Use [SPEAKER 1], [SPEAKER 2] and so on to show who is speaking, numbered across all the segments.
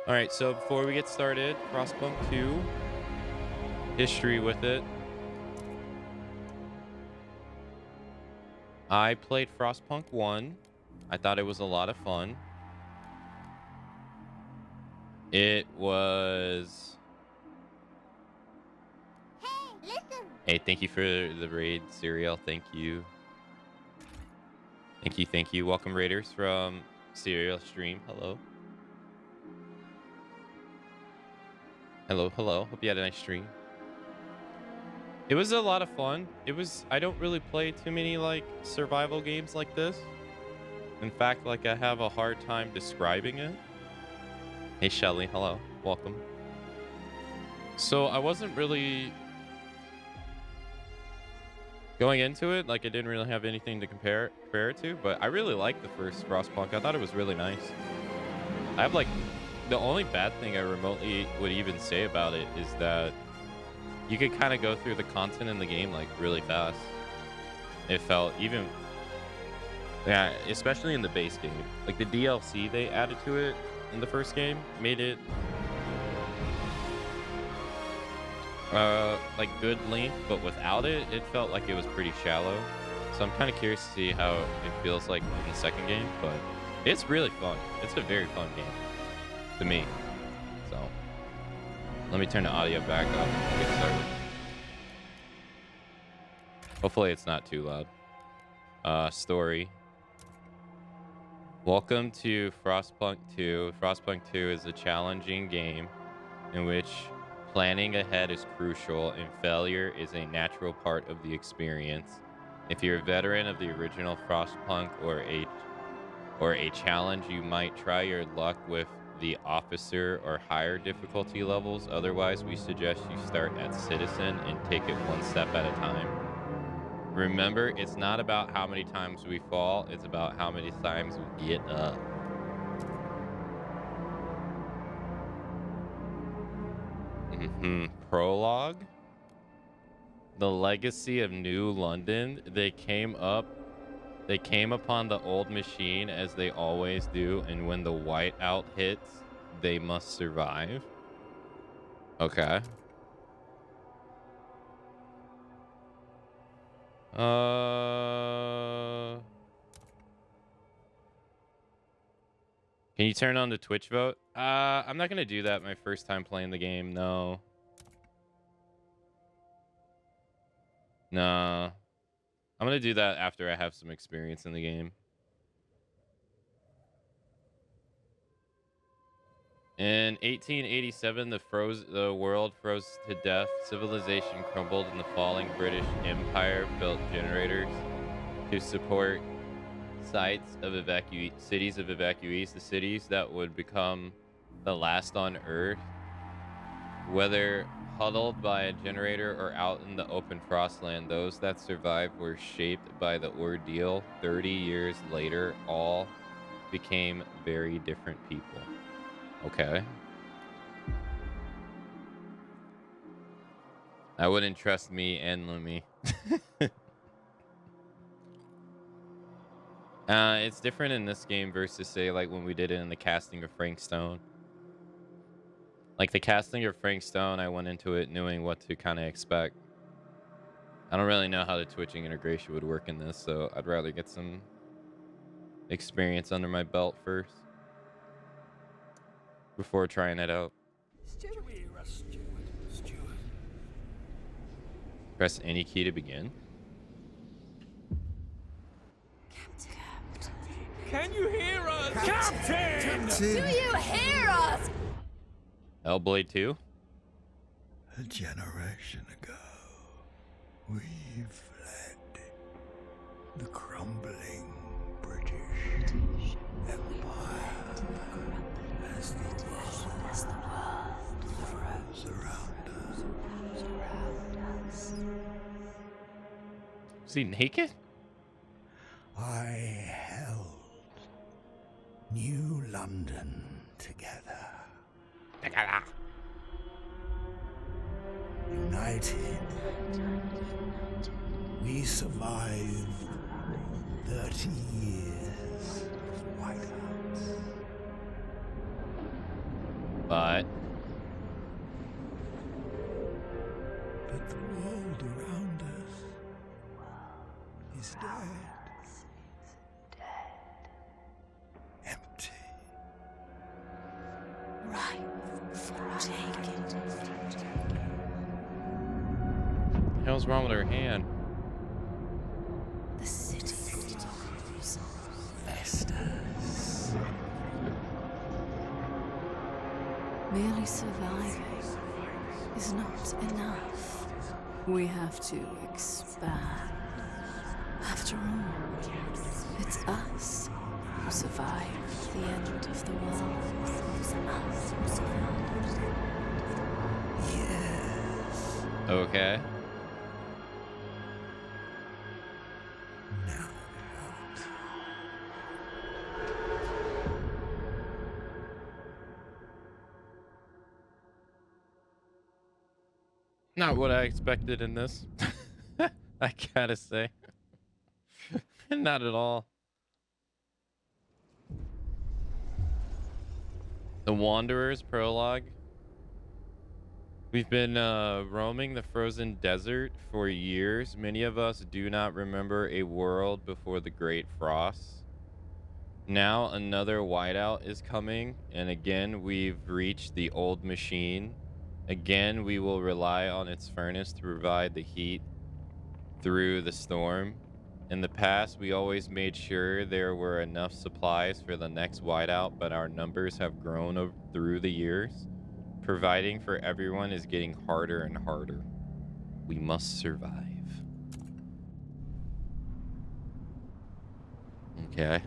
[SPEAKER 1] All right, so before we get started, Frostpunk 2, history with it. I played Frostpunk 1. I thought it was a lot of fun. It was...
[SPEAKER 2] Hey, listen!
[SPEAKER 1] Hey, thank you for the raid, Serial. Thank you. Thank you. Welcome, raiders from Serial Stream. Hello. Hello. Hope you had a nice stream. It was a lot of fun. I don't really play too many, like, survival games like this. In fact, like, I have a hard time describing it. Hey, Shelly. Hello. Welcome. So, I wasn't really going into it. Like, I didn't really have anything to compare it to. But I really liked the first Frostpunk. I thought it was really nice. I have, like... The only bad thing I remotely would even say about it is that you could kind of go through the content in the game, like, really fast. It felt even... Yeah, especially in the base game. Like, the DLC they added to it in the first game made it... like, good length, but without it, it felt like it was pretty shallow. So I'm kind of curious to see how it feels like in the second game, but it's really fun. It's a very fun game. To me. So let me turn the audio back up and get started. Hopefully it's not too loud. Story. Welcome to Frostpunk 2. Frostpunk 2 is a challenging game in which planning ahead is crucial and failure is a natural part of the experience. If you're a veteran of the original Frostpunk or a challenge, you might try your luck with the officer or higher difficulty levels. Otherwise, we suggest you start at citizen and take it one step at a time. Remember, it's not about how many times we fall, it's about how many times we get up. Prologue. The legacy of New London. They came upon the old machine as they always do, and when the whiteout hits, they must survive. Okay. Can you turn on the Twitch vote? I'm not gonna do that my first time playing the game, no. No. I'm gonna do that after I have some experience in the game. In 1887, the world froze to death. Civilization crumbled, and the falling British Empire built generators to support cities of evacuees, the cities that would become the last on Earth. Whether huddled by a generator or out in the open frostland, those that survived were shaped by the ordeal. 30 years later, all became very different people. Okay. I wouldn't trust me and Lumi. It's different in this game versus, say, like when we did it in the casting of Frank Stone. Like the casting of Frank Stone, I went into it knowing what to kind of expect. I don't really know how the twitching integration would work in this, so I'd rather get some experience under my belt first before trying it out. Press any key to begin.
[SPEAKER 3] Can you hear us? Captain!
[SPEAKER 2] Do you hear us?
[SPEAKER 1] Hellblade 2?
[SPEAKER 4] A generation ago, we fled the crumbling British Empire as the world froze around us.
[SPEAKER 1] Is he naked?
[SPEAKER 4] I held New London together. United, we survived 30 years of whiteouts.
[SPEAKER 1] But
[SPEAKER 4] the world around us is dead. Empty.
[SPEAKER 2] Ripe for taking.
[SPEAKER 1] what the hell's wrong with her hand?
[SPEAKER 2] The city grows.
[SPEAKER 4] Festus.
[SPEAKER 5] Merely surviving is not enough. We have to expand. After all, it's us who survived the end of the world. Us who survived.
[SPEAKER 4] Yes.
[SPEAKER 1] Okay.
[SPEAKER 4] Now what?
[SPEAKER 1] Not what I expected in this. I gotta say. Not at all. The Wanderers prologue. We've been roaming the frozen desert for years. Many of us do not remember a world before the Great Frost. Now another whiteout is coming, and again we've reached the old machine. Again, we will rely on its furnace to provide the heat through the storm. In the past, we always made sure there were enough supplies for the next whiteout, but our numbers have grown through the years. Providing for everyone is getting harder and harder. We must survive. Okay.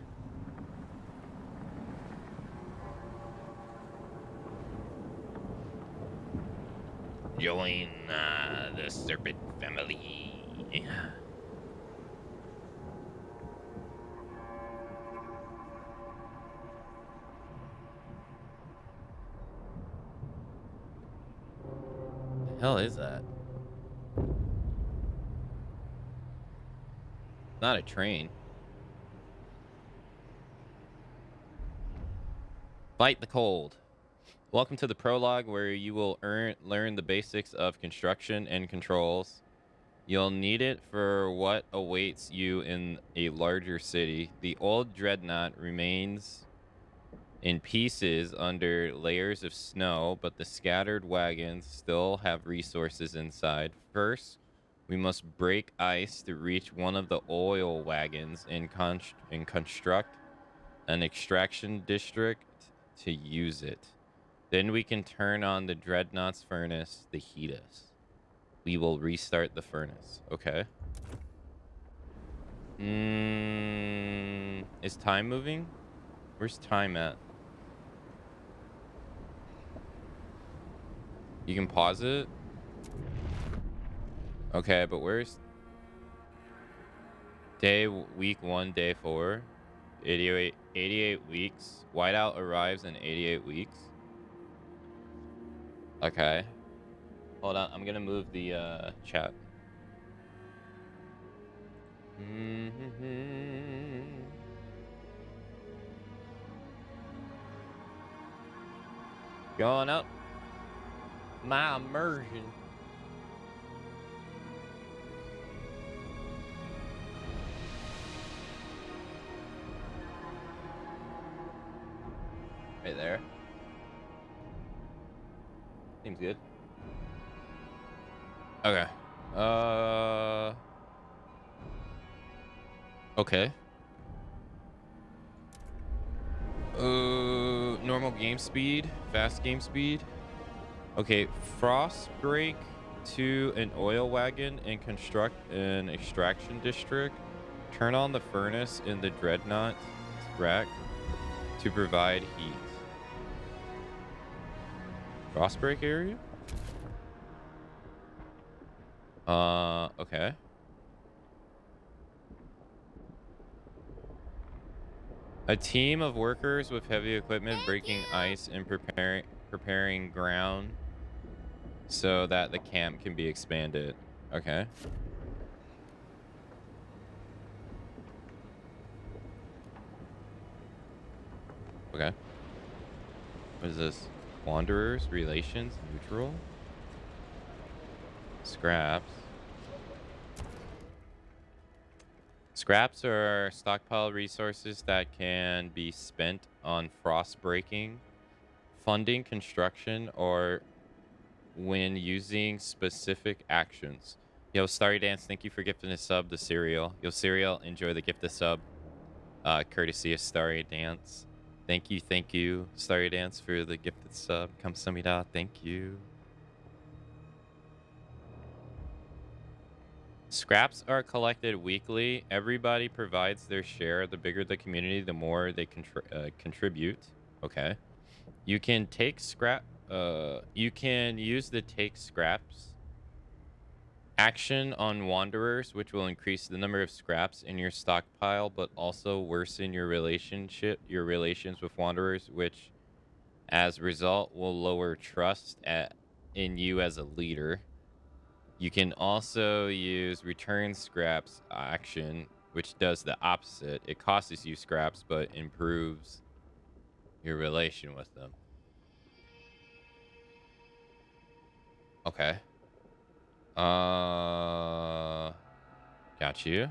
[SPEAKER 1] Join the serpent family. The hell is that? Not a train. Fight the cold. Welcome to the prologue, where you will learn the basics of construction and controls. You'll need it for what awaits you in a larger city. The old dreadnought remains in pieces under layers of snow, but the scattered wagons still have resources inside. First, we must break ice to reach one of the oil wagons and construct an extraction district to use it. Then we can turn on the dreadnought's furnace to heat us. We will restart the furnace. Okay. Is time moving? Where's time at? You can pause it? Okay, but where's... Week 1, day 4. 88 weeks. Whiteout arrives in 88 weeks. Okay. Hold on, I'm gonna move the chat. Going up. My immersion. Right there. Seems good. Okay. Okay. Normal game speed, fast game speed. Okay, frost break to an oil wagon and construct an extraction district. Turn on the furnace in the dreadnought rack to provide heat. Frost break area? Okay. A team of workers with heavy equipment breaking ice and preparing ground so that the camp can be expanded. Okay. Okay. What is this? Wanderers, relations, neutral. Scraps. Scraps are stockpile resources that can be spent on frost breaking, funding construction, or when using specific actions. Yo, Starry Dance, thank you for gifting a sub to Cereal. Yo, Cereal, enjoy the gift of sub. Courtesy of Starry Dance. Thank you, Starry Dance, for the gifted sub. Kamsamida, thank you. Scraps are collected weekly. Everybody provides their share. The bigger the community, the more they contribute. Okay. You can take scrap. You can use the take scraps action on wanderers, which will increase the number of scraps in your stockpile, but also worsen your relations with wanderers, which, as a result, will lower trust in you as a leader. You can also use return scraps action, which does the opposite. It costs you scraps, but improves your relation with them. Okay. Got you.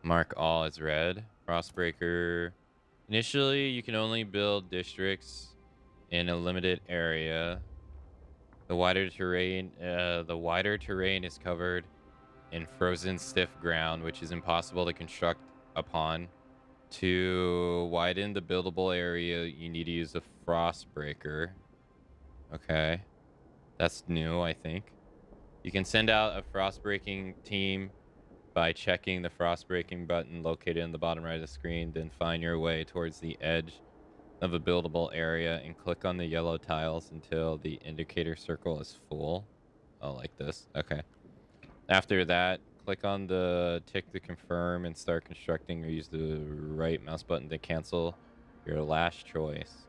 [SPEAKER 1] Mark all as red. Frostbreaker. Initially, you can only build districts in a limited area. The wider terrain is covered in frozen stiff ground, which is impossible to construct upon. To widen the buildable area, you need to use a Frostbreaker. Okay. That's new, I think. You can send out a Frostbreaking team by checking the Frostbreaking button located in the bottom right of the screen, then find your way towards the edge of a buildable area and click on the yellow tiles until the indicator circle is full. Oh, like this. Okay. After that, click on the tick to confirm and start constructing, or use the right mouse button to cancel your last choice.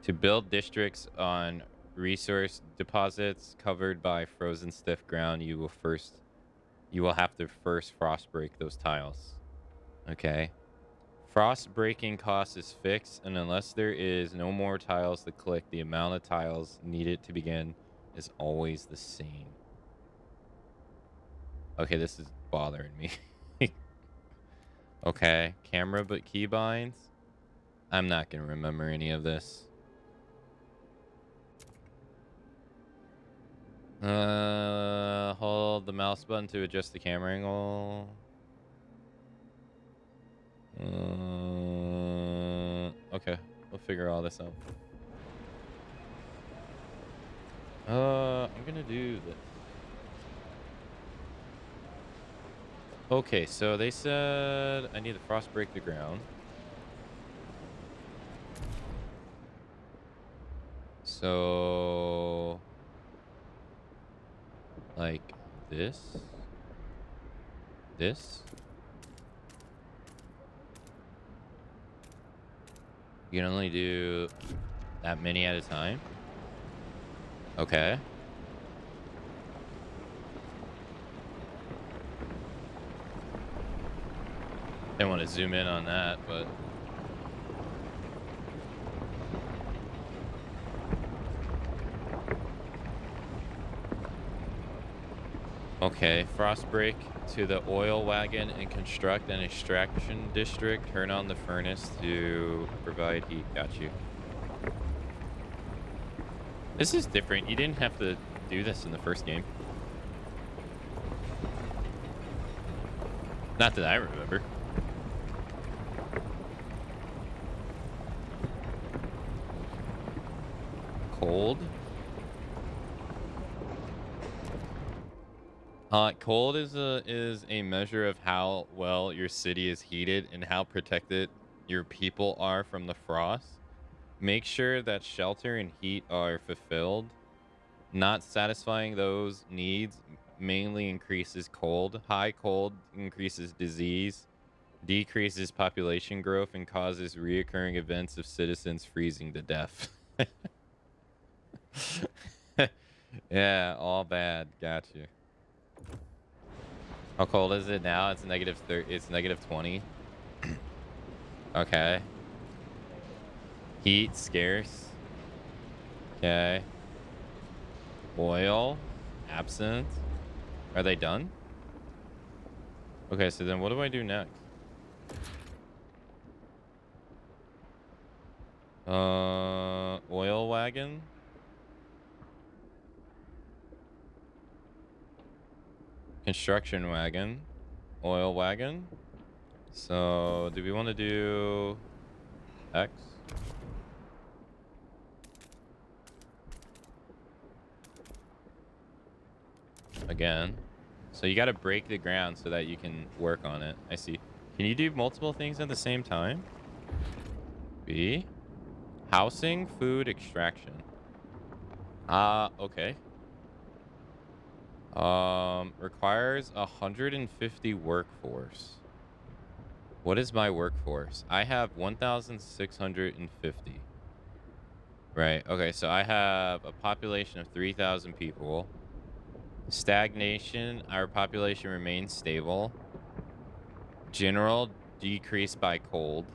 [SPEAKER 1] To build districts on resource deposits covered by frozen stiff ground, you will have to first frost break those tiles. Okay. Frost breaking cost is fixed, and unless there is no more tiles to click, the amount of tiles needed to begin is always the same. Okay, this is bothering me. Okay, camera but keybinds. I'm not gonna remember any of this. Hold the mouse button to adjust the camera angle. Okay, we'll figure all this out. I'm gonna do this. Okay, so they said I need to frost break the ground. So, like this. You can only do that many at a time. Okay. Didn't want to zoom in on that, but okay. Frost break to the oil wagon and construct an extraction district. Turn on the furnace to provide heat. Got you. This is different. You didn't have to do this in the first game. Not that I remember. Cold. Cold is a measure of how well your city is heated and how protected your people are from the frost. Make sure that shelter and heat are fulfilled. Not satisfying those needs mainly increases cold. High cold increases disease, decreases population growth, and causes reoccurring events of citizens freezing to death. Yeah, all bad. Got you. How cold is it now? It's negative 30. It's negative 20. Okay. Heat scarce. Okay. Oil absent. Are they done? Okay, so then what do I do next? Oil wagon. Construction wagon. Oil wagon. So, do we want to do X? Again. So you got to break the ground so that you can work on it. I see. Can you do multiple things at the same time? B. Housing, food, extraction. Okay. Requires 150 workforce. What is my workforce? I have 1,650. Right. Okay. So I have a population of 3,000 people. Stagnation. Our population remains stable. General decreased by cold.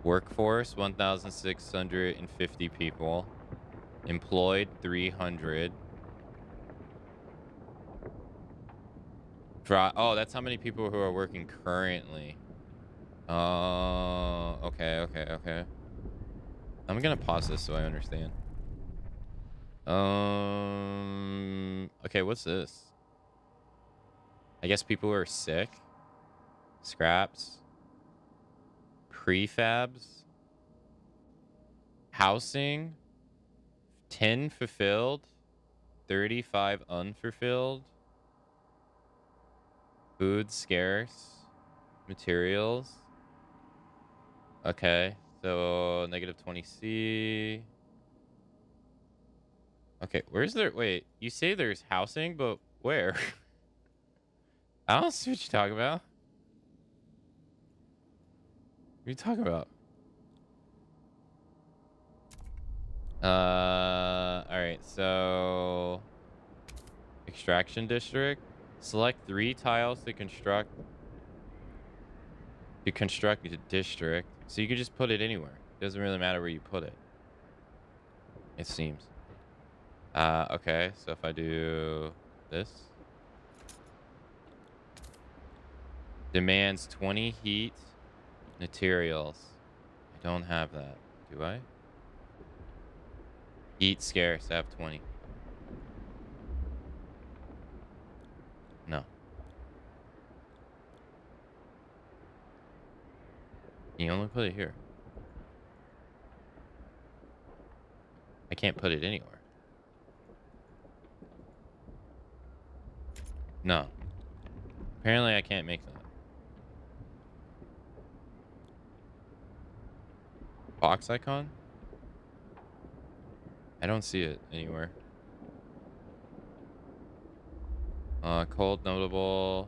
[SPEAKER 1] Workforce 1,650 people. Employed 300. Oh, that's how many people who are working currently. Okay. I'm gonna pause this so I understand. Okay, what's this? I guess people who are sick. Scraps. Prefabs. Housing. 10 fulfilled. 35 unfulfilled. Food scarce. Materials. Okay, so negative 20C. Okay, where's there? Wait, you say there's housing, but where? I don't see what you're talking about. What are you talking about? Alright, so extraction district. Select 3 tiles to construct a district. So you can just put it anywhere. It doesn't really matter where you put it. It seems. Okay, so if I do this. Demands 20 heat materials. I don't have that. Do I? Heat scarce. I have 20. No. You only put it here. I can't put it anywhere. No. Apparently I can't make that. Box icon? I don't see it anywhere. Cold notable.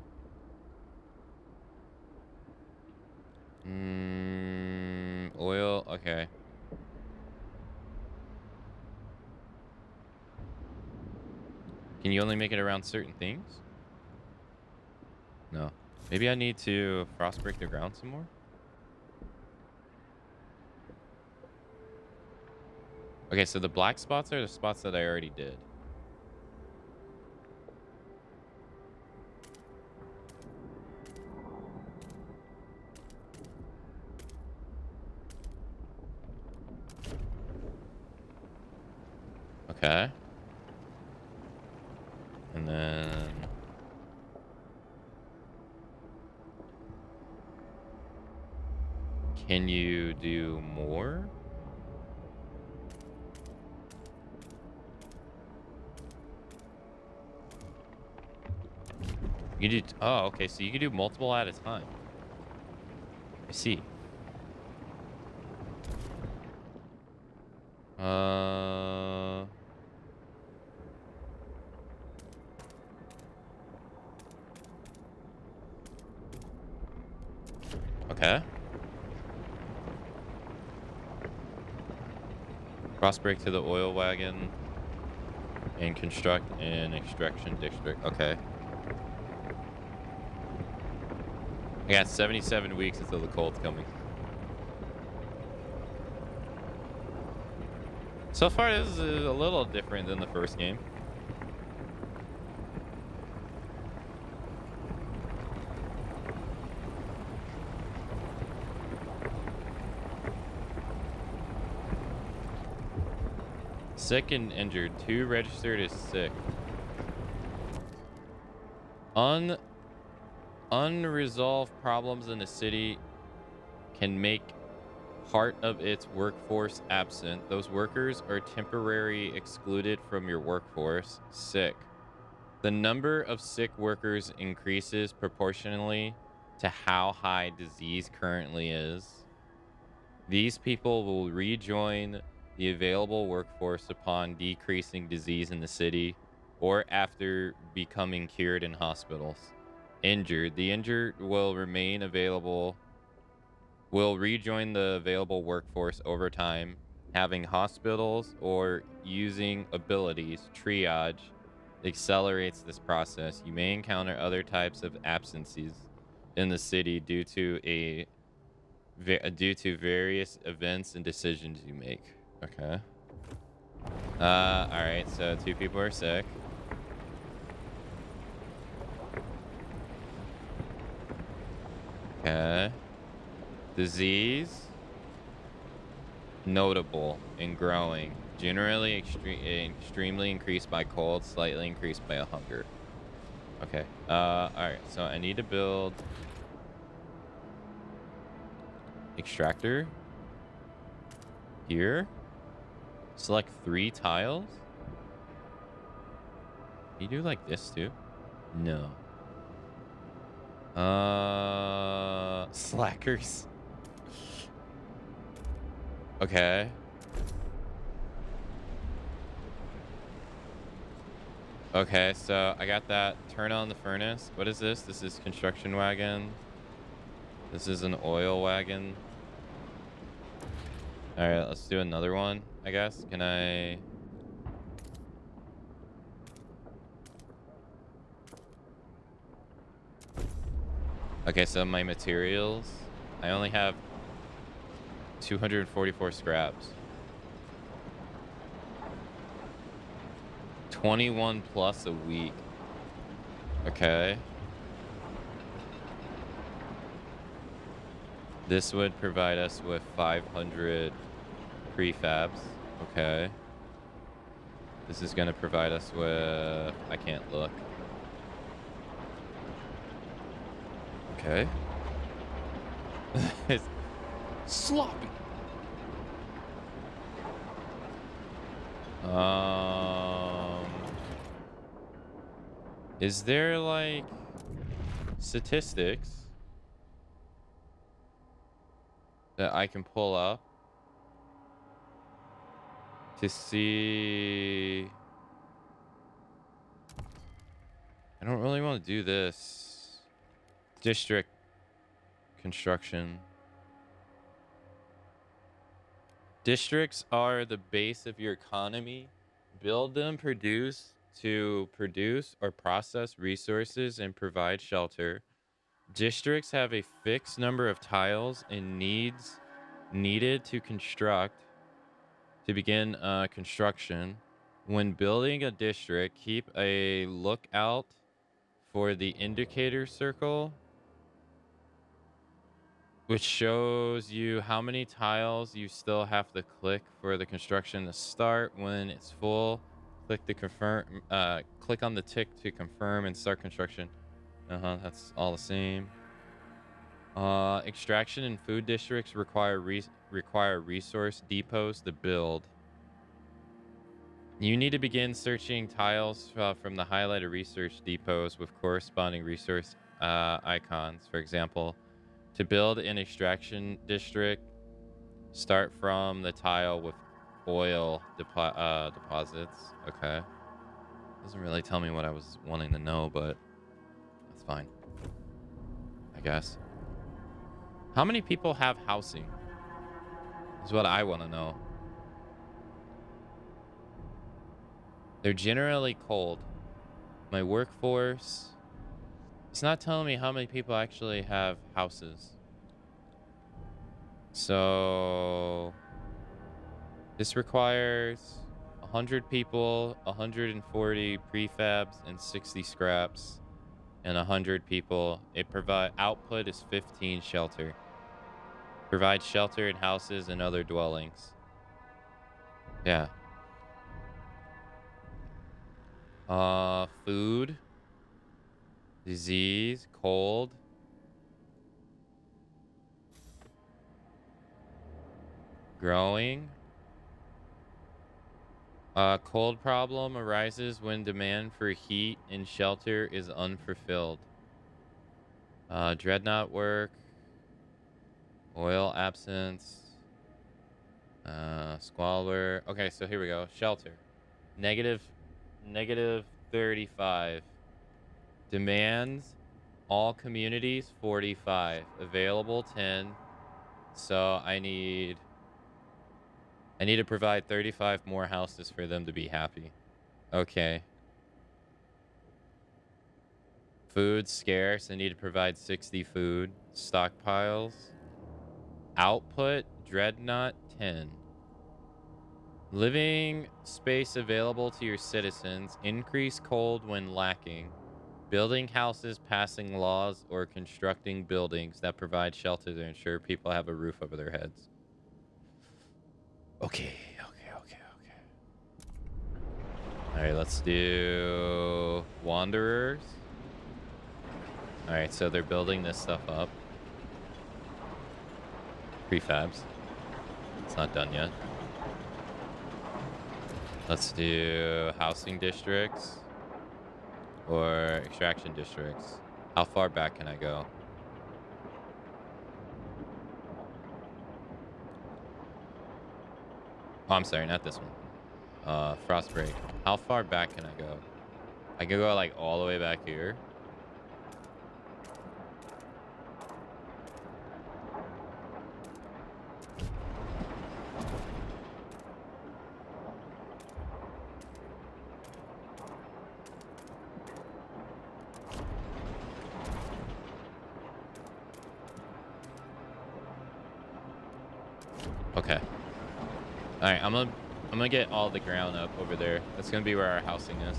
[SPEAKER 1] Oil. Okay. Can you only make it around certain things? No. Maybe I need to frost break the ground some more? Okay, so the black spots are the spots that I already did. Okay. And then... Can you do more? You do... Oh, okay, so you can do multiple at a time. I see. Okay. Cross break to the oil wagon and construct an extraction district. Okay. I got 77 weeks until the cold's coming. So far, this is a little different than the first game. Sick and injured. 2 registered as sick. Unresolved problems in the city can make part of its workforce absent. Those workers are temporarily excluded from your workforce. Sick. The number of sick workers increases proportionally to how high disease currently is. These people will rejoin the available workforce upon decreasing disease in the city or after becoming cured in hospitals. Injured. The injured will remain available, will rejoin the available workforce over time, having hospitals or using abilities. Triage accelerates this process. You may encounter other types of absences in the city due to various events and decisions you make. Okay. All right. So 2 people are sick. Okay. Disease. Notable and growing. Generally extremely increased by cold, slightly increased by a hunger. Okay. All right. So I need to build extractor here. Select 3 tiles. Can you do like this too? No. Slackers. Okay. Okay, so I got that. Turn on the furnace. What is this? This is construction wagon. This is an oil wagon. All right, let's do another one, I guess. Can I... Okay, so my materials. I only have 244 scraps. 21 plus a week. Okay. This would provide us with 500 prefabs. Okay. This is going to provide us with... I can't look. Okay. It's sloppy. Is there like statistics that I can pull up to see? I don't really want to do this. District construction. Districts are the base of your economy. Build them, to produce or process resources and provide shelter. Districts have a fixed number of tiles and needs needed to begin construction. When building a district, keep a lookout for the indicator circle, which shows you how many tiles you still have to click for the construction to start. When it's full, click the confirm. Click on the tick to confirm and start construction. That's all the same. Extraction and food districts require resource depots to build. You need to begin searching tiles from the highlighted research depots with corresponding resource icons. For example, to build an extraction district, start from the tile with oil deposits. Okay. Doesn't really tell me what I was wanting to know, but that's fine, I guess. How many people have housing? Is what I want to know. They're generally cold. My workforce... It's not telling me how many people actually have houses. So... This requires 100 people, 140 prefabs, and 60 scraps, and 100 people. Output is 15 shelter. Provide shelter in houses and other dwellings. Yeah. Food, disease, cold. Growing. Cold problem arises when demand for heat and shelter is unfulfilled. Dreadnought work. Oil absence. Squalor. Okay, so here we go. Shelter. Negative 35. Demands all communities 45. Available 10. So I need to provide 35 more houses for them to be happy. Okay. Food scarce. I need to provide 60 food. Stockpiles. Output Dreadnought 10. Living space available to your citizens. Increase cold when lacking. Building houses, passing laws, or constructing buildings that provide shelter to ensure people have a roof over their heads. Okay. All right, let's do Wanderers. All right, so they're building this stuff up. Prefabs. It's not done yet. Let's do housing districts or extraction districts. How far back can I go? Oh, I'm sorry, not this one. Frostbreak. How far back can I go? I can go like all the way back here. Okay. All right, I'm gonna get all the ground up over there. That's gonna be where our housing is.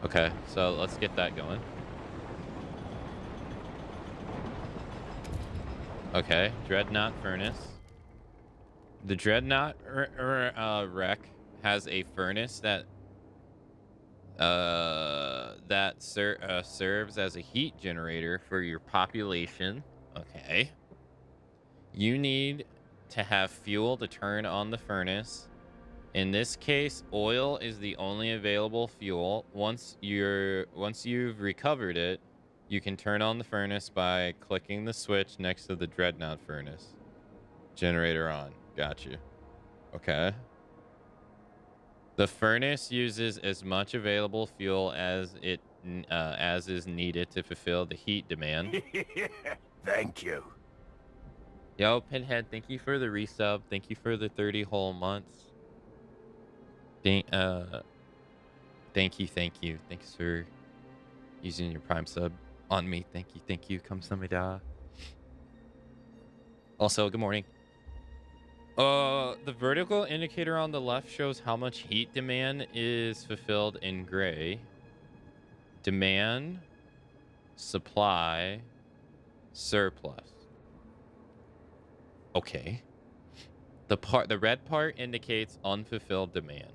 [SPEAKER 1] Okay, so let's get that going. Okay, Dreadnought Furnace. The Dreadnought wreck has a furnace that serves as a heat generator for your population. Okay. You need to have fuel to turn on the furnace. In this case, oil is the only available fuel. Once you've recovered it, you can turn on the furnace by clicking the switch next to the Dreadnought furnace. Generator on. Got you. Okay. The furnace uses as much available fuel as is needed to fulfill the heat demand.
[SPEAKER 4] Thank you.
[SPEAKER 1] Yo, Pinhead, thank you for the resub. Thank you for the 30 whole months. Thank you. Thanks for using your Prime sub on me. Thank you. Kamsamida. Also, good morning. The vertical indicator on the left shows how much heat demand is fulfilled in gray. Demand, supply, surplus. Okay. The red part indicates unfulfilled demand.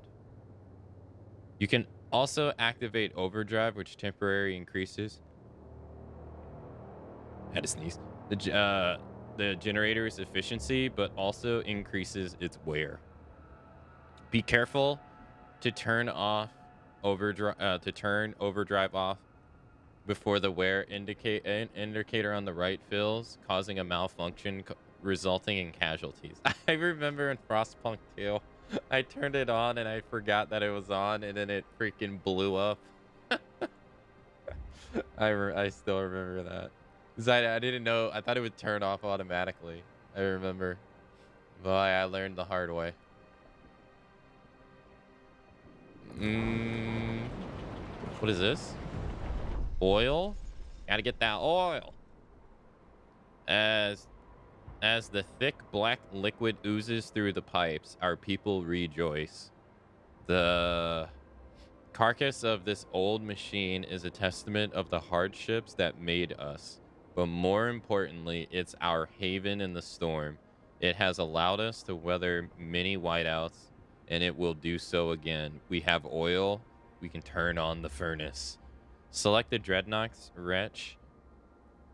[SPEAKER 1] You can also activate overdrive, which temporarily increases. I had to sneeze. The generator's efficiency, but also increases its wear. Be careful to turn overdrive off before the wear indicator on the right fills, causing a malfunction resulting in casualties. I remember in Frostpunk 2, I turned it on and I forgot that it was on, and then it freaking blew up. I still remember that. Because I didn't know. I thought it would turn off automatically. I remember. Boy, I learned the hard way. What is this? Oil? Gotta get that oil. As As the thick black liquid oozes through the pipes, our people rejoice. The carcass of this old machine is a testament of the hardships that made us. But more importantly, it's our haven in the storm. It has allowed us to weather many whiteouts, and it will do so again. We have oil. We can turn on the furnace. Select the Dreadnought's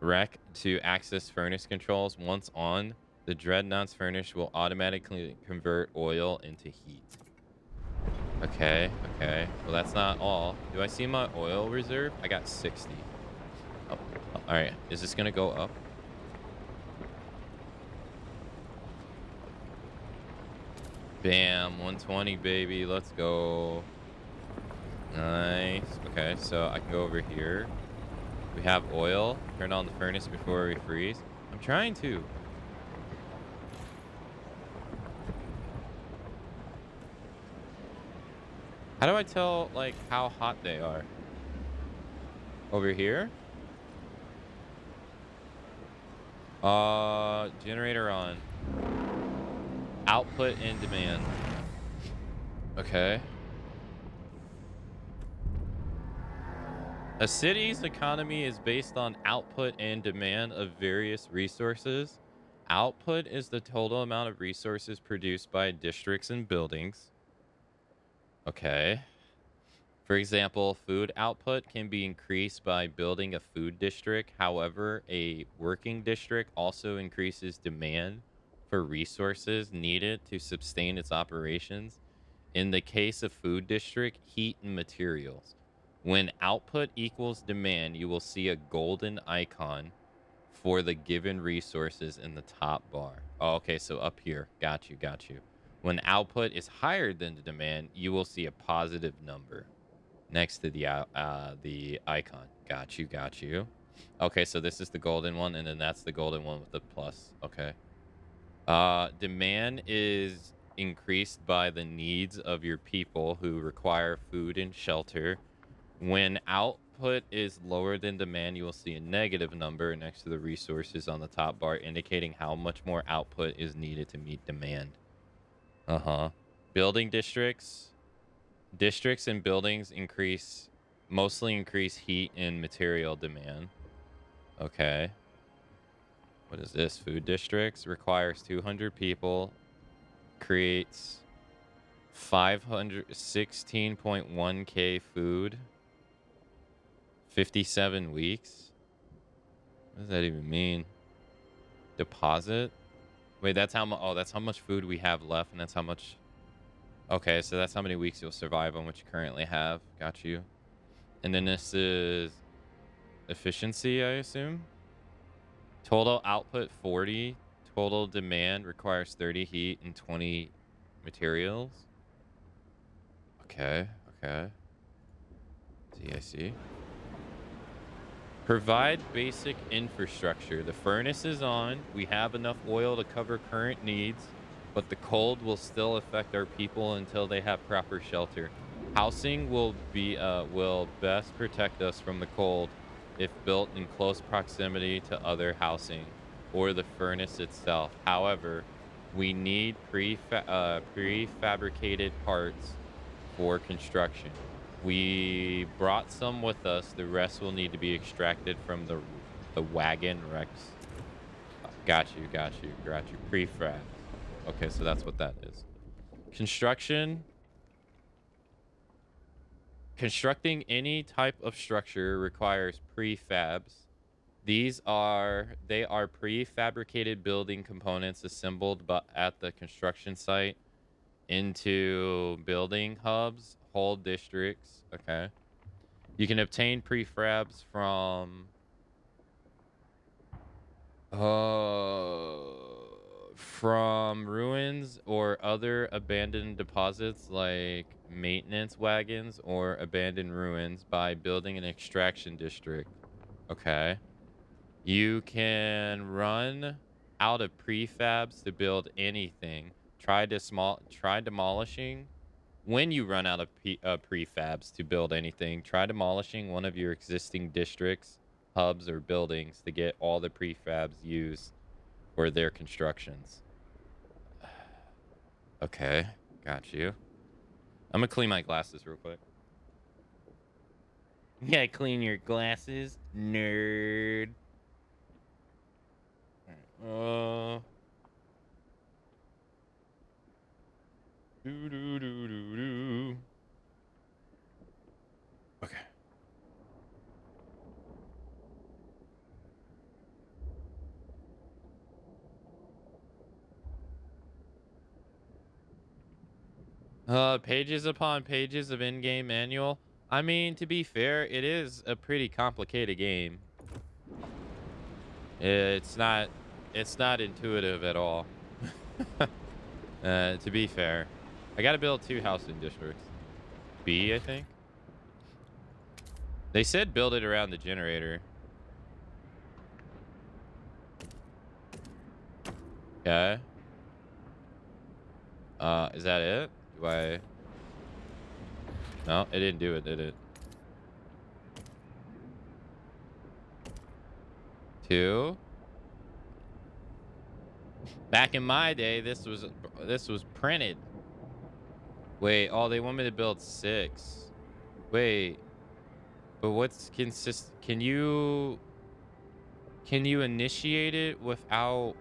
[SPEAKER 1] Wreck to access furnace controls. Once on, the Dreadnought's furnace will automatically convert oil into heat. Okay, okay. Well, that's not all. Do I see my oil reserve? I got 60. Oh, all right. Is this going to go up? Bam, 120, baby. Let's go. Nice. Okay, so I can go over here. We have oil. Turn on the furnace before we freeze. I'm trying to. How do I tell, like, how hot they are? Over here? Generator on. Output and demand. Okay. A city's economy is based on output and demand of various resources. Output is the total amount of resources produced by districts and buildings. Okay. For example, food output can be increased by building a food district. However, a working district also increases demand for resources needed to sustain its operations. In the case of food district, heat and materials. When output equals demand, you will see a golden icon for the given resources in the top bar. Oh, okay, so up here. Got you, got you. When output is higher than the demand, you will see a positive number next to the icon. Got you, got you. Okay, so this is the golden one, and then that's the golden one with the plus. Okay. Demand is increased by the needs of your people who require food and shelter. When output is lower than demand, you will see a negative number next to the resources on the top bar, indicating how much more output is needed to meet demand. Building districts. Districts and buildings mostly increase heat and material demand. Okay. What is this? Food districts requires 200 people, creates 516.1k food, 57 weeks. What does that even mean? Deposit? Wait, that's how much? Oh, that's how much food we have left, and that's how much. Okay, so that's how many weeks you'll survive on what you currently have. Got you. And then this is efficiency, I assume. Total output 40. Total demand requires 30 heat and 20 materials. Okay, okay. I see. Provide basic infrastructure. The furnace is on. We have enough oil to cover current needs, but the cold will still affect our people until they have proper shelter. Housing will best protect us from the cold if built in close proximity to other housing or the furnace itself. However, we need prefabricated parts for construction. We brought some with us. The rest will need to be extracted from the wagon wrecks. Got you. Prefab. Okay, so that's what that is. Construction. Constructing any type of structure requires prefabs. They are prefabricated building components assembled at the construction site into building hubs, whole districts. Okay. You can obtain prefabs from ruins or other abandoned deposits like maintenance wagons or abandoned ruins by building an extraction district. Okay. You can run out of prefabs to build anything. Try demolishing. When you run out of prefabs to build anything, try demolishing one of your existing districts, hubs, or buildings to get all the prefabs used. for their constructions. Okay, got you. I'm gonna clean my glasses real quick. You gotta clean your glasses, nerd. Alright, do. Okay. Pages upon pages of in-game manual. I mean, to be fair, it is a pretty complicated game. It's not intuitive at all. To be fair, I gotta build 2 housing districts. B, I think. They said build it around the generator. Okay. Is that it? Do I? No, it didn't do it, did it? 2. Back in my day, this was printed. Wait, oh, they want me to build 6. Wait, but what's can you initiate it without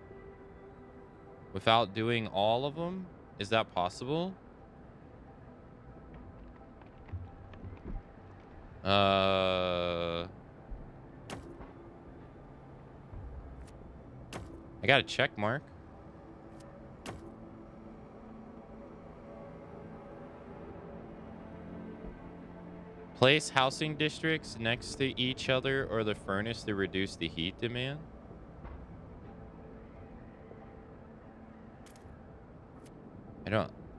[SPEAKER 1] doing all of them? Is that possible? I got a check mark. Place housing districts next to each other or the furnace to reduce the heat demand.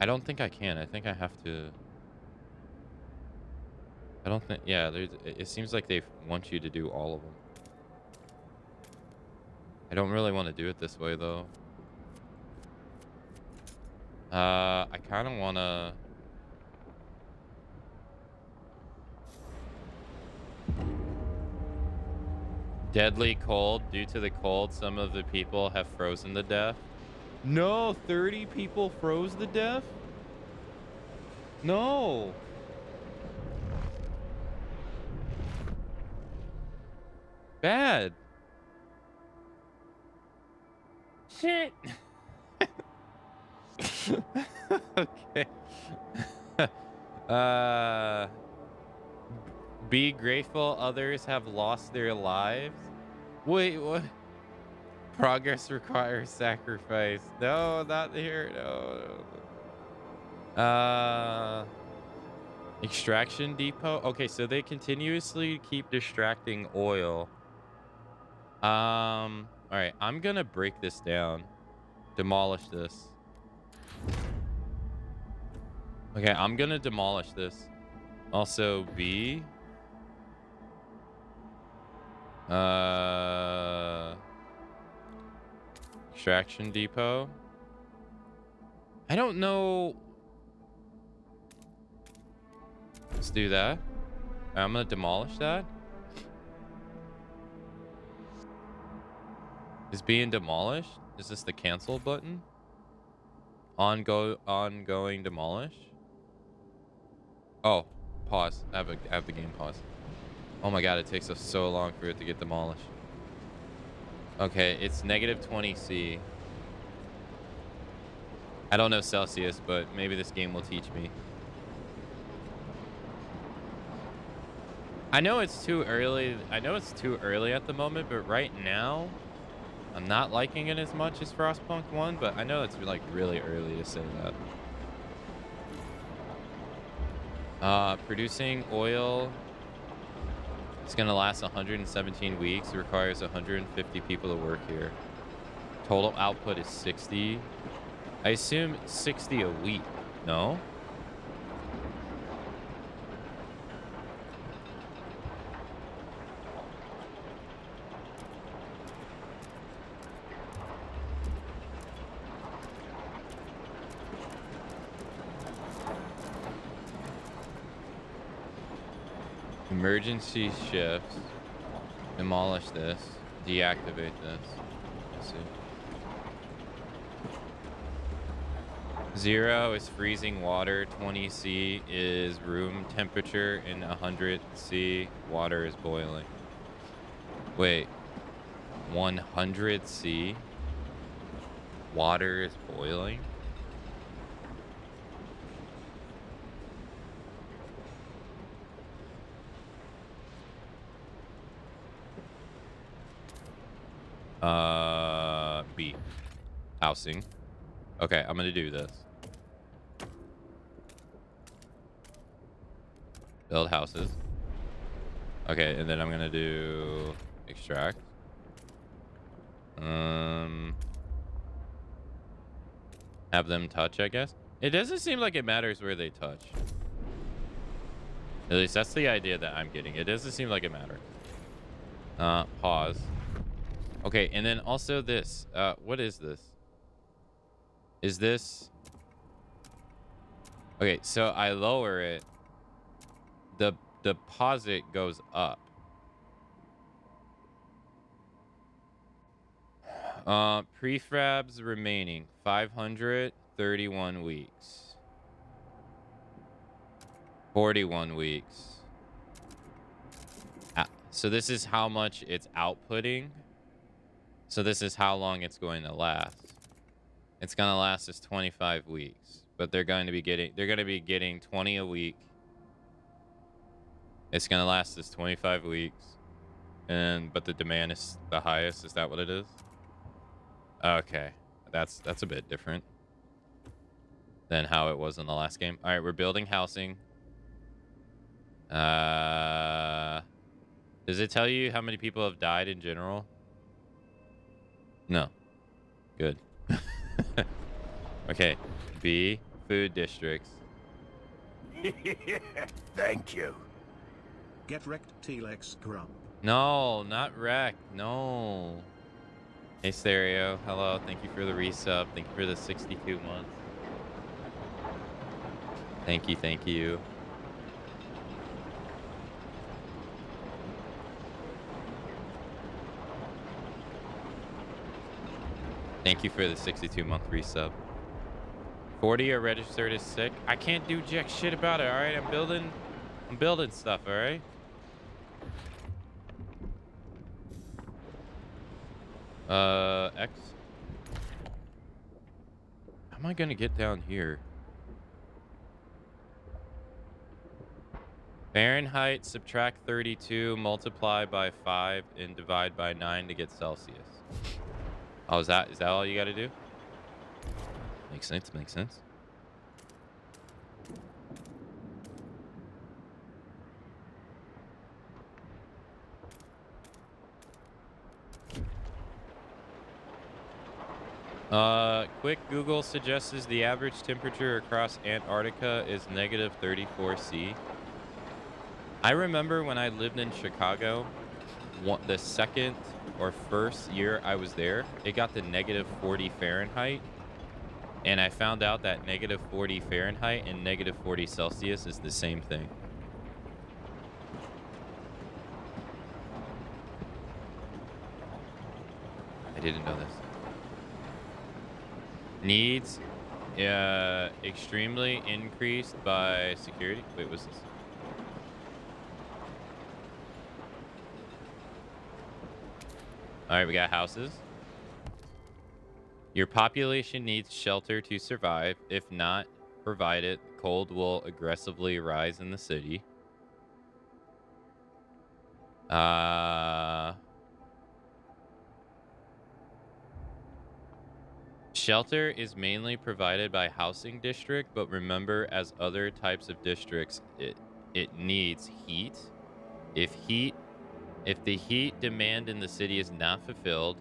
[SPEAKER 1] I don't think I can. I think I have to. I don't think. Yeah, it seems like they want you to do all of them. I don't really want to do it this way though. I kind of want to. Deadly cold. Due to the cold, some of the people have frozen to death. No, 30 people froze to death? No. Bad. Shit. Okay. Be grateful others have lost their lives. Wait, what? Progress requires sacrifice. No, not here. No. Extraction depot. Okay, so they continuously keep distracting oil. All right, I'm gonna break this down. Demolish this. Okay, I'm gonna demolish this. Also, B. Extraction depot. I don't know. Let's do that. I'm gonna demolish that. Is being demolished? Is this the cancel button? Ongoing demolish. Oh, pause. I have the game pause. Oh my god, it takes us so long for it to get demolished. Okay, it's -20°C. I don't know Celsius, but maybe this game will teach me. I know it's too early. I know it's too early at the moment, but right now, I'm not liking it as much as Frostpunk 1, but I know it's like really early to say that. Producing oil. It's gonna last 117 weeks. It requires 150 people to work here. Total output is 60. I assume 60 a week. No? Emergency shifts. Demolish this. Deactivate this. Let's see. 0 is freezing water, 20 C is room temperature, and 100 C water is boiling. Wait, 100 C water is boiling? B. Housing. Okay, I'm gonna do this. Build houses. Okay, and then I'm gonna do extract. Have them touch, I guess. It doesn't seem like it matters where they touch. At least that's the idea that I'm getting. It doesn't seem like it matters. Pause. Okay, and then also this. What is this? Is this... Okay, so I lower it. The deposit goes up. Prefabs remaining 531 weeks. 41 weeks. So this is how much it's outputting. So this is how long it's going to last. It's going to last us 25 weeks, but they're going to be getting 20 a week. It's going to last us 25 weeks. But the demand is the highest. Is that what it is? Okay. That's a bit different than how it was in the last game. All right, we're building housing. Does it tell you how many people have died in general? No. Good. Okay. B, food districts.
[SPEAKER 4] Thank you.
[SPEAKER 6] Get wrecked, Telex Grump.
[SPEAKER 1] No, not wreck. No. Hey, Stereo. Hello. Thank you for the resub. Thank you for the 62 months. Thank you. Thank you. Thank you for the 62-month resub. 40 are registered as sick. I can't do jack shit about it, all right? I'm building stuff, all right? X. How am I gonna get down here? Fahrenheit, subtract 32, multiply by 5, and divide by 9 to get Celsius. Oh, is that all you gotta do? Makes sense, makes sense. Quick Google suggests the average temperature across Antarctica is negative 34 C. I remember when I lived in Chicago, the second or first year I was there, it got to negative 40 Fahrenheit. And I found out that negative 40 Fahrenheit and negative 40 Celsius is the same thing. I didn't know this. Needs extremely increased by security. Wait, what's this? All right, we got houses. Your population needs shelter to survive. If not provided, cold will aggressively rise in the city. Shelter is mainly provided by housing district, but remember, as other types of districts, it needs heat. If the heat demand in the city is not fulfilled,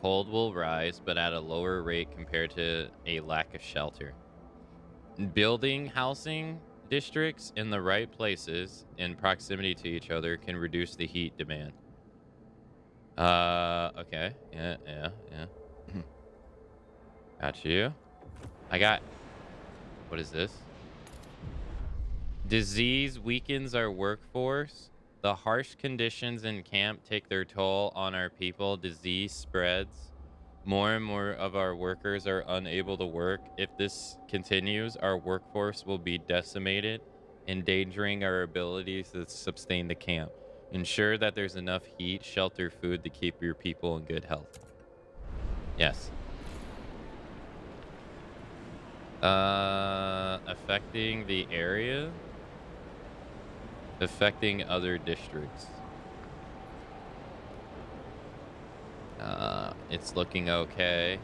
[SPEAKER 1] cold will rise, but at a lower rate compared to a lack of shelter. Building housing districts in the right places in proximity to each other can reduce the heat demand. Okay. Yeah. Got you. What is this? Disease weakens our workforce. The harsh conditions in camp take their toll on our people. Disease spreads More and more of our workers are unable to work. If this continues, our workforce will be decimated, endangering our abilities to sustain the camp. Ensure that there's enough heat, shelter, food to keep your people in good health. Yes. Affecting the area. Affecting other districts. It's looking okay.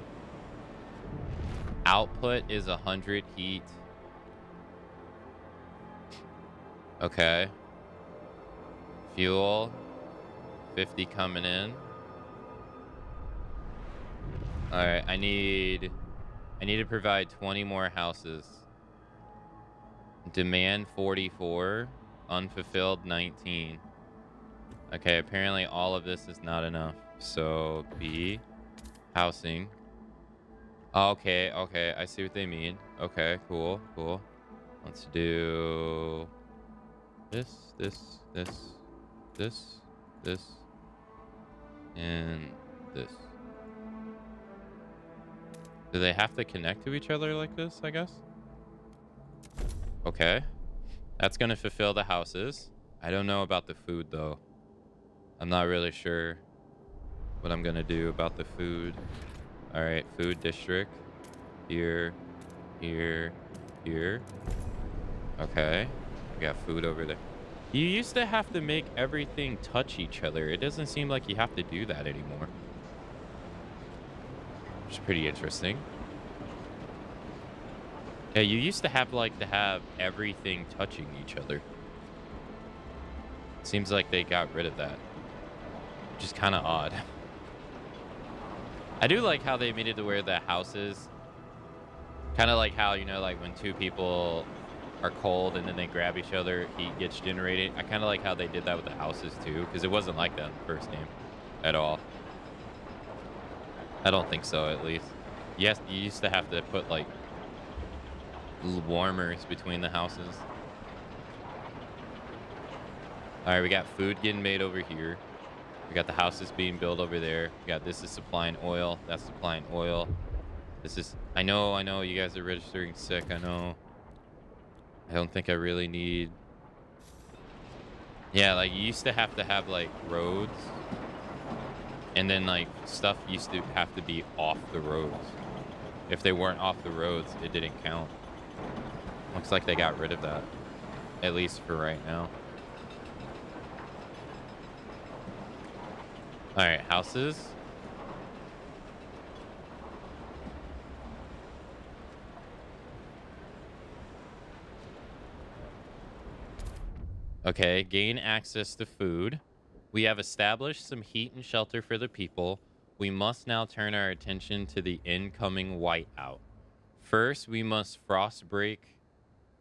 [SPEAKER 1] Output is 100 heat. Okay. Fuel, 50 coming in. All right, I need to provide 20 more houses. Demand 44, unfulfilled 19. Okay, apparently all of this is not enough. So B, housing. Okay, okay, I see what they mean. Okay, cool, cool. Let's do this, and this. Do they have to connect to each other like this, I guess? Okay. That's gonna fulfill the houses. I don't know about the food, though. I'm not really sure what I'm gonna do about the food. All right, food district. Here, here, here. Okay. We got food over there. You used to have to make everything touch each other. It doesn't seem like you have to do that anymore. Which is pretty interesting. Yeah, you used to have everything touching each other. Seems like they got rid of that. Which is kind of odd. I do like how they made it to where the houses, kind of like how, you know, like when two people are cold and then they grab each other, heat gets generated. I kind of like how they did that with the houses too, because it wasn't like that in the first game at all. I don't think so, at least. Yes, you used to have to put like warmers between the houses. All right, we got food getting made over here. We got the houses being built over there. We got this is supplying oil. That's supplying oil. This is, I know you guys are registering sick. I know. I don't think I really need. Yeah, like you used to have like roads. And then like stuff used to have to be off the roads. If they weren't off the roads, it didn't count. Looks like they got rid of that. At least for right now. All right, houses. Okay, gain access to food. We have established some heat and shelter for the people. We must now turn our attention to the incoming whiteout. First, we must frost break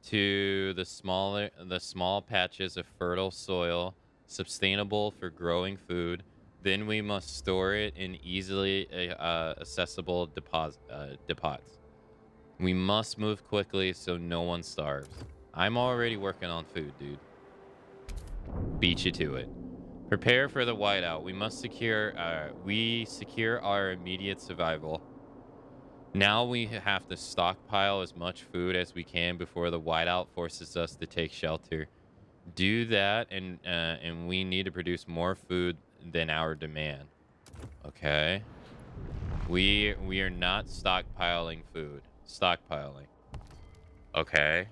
[SPEAKER 1] to the small patches of fertile soil, sustainable for growing food. Then we must store it in easily accessible depots. We must move quickly so no one starves. I'm already working on food, dude. Beat you to it. Prepare for the whiteout. We must secure our immediate survival. Now we have to stockpile as much food as we can before the whiteout forces us to take shelter. Do that, and we need to produce more food than our demand. Okay. We are not stockpiling food. Stockpiling. Okay.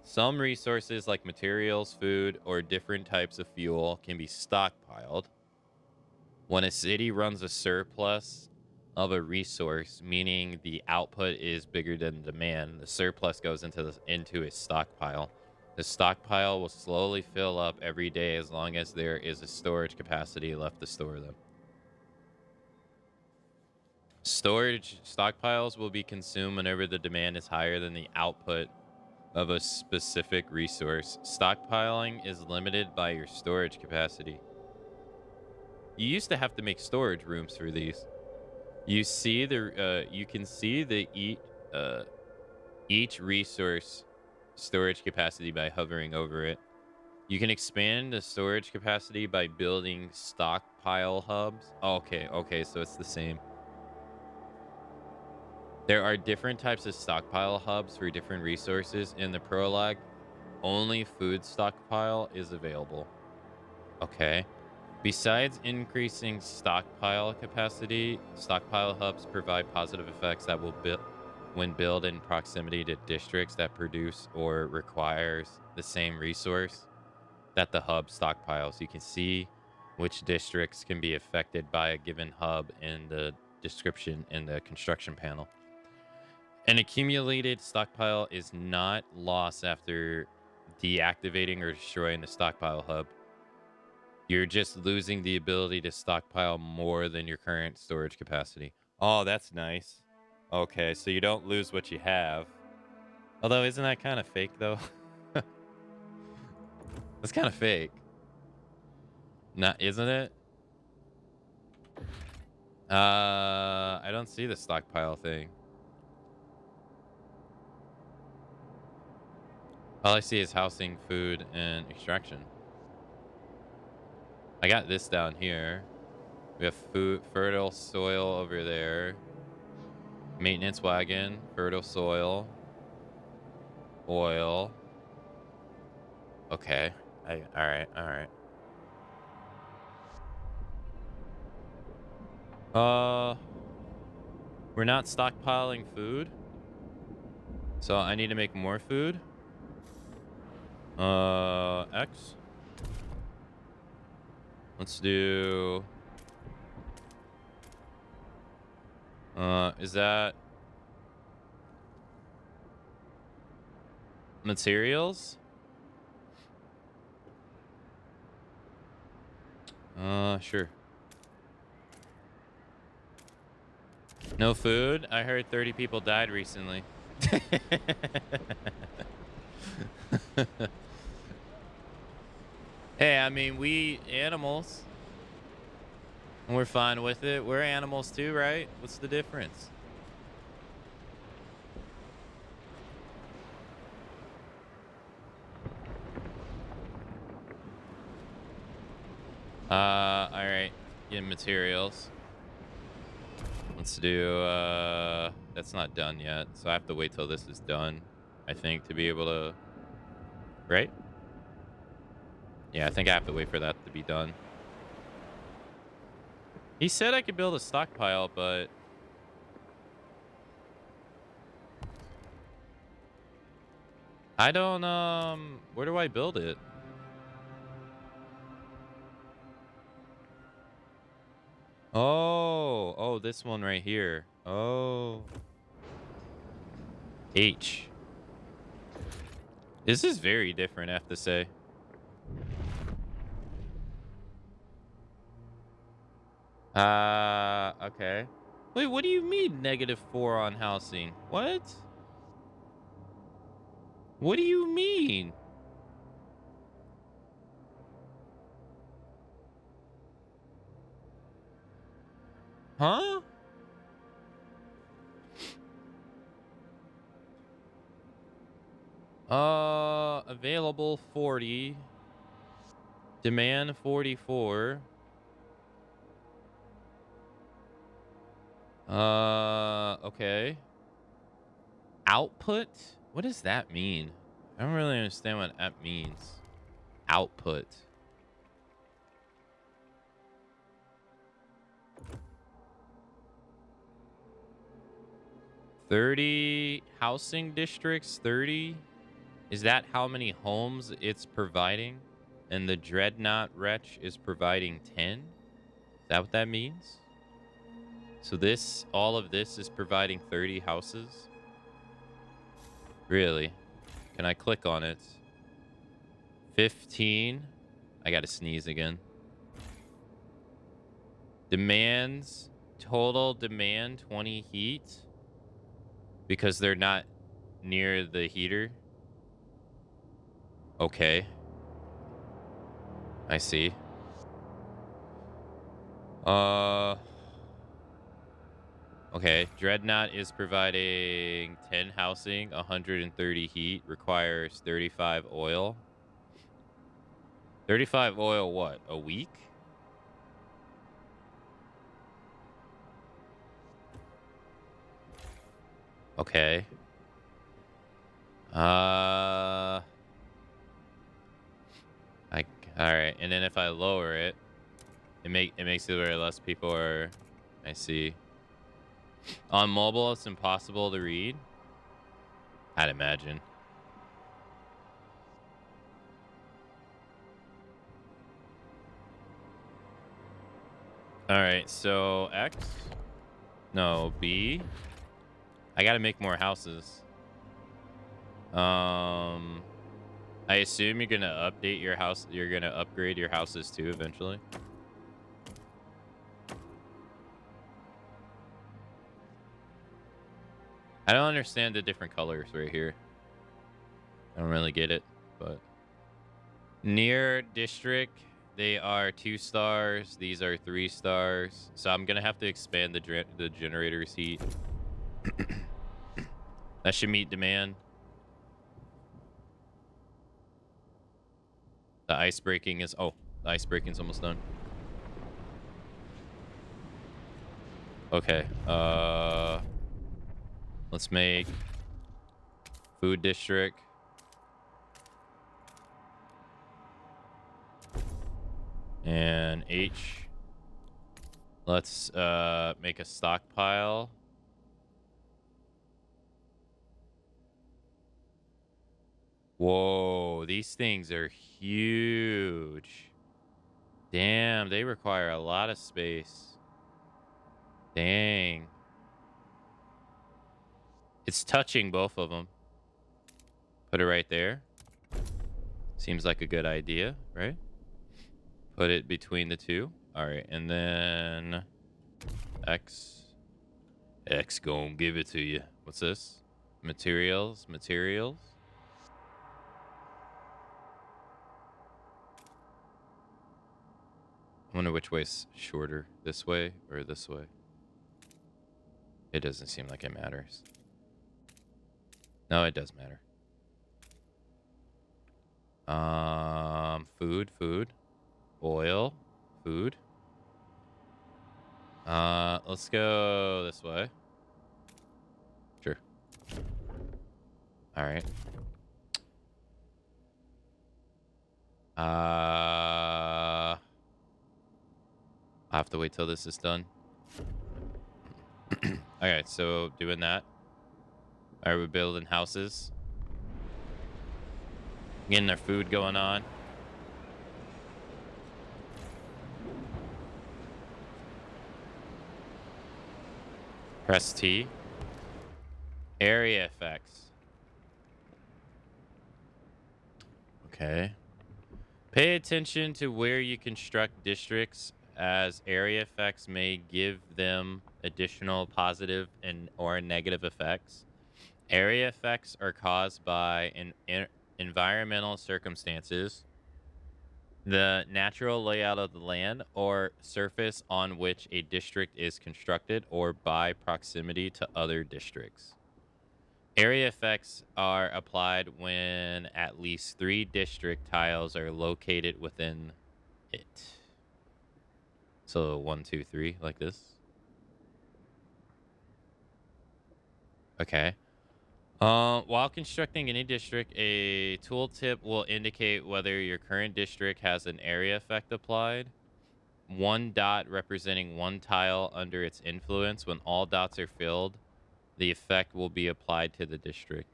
[SPEAKER 1] Some resources like materials, food, or different types of fuel can be stockpiled. When a city runs a surplus of a resource, meaning the output is bigger than demand, the surplus goes into a stockpile. The stockpile will slowly fill up every day as long as there is a storage capacity left to store them. Storage stockpiles will be consumed whenever the demand is higher than the output of a specific resource. Stockpiling is limited by your storage capacity. You used to have to make storage rooms for these. You see you can see the each resource storage capacity by hovering over it. You can expand the storage capacity by building stockpile hubs. Oh, okay, so it's the same. There are different types of stockpile hubs for different resources. In the prologue, only food stockpile is available. Okay. Besides increasing stockpile capacity, stockpile hubs provide positive effects that will build when built in proximity to districts that produce or requires the same resource that the hub stockpiles. You can see which districts can be affected by a given hub in the description in the construction panel. An accumulated stockpile is not lost after deactivating or destroying the stockpile hub. You're just losing the ability to stockpile more than your current storage capacity. Oh, that's nice. Okay, so you don't lose what you have. Although, isn't that kind of fake, though? That's kind of fake. Not, isn't it? I don't see the stockpile thing. All I see is housing, food, and extraction. I got this down here. We have food, fertile soil over there. Maintenance wagon, fertile soil, oil. Okay. All right. We're not stockpiling food, so I need to make more food. X. Let's do. Is that materials? Sure. No food? I heard 30 people died recently. Hey, I mean, we animals. And we're fine with it. We're animals too, right? What's the difference? All right. Get materials. Let's do, that's not done yet. So I have to wait till this is done, I think, to be able to, right? Yeah, I think I have to wait for that to be done. He said I could build a stockpile, but I don't, where do I build it? Oh, this one right here. Oh. H. This is very different, I have to say. Okay. Wait, what do you mean -4 on housing? What? What do you mean? Huh? Available 40. Demand 44. Okay. Output? What does that mean? I don't really understand what that means. Output. $30 housing districts, 30. Is that how many homes it's providing? And the Dreadnought Wretch is providing 10? Is that what that means? So this, all of this is providing 30 houses? Really? Can I click on it? 15. I gotta sneeze again. Demands, total demand 20 heat. Because they're not near the heater. Okay. I see. Okay, Dreadnought is providing 10 housing, 130 heat, requires 35 oil. 35 oil what? A week? Okay. I all right, and then if I lower it, it makes it where less people are. I see. On mobile, it's impossible to read. I'd imagine. All right, so X, no B. I gotta make more houses. I assume you're gonna update your house. You're gonna upgrade your houses too eventually. I don't understand the different colors right here. I don't really get it, but near district, they are 2 stars. These are 3 stars. So I'm gonna have to expand the generator's heat. That should meet demand. The ice breaking is the ice breaking's almost done. Okay. Let's make food district. And H. Let's make a stockpile. Whoa, these things are huge. Damn, they require a lot of space. Dang. It's touching both of them. Put it right there. Seems like a good idea, right? Put it between the two. All right, and then X. X gonna give it to you. What's this? Materials. I wonder which way's shorter. This way or this way? It doesn't seem like it matters. No, it does matter. Food. Oil. Food. Let's go this way. Sure. All right. I have to wait till this is done. Okay, so doing that. All right, we're building houses. Getting our food going on. Press T. Area effects. Okay. Pay attention to where you construct districts, as area effects may give them additional positive or negative effects. Area effects are caused by environmental circumstances, the natural layout of the land or surface on which a district is constructed, or by proximity to other districts. Area effects are applied when at least 3 district tiles are located within it. So 1, 2, 3, like this. Okay. While constructing any district, a tooltip will indicate whether your current district has an area effect applied. 1 dot representing 1 tile under its influence. When all dots are filled, the effect will be applied to the district.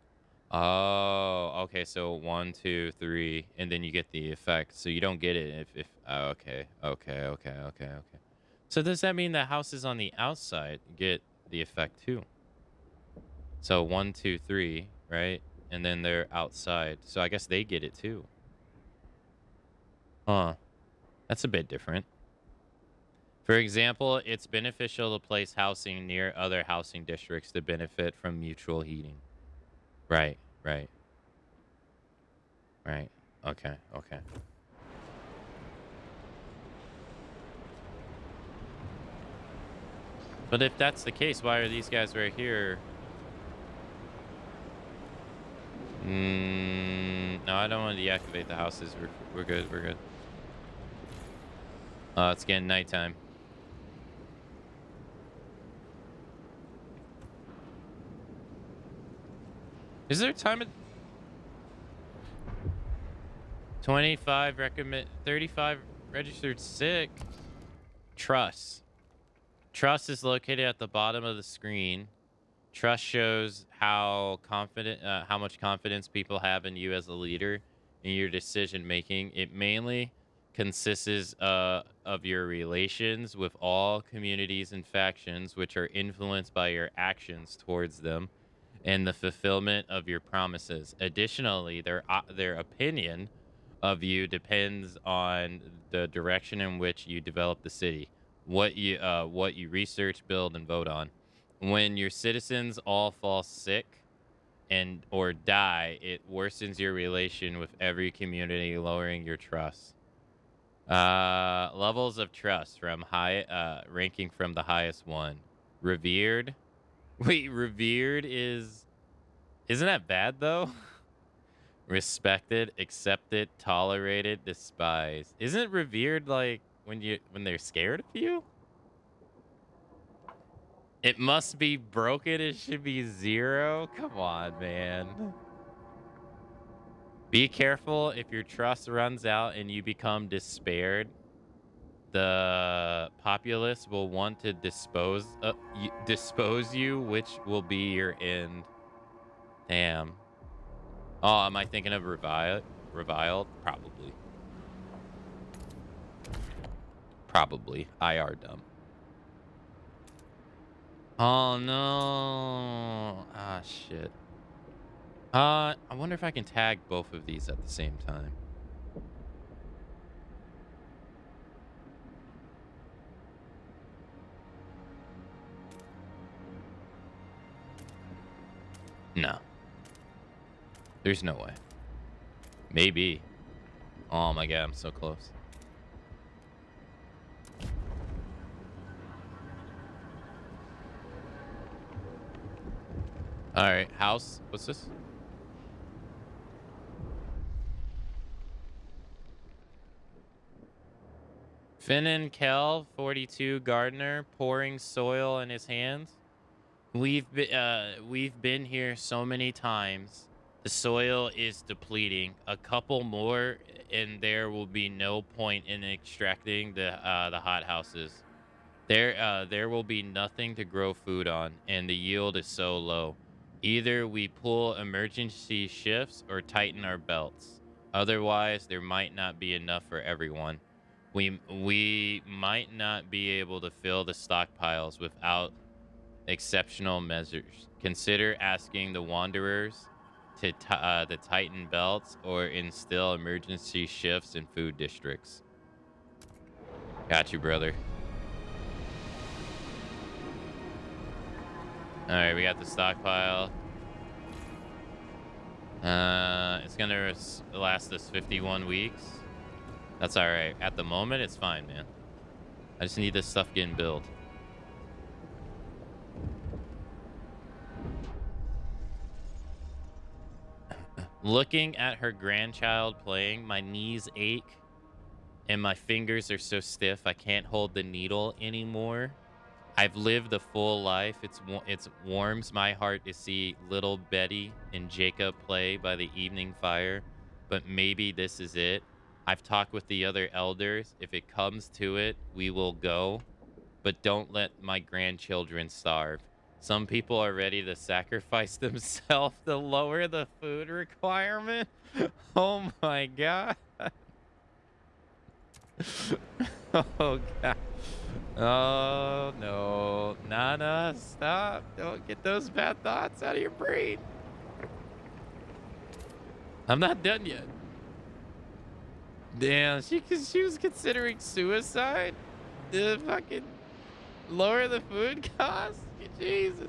[SPEAKER 1] Oh, okay. So 1, 2, 3, and then you get the effect. So you don't get it if okay. So does that mean the houses on the outside get the effect too? So 1, 2, 3, right? And then they're outside. So I guess they get it too. Huh. That's a bit different. For example, it's beneficial to place housing near other housing districts to benefit from mutual heating. Right. Okay. But if that's the case, why are these guys right here? No, I don't want to deactivate the houses. We're good. It's getting nighttime. Is there time at 25 recommend 35 registered sick? Trust. Trust is located at the bottom of the screen. Trust shows how much confidence people have in you as a leader in your decision making. It mainly consists of your relations with all communities and factions, which are influenced by your actions towards them and the fulfillment of your promises. Additionally, their opinion of you depends on the direction in which you develop the city, what you research, build, and vote on. When your citizens all fall sick and or die, it worsens your relation with every community, lowering your trust. Levels of trust from ranking from the highest one. Revered. Wait, revered isn't that bad though? Respected, accepted, tolerated, despised. Isn't revered like when they're scared of you? It must be broken. It should be 0. Come on, man. Be careful if your trust runs out and you become despaired. The populace will want to dispose you, which will be your end. Damn. Oh, am I thinking of reviled? Probably. Probably. IR dumb. Oh no. Ah shit. I wonder if I can tag both of these at the same time. No. There's no way. Maybe. Oh my god, I'm so close. Alright, house. What's this? Finnan Kell, 42, gardener, pouring soil in his hands. We've been here so many times. The soil is depleting. A couple more, and there will be no point in extracting the hothouses. There will be nothing to grow food on, and the yield is so low. Either we pull emergency shifts or tighten our belts. Otherwise, there might not be enough for everyone. We might not be able to fill the stockpiles without exceptional measures. Consider asking the wanderers to tighten belts or instill emergency shifts in food districts. Got you, brother. All right, we got the stockpile. It's gonna last us 51 weeks. That's all right. At the moment, it's fine, man. I just need this stuff getting built. Looking at her grandchild playing, my knees ache and my fingers are so stiff I can't hold the needle anymore. I've lived a full life. It warms my heart to see little Betty and Jacob play by the evening fire, but maybe this is it. I've talked with the other elders. If it comes to it, we will go, but don't let my grandchildren starve. Some people are ready to sacrifice themselves to lower the food requirement. Oh my god. Oh god. Oh no. Nana, stop. Don't get those bad thoughts out of your brain. I'm not done yet. Damn, she was considering suicide to fucking lower the food costs. Jesus.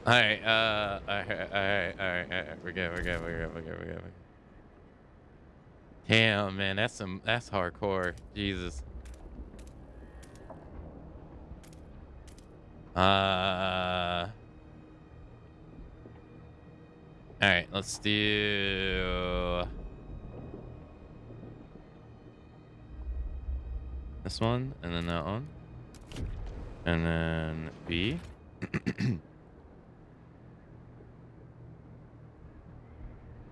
[SPEAKER 1] All right, all right. We're good. Damn, man, that's hardcore. Jesus. All right, let's do this one, and then that one, and then B.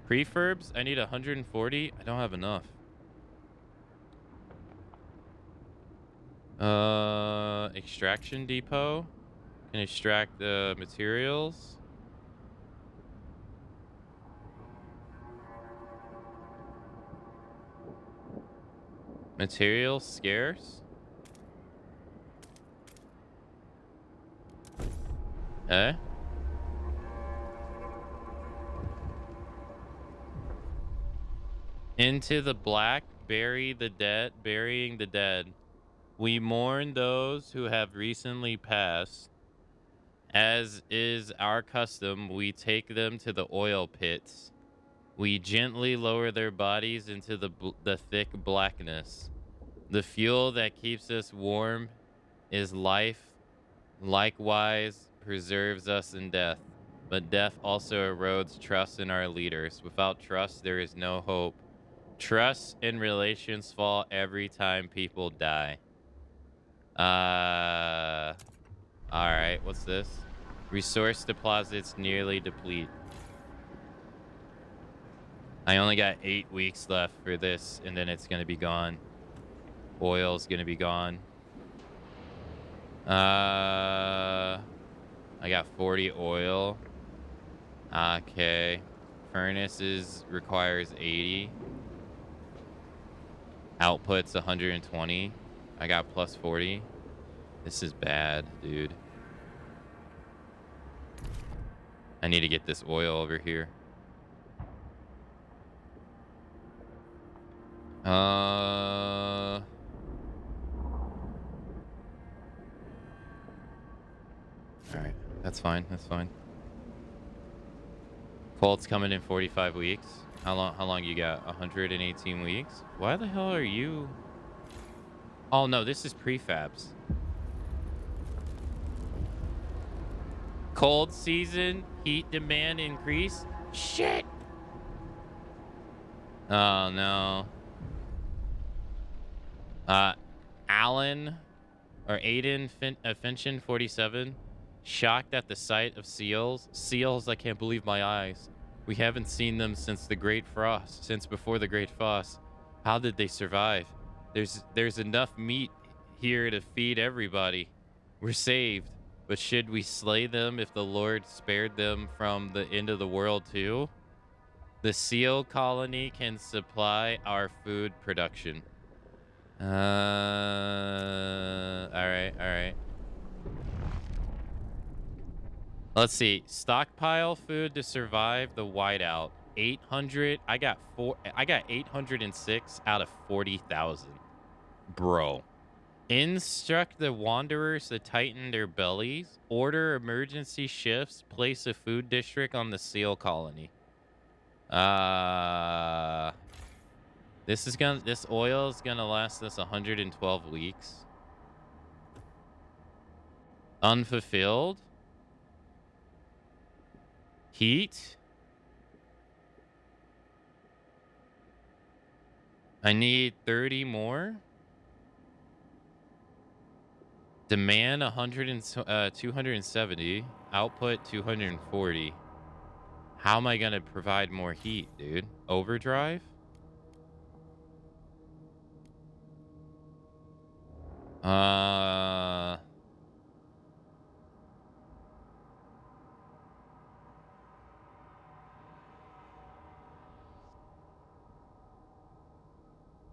[SPEAKER 1] Prefurbs, I need 140. I don't have enough. Extraction depot. Can extract the materials. Materials scarce. Okay. Into the black, burying the dead. We mourn those who have recently passed. As is our custom, we take them to the oil pits. We gently lower their bodies into the thick blackness. The fuel that keeps us warm is life, likewise preserves us in death. But death also erodes trust in our leaders. Without trust, there is no hope. Trust and relations fall every time people die. All right, what's this? Resource deposits nearly deplete. I only got 8 weeks left for this, and then it's gonna be gone. Oil's gonna be gone. I got 40 oil. Okay. Furnaces requires 80. Output's 120. I got plus 40. This is bad, dude. I need to get this oil over here. All right, that's fine. That's fine. Colt's coming in 45 weeks. How long you got? 118 weeks? Why the hell are you? Oh no, this is prefabs. Cold season, heat demand increase. Shit. Oh no. Alan or Aiden Finchen 47 shocked at the sight of seals. Seals, I can't believe my eyes. We haven't seen them since the Great Frost, since before the Great Frost. How did they survive? There's enough meat here to feed everybody. We're saved. But should we slay them if the Lord spared them from the end of the world too? The seal colony can supply our food production. All right. Let's see. Stockpile food to survive the whiteout. 800. I got 806 out of 40,000. Bro. Instruct the wanderers to tighten their bellies. Order emergency shifts. Place a food district on the seal colony. This oil is gonna last us 112 weeks. Unfulfilled. Heat. I need 30 more. Demand 270. Output 240. How am I gonna provide more heat, dude? Overdrive?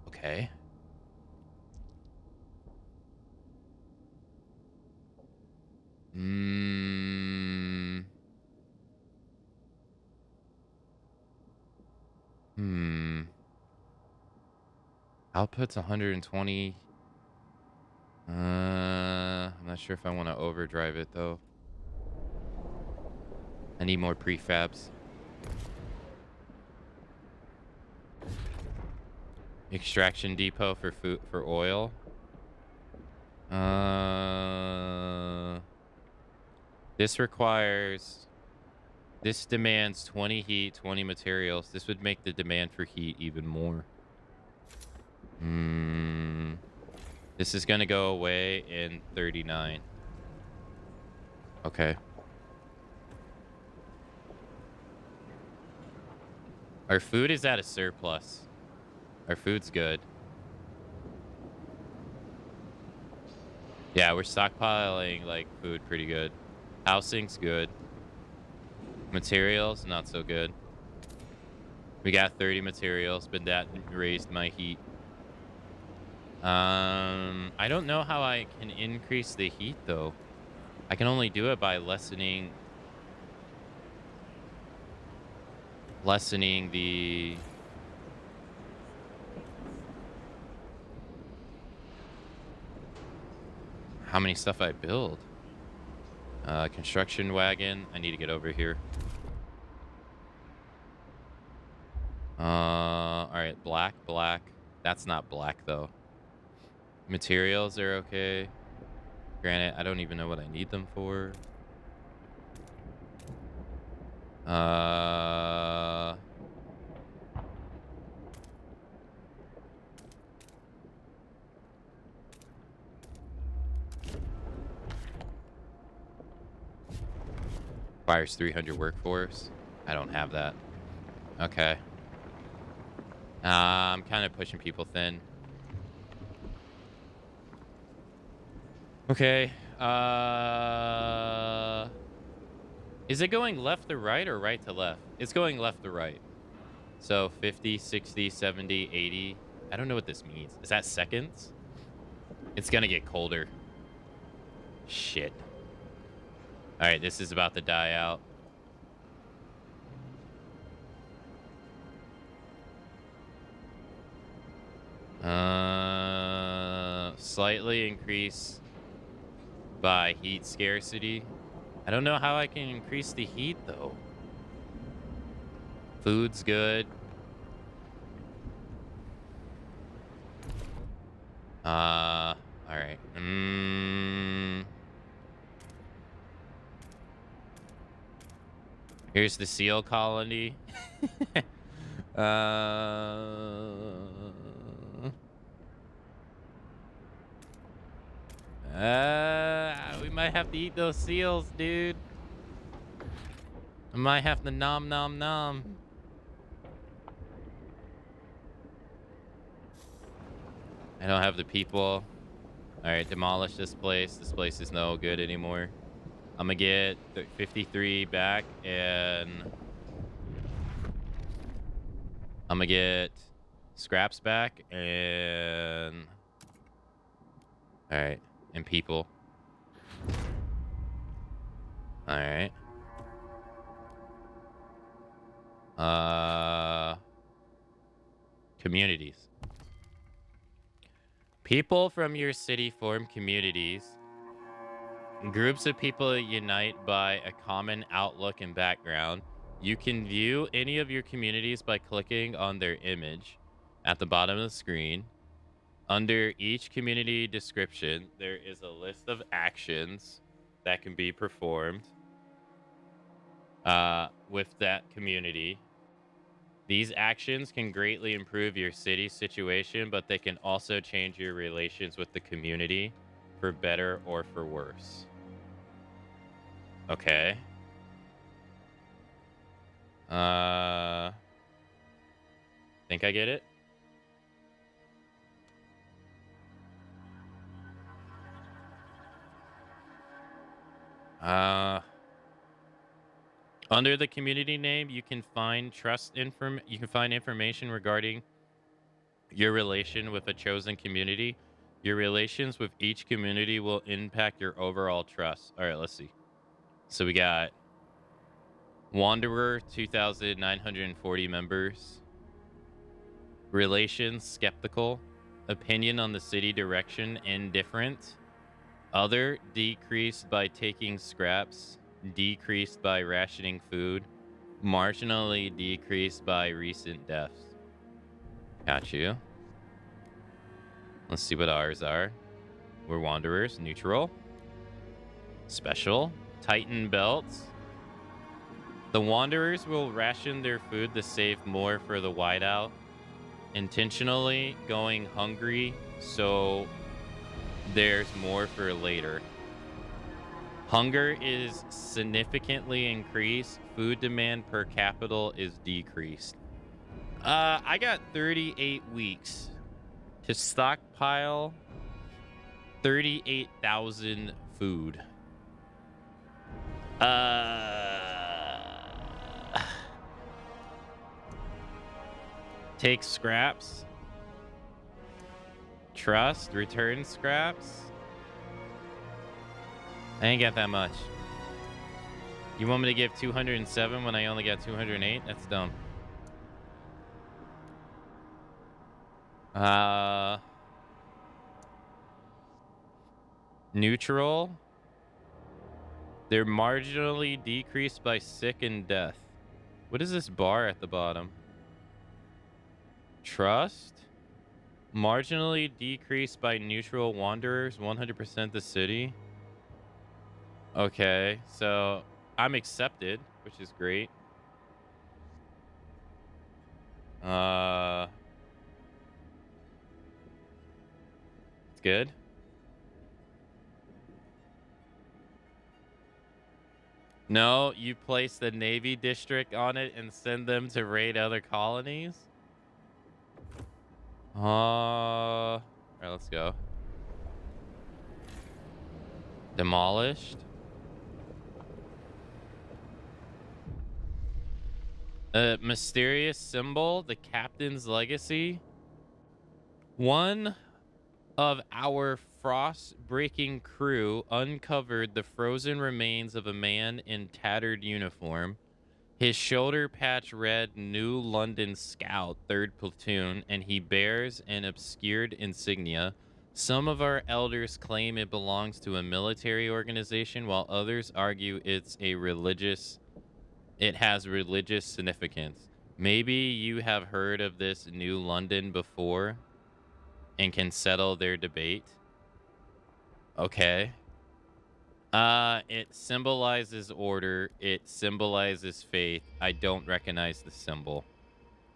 [SPEAKER 1] Okay. Output's 120. I'm not sure if I want to overdrive it though. I need more prefabs. Extraction depot for food, for oil. This demands 20 heat, 20 materials. This would make the demand for heat even more. This is gonna go away in 39. Okay. Our food is at a surplus. Our food's good. Yeah, we're stockpiling like food pretty good. Housing's good. Materials, not so good. We got 30 materials, but that raised my heat. I don't know how I can increase the heat though. I can only do it by lessening the how many stuff I build. Construction wagon. I need to get over here. All right, black. That's not black though. Materials are okay. Granted, I don't even know what I need them for. Requires 300 workforce. I don't have that. Okay. I'm kind of pushing people thin. Okay. Is it going left to right or right to left? It's going left to right. So 50, 60, 70, 80. I don't know what this means. Is that seconds? It's gonna get colder. Shit. All right, this is about to die out. Slightly increase by heat scarcity. I don't know how I can increase the heat though. Food's good. All right. Here's the seal colony. We might have to eat those seals, dude. I might have to nom nom nom. I don't have the people. All right, demolish this place. This place is no good anymore. I'm gonna get 53 back, and I'm gonna get scraps back, and all right, and people. All right. Communities. People from your city form communities. Groups of people unite by a common outlook and background. You can view any of your communities by clicking on their image at the bottom of the screen. Under each community description, there is a list of actions that can be performed with that community. These actions can greatly improve your city situation, but they can also change your relations with the community for better or for worse. Okay. Think I get it? Under the community name, you can find information regarding your relation with a chosen community. Your relations with each community will impact your overall trust. All right, let's see. So we got Wanderer, 2,940 members. Relations, skeptical. Opinion on the city direction, indifferent. Other, decreased by taking scraps. Decreased by rationing food. Marginally decreased by recent deaths. Got you. Let's see what ours are. We're Wanderers. Neutral. Special. Tighten belts. The Wanderers will ration their food to save more for the whiteout. Intentionally going hungry so there's more for later. Hunger is significantly increased. Food demand per capita is decreased. I got 38 weeks to stockpile 38,000 food. Take scraps. Trust. Return scraps. I ain't got that much. You want me to give 207 when I only got 208? That's dumb. Neutral. They're marginally decreased by sick and death. What is this bar at the bottom? Trust. Marginally decreased by neutral wanderers. 100% the city. Okay, so I'm accepted, which is great. It's good. No, you place the Navy district on it and send them to raid other colonies? All right, let's go. Demolished. A mysterious symbol, the captain's legacy. One of our frost-breaking crew uncovered the frozen remains of a man in tattered uniform. His shoulder patch read New London Scout, 3rd Platoon, and he bears an obscured insignia. Some of our elders claim it belongs to a military organization, while others argue it has religious significance. Maybe you have heard of this New London before and can settle their debate. Okay. It symbolizes order. It symbolizes faith. I don't recognize the symbol.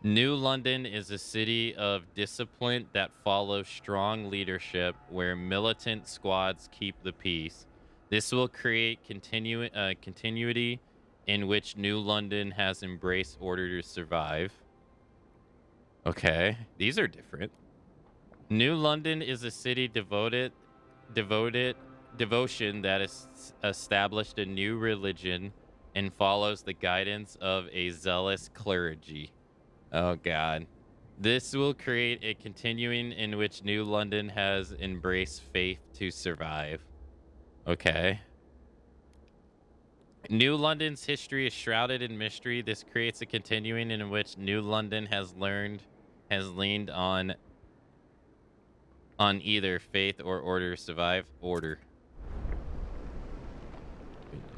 [SPEAKER 1] New London is a city of discipline that follows strong leadership where militant squads keep the peace. This will create continuity in which New London has embraced order to survive. Okay, these are different. New London is a city devotion that has established a new religion and follows the guidance of a zealous clergy. Oh God. This will create a continuing in which New London has embraced faith to survive. Okay. New London's history is shrouded in mystery. This creates a continuing in which New London has leaned on either faith or order to survive. Order.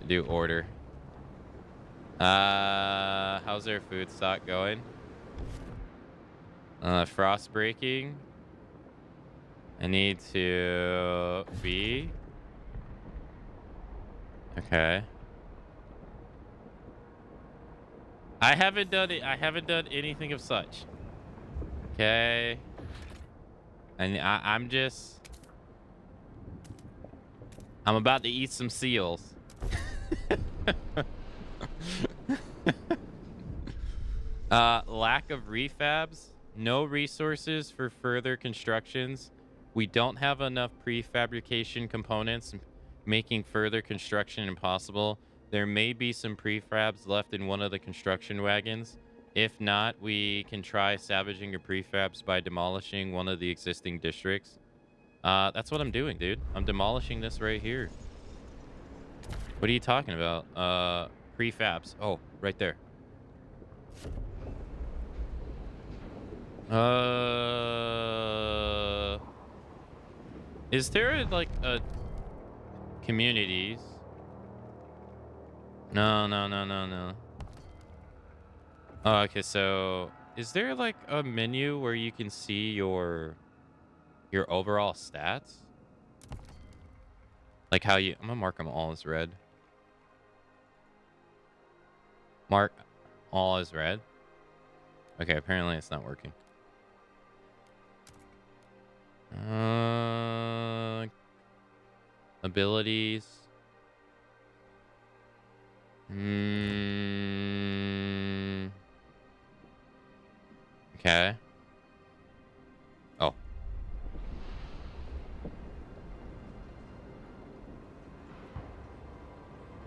[SPEAKER 1] Do order. How's their food stock going? Frost breaking. I need to be. Okay. I haven't done anything of such. Okay. And I'm about to eat some seals. Lack of refabs. No resources for further constructions. We don't have enough prefabrication components, making further construction impossible. There may be some prefabs left in one of the construction wagons. If not, we can try salvaging your prefabs by demolishing one of the existing districts. That's what I'm doing, dude. I'm demolishing this right here. What are you talking about? Prefabs. Oh, right there. Is there like a communities? No. Oh, okay, so is there like a menu where you can see your overall stats? Like how I'm gonna mark them all as red. Mark all as red. Okay, apparently it's not working. Abilities. Okay. Oh.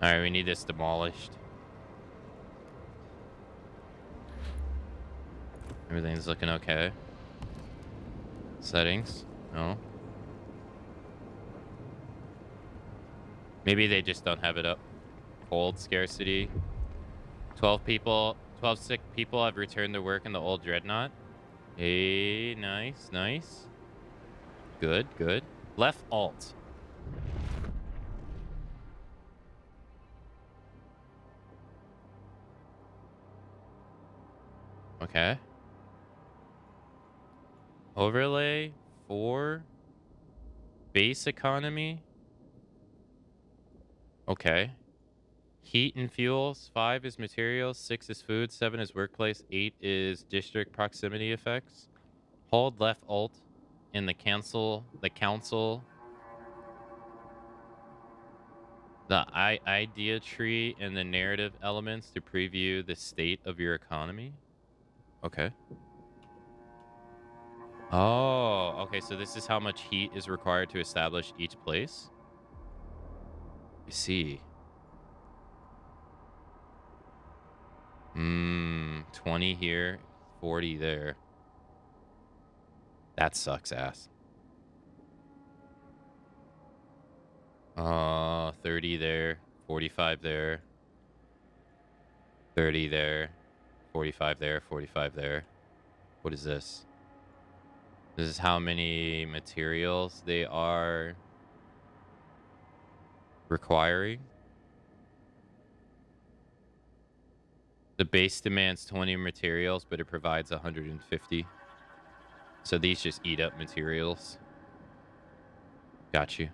[SPEAKER 1] Alright, we need this demolished. Everything's looking okay. Settings? No. Maybe they just don't have it up. Cold scarcity. 12 sick people have returned to work in the old dreadnought. Hey, nice, nice. Good, good. Left alt. Okay. Overlay 4. Base economy. Okay. Heat and fuels. 5 is materials. 6 is food. 7 is workplace. 8 is district proximity effects. Hold left alt in the council. The idea tree and the narrative elements to preview the state of your economy. Okay. Oh, okay. So this is how much heat is required to establish each place. I see. 20 here, 40 there. That sucks ass. 30 there, 45 there. 30 there, 45 there, 45 there. What is this? This is how many materials they are requiring. The base demands 20 materials, but it provides 150. So these just eat up materials. Got you.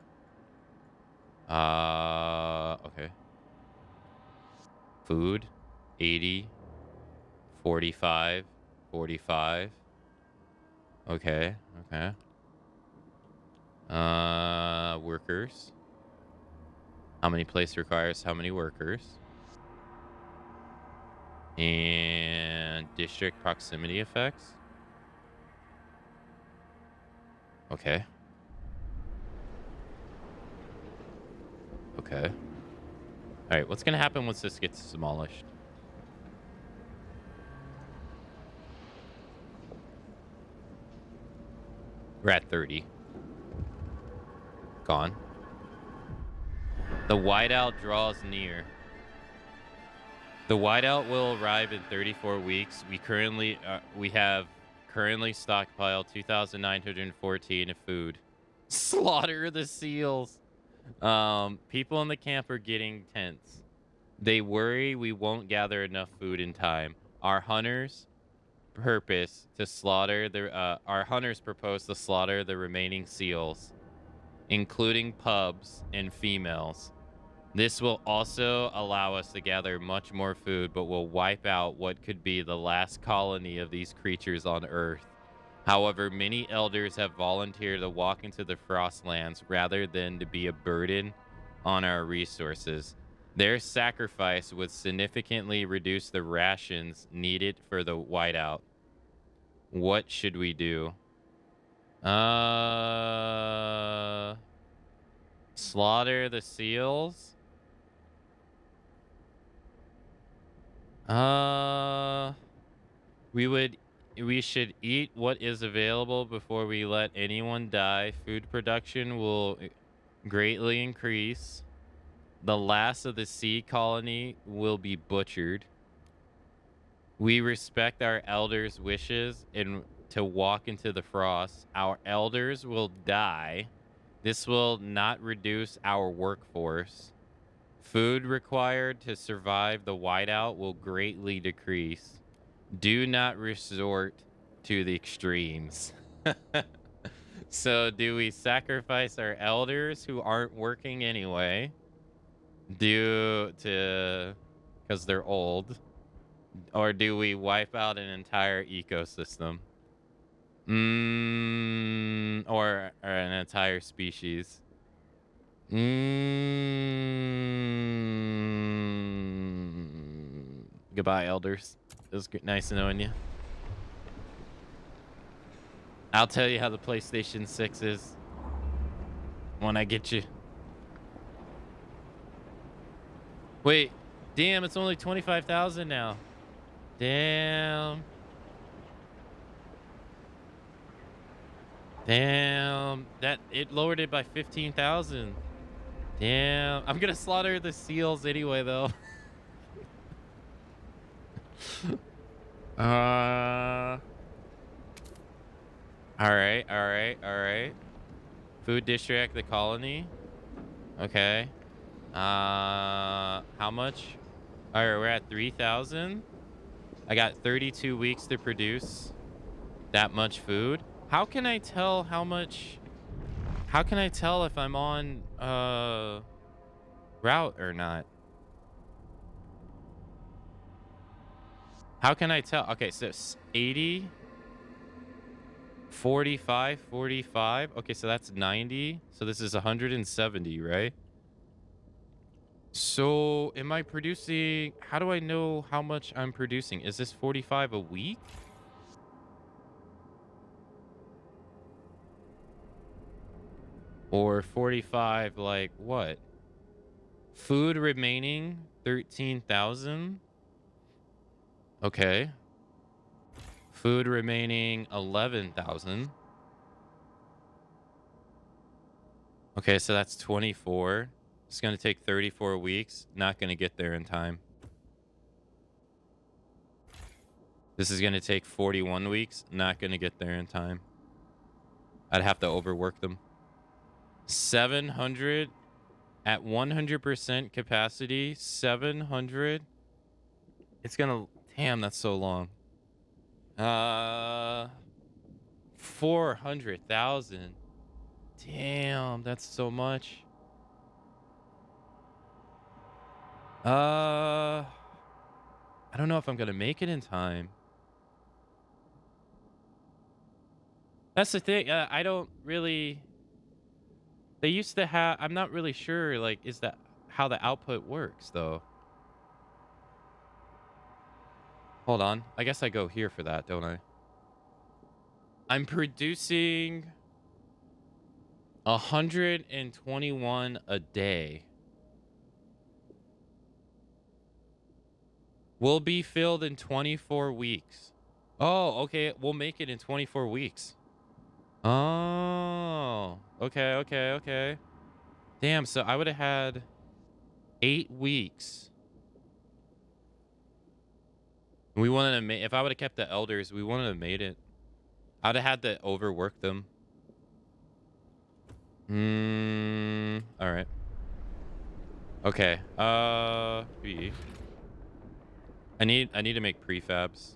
[SPEAKER 1] Okay. Food, 80, 45, 45. Okay, okay. Workers. How many place requires how many workers? And district proximity effects. Okay. Okay. All right, what's going to happen once this gets demolished? We're at 30. Gone. The whiteout draws near. The whiteout will arrive in 34 weeks. We have currently stockpiled 2,914 of food. Slaughter the seals. People in the camp are getting tense. They worry we won't gather enough food in time. Our hunters propose to slaughter the remaining seals, including pups and females. This will also allow us to gather much more food, but will wipe out what could be the last colony of these creatures on Earth. However, many elders have volunteered to walk into the Frostlands rather than to be a burden on our resources. Their sacrifice would significantly reduce the rations needed for the whiteout. What should we do? Slaughter the seals? We should eat what is available before we let anyone die. Food production will greatly increase. The last of the sea colony will be butchered. We respect our elders' wishes and to walk into the frost. Our elders will die. This will not reduce our workforce. Food required to survive the whiteout will greatly decrease. Do not resort to the extremes. So do we sacrifice our elders who aren't working anyway? Because they're old? Or do we wipe out an entire ecosystem? Or an entire species? Goodbye, elders. It was nice knowing you. I'll tell you how the PlayStation 6 is when I get you. Wait, damn, it's only 25,000 now. Damn. Damn, that it lowered it by 15,000. Damn, I'm gonna slaughter the seals anyway, though. All right. Food district, the colony. Okay. How much? All right, we're at 3,000. I got 32 weeks to produce that much food. How can I tell how much? How can I tell if I'm on route or not? How can I tell? Okay, so 80, 45, 45. Okay, so that's 90. So this is 170, right? So am I producing? How do I know how much I'm producing? Is this 45 a week? Or 45 like what? Food remaining 13,000. Okay. Food remaining 11,000. Okay, so that's 24. It's going to take 34 weeks. Not going to get there in time. This is going to take 41 weeks. Not going to get there in time. I'd have to overwork them. 700 at 100% capacity. 700. It's going to... Damn, that's so long. 400,000. Damn, that's so much. I don't know if I'm gonna make it in time. That's the thing. I don't really. They used to have. I'm not really sure. Like, is that how the output works, though? Hold on. I guess I go here for that, don't I? I'm producing 121 a day. Will be filled in 24 weeks. Oh, okay. We'll make it in 24 weeks. Oh, okay. Damn, so I would have had 8 weeks. We wanted to make, if I would have kept the elders, we wouldn't have made it. I'd have had to overwork them. All right. Okay. B. I need to make prefabs.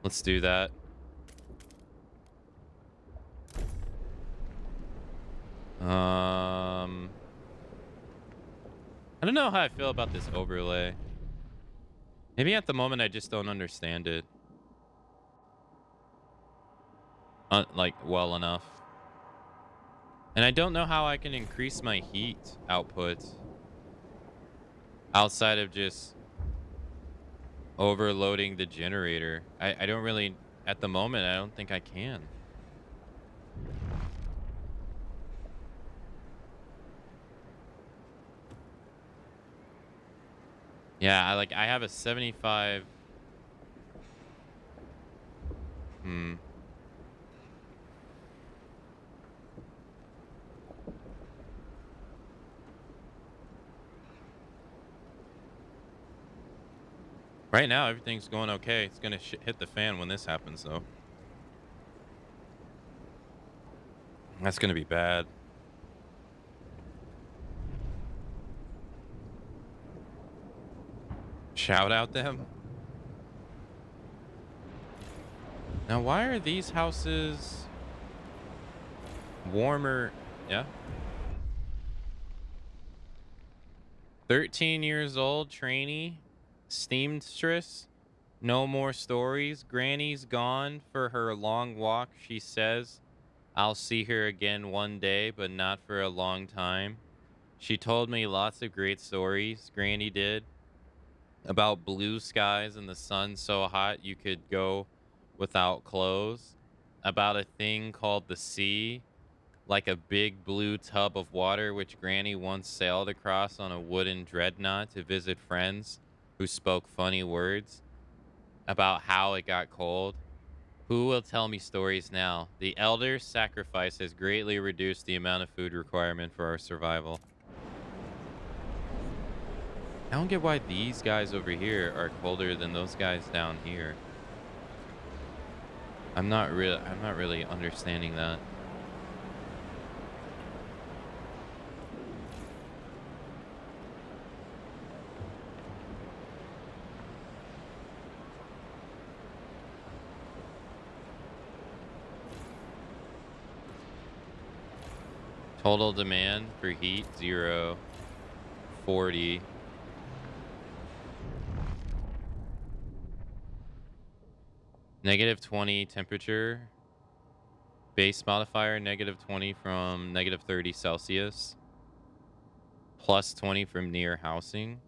[SPEAKER 1] Let's do that. I don't know how I feel about this overlay. Maybe at the moment I just don't understand it. Like well enough. And I don't know how I can increase my heat output outside of just overloading the generator. I don't really, at the moment, I don't think I can. Yeah, I have a 75. Right now, everything's going okay. It's gonna hit the fan when this happens, though. That's gonna be bad. Shout out them. Now, why are these houses warmer? Yeah. 13 years old, trainee, steamstress. No more stories. Granny's gone for her long walk. She says, I'll see her again one day, but not for a long time. She told me lots of great stories, Granny did, about blue skies and the sun so hot you could go without clothes about a thing called the sea, like a big blue tub of water which Granny once sailed across on a wooden dreadnought to visit friends who spoke funny words about how it got cold. Who will tell me stories now? The elder's sacrifice has greatly reduced the amount of food requirement for our survival. I don't get why these guys over here are colder than those guys down here. I'm not really understanding that. Total demand for heat 0, 40. -20 temperature. Base modifier -20 from -30 Celsius. +20 from near housing.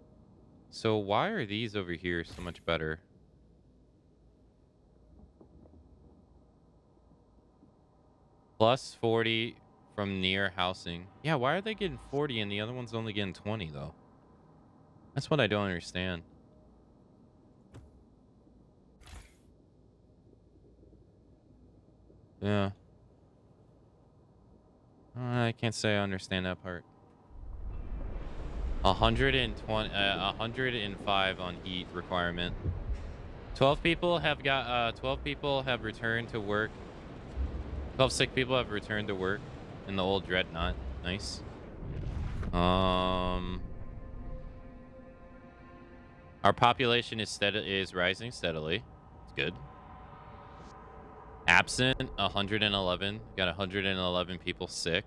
[SPEAKER 1] So why are these over here so much better? +40 from near housing. Yeah, why are they getting 40 and the other one's only getting 20 though? That's what I don't understand. Yeah. I can't say I understand that part. 105 on heat requirement. 12 people have returned to work. 12 sick people have returned to work in the old dreadnought. Nice. Our population is rising steadily. It's good. Absent 111. Got 111 people sick.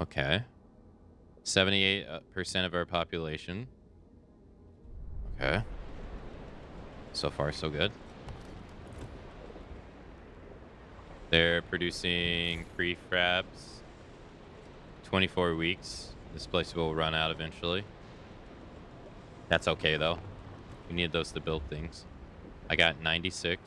[SPEAKER 1] Okay. 78% of our population. Okay. So far, so good. They're producing prefabs. 24 weeks. This place will run out eventually. That's okay, though. We need those to build things. I got 96.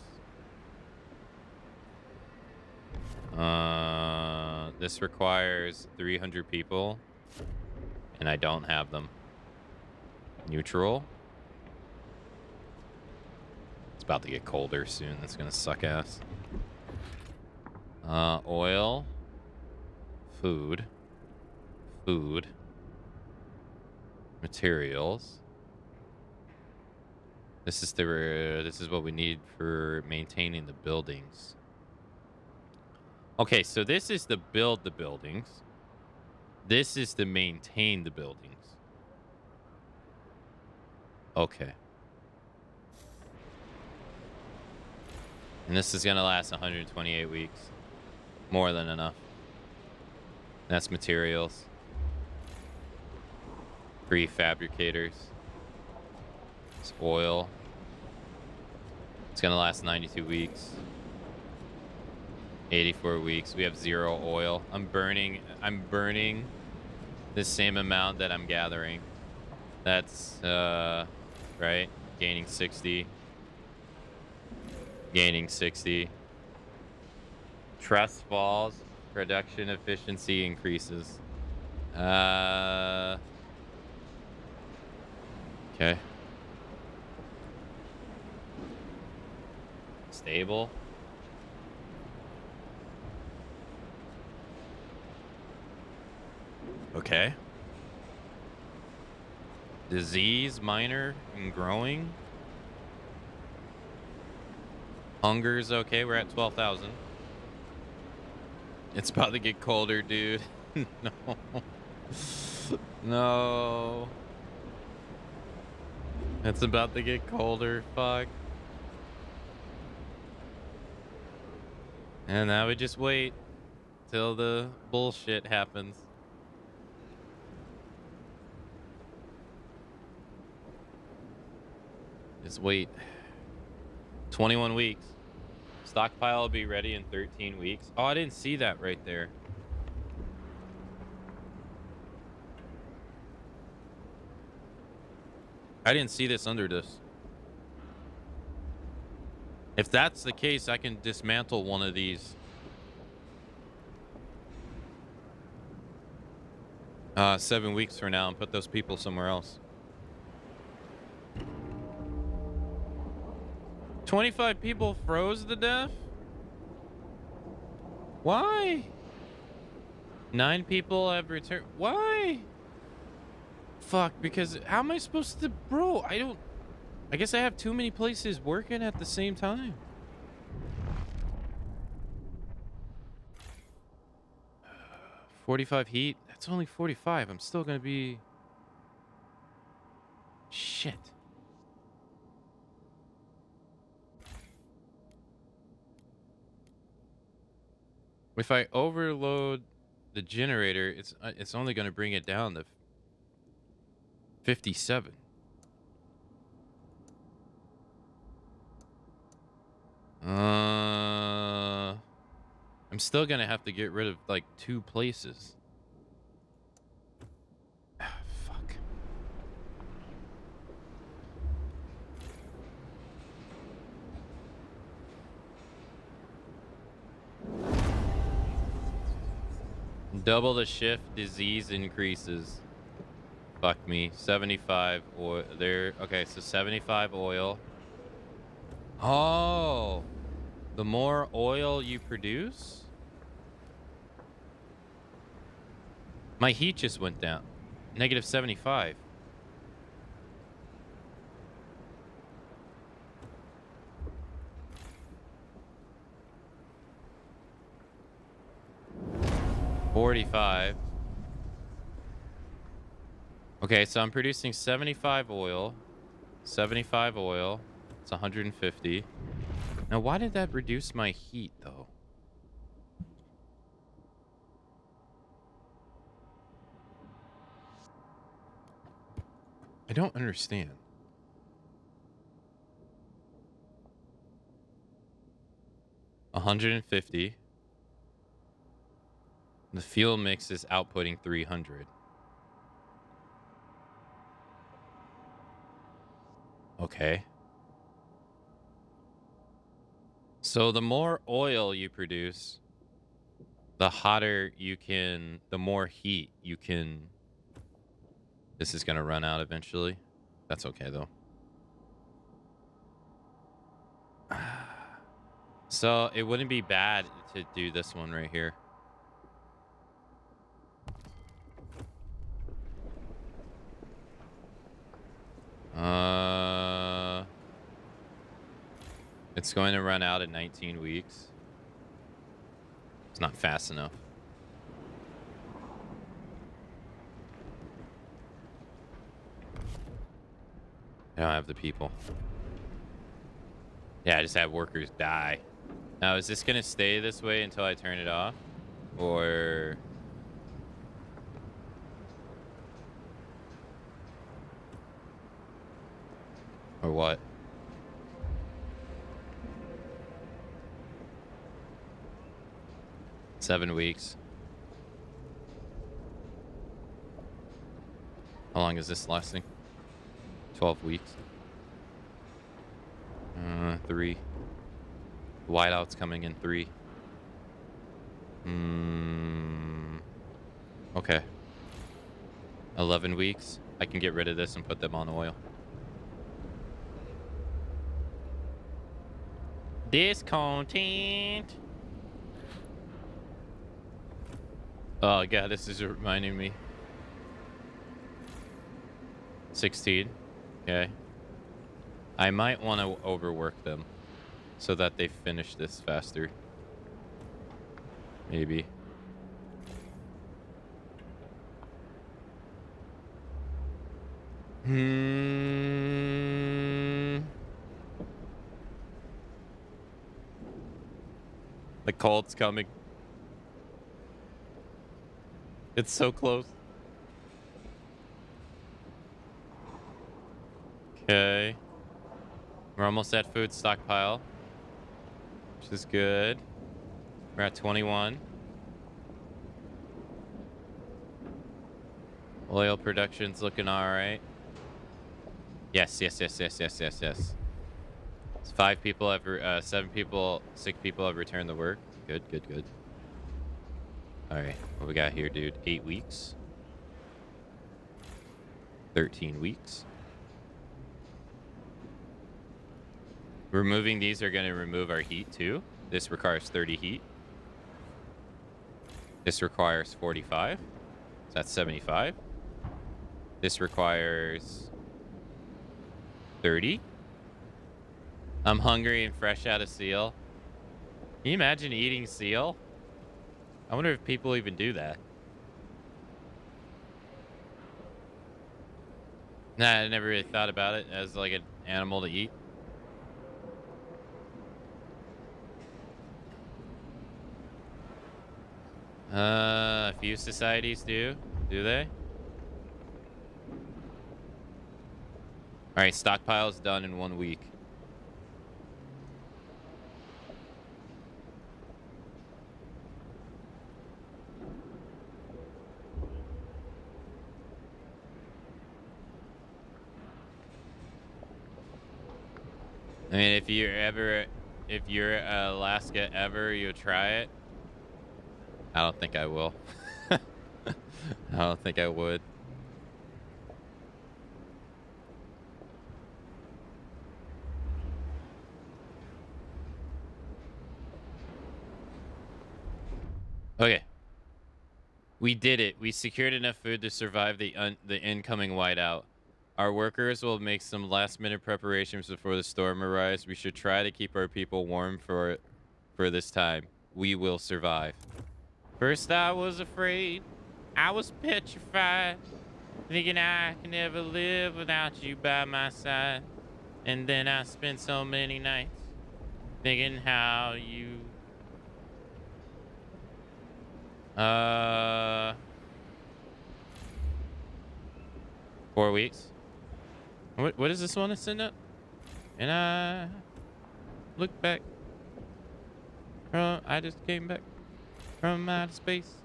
[SPEAKER 1] This requires 300 people. And I don't have them. Neutral. It's about to get colder soon. That's gonna suck ass. Oil. Food. Materials. This is what we need for maintaining the buildings. Okay, so this is to build the buildings. This is to maintain the buildings. Okay. And this is going to last 128 weeks. More than enough. That's materials. Prefabricators. It's oil. It's going to last 92 weeks. 84 weeks. We have 0 oil. I'm burning the same amount that I'm gathering. That's right. Gaining 60. Trust falls. Production efficiency increases. Okay. Stable. Okay. Disease, minor and growing. Hunger's okay. We're at 12,000. It's about to get colder, dude. No. No. It's about to get colder. Fuck. And now we just wait till the bullshit happens. Just wait. 21 weeks. Stockpile will be ready in 13 weeks. Oh, I didn't see that right there. I didn't see this under this. If that's the case, I can dismantle one of these 7 weeks from now and put those people somewhere else. 25 people froze to death? Why? 9 people have returned. Why? Fuck, because how am I supposed to... Bro, I guess I have too many places working at the same time. Uh, 45 heat? That's only 45. I'm still gonna be... Shit. If I overload the generator, it's only going to bring it down to 57. I'm still going to have to get rid of like 2 places. Ah, fuck. Double the shift, disease increases. Fuck me. 75 oil there. Okay, so 75 oil. Oh, the more oil you produce, my heat just went down. Negative 75. $45. Okay, so I'm producing 75 oil. 75 oil. It's 150. Now, why did that reduce my heat, though? I don't understand. $150. The fuel mix is outputting 300. Okay. So the more oil you produce, the hotter you can, the more heat you can. This is going to run out eventually. That's okay, though. So it wouldn't be bad to do this one right here. It's going to run out in 19 weeks. It's not fast enough. I don't have the people. Yeah, I just have workers die. Now, is this going to stay this way until I turn it off? Or... Or what? $7 weeks. How long is this lasting? 12 weeks. 3. Whiteout's coming in 3. Okay. 11 weeks. I can get rid of this and put them on oil. This content. Oh god, this is reminding me. 16. Okay. I might want to overwork them so that they finish this faster. Maybe. The cult's coming. It's so close. Okay. We're almost at food stockpile, which is good. We're at 21. Oil production's looking all right. Yes. 5 people have, 7 people, 6 people have returned to work. Good, good, good. All right, what we got here, dude? 8 weeks. 13 weeks. Removing these are going to remove our heat too. This requires 30 heat. This requires 45. So that's 75. This requires 30. I'm hungry and fresh out of seal. Can you imagine eating seal? I wonder if people even do that. Nah, I never really thought about it as like an animal to eat. A few societies do. Do they? All right, stockpile's done in 1 week. I mean, if you're Alaska ever, you'll try it. I don't think I will. I don't think I would. Okay. We did it. We secured enough food to survive the incoming whiteout. Our workers will make some last-minute preparations before the storm arrives. We should try to keep our people warm for this time. We will survive. First I was afraid. I was petrified. Thinking I can never live without you by my side. And then I spent so many nights thinking how you... 4 weeks. What is this one that's sitting up? And I look back. I just came back from outer space.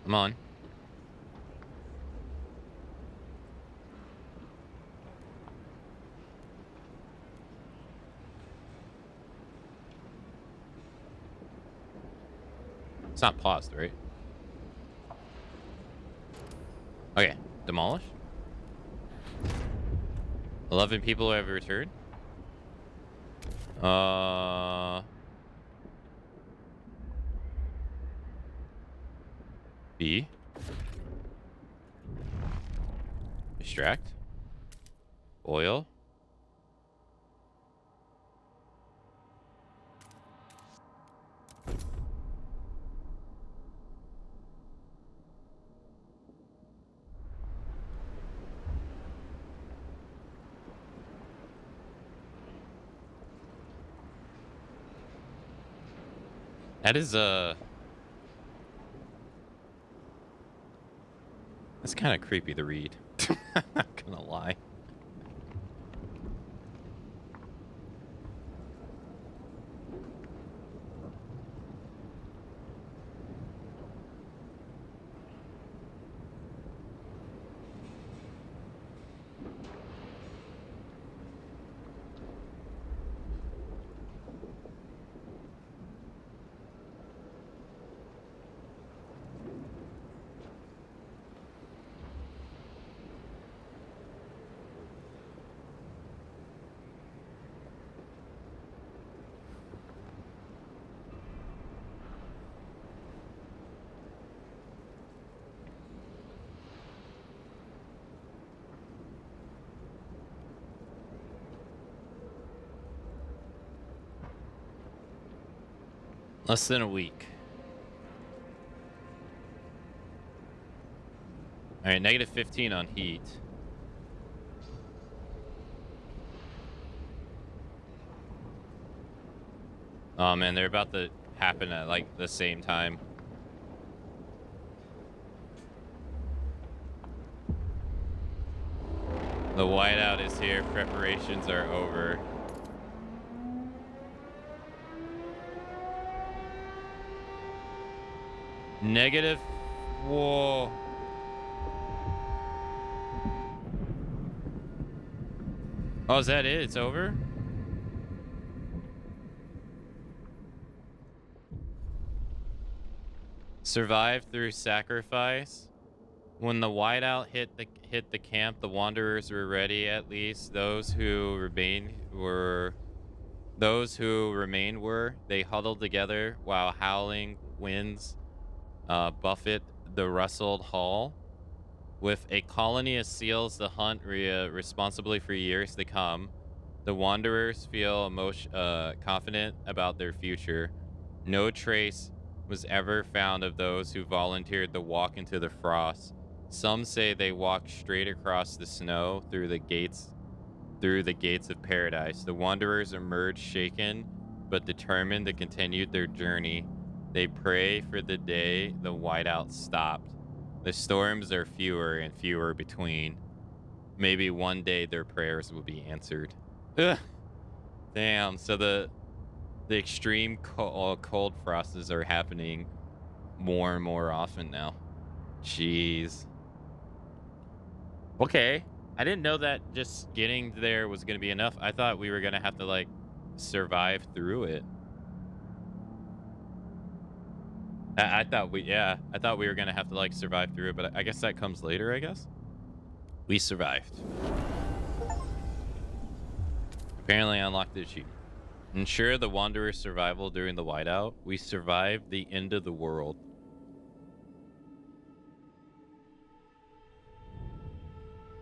[SPEAKER 1] Come on. It's not paused, right? Okay, demolish. 11 people have returned. B. Extract. Oil. That is that's kind of creepy to read. I'm not gonna lie. Less than a week. All right, negative 15 on heat. Oh man, they're about to happen at like the same time. The whiteout is here. Preparations are over. Negative. Whoa. Oh, is that it? It's over? Survive through sacrifice. When the whiteout hit the camp, the wanderers were ready. At least those who remained were. They huddled together while howling winds buffet the rustled hall. With a colony of seals to hunt responsibly for years to come, the wanderers feel confident about their future. No trace was ever found of those who volunteered to walk into the frost. Some say they walked straight across the snow through the gates of paradise. The wanderers emerged shaken but determined to continue their journey. They pray for the day the whiteout stopped. The storms are fewer and fewer between. Maybe one day their prayers will be answered. Ugh. Damn, so the extreme cold frosts are happening more and more often now. Jeez. Okay. I didn't know that just getting there was going to be enough. I thought we were going to have to, like, survive through it. I thought we were going to have to, like, survive through it, but I guess that comes later, I guess. We survived. Apparently unlocked the achievement. Ensure the Wanderer's survival during the whiteout. We survived the end of the world.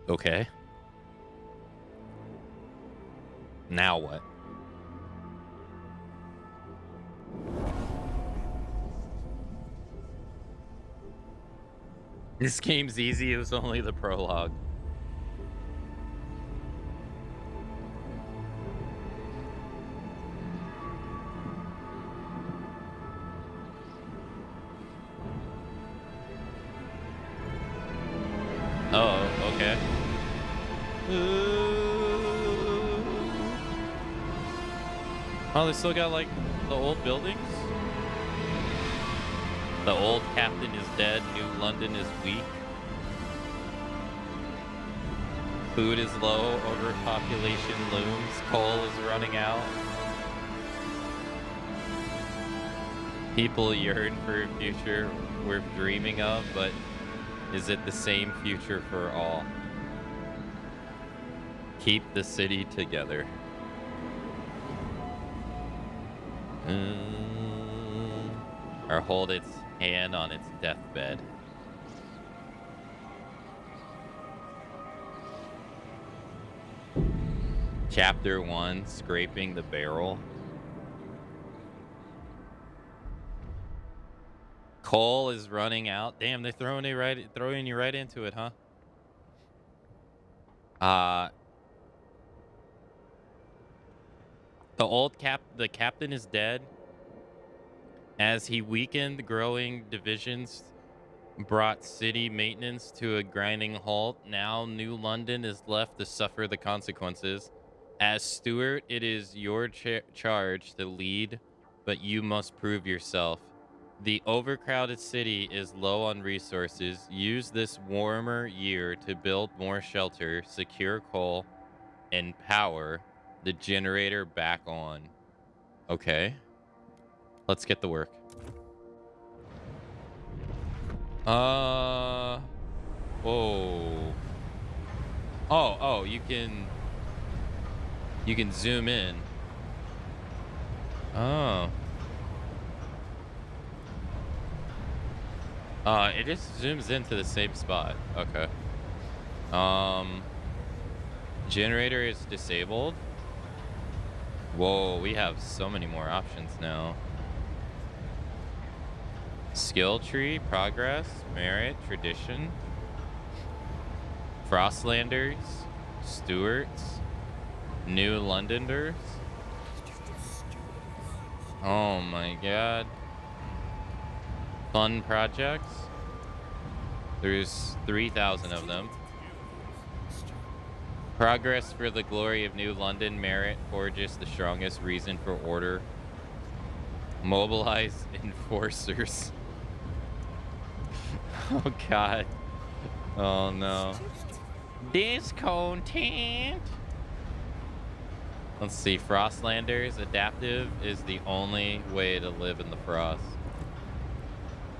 [SPEAKER 1] Okay. Now what? This game's easy. It was only the prologue. Oh, okay. Oh, they still got, like, the old buildings? The old captain is dead. New London is weak. Food is low. Overpopulation looms. Coal is running out. People yearn for a future we're dreaming of, but is it the same future for all? Keep the city together. Or hold its hand on its deathbed. Chapter 1, Scraping the Barrel. Coal is running out. Damn, they're throwing you right into it, huh? The captain is dead. As he weakened, growing divisions brought city maintenance to a grinding halt. Now New London is left to suffer the consequences. As steward, it is your charge to lead, but you must prove yourself. The overcrowded city is low on resources. Use this warmer year to build more shelter, secure coal, and power the generator back on. Okay. Let's get to work. Whoa. Oh, you can zoom in. Oh. It just zooms into the same spot. Okay. Generator is disabled. Whoa, we have so many more options now. Skill tree, progress, merit, tradition. Frostlanders, Stewarts, New Londoners. Oh my god. Fun projects. There's 3,000 of them. Progress for the glory of New London. Merit forges the strongest reason for order. Mobilize enforcers. Oh god. Oh no. Discontent. Let's see. Frostlanders. Adaptive is the only way to live in the frost.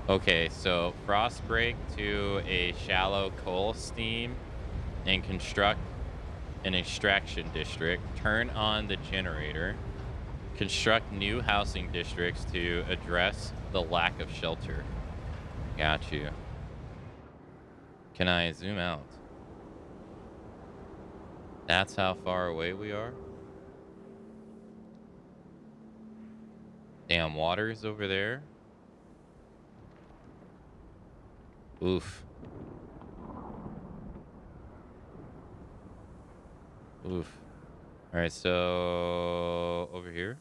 [SPEAKER 1] Okay, so frost break to a shallow coal steam and construct an extraction district. Turn on the generator. Construct new housing districts to address the lack of shelter. Got you. Can I zoom out? That's how far away we are? Damn, water's over there. Oof. Oof. All right, so over here.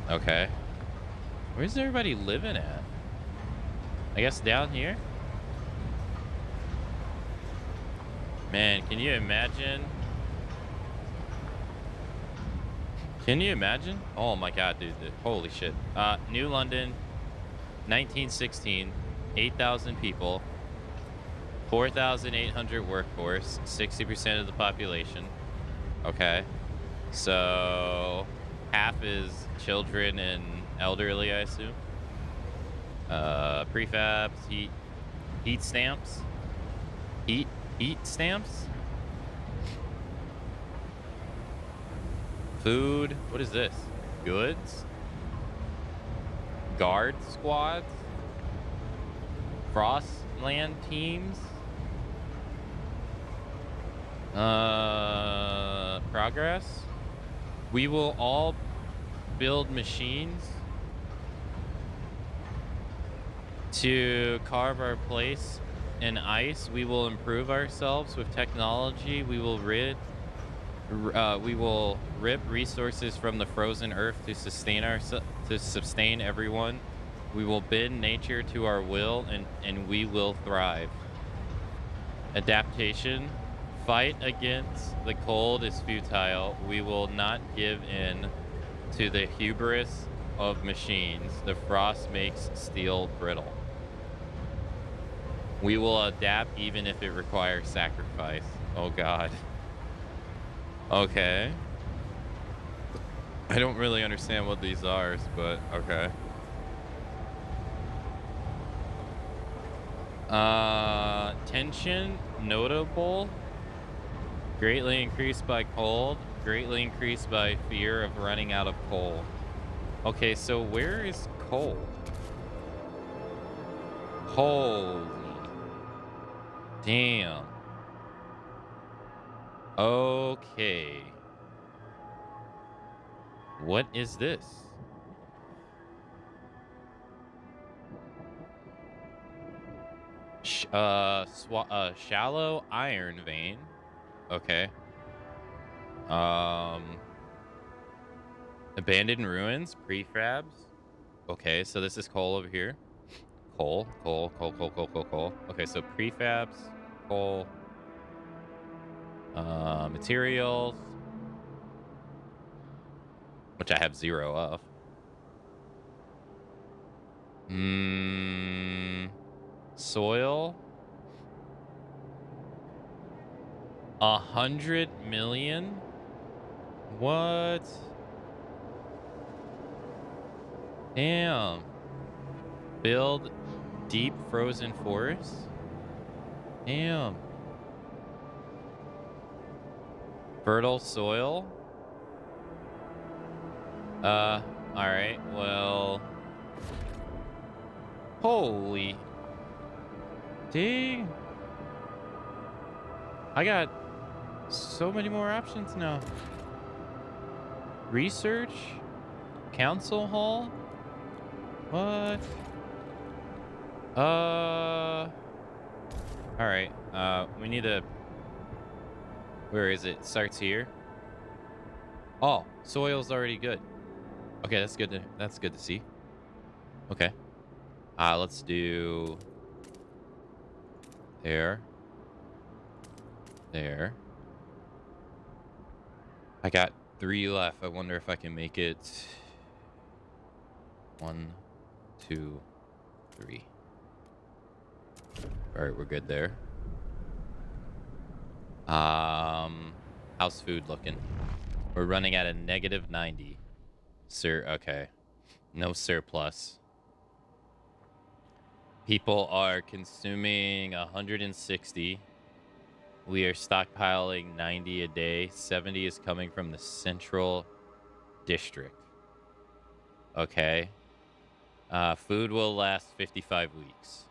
[SPEAKER 1] Okay. Where's everybody living at? I guess down here? Man, can you imagine? Can you imagine? Oh my god, dude. Holy shit. New London, 1916, 8,000 people, 4,800 workforce, 60% of the population. Okay. So half is children and elderly, I assume. Prefabs, heat stamps. Heat stamps. Food. What is this? Goods. Guard squads. Frostland teams. Progress. We will all build machines to carve our place in ice. We will improve ourselves with technology. We will rip resources from the frozen earth to sustain everyone. We will bend nature to our will, and we will thrive. Adaptation. Fight against the cold is futile. We will not give in to the hubris of machines. The frost makes steel brittle. We will adapt even if it requires sacrifice. Oh god. Okay. I don't really understand what these are, but okay. Tension notable. Greatly increased by cold. Greatly increased by fear of running out of coal. Okay, so where is coal? Holy damn. Okay. What is this? Shallow iron vein. Okay. Abandoned ruins, prefabs. Okay, so this is coal over here. Coal. Okay, so prefabs, coal, materials, which I have 0 of. Soil. 100 million. What? Damn. Build deep frozen forest. Damn. Fertile soil. All right. Well. Holy. Dang. I got so many more options now. Research. council hall? What? All right. We need to. Where is it? Starts here. Oh, soil's already good. Okay, that's good. That's good to see. Okay. Let's do there. There. I got 3 left. I wonder if I can make it 1, 2, 3. All right, we're good there. How's food looking? We're running at a -90. Sir, okay. No surplus. People are consuming 160. We are stockpiling 90 a day. 70 is coming from the central district. Okay. Food will last 55 weeks.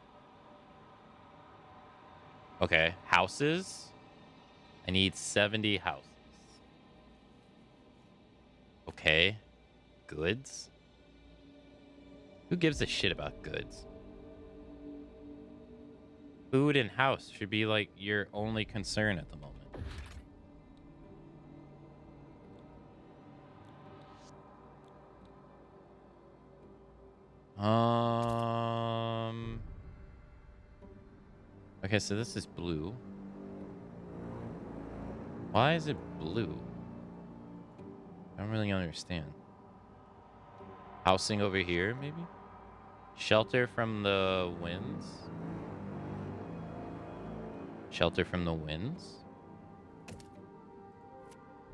[SPEAKER 1] Okay. Houses. I need 70 houses. Okay. Goods. Who gives a shit about goods? Food and house should be like your only concern at the moment. Okay, so this is blue. Why is it blue? I don't really understand. Housing over here, maybe? Shelter from the winds? Shelter from the winds?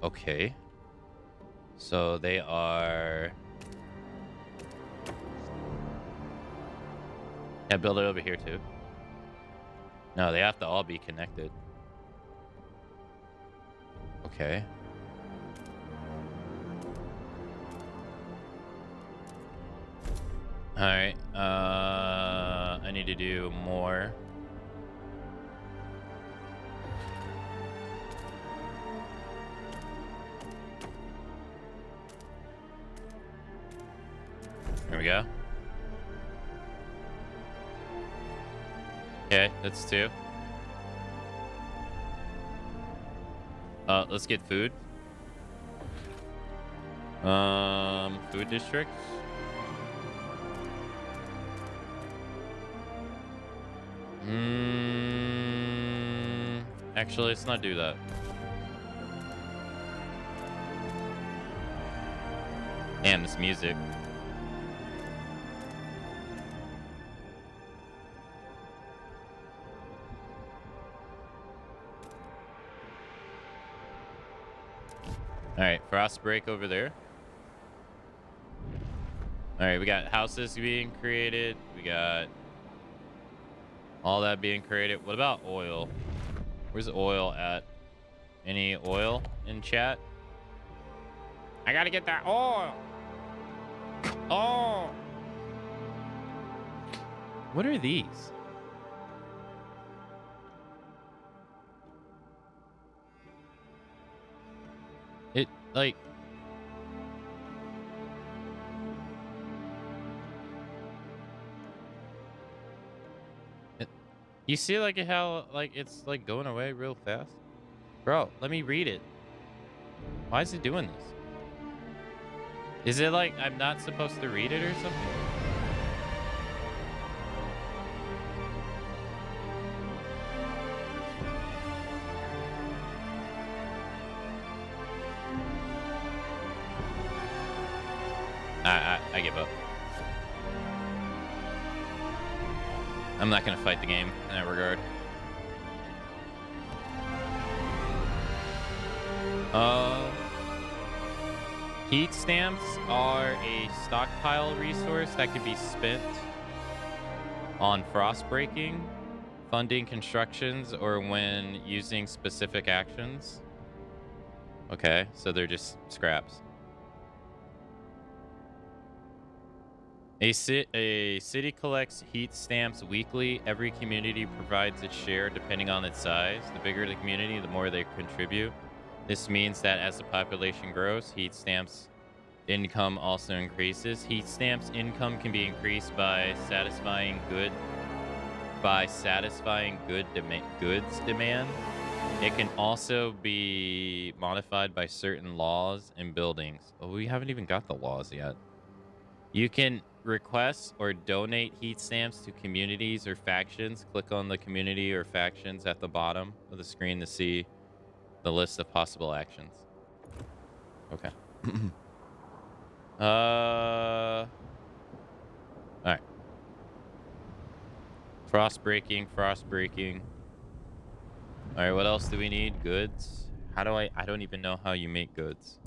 [SPEAKER 1] Okay. So they are... Yeah, build it over here too. No, they have to all be connected. Okay. All right. I need to do more. There we go. Okay, that's 2. Let's get food. Food districts. Actually, let's not do that. Damn, this music. All right, frost break over there. All right, we got houses being created. We got all that being created. What about oil? Where's oil at? Any oil in chat? I gotta get that oil. Oh. What are these? It, like... You see, like, how, like, it's, like, going away real fast? Bro, let me read it. Why is it doing this? Is it, like, I'm not supposed to read it or something? I give up. I'm not gonna fight the game in that regard. Heat stamps are a stockpile resource that can be spent on frost breaking, funding constructions, or when using specific actions. Okay, so they're just scraps. A city collects heat stamps weekly. Every community provides its share depending on its size. The bigger the community, the more they contribute. This means that as the population grows, heat stamps income also increases. Heat stamps income can be increased by satisfying goods demand. It can also be modified by certain laws and buildings. Oh, we haven't even got the laws yet. You can request or donate heat stamps to communities or factions. Click on the community or factions at the bottom of the screen to see the list of possible actions. Okay. All right. Frost breaking. All right, what else do we need? Goods. How do I don't even know how you make goods.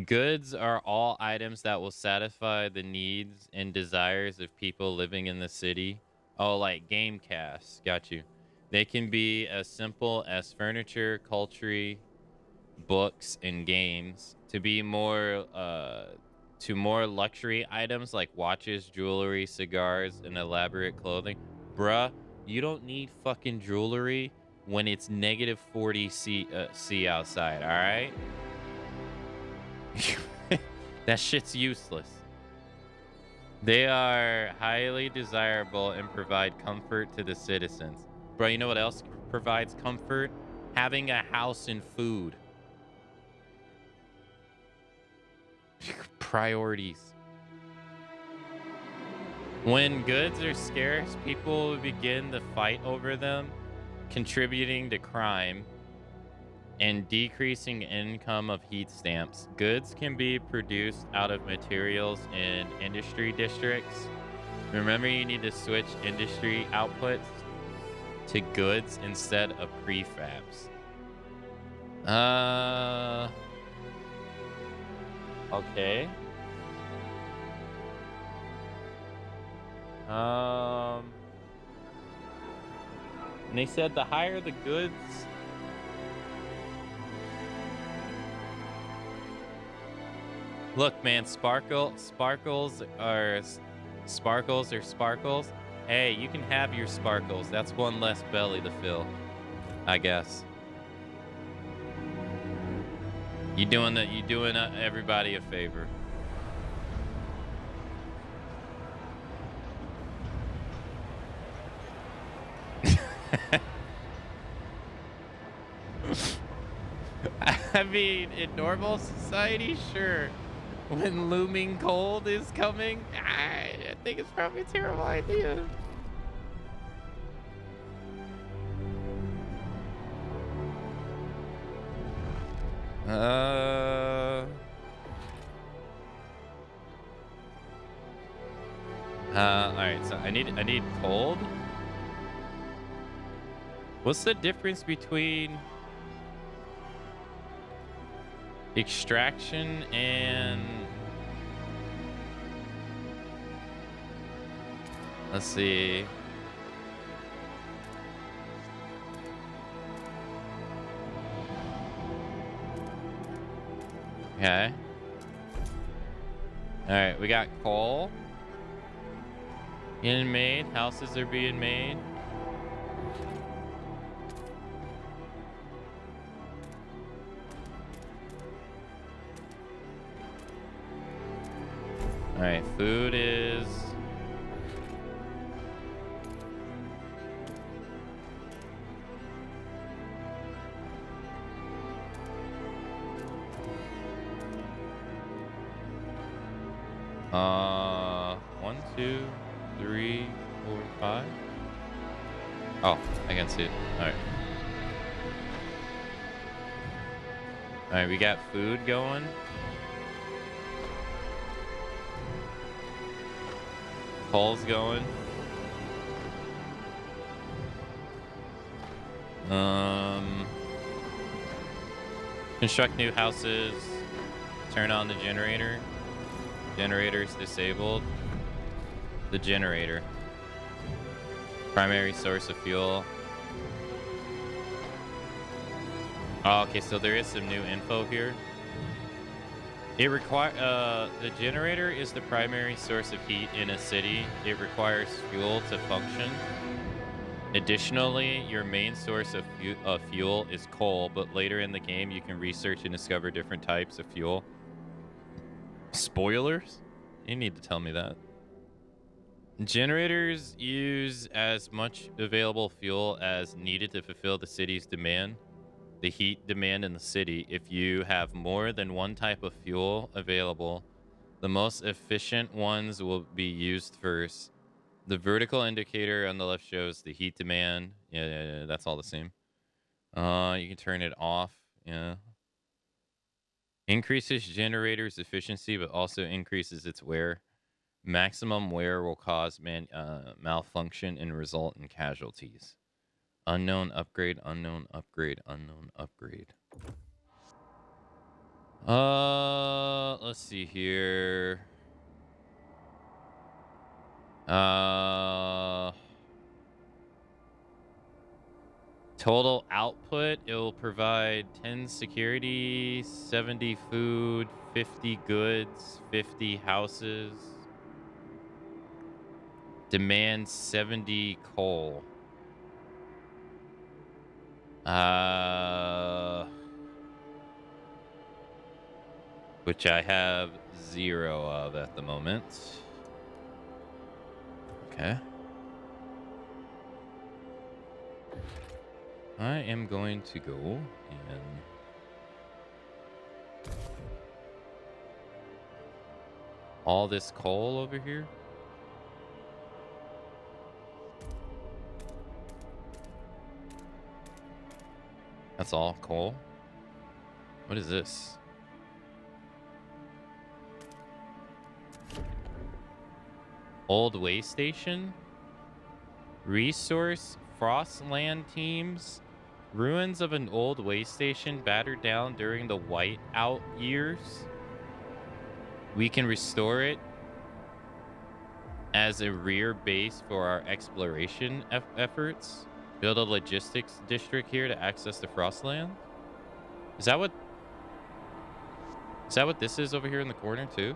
[SPEAKER 1] Goods are all items that will satisfy the needs and desires of people living in the city. Oh, like game casts. Got you. They can be as simple as furniture, culture, books, and games. To be more luxury items like watches, jewelry, cigars, and elaborate clothing. Bruh, you don't need fucking jewelry when it's negative 40 C outside, all right? That shit's useless. They are highly desirable and provide comfort to the citizens. Bro, you know what else provides comfort? Having a house and food. Priorities. When goods are scarce, people begin to fight over them, contributing to crime and decreasing income of heat stamps. Goods can be produced out of materials in industry districts. Remember, you need to switch industry outputs to goods instead of prefabs. Okay. And they said the higher the goods, look, man, sparkles are sparkles. Hey, you can have your sparkles. That's one less belly to fill, I guess. You doing everybody a favor. I mean, in normal society, sure. When looming cold is coming, I think it's probably a terrible idea. All right, so I need cold. What's the difference between extraction and, let's see. Okay. All right, we got coal getting made. Houses are being made. All right, food is one, two, three, 4, 5. Oh, I can see it. All right. All right, we got food going. Coal's going. Construct new houses. Turn on the generator. Generator's disabled. The generator. Primary source of fuel. Oh, okay, so there is some new info here. It the generator is the primary source of heat in a city. It requires fuel to function. Additionally, your main source of fuel is coal, but later in the game you can research and discover different types of fuel. Spoilers? You need to tell me that. Generators use as much available fuel as needed to fulfill the city's demand. The heat demand in the city. If you have more than one type of fuel available, the most efficient ones will be used first. The vertical indicator on the left shows the heat demand. Yeah, that's all the same. You can turn it off. Yeah. Increases generator's efficiency, but also increases its wear. Maximum wear will cause malfunction and result in casualties. Unknown upgrade, unknown upgrade, unknown upgrade. Let's see here. Total output, it will provide 10 security, 70 food, 50 goods, 50 houses. Demand 70 coal. Which I have 0 of at the moment. Okay. I am going to go and all this coal over here. That's all coal. What is this? Old way station. Resource Frostland teams. Ruins of an old way station battered down during the whiteout years. We can restore it as a rear base for our exploration efforts. Build a logistics district here to access the Frostland. Is that what this is over here in the corner too?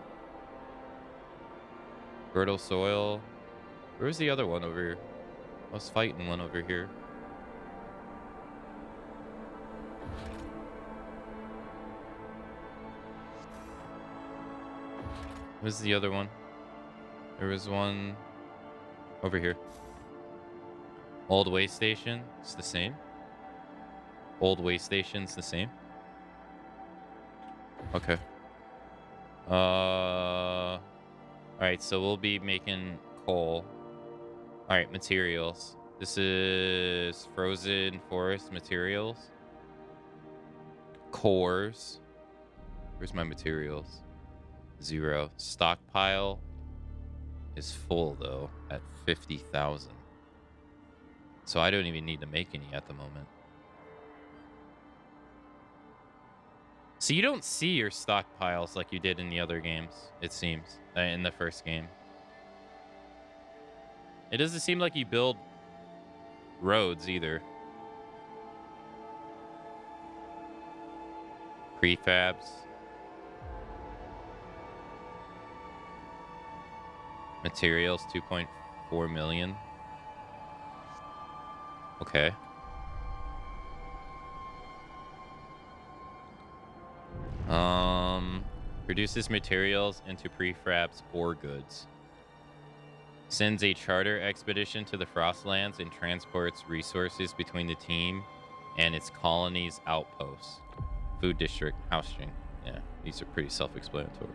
[SPEAKER 1] Fertile soil. Where's the other one over here? I was fighting one over here. Where's the other one? There was one over here. Old way station, it's the same. Old way station's the same. Okay. All right, so we'll be making coal. All right, materials. This is frozen forest materials. Cores. Where's my materials? 0. Stockpile is full though at 50,000. So I don't even need to make any at the moment. So you don't see your stockpiles like you did in the other games, it seems, in the first game. It doesn't seem like you build roads either. Prefabs. Materials, 2.4 million. Okay. Produces materials into prefabs or goods. Sends a charter expedition to the Frostlands and transports resources between the team and its colony's outposts. Food district, house string. Yeah, these are pretty self-explanatory.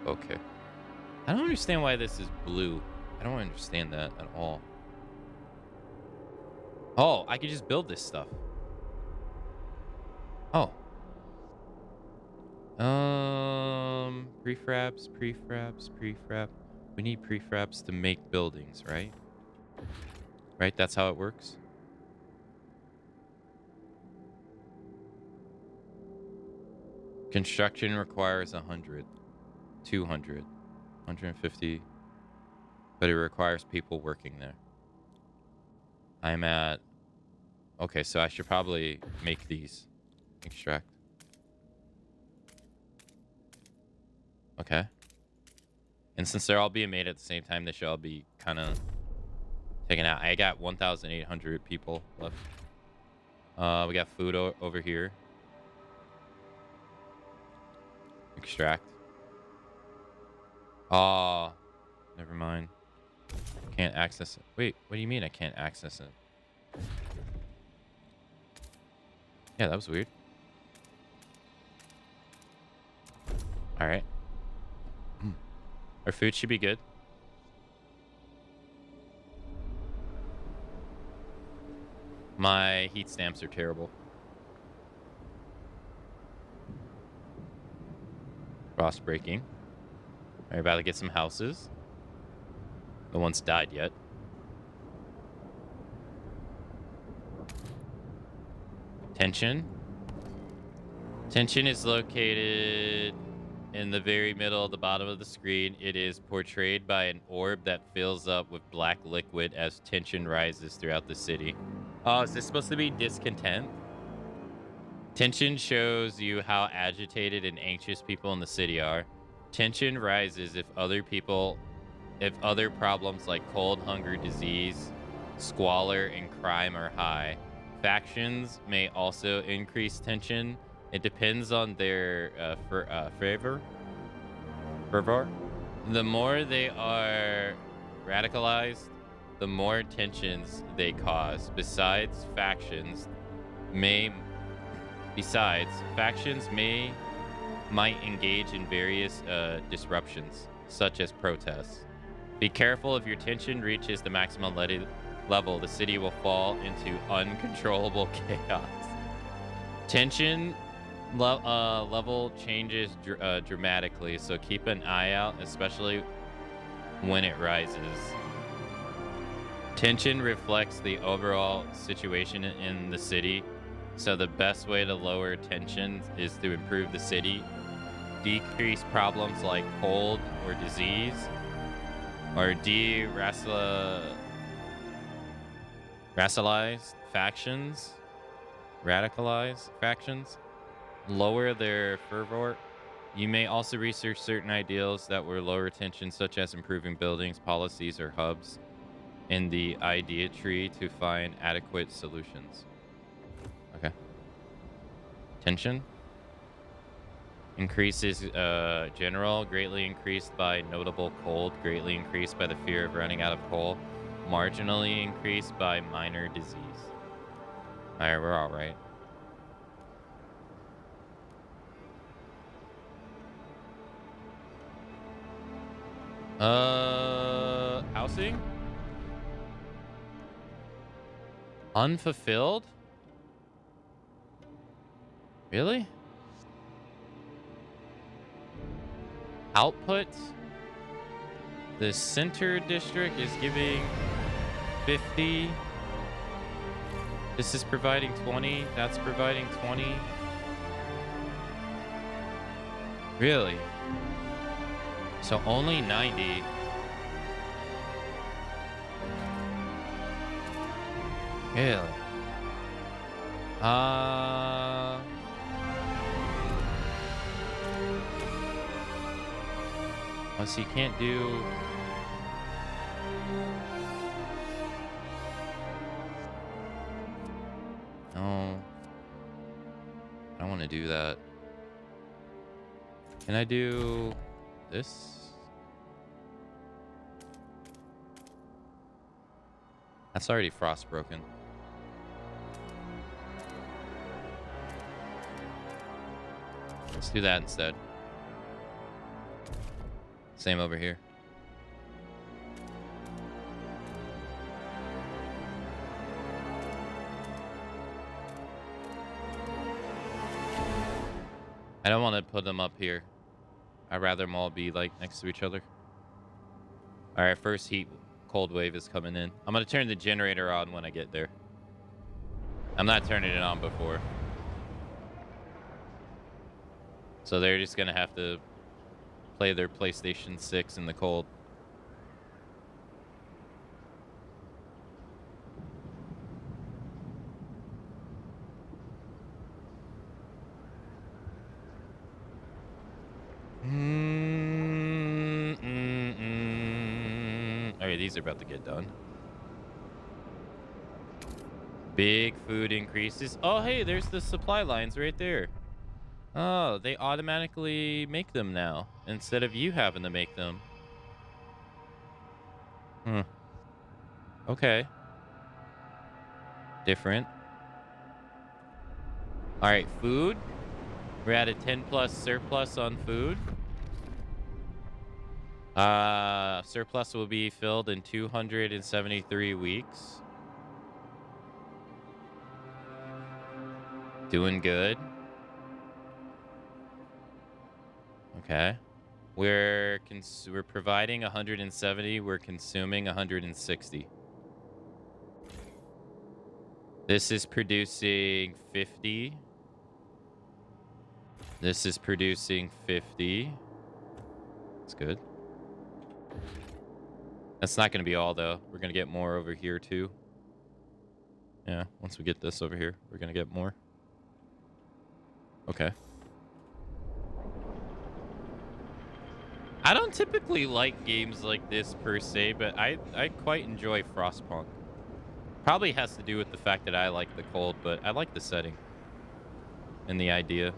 [SPEAKER 1] Okay. I don't understand why this is blue. I don't understand that at all. Oh, I could just build this stuff. Oh. Prefabs. We need prefabs to make buildings, right? Right, that's how it works. Construction requires 100, 200, 150, but it requires people working there. I'm at... Okay, so I should probably make these. Extract. Okay. And since they're all being made at the same time, they should all be kind of taken out. I got 1,800 people left. We got food over here. Extract. Oh, never mind. Can't access it. Wait, what do you mean I can't access it? Yeah, that was weird. All right. Our food should be good. My heat stamps are terrible. Frost breaking. We're about to get some houses. No one's died yet. Tension. Tension is located in the very middle of the bottom of the screen. It is portrayed by an orb that fills up with black liquid as tension rises throughout the city. Oh, is this supposed to be discontent? Tension shows you how agitated and anxious people in the city are. Tension rises if other problems like cold, hunger, disease, squalor, and crime are high. Factions may also increase tension. It depends on their fervor. The more they are radicalized, the more tensions they cause. Factions might engage in various disruptions, such as protests. Be careful if your tension reaches the maximum level, the city will fall into uncontrollable chaos. Tension level changes dramatically, so keep an eye out, especially when it rises. Tension reflects the overall situation in the city, so the best way to lower tension is to improve the city, decrease problems like cold or disease, or radicalized factions, lower their fervor. You may also research certain ideals that will lower tension, such as improving buildings, policies, or hubs in the idea tree to find adequate solutions. Okay. Tension increases general, greatly increased by notable cold, greatly increased by the fear of running out of coal, marginally increased by minor disease. All right, we're all right. Housing? Unfulfilled? Really? Output? The center district is giving 50. This is providing 20. That's providing 20. Really? So only 90. Really? Unless you can't do... No. I don't want to do that. Can I do this? That's already frost broken. Let's do that instead. Same over here. I don't want to put them up here. I'd rather them all be like next to each other. All right, first cold wave is coming in. I'm going to turn the generator on when I get there. I'm not turning it on before. So they're just going to have to play their PlayStation 6 in the cold. Alright, these are about to get done. Big food increases. Oh, hey, there's the supply lines right there. Oh, they automatically make them now instead of you having to make them. Hmm. Okay. Different. All right, food. We're at a 10 plus surplus on food. Surplus will be filled in 273 weeks. Doing good. Okay. We're providing 170. We're consuming 160. This is producing 50. This is producing 50. That's good. That's not going to be all, though. We're going to get more over here, too. Yeah, once we get this over here, we're going to get more. Okay. I don't typically like games like this, per se, but I quite enjoy Frostpunk. Probably has to do with the fact that I like the cold, but I like the setting and the idea.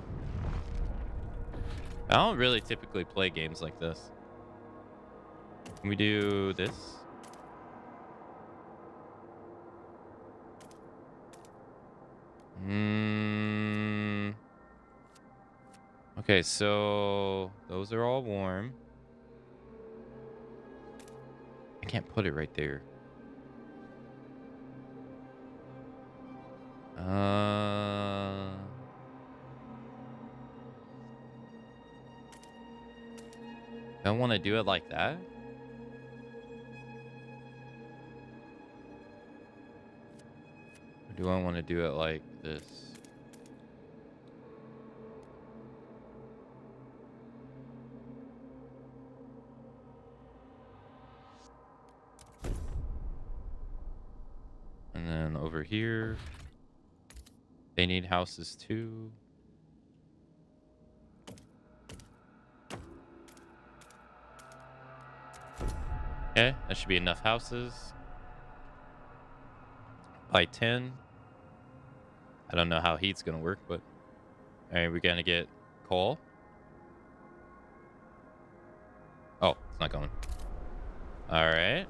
[SPEAKER 1] I don't really typically play games like this. Can we do this? Okay, so those are all warm. I can't put it right there. I don't want to do it like that. Or do I want to do it like this? And then over here, they need houses too. Okay, that should be enough houses. By 10. I don't know how heat's gonna work, but all right, we're gonna get coal. Oh, it's not going. All right.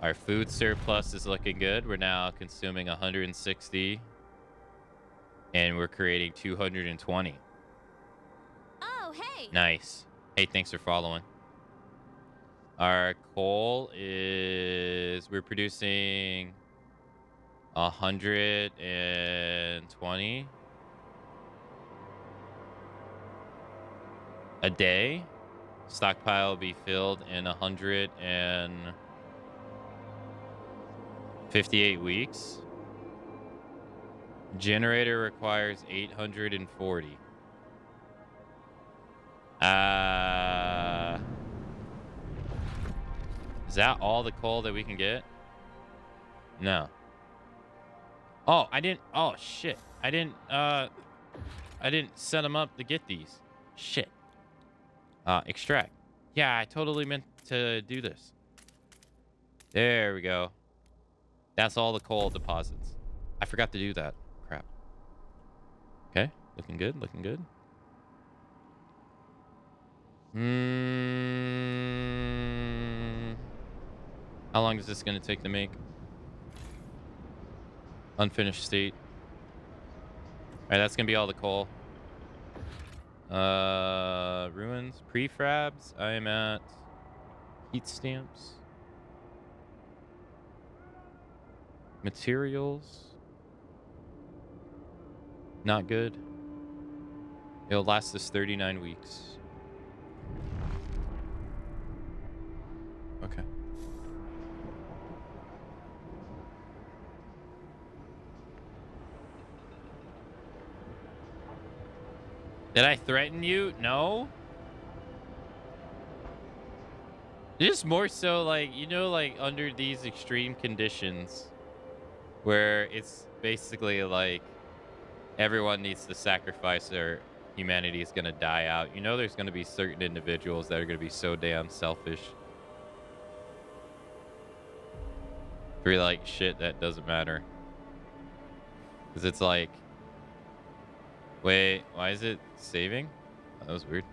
[SPEAKER 1] Our food surplus is looking good. We're now consuming 160. And we're creating 220.
[SPEAKER 2] Oh, hey!
[SPEAKER 1] Nice. Hey, thanks for following. Our coal is... We're producing 120 a day. Stockpile will be filled in 158 weeks. Generator requires 840. Is that all the coal that we can get? No. Oh, I didn't. Oh, shit. I didn't set them up to get these. Shit. Extract. Yeah, I totally meant to do this. There we go. That's all the coal deposits. I forgot to do that. Crap. Okay. Looking good. Looking good. How long is this going to take to make? Unfinished state. All right, that's going to be all the coal. Ruins. Prefabs. I am at heat stamps. Materials. Not good. It'll last us 39 weeks. Okay. Did I threaten you? No. Just more so like, you know, like under these extreme conditions where it's basically like everyone needs to sacrifice or humanity is going to die out. You know, there's going to be certain individuals that are going to be so damn selfish. For like shit that doesn't matter. Because it's like, Wait, why is it saving? Oh, that was weird.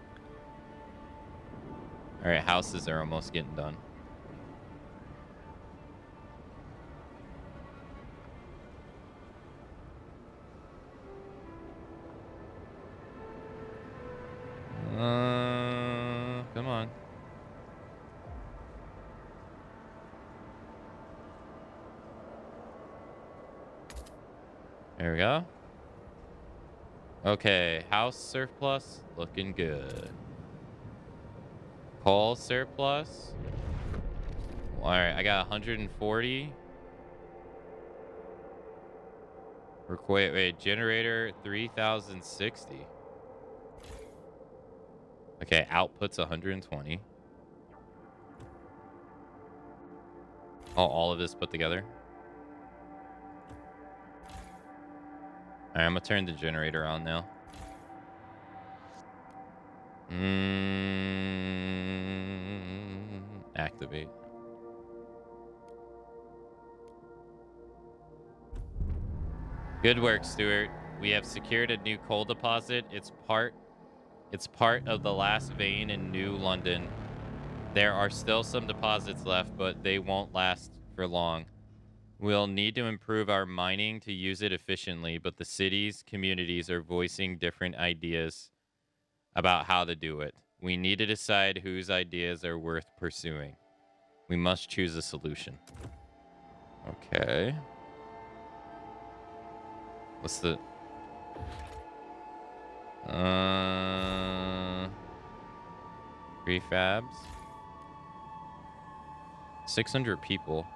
[SPEAKER 1] All right, houses are almost getting done. Come on. There we go. Okay, house surplus looking good. Coal surplus. All right, I got 140. Wait, generator 3060. Okay, output's 120. Oh, all of this put together. All right, I'm gonna turn the generator on now. Activate. Good work, Stuart. We have secured a new coal deposit. It's part of the last vein in New London. There are still some deposits left, but they won't last for long. We'll need to improve our mining to use it efficiently, but the cities, communities are voicing different ideas about how to do it. We need to decide whose ideas are worth pursuing. We must choose a solution. Okay. What's the... Prefabs. 600 people.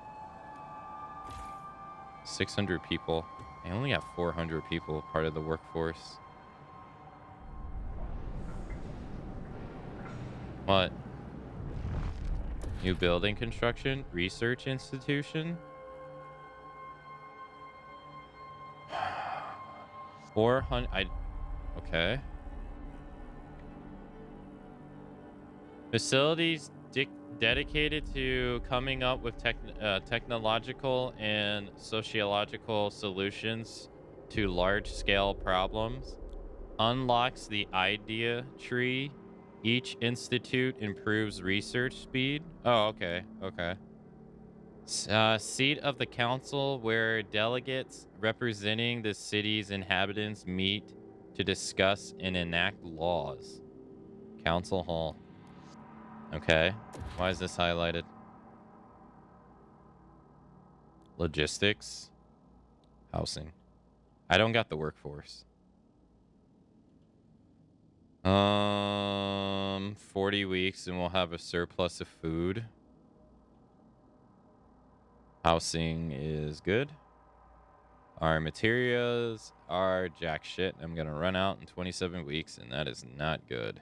[SPEAKER 1] 600 people. I only have 400 people part of the workforce. What? New building construction? Research institution? 400... Okay. Facilities dedicated to coming up with technological and sociological solutions to large-scale problems. Unlocks the idea tree. Each institute improves research speed. Oh, okay. Okay. Seat of the council, where delegates representing the city's inhabitants meet to discuss and enact laws. Council hall. Okay. Why is this highlighted? Logistics. Housing. I don't got the workforce. 40 weeks and we'll have a surplus of food. Housing is good. Our materials are jack shit. I'm gonna run out in 27 weeks, and that is not good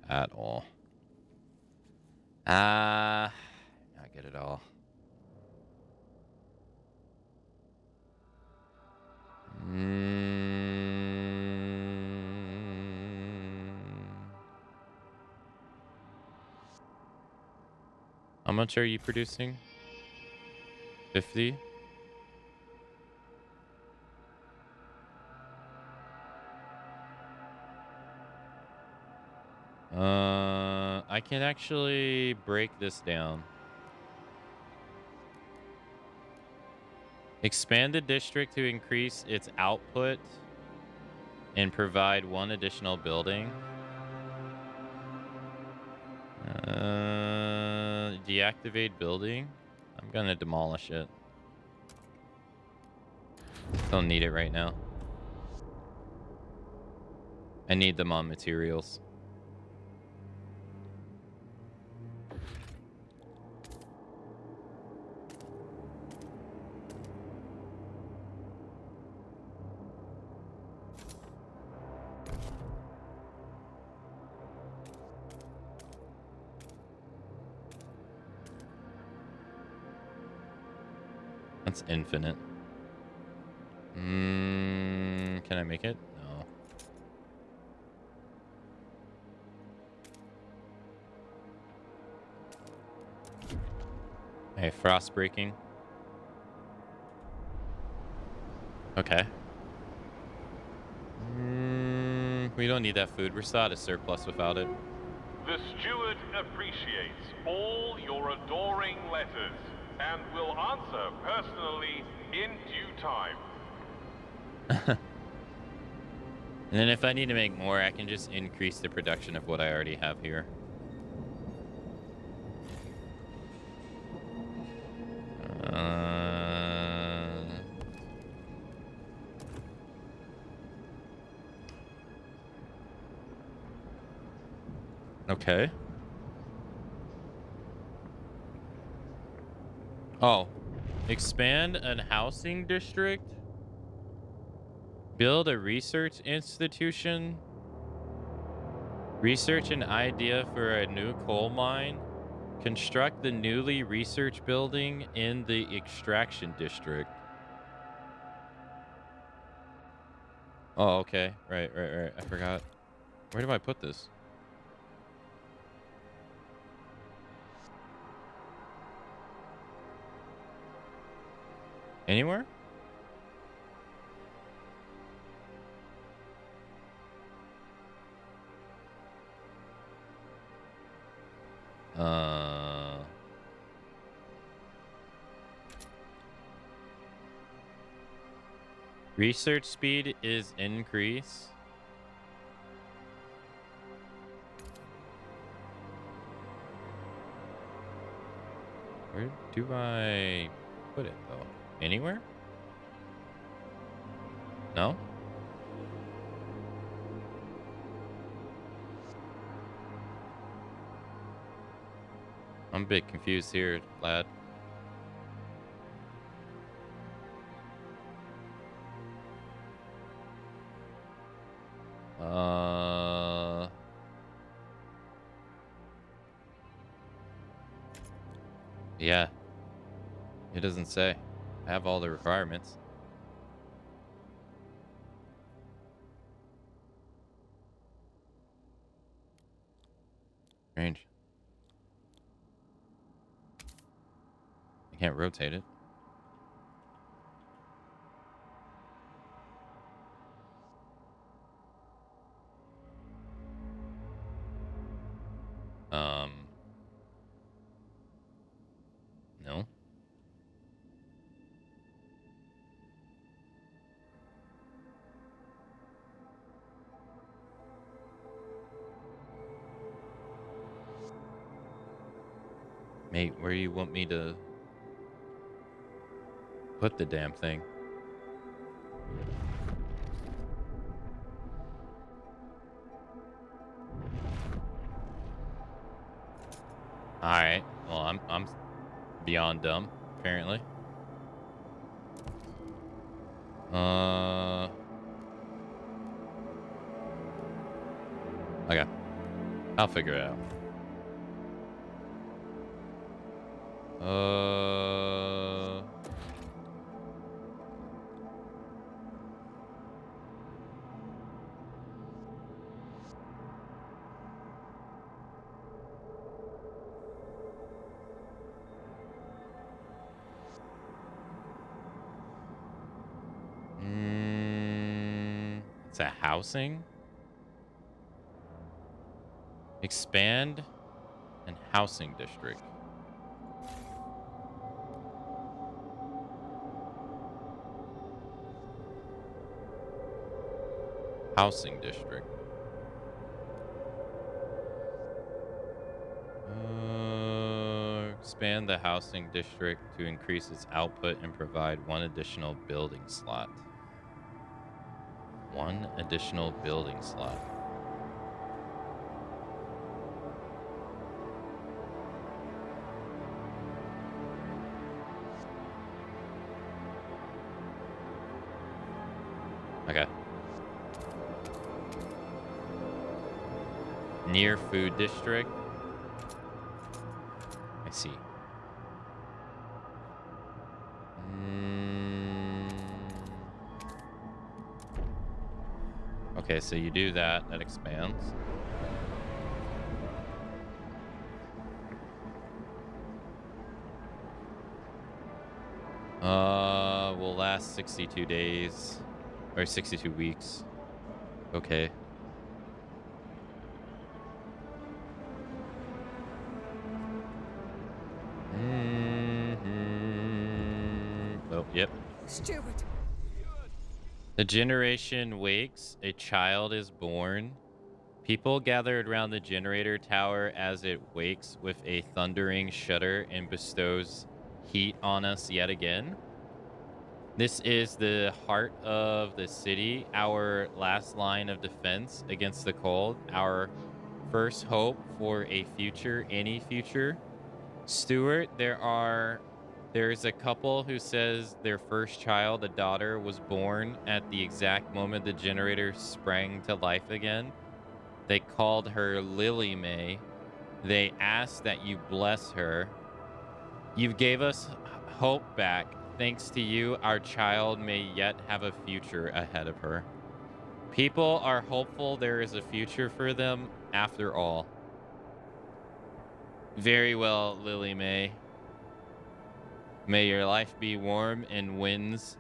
[SPEAKER 1] at all. Not good at all. How much are you producing? 50? I can actually break this down. Expand the district to increase its output and provide one additional building. Deactivate building. I'm gonna demolish it. Don't need it right now. I need them on materials. That's infinite. Can I make it? No. Hey, frost breaking. Okay. We don't need that food. We're still at a surplus without it.
[SPEAKER 7] The steward appreciates all your adoring letters and will answer personally in due time.
[SPEAKER 1] And then if I need to make more, I can just increase the production of what I already have here. Okay. Oh. Expand an housing district? Build a research institution? Research an idea for a new coal mine? Construct the newly research building in the extraction district. Oh, okay. Right. I forgot. Where do I put this? Anywhere? Research speed is increase. Where do I put it though? Anywhere? No? I'm a bit confused here, lad. Yeah. It doesn't say. I have all the requirements. Strange. I can't rotate it. No. Mate, where do you want me to put the damn thing? All right. Well, I'm beyond dumb, apparently. Okay. I'll figure it out. It's a housing. Expand an housing district. Housing district. Expand the housing district to increase its output and provide one additional building slot. One additional building slot. Okay. Near food district. I see. Okay, so you do that. That expands. Will last 62 days or 62 weeks. Okay. Oh, yep.
[SPEAKER 5] Steward.
[SPEAKER 1] The generation wakes, a child is born. People gathered around the generator tower as it wakes with a thundering shudder and bestows heat on us yet again. This is the heart of the city, our last line of defense against the cold, our first hope for a future, any future. Stuart, there's a couple who says their first child, a daughter, was born at the exact moment the generator sprang to life again. They called her Lily May. They asked that you bless her. You gave us hope back. Thanks to you, our child may yet have a future ahead of her. People are hopeful there is a future for them after all. Very well, Lily May. May your life be warm and winds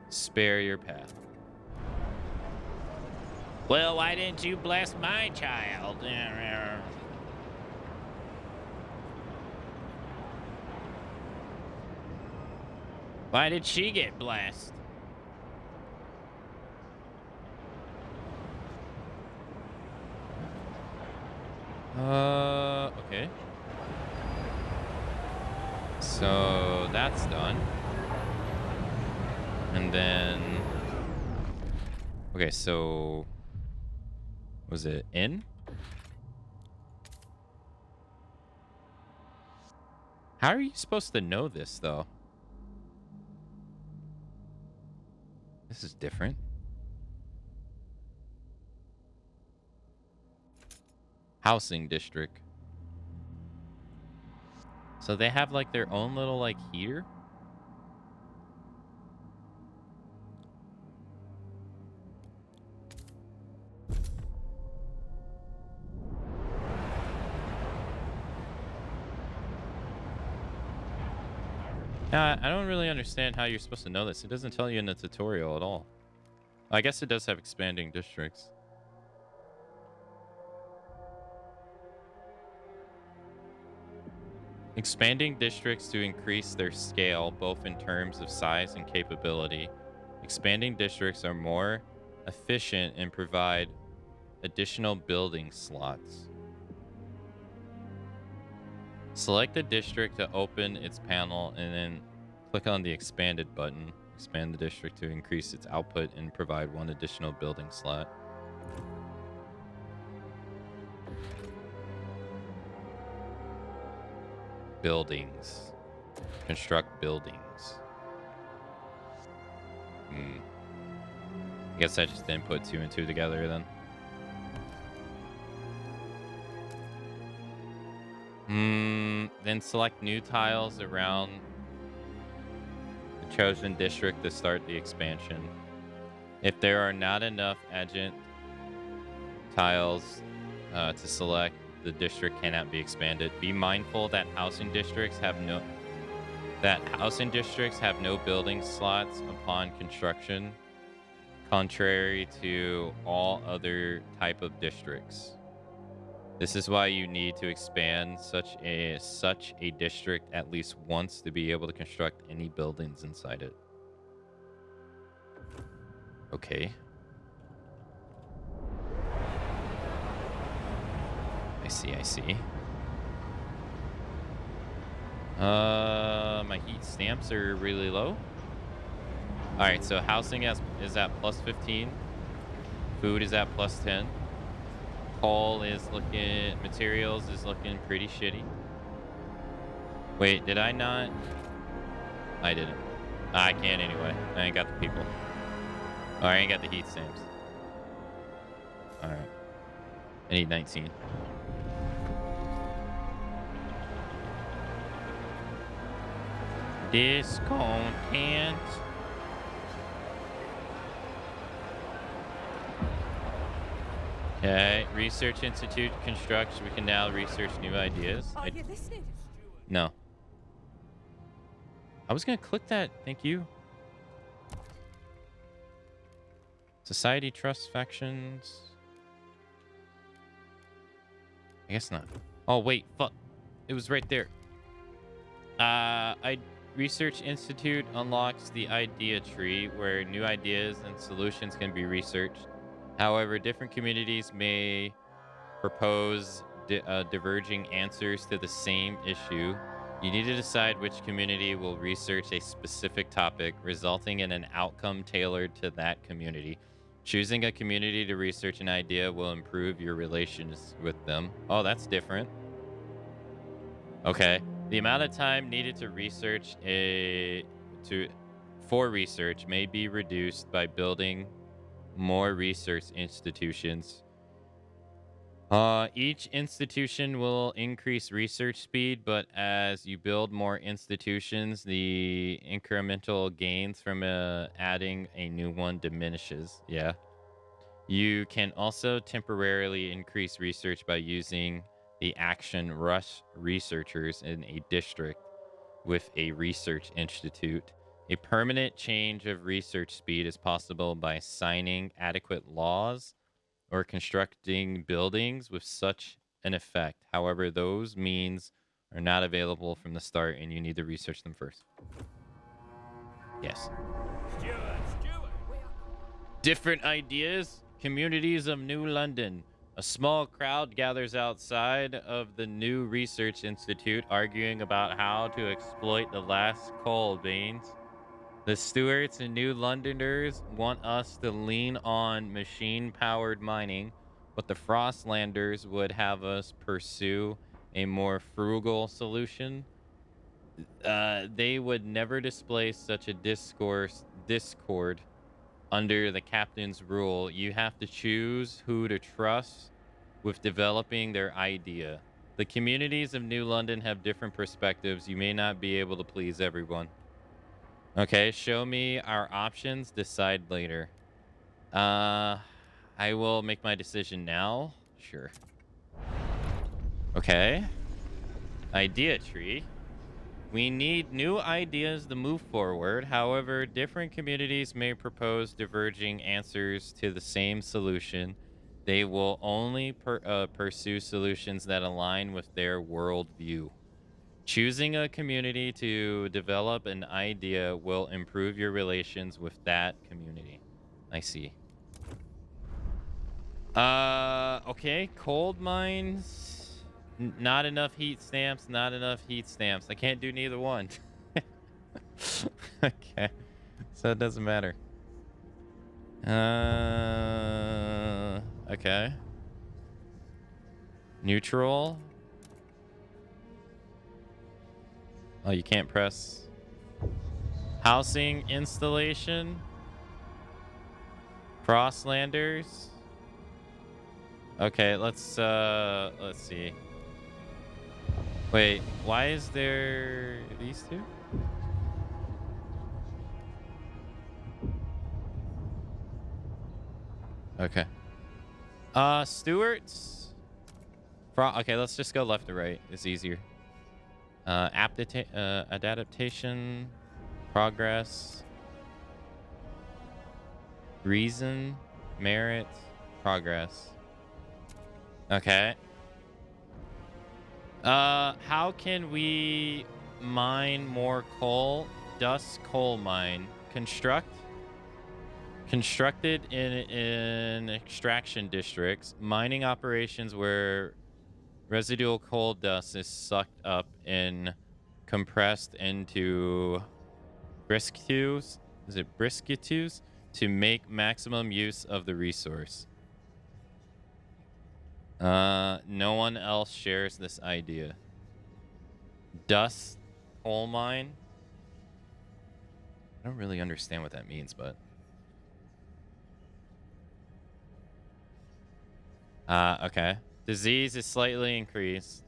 [SPEAKER 1] spare your path. Well, why didn't you bless my child? Why did she get blessed? Okay. So that's done. And then, okay, so was it in? How are you supposed to know this though? This is different. Housing district. So they have like their own little like heater. Now, I don't really understand how you're supposed to know this. It doesn't tell you in the tutorial at all. I guess it does have expanding districts. Expanding districts to increase their scale, both in terms of size and capability. Expanding districts are more efficient and provide additional building slots. Select a district to open its panel and then click on the expanded button. Expand the district to increase its output and provide one additional building slot. Buildings. Construct buildings. I guess I just didn't put 2 and 2 together then. Then select new tiles around the chosen district to start the expansion. If there are not enough adjacent tiles to select, the district cannot be expanded. Be mindful that housing districts have no building slots upon construction, contrary to all other type of districts. This is why you need to expand such a district at least once to be able to construct any buildings inside it. Okay. I see. My heat stamps are really low. Alright, so housing is at plus 15. Food is at plus 10. Coal is looking, materials is looking pretty shitty. Wait, did I not? I didn't. I can't anyway. I ain't got the people. Oh, I ain't got the heat stamps. Alright. I need 19. Discontent. Okay, Research Institute constructs. We can now research new ideas.
[SPEAKER 5] Are you listening?
[SPEAKER 1] No. I was gonna click that. Thank you. Society trust factions. I guess not. Oh wait, fuck. It was right there. Research Institute unlocks the idea tree where new ideas and solutions can be researched. However, different communities may propose diverging answers to the same issue. You need to decide which community will research a specific topic, resulting in an outcome tailored to that community. Choosing a community to research an idea will improve your relations with them. Oh, that's different. Okay. The amount of time needed to research for research may be reduced by building more research institutions. Each institution will increase research speed, but as you build more institutions, the incremental gains from adding a new one diminishes. Yeah. You can also temporarily increase research by using the action rush researchers in a district with a research institute. A permanent change of research speed is possible by signing adequate laws or constructing buildings with such an effect. However, those means are not available from the start and you need to research them first. Yes.
[SPEAKER 3] Stewart.
[SPEAKER 1] Different ideas. Communities of New London. A small crowd gathers outside of the new research institute arguing about how to exploit the last coal veins. The Stewarts and New Londoners want us to lean on machine-powered mining, but the Frostlanders would have us pursue a more frugal solution. They would never display such a discord under the captain's rule. You have to choose who to trust with developing their idea. The communities of New London have different perspectives. You may not be able to please everyone. Okay, show me our options. Decide later. I will make my decision now. Sure. Okay. Idea tree. We need new ideas to move forward. However, different communities may propose diverging answers to the same solution. They will only pursue solutions that align with their worldview. Choosing a community to develop an idea will improve your relations with that community. I see. Okay. Cold mines. Not enough heat stamps. Not enough heat stamps. I can't do neither one. Okay. So it doesn't matter. Okay. Neutral. Oh, you can't press. Housing installation. Frostlanders. Okay, let's see. Wait, why is there these two? Okay. Stewart's. Okay, let's just go left to right. It's easier. Adaptation, progress, reason, merit, progress. Okay. How can we mine more coal? Dust coal mine. Constructed in extraction districts, mining operations where residual coal dust is sucked up and compressed into briquettes. Is it briquettes? To make maximum use of the resource. No one else shares this idea. Dust coal mine. I don't really understand what that means, but okay. Disease is slightly increased.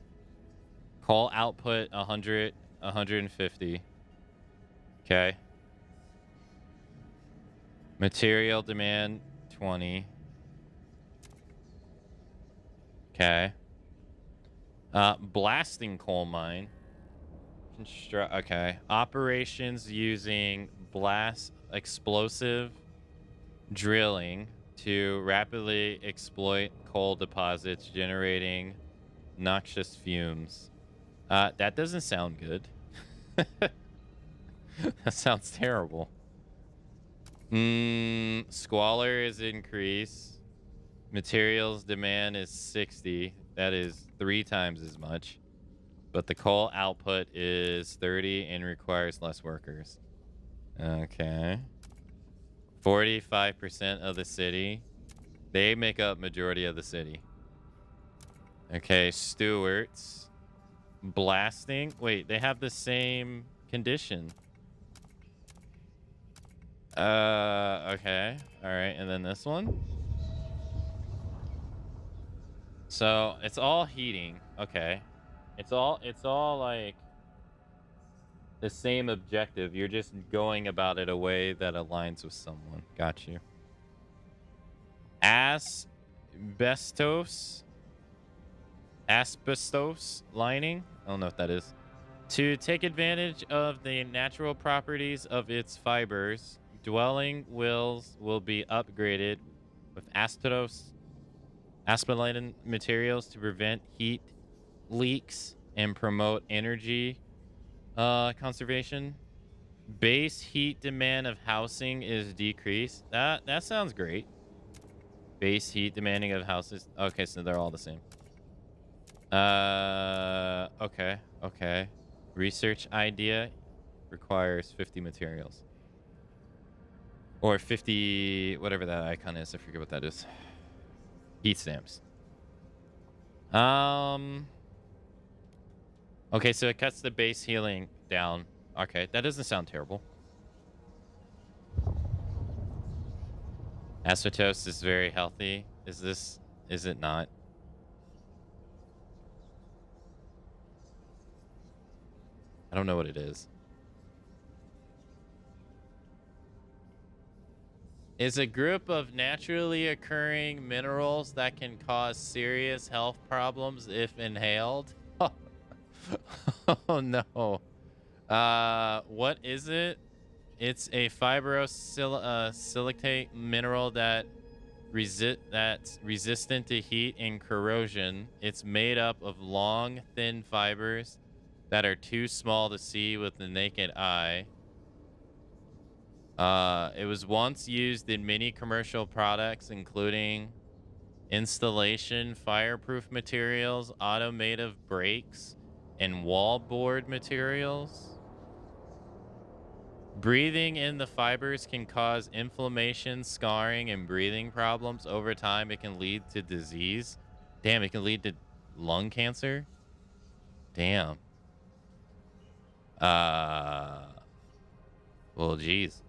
[SPEAKER 1] Coal output 100, 150. Okay. Material demand 20. Okay. Blasting coal mine. Okay. Operations using explosive drilling to rapidly exploit coal deposits, generating noxious fumes. That doesn't sound good. That sounds terrible. Squalor is increased. Materials demand is 60. That is 3 times as much. But the coal output is 30 and requires less workers. Okay. 45% of the city. They make up majority of the city. Okay, stewards. Blasting. Wait, they have the same condition. Okay. All right, and then this one. So, it's all heating. Okay. It's all like the same objective. You're just going about it a way that aligns with someone. Got you. Asbestos lining. I don't know what that is. To take advantage of the natural properties of its fibers, dwelling will be upgraded with asbestos materials to prevent heat leaks and promote energy conservation. Base heat demand of housing is decreased. That sounds great. Base heat demanding of houses. Okay, so they're all the same. Okay. Research idea requires 50 materials. Or 50, whatever that icon is. I forget what that is. Heat stamps. Okay, so it cuts the base healing down. Okay, that doesn't sound terrible. Asbestos is very healthy. Is it not? I don't know what it is. Is a group of naturally occurring minerals that can cause serious health problems if inhaled. Oh no. What is it? It's a fibrosilicate mineral that's resistant to heat and corrosion. It's made up of long, thin fibers that are too small to see with the naked eye. It was once used in many commercial products, including installation, fireproof materials, automotive brakes, and wallboard materials. Breathing in the fibers can cause inflammation, scarring, and breathing problems. Over time, it can lead to disease. Damn, it can lead to lung cancer. Damn. Well, geez.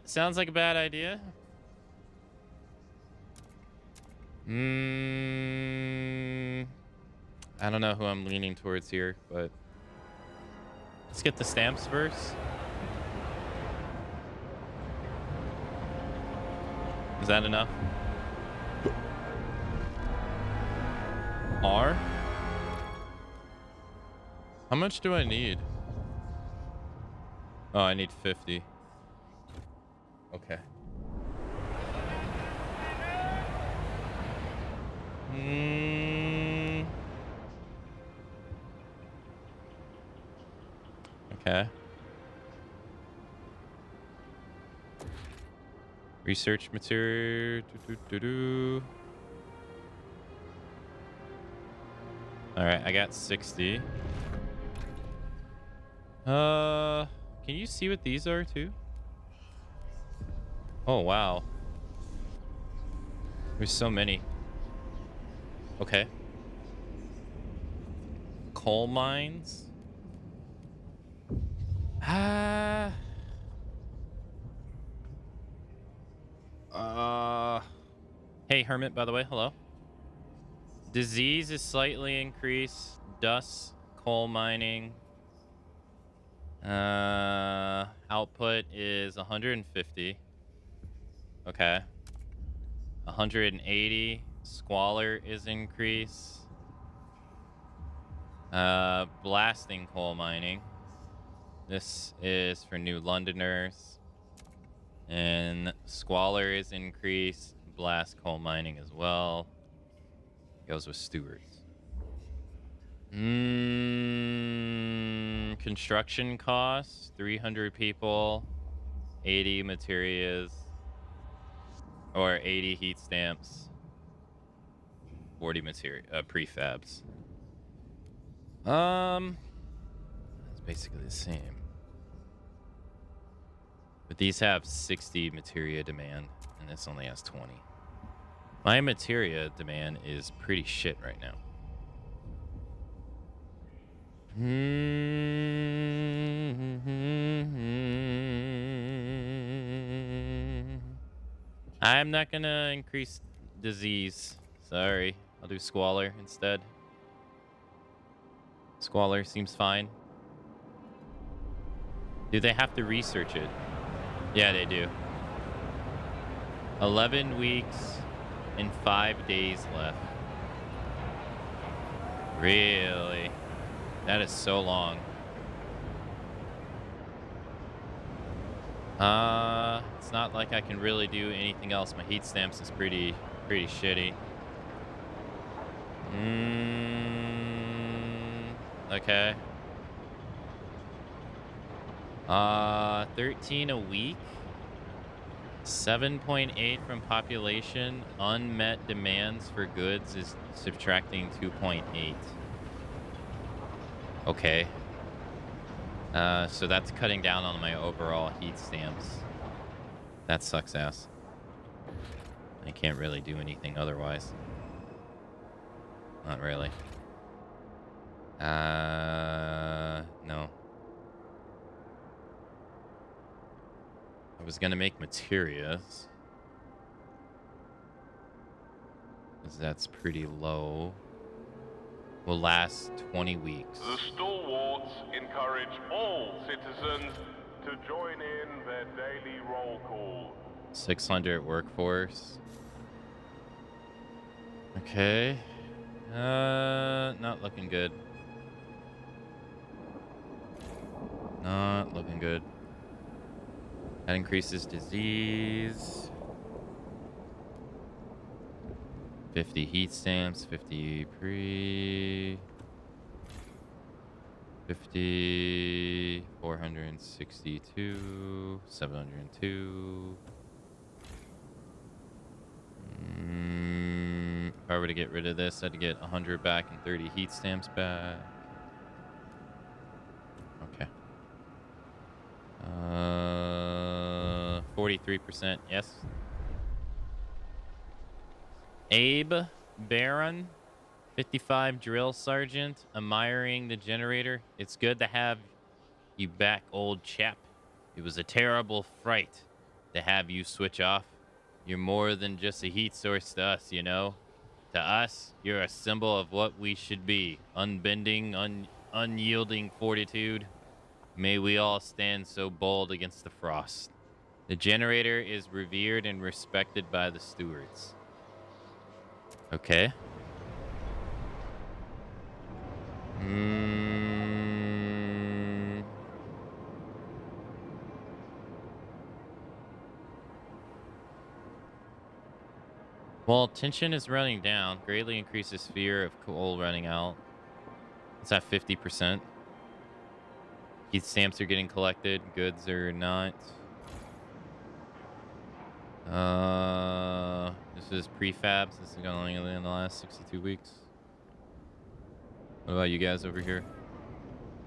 [SPEAKER 1] Sounds like a bad idea. I don't know who I'm leaning towards here, but let's get the stamps first. Is that enough? R? How much do I need? Oh, I need 50. Okay. Okay. Research material. All right, I got 60. Can you see what these are too? Oh, wow. There's so many. Okay. Coal mines. Hey, Hermit, by the way, hello. Disease is slightly increased. Dust, coal mining. Output is 150. Okay. 180. Squalor is increased. Blasting coal mining. This is for New Londoners. And Squalor is increased. Blast coal mining as well. Goes with stewards. Construction costs, 300 people, 80 materials, or 80 heat stamps, 40 material prefabs. It's basically the same. But these have 60 materia demand, and this only has 20. My materia demand is pretty shit right now. I'm not gonna increase disease. Sorry. I'll do squalor instead. Squalor seems fine. Do they have to research it? Yeah, they do. 11 weeks and 5 days left. Really? That is so long. It's not like I can really do anything else. My heat stamps is pretty shitty. Okay. 13 a week. 7.8 from population. Unmet demands for goods is subtracting 2.8. Okay. So that's cutting down on my overall heat stamps. That sucks ass. I can't really do anything otherwise. Not really. No. I was gonna make materials. Because that's pretty low. Will last 20 weeks.
[SPEAKER 7] The stalwarts encourage all citizens to join in their daily roll call.
[SPEAKER 1] 600 workforce. Okay. Not looking good. Not looking good. That increases disease. 50 heat stamps, 50 pre. 50, 462, 702. If I were to get rid of this, I'd get 100 back and 30 heat stamps back. Okay. 43%, yes. Abe Baron, 55 drill sergeant, admiring the generator. It's good to have you back, old chap. It was a terrible fright to have you switch off. You're more than just a heat source to us, you know? To us, you're a symbol of what we should be. Unbending, unyielding fortitude. May we all stand so bold against the frost. The generator is revered and respected by the stewards. Okay. Well, tension is running down. Greatly increases fear of coal running out. It's at 50%. Heat stamps are getting collected. Goods are not. This is prefabs. This is going on in the last 62 weeks. What about you guys over here?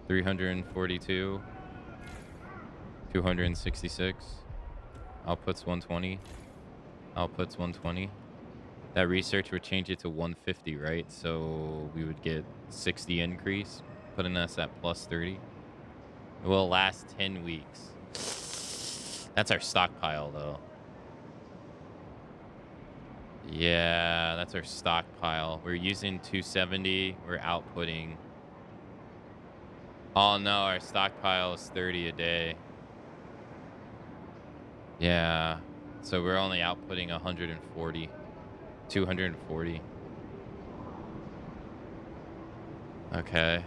[SPEAKER 1] 342. 266. Outputs 120. Outputs 120. That research would change it to 150, right? So we would get 60 increase, putting us at plus 30. It will last 10 weeks. That's our stockpile, though. Yeah, that's our stockpile. We're using 270. We're outputting. Oh, no, our stockpile is 30 a day. Yeah, so we're only outputting 140. 240. Okay.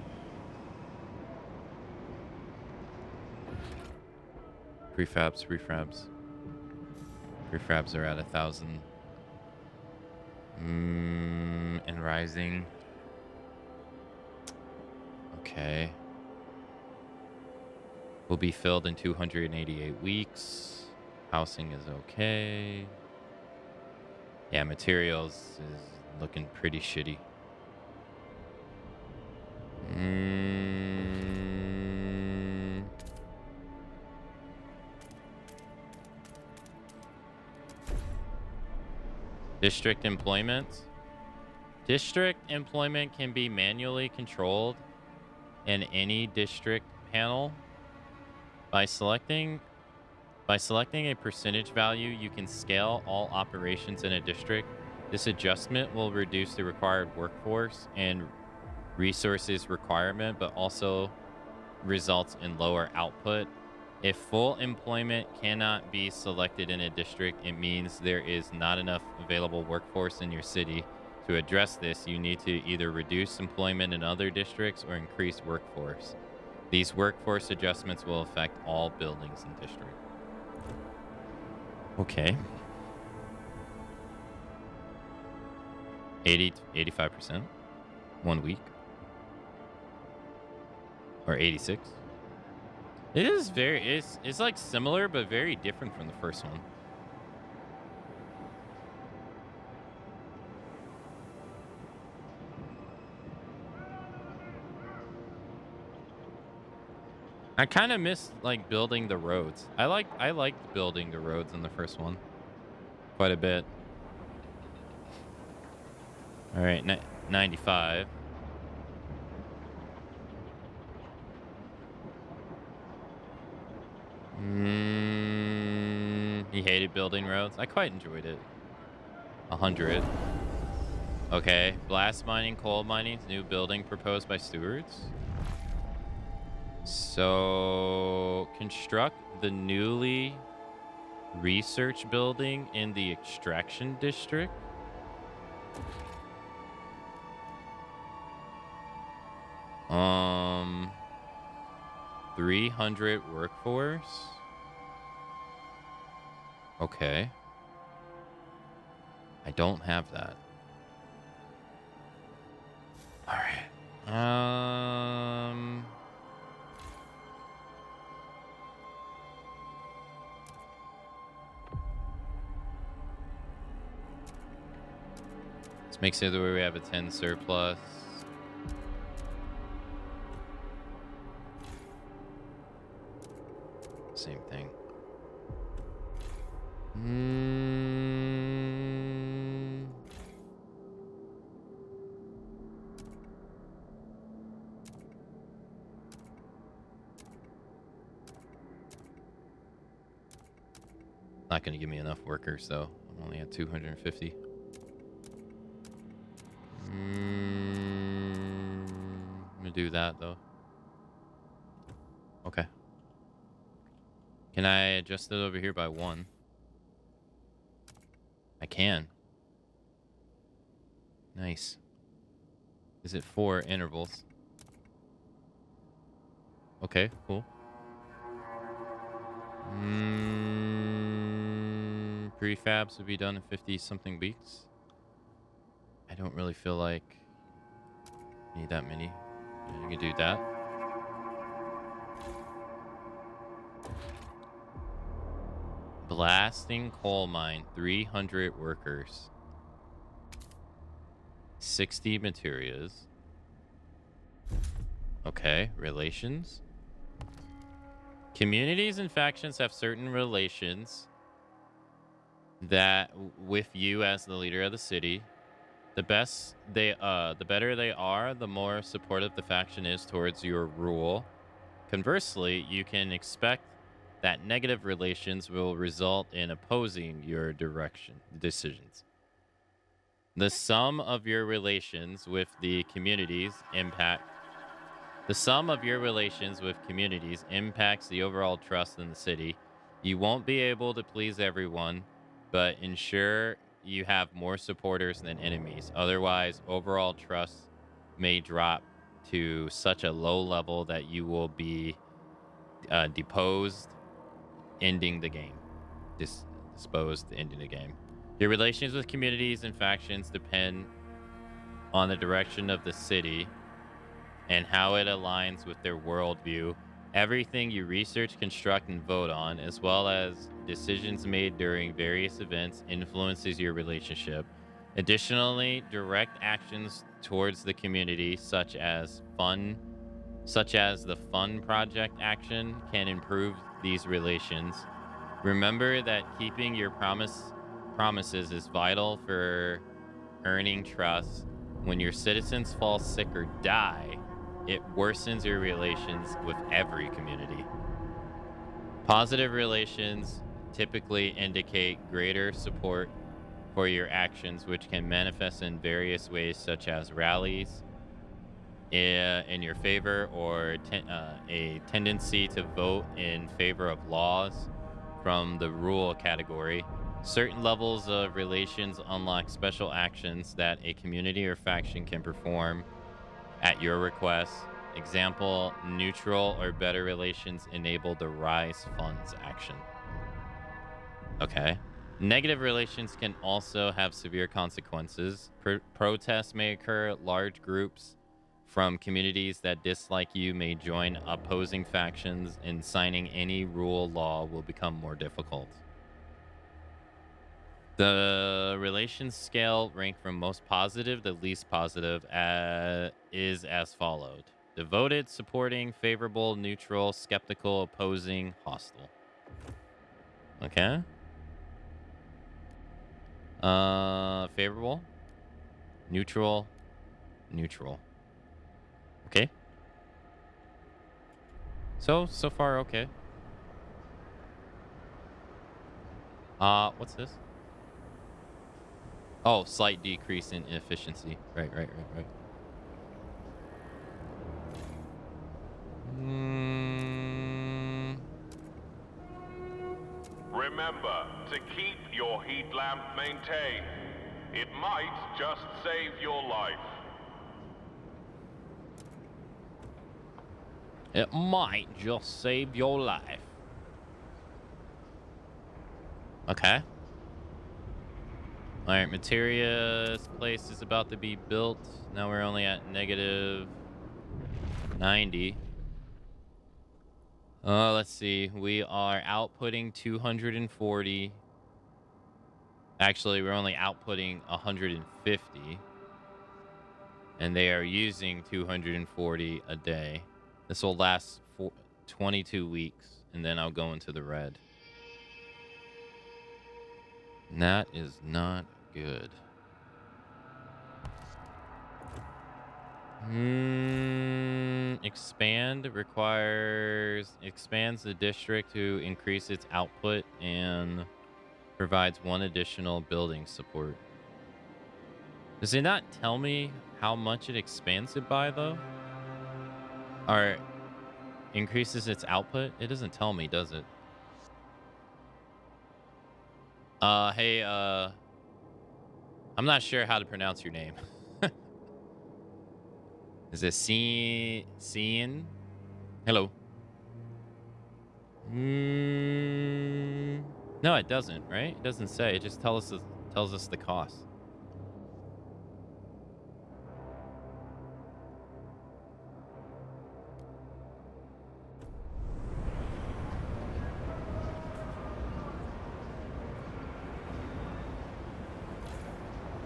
[SPEAKER 1] Prefabs. Prefabs are at 1,000. And rising. Okay. Will be filled in 288 weeks. Housing is okay. Yeah, materials is looking pretty shitty. District employment. District employment can be manually controlled in any district panel. By selecting a percentage value, you can scale all operations in a district. This adjustment will reduce the required workforce and resources requirement, but also results in lower output. If full employment cannot be selected in a district, it means there is not enough available workforce in your city. To address this, you need to either reduce employment in other districts or increase workforce. These workforce adjustments will affect all buildings in district. Okay. 80 to 85%. 1 week. Or 86. It is it's like similar but very different from the first one. I kind of miss like building the roads. I liked building the roads in the first one quite a bit. All right, 95. He hated building roads. I quite enjoyed it. 100. Okay, blast mining, coal mining, new building proposed by stewards. So, construct the newly research building in the extraction district. Um, 300 workforce. Okay. I don't have that. All right. Let's make sure that we have a 10 surplus. Same thing. Not going to give me enough workers, though. I'm only at 250. I'm going to do that, though. Okay. Can I adjust it over here by 1? I can. Nice. Is it 4 intervals? Okay, cool. Prefabs would be done in 50-something weeks. I don't really feel like I need that many. Yeah, you can do that. Blasting coal mine, 300 workers. 60 materials. Okay, relations. Communities and factions have certain relations that with you as the leader of the city. The better they are, the more supportive the faction is towards your rule. Conversely, you can expect that negative relations will result in opposing your decisions. The sum of your relations with communities impacts the overall trust in the city. You won't be able to please everyone, but ensure you have more supporters than enemies. Otherwise, overall trust may drop to such a low level that you will be deposed, ending the game. Disposed, ending the game. Your relations with communities and factions depend on the direction of the city. and how it aligns with their worldview. Everything you research, construct, and vote on, as well as decisions made during various events, influences your relationship. Additionally, direct actions towards the community, such as the fun project action, can improve these relations. Remember that keeping your promises is vital for earning trust. When your citizens fall sick or die, it worsens your relations with every community. Positive relations typically indicate greater support for your actions, which can manifest in various ways, such as rallies in your favor, or a tendency to vote in favor of laws from the rule category. Certain levels of relations unlock special actions that a community or faction can perform at your request. Example, neutral or better relations enable the Rise Funds action. Okay. Negative relations can also have severe consequences. Protests may occur. Large groups from communities that dislike you may join opposing factions, and signing any rule law will become more difficult. The relations scale rank from most positive to least positive is as followed: devoted, supporting, favorable, neutral, skeptical, opposing, hostile. Okay. Favorable, neutral, neutral. Okay. So far, okay. What's this? Oh, slight decrease in efficiency. Right.
[SPEAKER 7] Remember to keep your heat lamp maintained. It might just save your life.
[SPEAKER 1] It might just save your life. Okay. All right, Materia's place is about to be built. Now we're only at negative 90. Let's see. We are outputting 240. Actually, we're only outputting 150. And they are using 240 a day. This will last for 22 weeks, and then I'll go into the red. And that is not good. Expand expands the district to increase its output and provides one additional building support. Does it not tell me how much it expands it by, though? Or increases its output? It doesn't tell me, does it? Hey, I'm not sure how to pronounce your name. Is it Cian? Hello. No, it doesn't, right? It doesn't say. It just tells us the cost.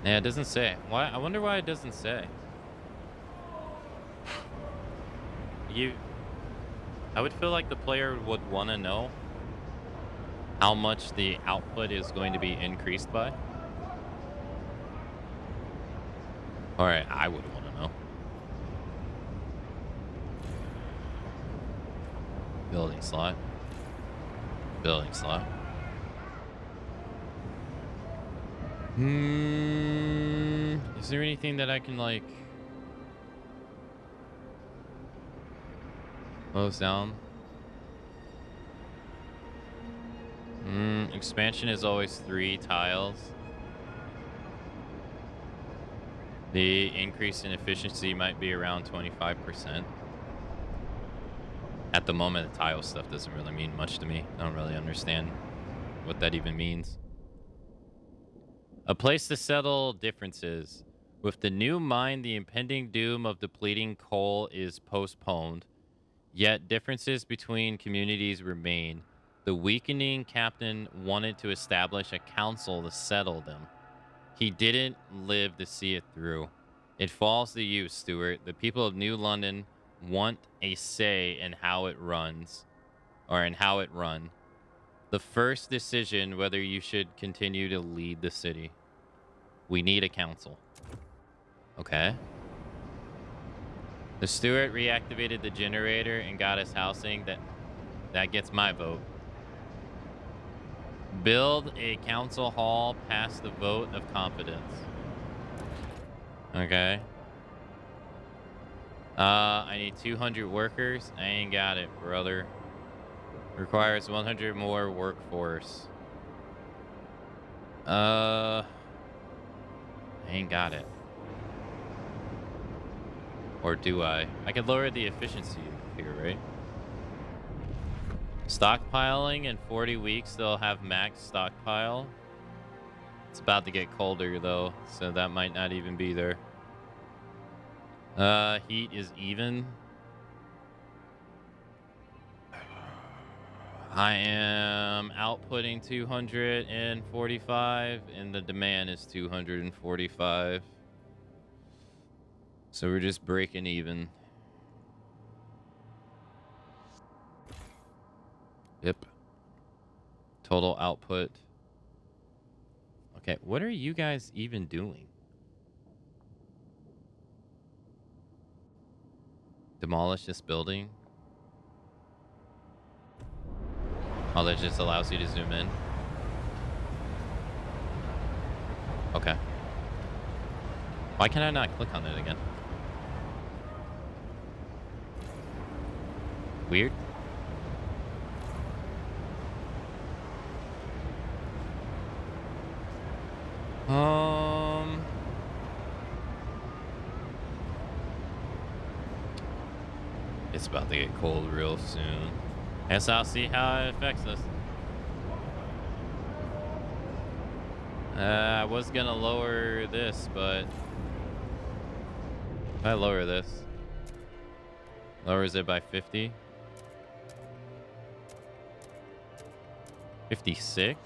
[SPEAKER 1] Yeah, it doesn't say. Why? I wonder why it doesn't say. I would feel like the player would want to know how much the output is going to be increased by. All right, I would want to know. Building slot. Building slot. Is there anything that I can, like, close down? Expansion is always 3 tiles. The increase in efficiency might be around 25%. At the moment, the tile stuff doesn't really mean much to me. I don't really understand what that even means. A place to settle differences. With the new mine, the impending doom of depleting coal is postponed. Yet differences between communities remain. The weakening captain wanted to establish a council to settle them. He didn't live to see it through. It falls to you, Stuart. The people of New London want a say in how it runs, or in how it run. The first decision whether you should continue to lead the city. We need a council. Okay. The Stuart reactivated the generator and got us housing. That gets my vote. Build a council hall past the vote of confidence. Okay. I need 200 workers. I ain't got it, brother. Requires 100 more workforce. I ain't got it. Or do I? I could lower the efficiency here, right? Stockpiling in 40 weeks, they'll have max stockpile. It's about to get colder, though, so that might not even be there. Heat is even. I am outputting 245, and the demand is 245. So we're just breaking even. Yep. Total output. Okay, what are you guys even doing? Demolish this building? Oh, that just allows you to zoom in. Okay. Why can I not click on it again? Weird. It's about to get cold real soon. Guess I'll see how it affects us. I was gonna lower this, but if I lower this, lowers it by 50. 56?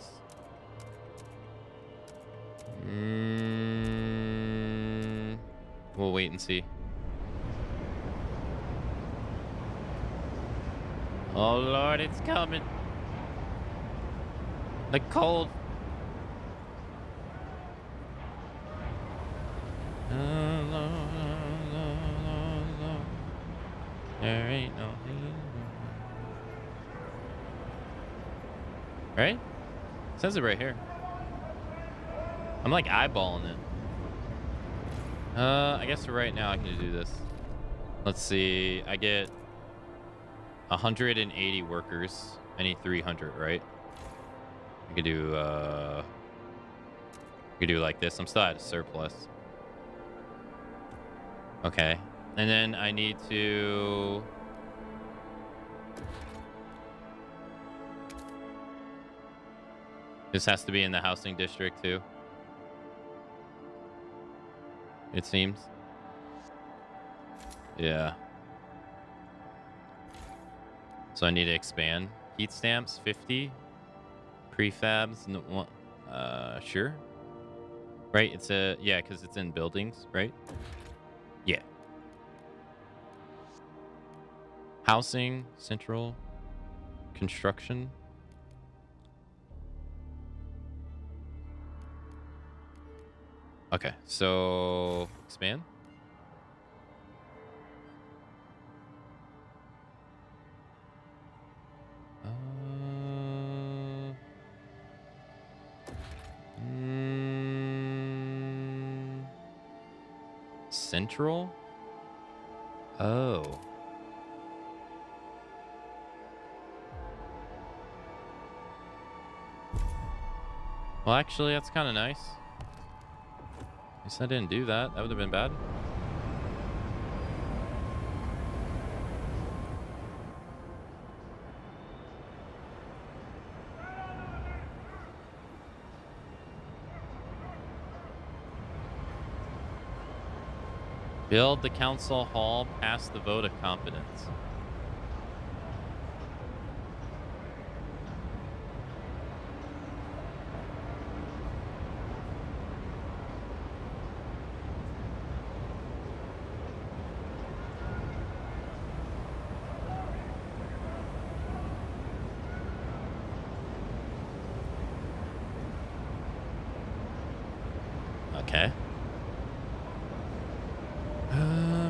[SPEAKER 1] We'll wait and see. Oh Lord, it's coming. The cold. There ain't no heat. Right? It says it right here. I'm like eyeballing it. I guess for right now I can do this. Let's see. I get 180 workers. I need 300, right? I could do like this. I'm still at a surplus. Okay. And then I need to this has to be in the housing district too. It seems. Yeah. So I need to expand. Heat stamps, 50. Prefabs, no, sure. Right, it's a, yeah, because it's in buildings, right? Yeah. Housing, central, construction. Okay, so expand. Central? Oh. Well, actually, that's kind of nice. At least I didn't do that. That would have been bad. Build the council hall past the vote of confidence. Okay.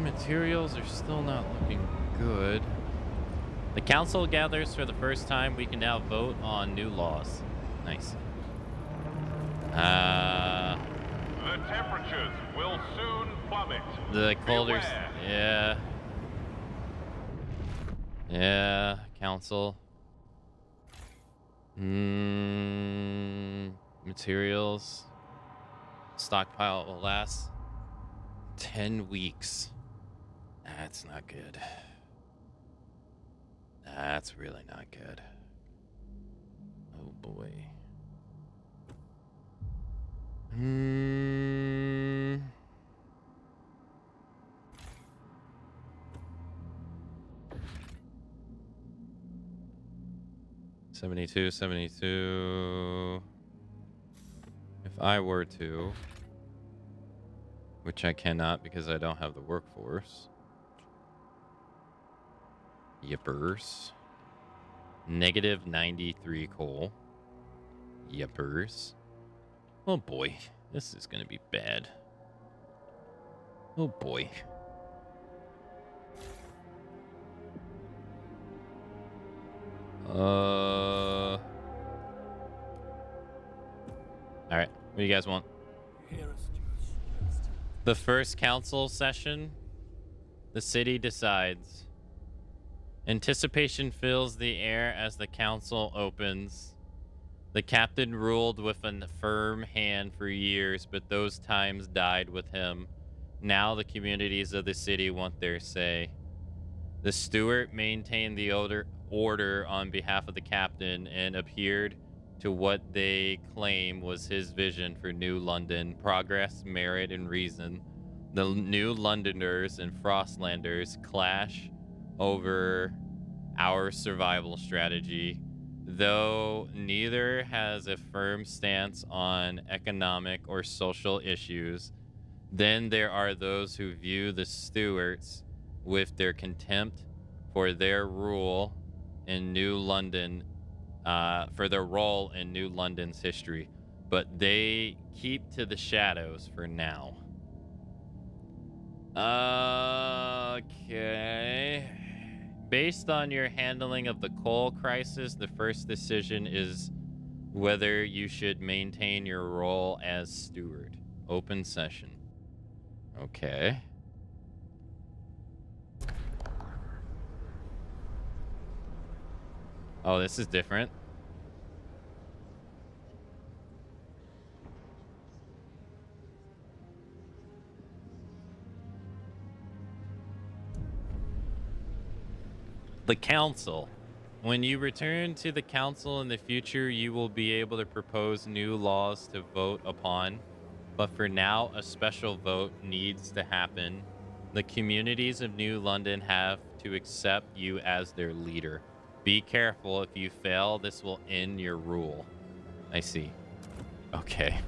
[SPEAKER 1] Materials are still not looking good. The council gathers for the first time. We can now vote on new laws. Nice.
[SPEAKER 7] The temperatures will soon plummet.
[SPEAKER 1] The colder.
[SPEAKER 7] Beware.
[SPEAKER 1] Yeah. Yeah. Council. Materials. Stockpile will last 10 weeks. That's not good. That's really not good. Oh boy. 72. If I were to, which I cannot because I don't have the workforce. Yippers. Negative 93 coal. Yippers. Oh boy, this is gonna be bad. Oh boy. All right, what do you guys want? The first council session, the city decides. Anticipation fills the air as the council opens. The captain ruled with a firm hand for years, but those times died with him. Now the communities of the city want their say. The steward maintained the order on behalf of the captain and appeared to what they claim was his vision for New London: progress, merit, and reason. The New Londoners and Frostlanders clash over our survival strategy. Though neither has a firm stance on economic or social issues, then there are those who view the Stuarts with their contempt for their rule in New London, for their role in New London's history, but they keep to the shadows for now. Okay. Based on your handling of the coal crisis, the first decision is whether you should maintain your role as steward. Open session. Okay. Oh, this is different. The council. When you return to the council in the future, you will be able to propose new laws to vote upon. But for now, a special vote needs to happen. The communities of New London have to accept you as their leader. Be careful. If you fail, this will end your rule. I see. Okay.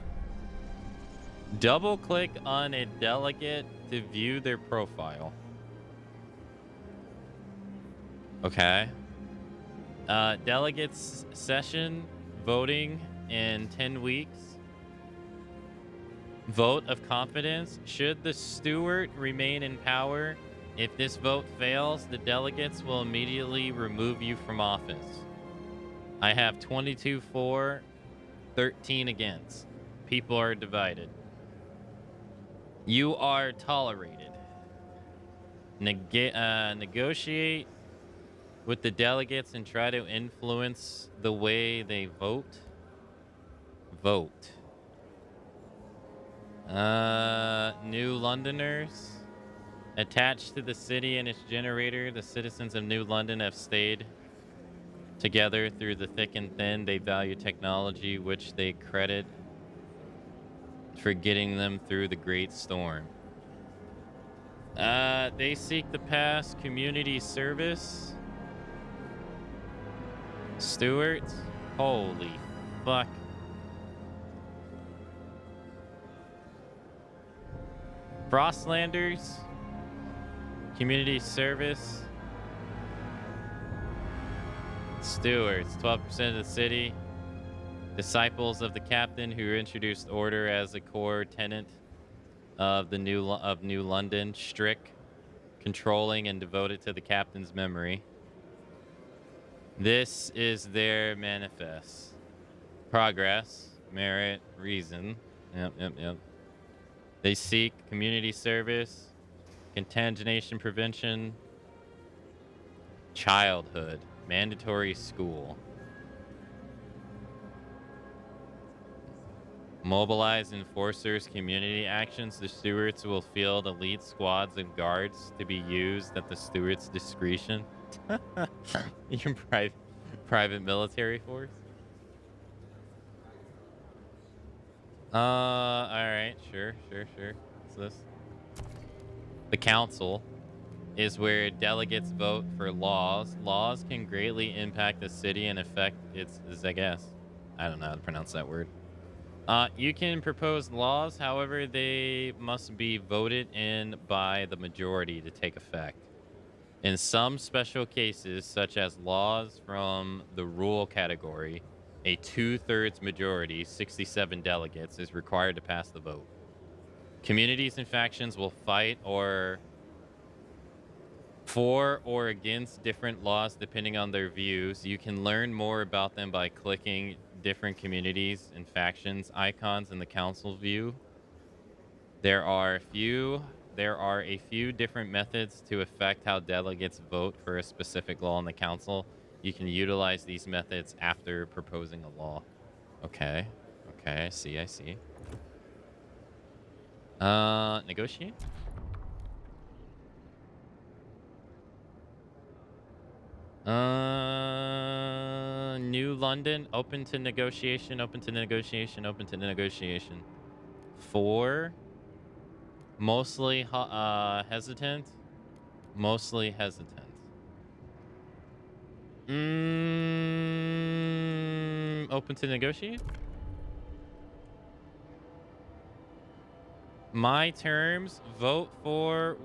[SPEAKER 1] Double click on a delegate to view their profile. Okay. Delegates session voting in 10 weeks. Vote of confidence. Should the steward remain in power, if this vote fails, the delegates will immediately remove you from office. I have 22 for, 13 against. People are divided. You are tolerated. Negotiate with the delegates and try to influence the way they vote. Vote. New Londoners. Attached to the city and its generator, the citizens of New London have stayed together through the thick and thin. They value technology, which they credit for getting them through the great storm. They seek to pass community service. Stewards? Holy fuck. Frostlanders? Community service. Stewards, 12% of the city. Disciples of the captain who introduced order as a core tenet of the New London. Strict, controlling, and devoted to the captain's memory. This is their manifest. Progress, merit, reason. Yep. They seek community service, contamination prevention, childhood, mandatory school. Mobilize enforcers, community actions. The stewards will field elite squads of guards to be used at the steward's discretion. Your private military force. All right, sure. What's this? The council is where delegates vote for laws. Laws can greatly impact the city and affect its Zegas. I don't know how to pronounce that word. You can propose laws, however, they must be voted in by the majority to take effect. In some special cases, such as laws from the rule category, a 2/3 majority, 67 delegates, is required to pass the vote. Communities and factions will fight for or against different laws depending on their views. You can learn more about them by clicking different communities and factions icons in the council view. There are a few different methods to affect how delegates vote for a specific law in the council. You can utilize these methods after proposing a law. Okay, I see. Negotiate? New London, open to negotiation. 4, mostly hesitant. Open to negotiate? My terms, vote for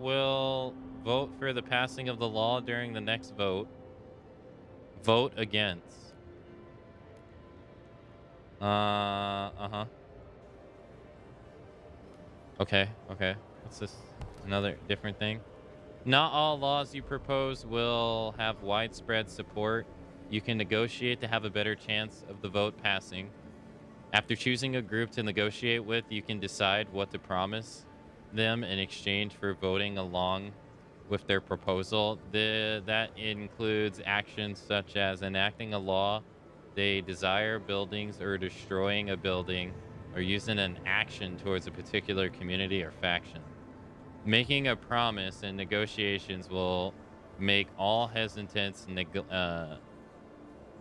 [SPEAKER 1] the passing of the law during the next vote. Vote against. Okay. What's this? Another different thing? Not all laws you propose will have widespread support. You can negotiate to have a better chance of the vote passing. After choosing a group to negotiate with, you can decide what to promise them in exchange for voting along with their proposal. That includes actions such as enacting a law they desire, buildings, or destroying a building, or using an action towards a particular community or faction. Making a promise in negotiations will make all hesitant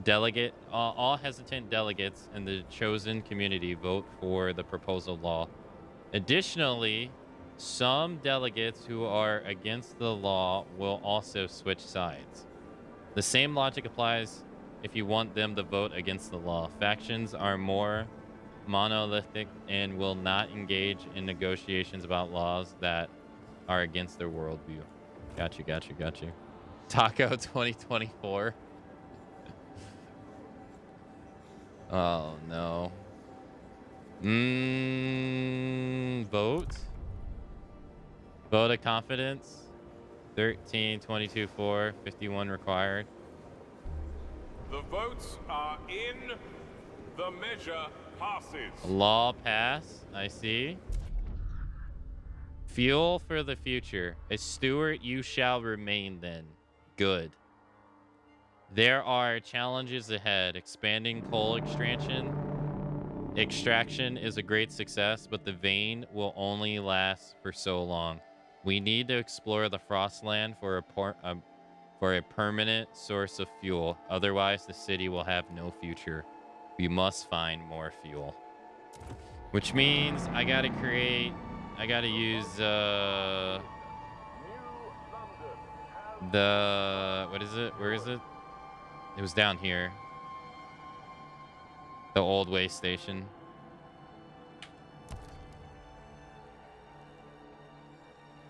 [SPEAKER 1] delegates in the chosen community vote for the proposal law. Additionally, some delegates who are against the law will also switch sides. The same logic applies if you want them to vote against the law. Factions are more monolithic and will not engage in negotiations about laws that are against their worldview. Got you. Taco 2024. Oh no. Vote of confidence. 13, 22, 4, 51 required.
[SPEAKER 7] The votes are in. The measure passes.
[SPEAKER 1] Law pass. I see. Fuel for the future. A steward you shall remain then. Good. There are challenges ahead. Expanding coal extraction. Extraction is a great success, but the vein will only last for so long. We need to explore the Frostland for a permanent source of fuel. Otherwise, the city will have no future. We must find more fuel. Which means I gotta use What is it? Where is it? It was down here. The old way station.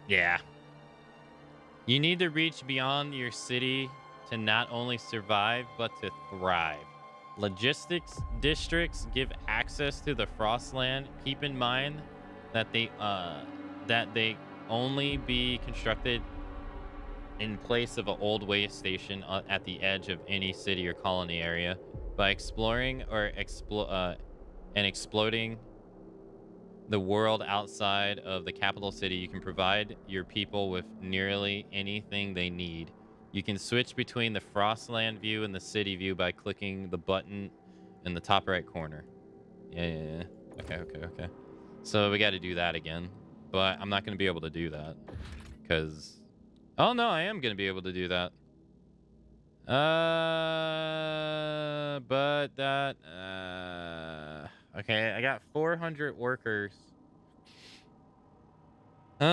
[SPEAKER 1] Yeah. You need to reach beyond your city to not only survive, but to thrive. Logistics districts give access to the Frostland. Keep in mind that they only be constructed in place of an old way station at the edge of any city or colony area. By exploring or exploding the world outside of the capital city, you can provide your people with nearly anything they need. You can switch between the Frostland view and the city view by clicking the button in the top right corner. Yeah. Okay. So we got to do that again, but I'm not going to be able to do that because... Oh, no, I am going to be able to do that. But that... Okay, I got 400 workers. Bro,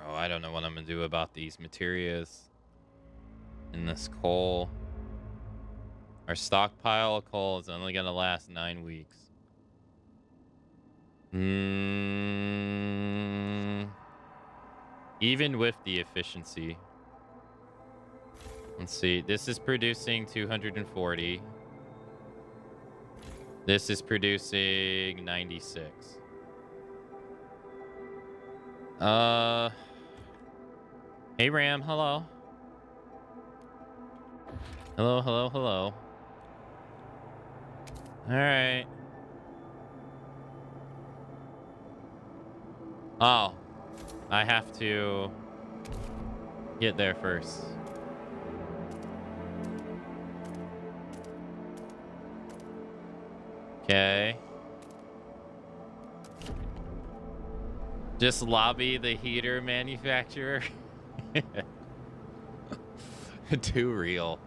[SPEAKER 1] I don't know what I'm gonna do about these materials in this coal. Our stockpile of coal is only gonna last 9 weeks. Even with the efficiency. Let's see. This is producing 240. This is producing 96. Hey Ram, hello. Hello. All right. Oh, I have to get there first. Okay. Just lobby the heater manufacturer. Too real.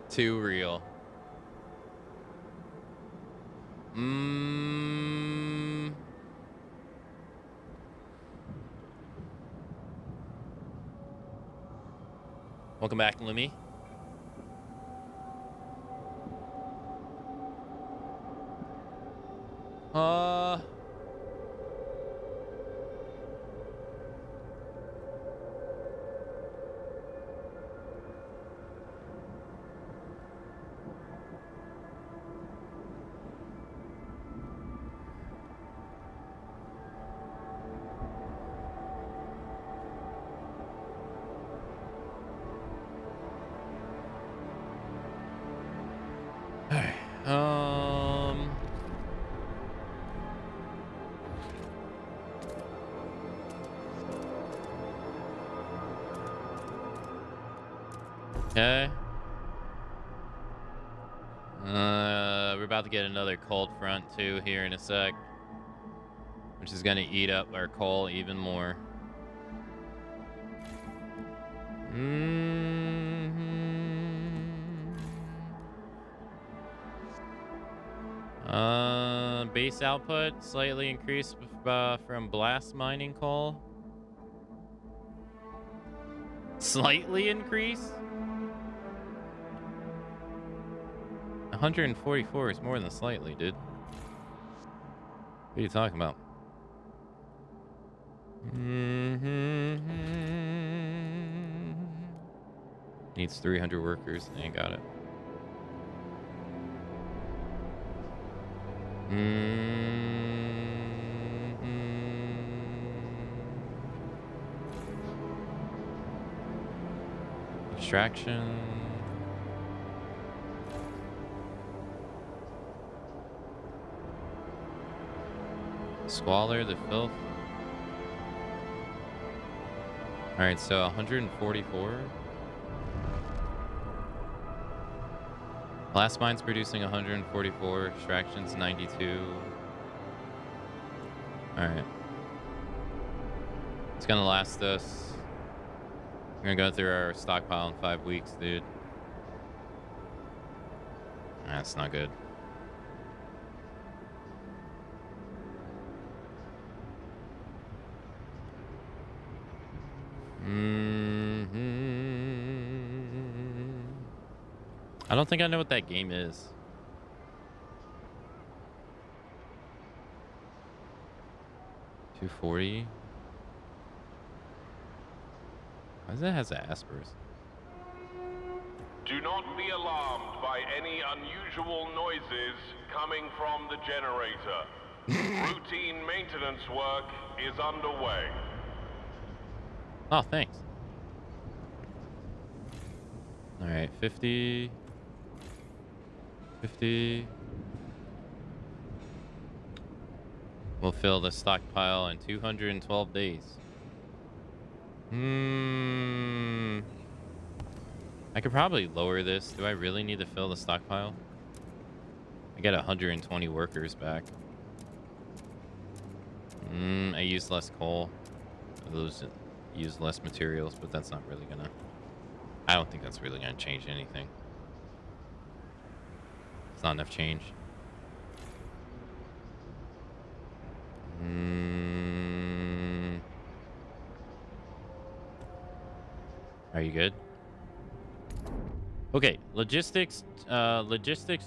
[SPEAKER 1] Too real. Welcome back, Lumi. Okay. We're about to get another cold front too here in a sec, which is gonna eat up our coal even more. Base output slightly increased from blast mining coal. Slightly increased? 144 is more than slightly, dude. What are you talking about? Needs 300 workers. Ain't got it. Extraction. Squalor, the filth. Alright, so 144. Blast mine's producing 144. Extraction's 92. Alright. It's gonna last us. We're gonna go through our stockpile in 5 weeks, dude. That's not good. I don't think I know what that game is. $240. Why does it has Aspers?
[SPEAKER 7] Do not be alarmed by any unusual noises coming from the generator. Routine maintenance work is underway.
[SPEAKER 1] Oh, thanks. All right, 50. 50. We'll fill the stockpile in 212 days. I could probably lower this. Do I really need to fill the stockpile? I get 120 workers back. I use less coal. I use less materials, but that's not really gonna... I don't think that's really gonna change anything. It's not enough change. Are you good? Okay, logistics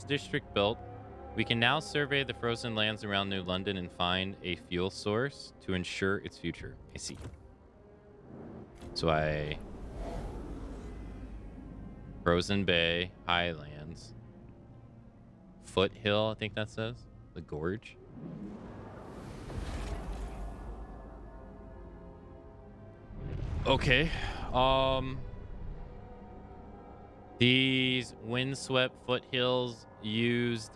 [SPEAKER 1] district built. We can now survey the frozen lands around New London and find a fuel source to ensure its future. I see. So Frozen Bay, Highlands, Foothill, I think that says. The Gorge. Okay. These windswept foothills used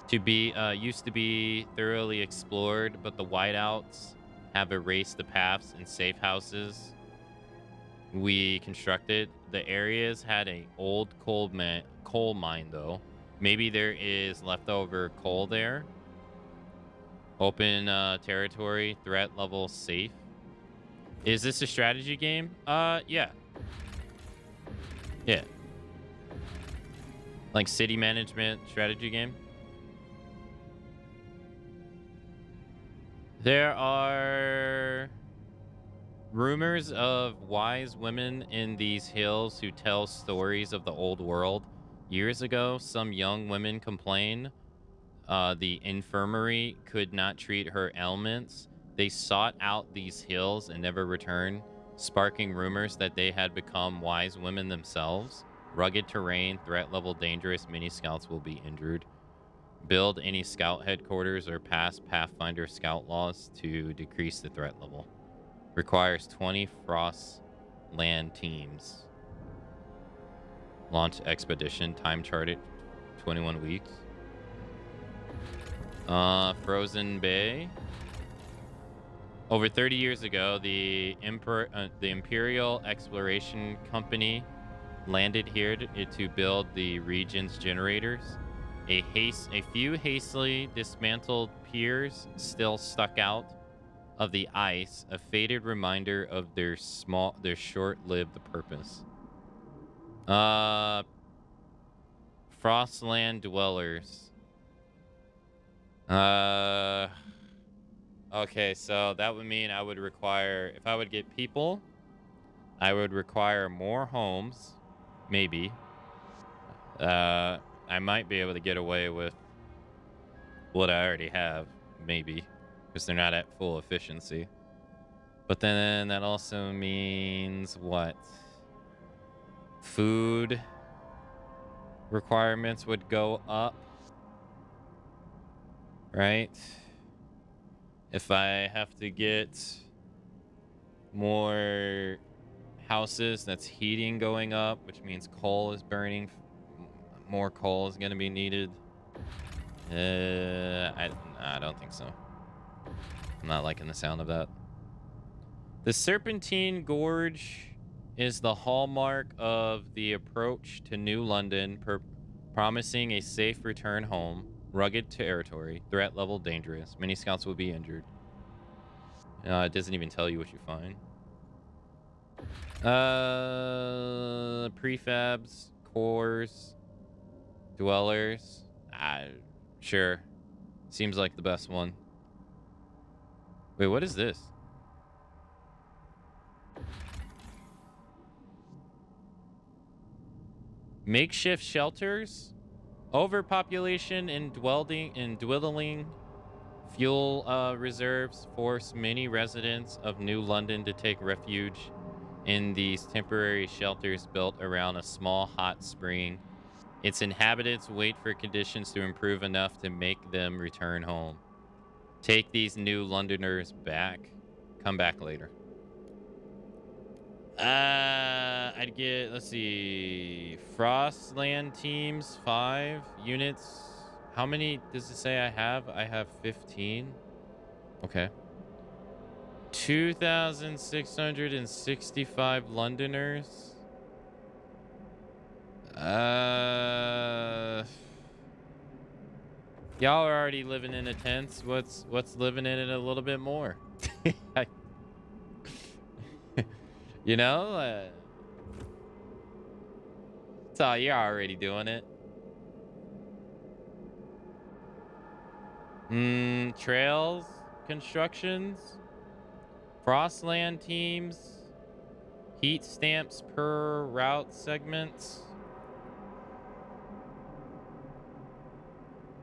[SPEAKER 1] to be thoroughly explored, but the whiteouts have erased the paths and safe houses we constructed. The areas had an old coal mine though. Maybe there is leftover coal there. Open territory, threat level safe. Is this a strategy game? Yeah. Yeah. Like city management strategy game. There are rumors of wise women in these hills who tell stories of the old world. Years ago, some young women complained the infirmary could not treat her ailments. They sought out these hills and never returned, sparking rumors that they had become wise women themselves. Rugged terrain, threat level dangerous, many scouts will be injured. Build any scout headquarters or pass Pathfinder scout laws to decrease the threat level. Requires 20 frost land teams. Launch expedition, time charted 21 weeks. Frozen Bay. Over 30 years ago, the Imperial Exploration Company landed here to build the region's generators. A few hastily dismantled piers still stuck out of the ice, a faded reminder of their short-lived purpose. Frostland dwellers. Okay, so that would mean I would require, if I would get people, I would require more homes, maybe. I might be able to get away with what I already have, maybe, because they're not at full efficiency. But then that also means what? Food requirements would go up, right? If I have to get more houses, that's heating going up, which means coal is burning. More coal is going to be needed. I don't think so. I'm not liking the sound of that. The Serpentine Gorge is the hallmark of the approach to New London, promising a safe return home. Rugged territory, threat level dangerous. Many scouts will be injured. It doesn't even tell you what you find. Prefabs, cores, dwellers. Sure. Seems like the best one. Wait, what is this? Makeshift shelters, overpopulation and dwindling fuel reserves force many residents of New London to take refuge in these temporary shelters built around a small hot spring. Its inhabitants wait for conditions to improve enough to make them return home. Take these New Londoners back. Come back later. I'd get, let's see, Frostland teams, 5 units. How many does it say I have? I have 15. Okay. 2,665 Londoners. Y'all are already living in a tent. What's living in it a little bit more? You know, so you're already doing it. Trails, constructions, Frostland teams, heat stamps per route segments.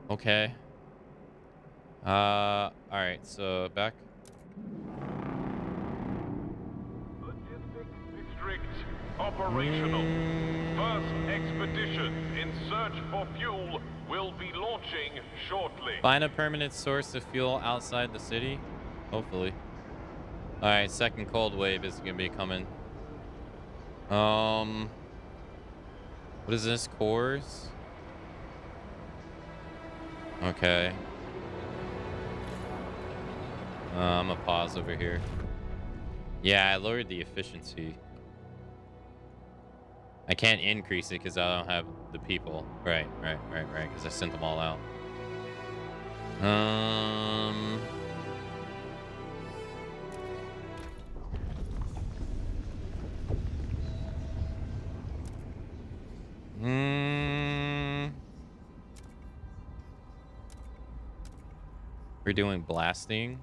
[SPEAKER 1] Okay. All right, so back.
[SPEAKER 7] District operational. First expedition in search for fuel will be launching shortly.
[SPEAKER 1] Find a permanent source of fuel outside the city. Hopefully. All right, second cold wave is gonna be coming. What is this? Cores? Okay. I'm gonna pause over here. Yeah, I lowered the efficiency. I can't increase it because I don't have the people. Right, because I sent them all out. We're doing blasting.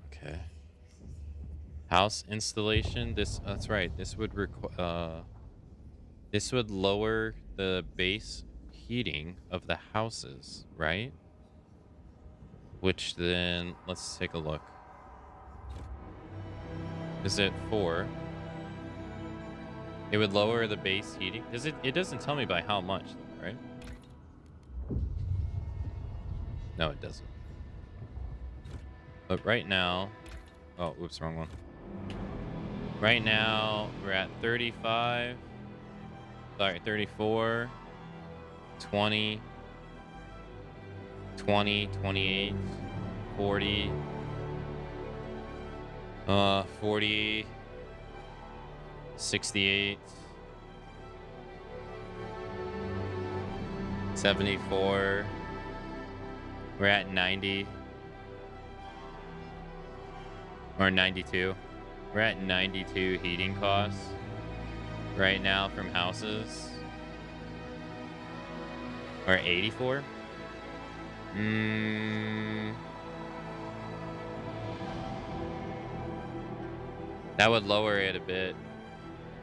[SPEAKER 1] Okay. House installation. That's right. This would lower the base heating of the houses, right? Which then, let's take a look. Is it 4? It would lower the base heating. It doesn't tell me by how much, right? No, it doesn't. But right now, oh, oops, wrong one. Right now, we're at 35. Sorry, 34, 20, 20, 28, 40, 40, 68, 74. We're at 90 or 92. We're at 92 heating costs right now from houses. Or 84. That would lower it a bit.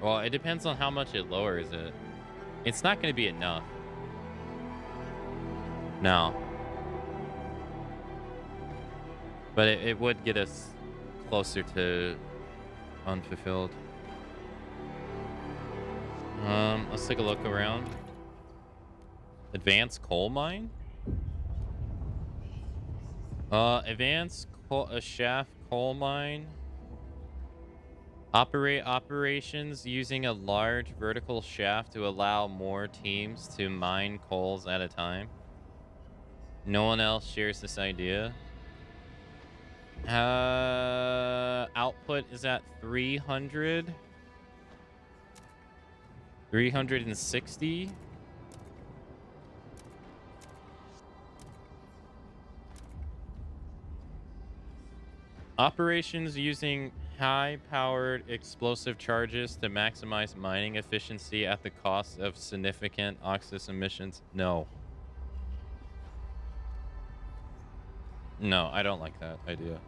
[SPEAKER 1] Well, it depends on how much it lowers it. It's not going to be enough. No. But it would get us closer to unfulfilled. Let's take a look around. Advanced coal mine? Advanced shaft coal mine. Operations using a large vertical shaft to allow more teams to mine coals at a time. No one else shares this idea. Output is at 300. 360. Operations using high-powered explosive charges to maximize mining efficiency at the cost of significant oxys emissions. No. No, I don't like that idea.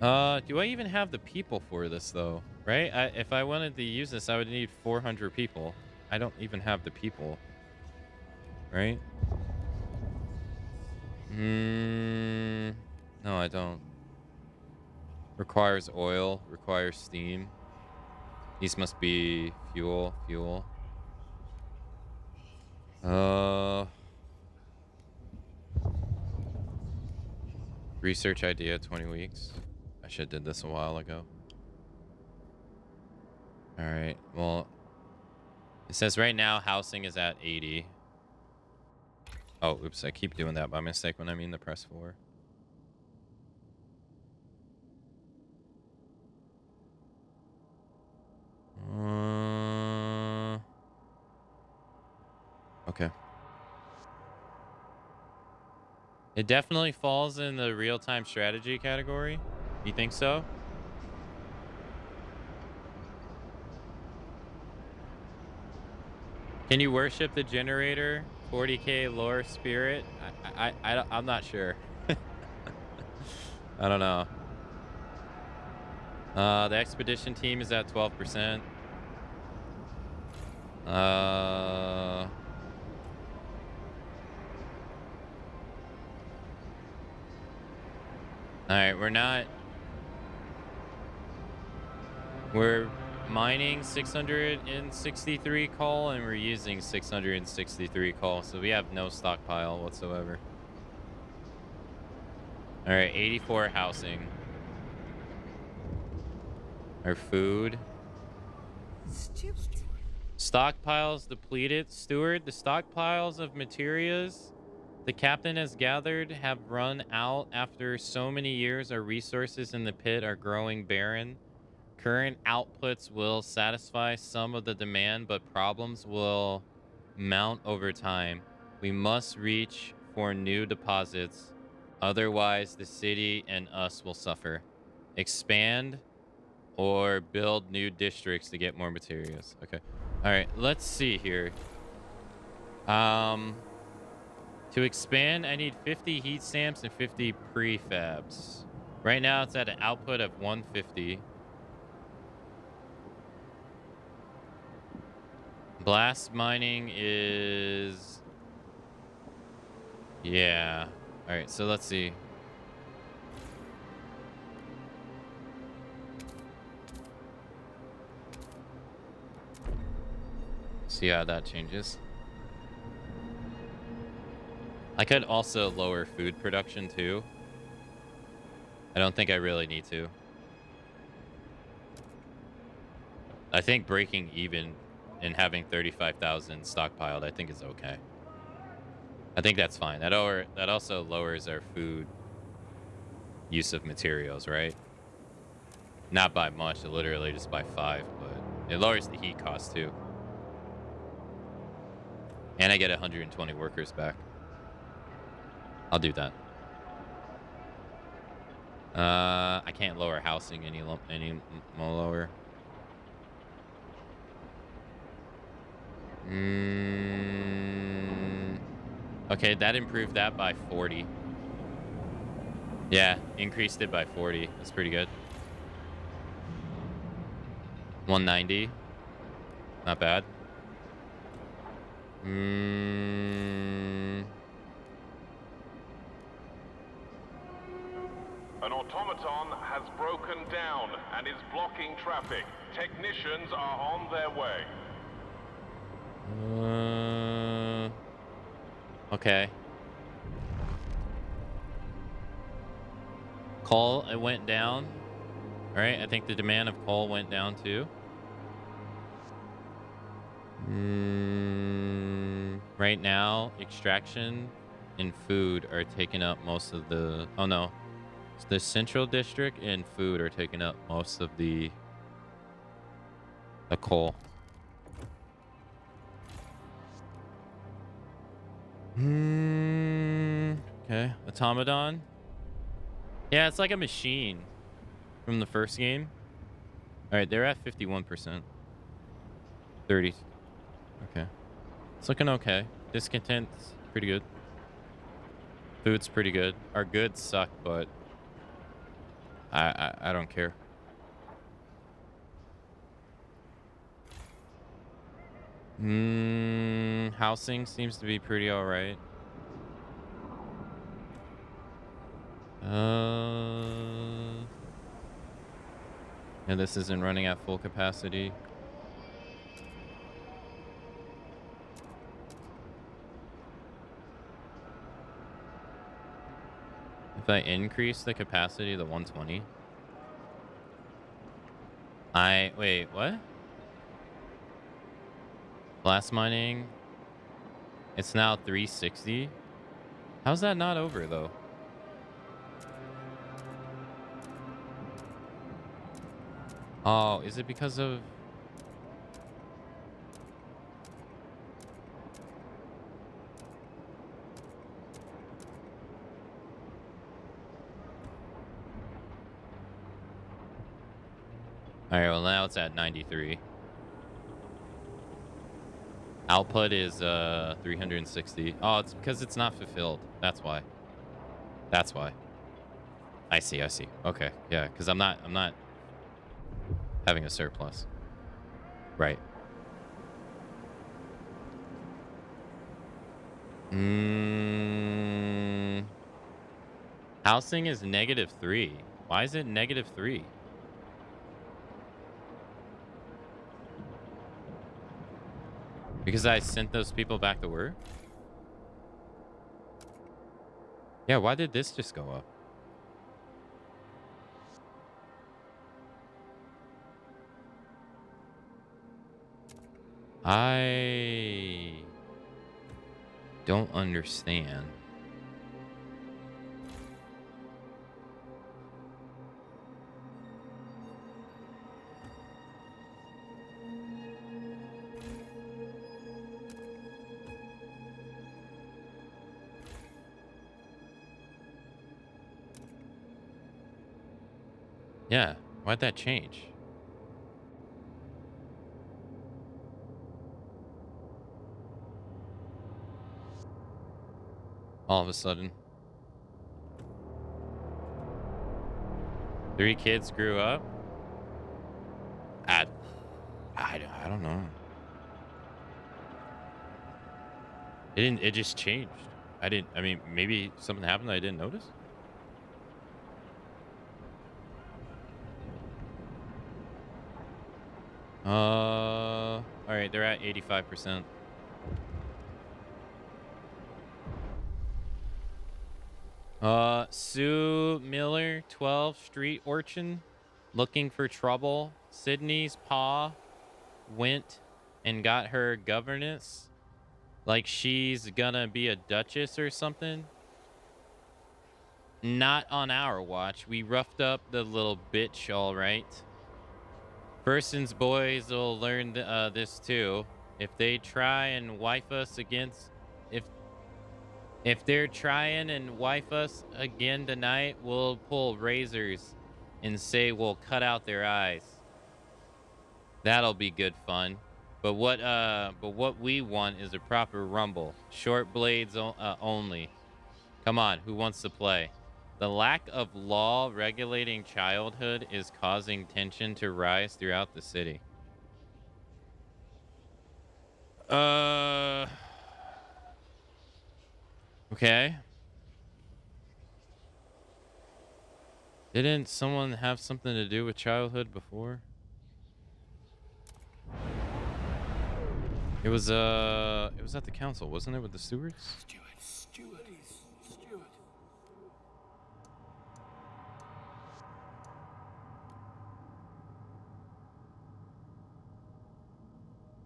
[SPEAKER 1] Do I even have the people for this though? Right? If I wanted to use this, I would need 400 people. I don't even have the people. Right? No, I don't. Requires oil, requires steam. These must be fuel. Research idea, 20 weeks. I should have did this a while ago. All right, well, it says right now housing is at 80. Oh, oops, I keep doing that by mistake when I mean the press 4. Okay. It definitely falls in the real-time strategy category. You think so? Can you worship the generator? 40k lore spirit? I'm not sure. I don't know. The expedition team is at 12%. All right, we're mining 663 coal and we're using 663 coal, so we have no stockpile whatsoever. All right, 84 housing. Our food. Stockpiles depleted. Steward, the stockpiles of materials the captain has gathered have run out after so many years. Our resources in the pit are growing barren. Current outputs will satisfy some of the demand, but problems will mount over time. We must reach for new deposits. Otherwise, the city and us will suffer. Expand or build new districts to get more materials. Okay. All right, let's see here. To expand, I need 50 heat stamps and 50 prefabs. Right now, it's at an output of 150. Blast mining is... Yeah. All right, so let's see. See how that changes. I could also lower food production too. I don't think I really need to. I think breaking even and having 35,000 stockpiled, I think is okay. I think that's fine. That also lowers our food use of materials, right? Not by much, literally just by 5, but it lowers the heat cost too. And I get 120 workers back. I'll do that. I can't lower housing any more lower. Okay, that improved that by 40. Yeah, increased it by 40. That's pretty good. 190. Not bad.
[SPEAKER 7] An automaton has broken down and is blocking traffic. Technicians are on their way.
[SPEAKER 1] Okay. Coal, it went down. All right, I think the demand of coal went down too. Right now, extraction and food are taking up most of the... Oh, no. The central district and food are taking up most of the coal. Okay, automaton. Yeah, it's like a machine from the first game. All right, they're at 51%. 30. Okay. It's looking okay. Discontent's pretty good. Food's pretty good. Our goods suck, but I don't care. Housing seems to be pretty all right. And this isn't running at full capacity. If I increase the capacity to 120. Wait, what? Blast mining. It's now 360. How's that not over though? Oh, is it because of... Alright, well now it's at 93. Output is 360. Oh, it's because it's not fulfilled. That's why. That's why. I see. Okay. Yeah, because I'm not having a surplus. Right. Housing is -3. Why is it -3? Because I sent those people back to work? Yeah, why did this just go up? I don't understand. Yeah, why'd that change? All of a sudden. 3 kids grew up? I don't know. It just changed. I mean, maybe something happened that I didn't notice? All right, they're at 85%. Sue Miller, 12, street urchin, looking for trouble. Sydney's pa went and got her governess, like she's gonna be a duchess or something. Not on our watch. We roughed up the little bitch, all right. Person's boys will learn this too. If they try and wife us against, if they're trying and wife us again tonight, we'll pull razors and say we'll cut out their eyes. That'll be good fun. But what we want is a proper rumble. Short blades only. Come on, who wants to play? The lack of law regulating childhood is causing tension to rise throughout the city. Okay. Didn't someone have something to do with childhood before? It was at the council, wasn't it, with the stewards?
[SPEAKER 3] Steward.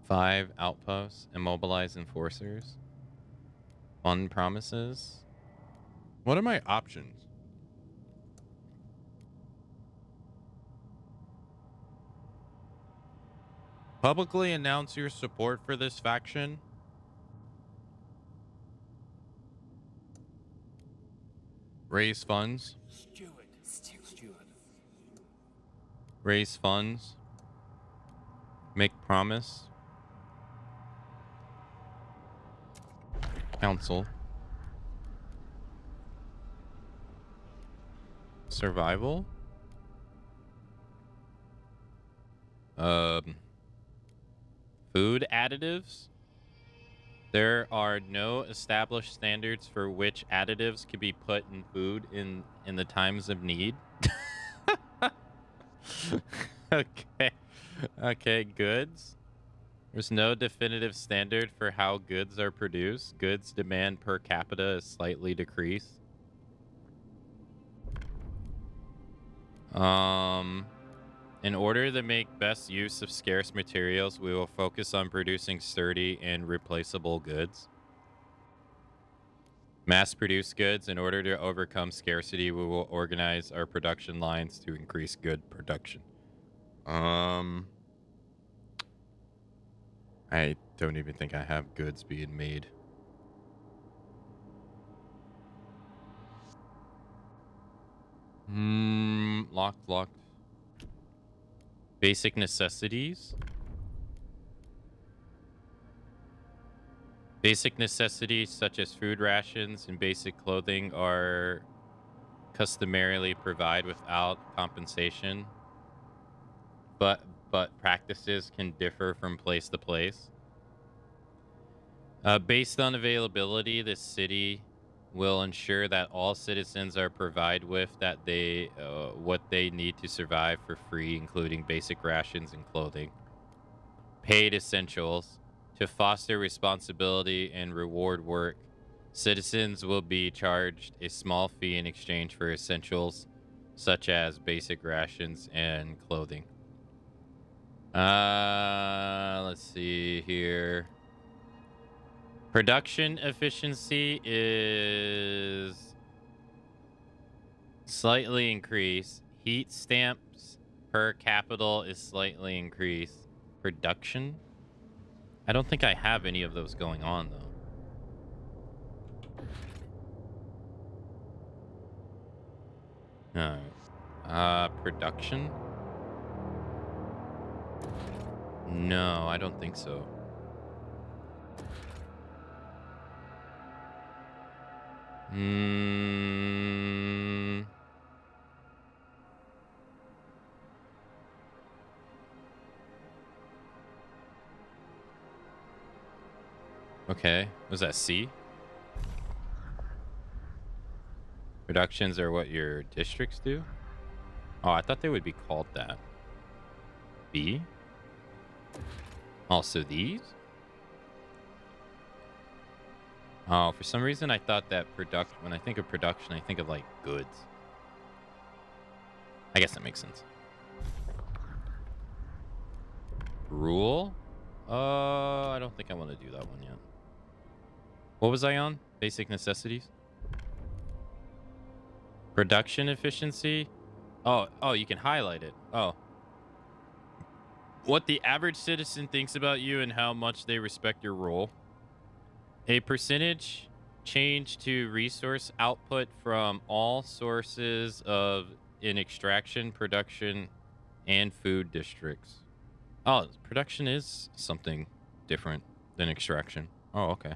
[SPEAKER 1] 5 outposts, immobilize enforcers. Fund promises. What are my options? Publicly announce your support for this faction. Raise funds.
[SPEAKER 3] Steward.
[SPEAKER 1] Raise funds. Make promise. Council. Survival. Food additives. There are no established standards for which additives can be put in food in the times of need. Okay. Okay, goods. There's no definitive standard for how goods are produced. Goods demand per capita is slightly decreased. In order to make best use of scarce materials, we will focus on producing sturdy and replaceable goods. Mass-produced goods. In order to overcome scarcity, we will organize our production lines to increase good production. I don't even think I have goods being made. Locked. Basic necessities. Basic necessities such as food rations and basic clothing are customarily provided without compensation, but practices can differ from place to place. Based on availability, the city will ensure that all citizens are provided with what they need to survive for free, including basic rations and clothing. Paid essentials. To foster responsibility and reward work, citizens will be charged a small fee in exchange for essentials such as basic rations and clothing. Let's see here. Production efficiency is slightly increased. Heat stamps per capital is slightly increased. Production? I don't think I have any of those going on, though. No. Production? No, I don't think so. Okay. Was that C? Reductions are what your districts do? Oh, I thought they would be called that. B? Also these? Oh, for some reason I thought that when I think of production, I think of like goods. I guess that makes sense. Rule? I don't think I want to do that one yet. What was I on? Basic necessities? Production efficiency? Oh, you can highlight it. Oh. What the average citizen thinks about you and how much they respect your role. A percentage change to resource output from all sources in extraction, production, and food districts. Oh, production is something different than extraction. Oh, okay.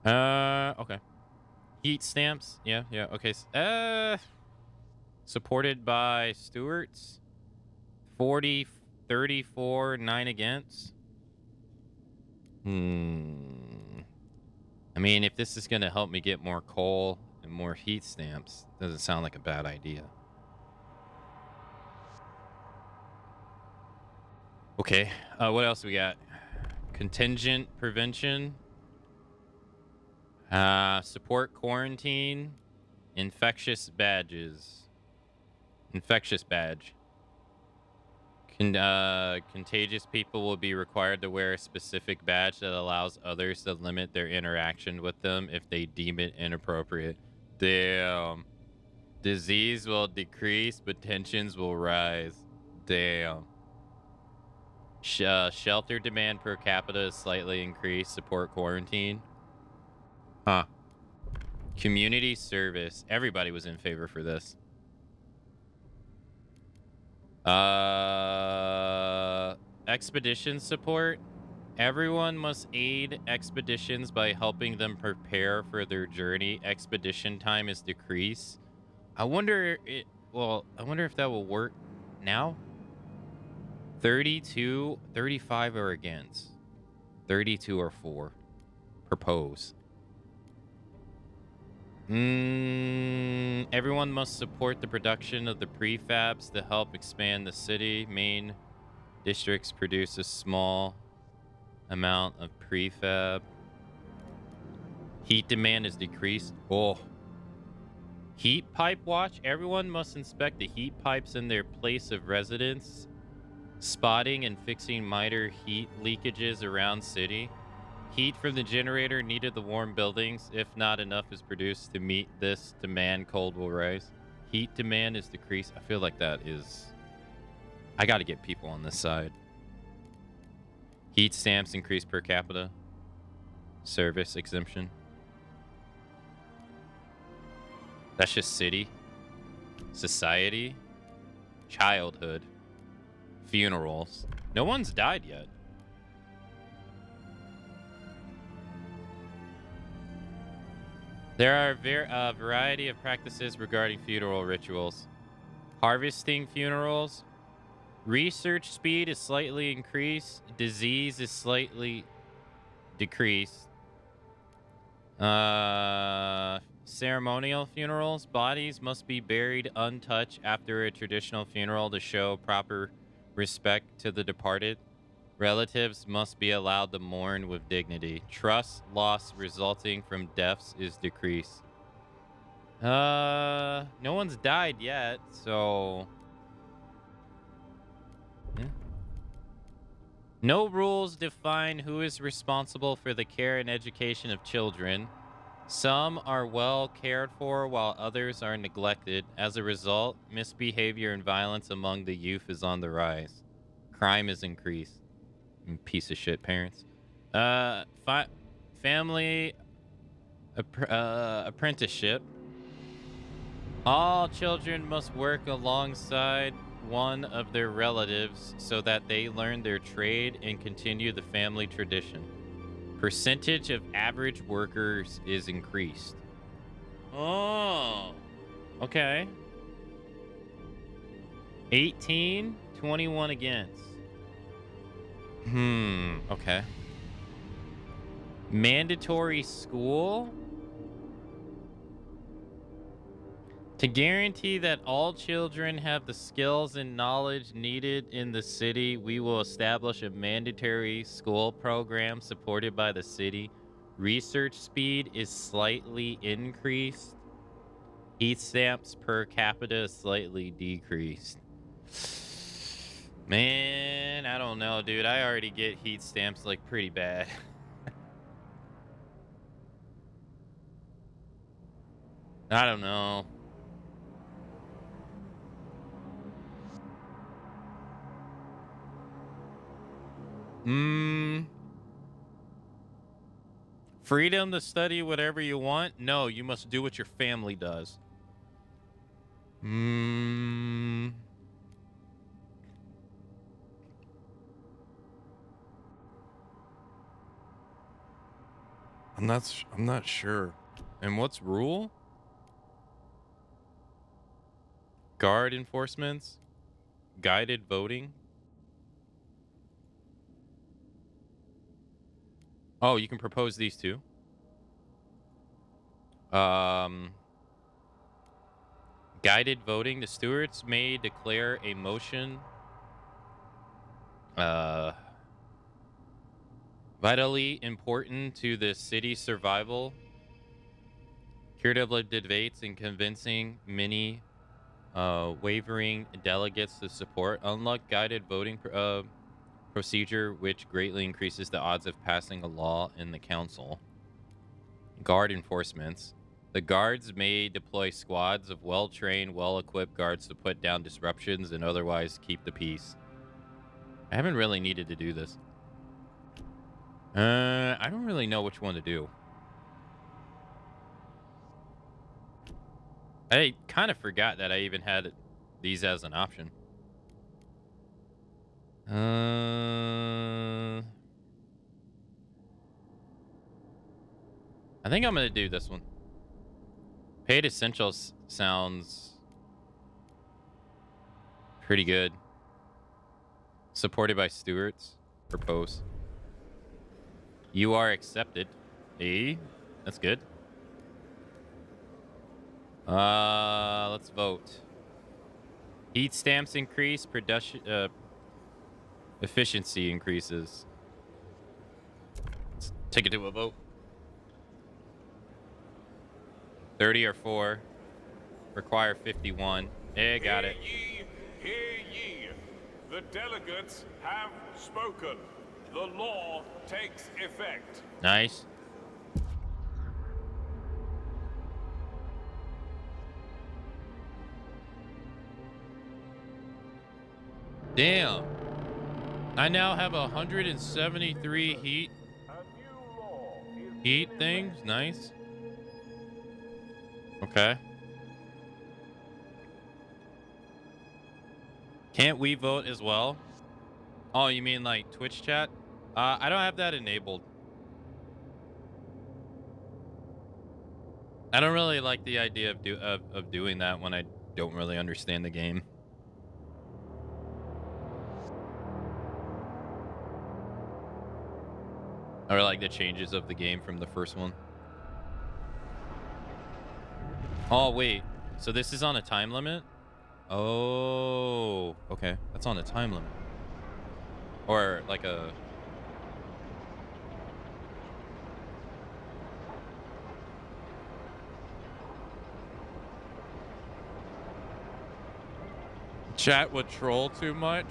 [SPEAKER 1] Okay. Heat stamps. Yeah. Okay. Supported by Stewarts. 40, 34, 9 against. I mean, if this is going to help me get more coal and more heat stamps, doesn't sound like a bad idea. Okay. What else we got? Contingent prevention. Support quarantine. Infectious badges. Infectious badge. Contagious people will be required to wear a specific badge that allows others to limit their interaction with them if they deem it inappropriate. Damn. Disease will decrease, but tensions will rise. Damn. Shelter demand per capita is slightly increased. Support quarantine. Huh. Community service. Everybody was in favor for this. Expedition support. Everyone must aid expeditions by helping them prepare for their journey. Expedition time is decreased. I wonder if that will work now. 32, 35 or against. 32 or 4. Propose. Everyone must support the production of the prefabs to help expand the city. Main districts produce a small amount of prefab. Heat demand is decreased. Oh. Heat pipe watch. Everyone must inspect the heat pipes in their place of residence, spotting and fixing minor heat leakages around city. Heat from the generator needed the warm buildings. If not enough is produced to meet this demand, cold will rise. Heat demand is decreased. I feel like that is... I got to get people on this side. Heat stamps increase per capita. Service exemption. That's just city. Society. Childhood. Funerals. No one's died yet. There are a variety of practices regarding funeral rituals. Harvesting funerals. Research speed is slightly increased. Disease is slightly decreased. Ceremonial funerals. Bodies must be buried untouched after a traditional funeral to show proper respect to the departed. Relatives must be allowed to mourn with dignity. Trust loss resulting from deaths is decreased. No one's died yet, so... Yeah. No rules define who is responsible for the care and education of children. Some are well cared for while others are neglected. As a result, misbehavior and violence among the youth is on the rise. Crime is increased. Piece of shit parents. Family apprenticeship. All children must work alongside one of their relatives so that they learn their trade and continue the family tradition. Percentage of average workers is increased. Oh, okay. 18, 21 against. Okay. Mandatory school? To guarantee that all children have the skills and knowledge needed in the city, we will establish a mandatory school program supported by the city. Research speed is slightly increased. Heat stamps per capita is slightly decreased. Man, I don't know, dude. I already get heat stamps like pretty bad. I don't know. Freedom to study whatever you want? No, you must do what your family does. I'm not sure. And what's rule? Guard enforcements? Guided voting? Oh, you can propose these two. Guided voting. The stewards may declare a motion vitally important to the city's survival. Curative debates and convincing many wavering delegates to support. Unlock guided voting procedure, which greatly increases the odds of passing a law in the council. Guard enforcements. The guards may deploy squads of well-trained, well-equipped guards to put down disruptions and otherwise keep the peace. I haven't really needed to do this. I don't really know which one to do. I kind of forgot that I even had these as an option. I think I'm going to do this one. Paid Essentials sounds pretty good. Supported by Stewart's. Propose. You are accepted. Hey, that's good. Let's vote. Heat stamps increase. Production efficiency increases. Let's take it to a vote. 30 or 4. Require 51. Hey, got it.
[SPEAKER 7] Hear ye. The delegates have spoken. The law takes effect.
[SPEAKER 1] Nice. Damn. I now have 173 heat things. Nice. Okay. Can't we vote as well? Oh, you mean like Twitch chat? I don't have that enabled. I don't really like the idea of doing that when I don't really understand the game. Or like the changes of the game from the first one. Oh, wait. So this is on a time limit? Oh, okay. That's on a time limit. Or like a... Chat would troll too much?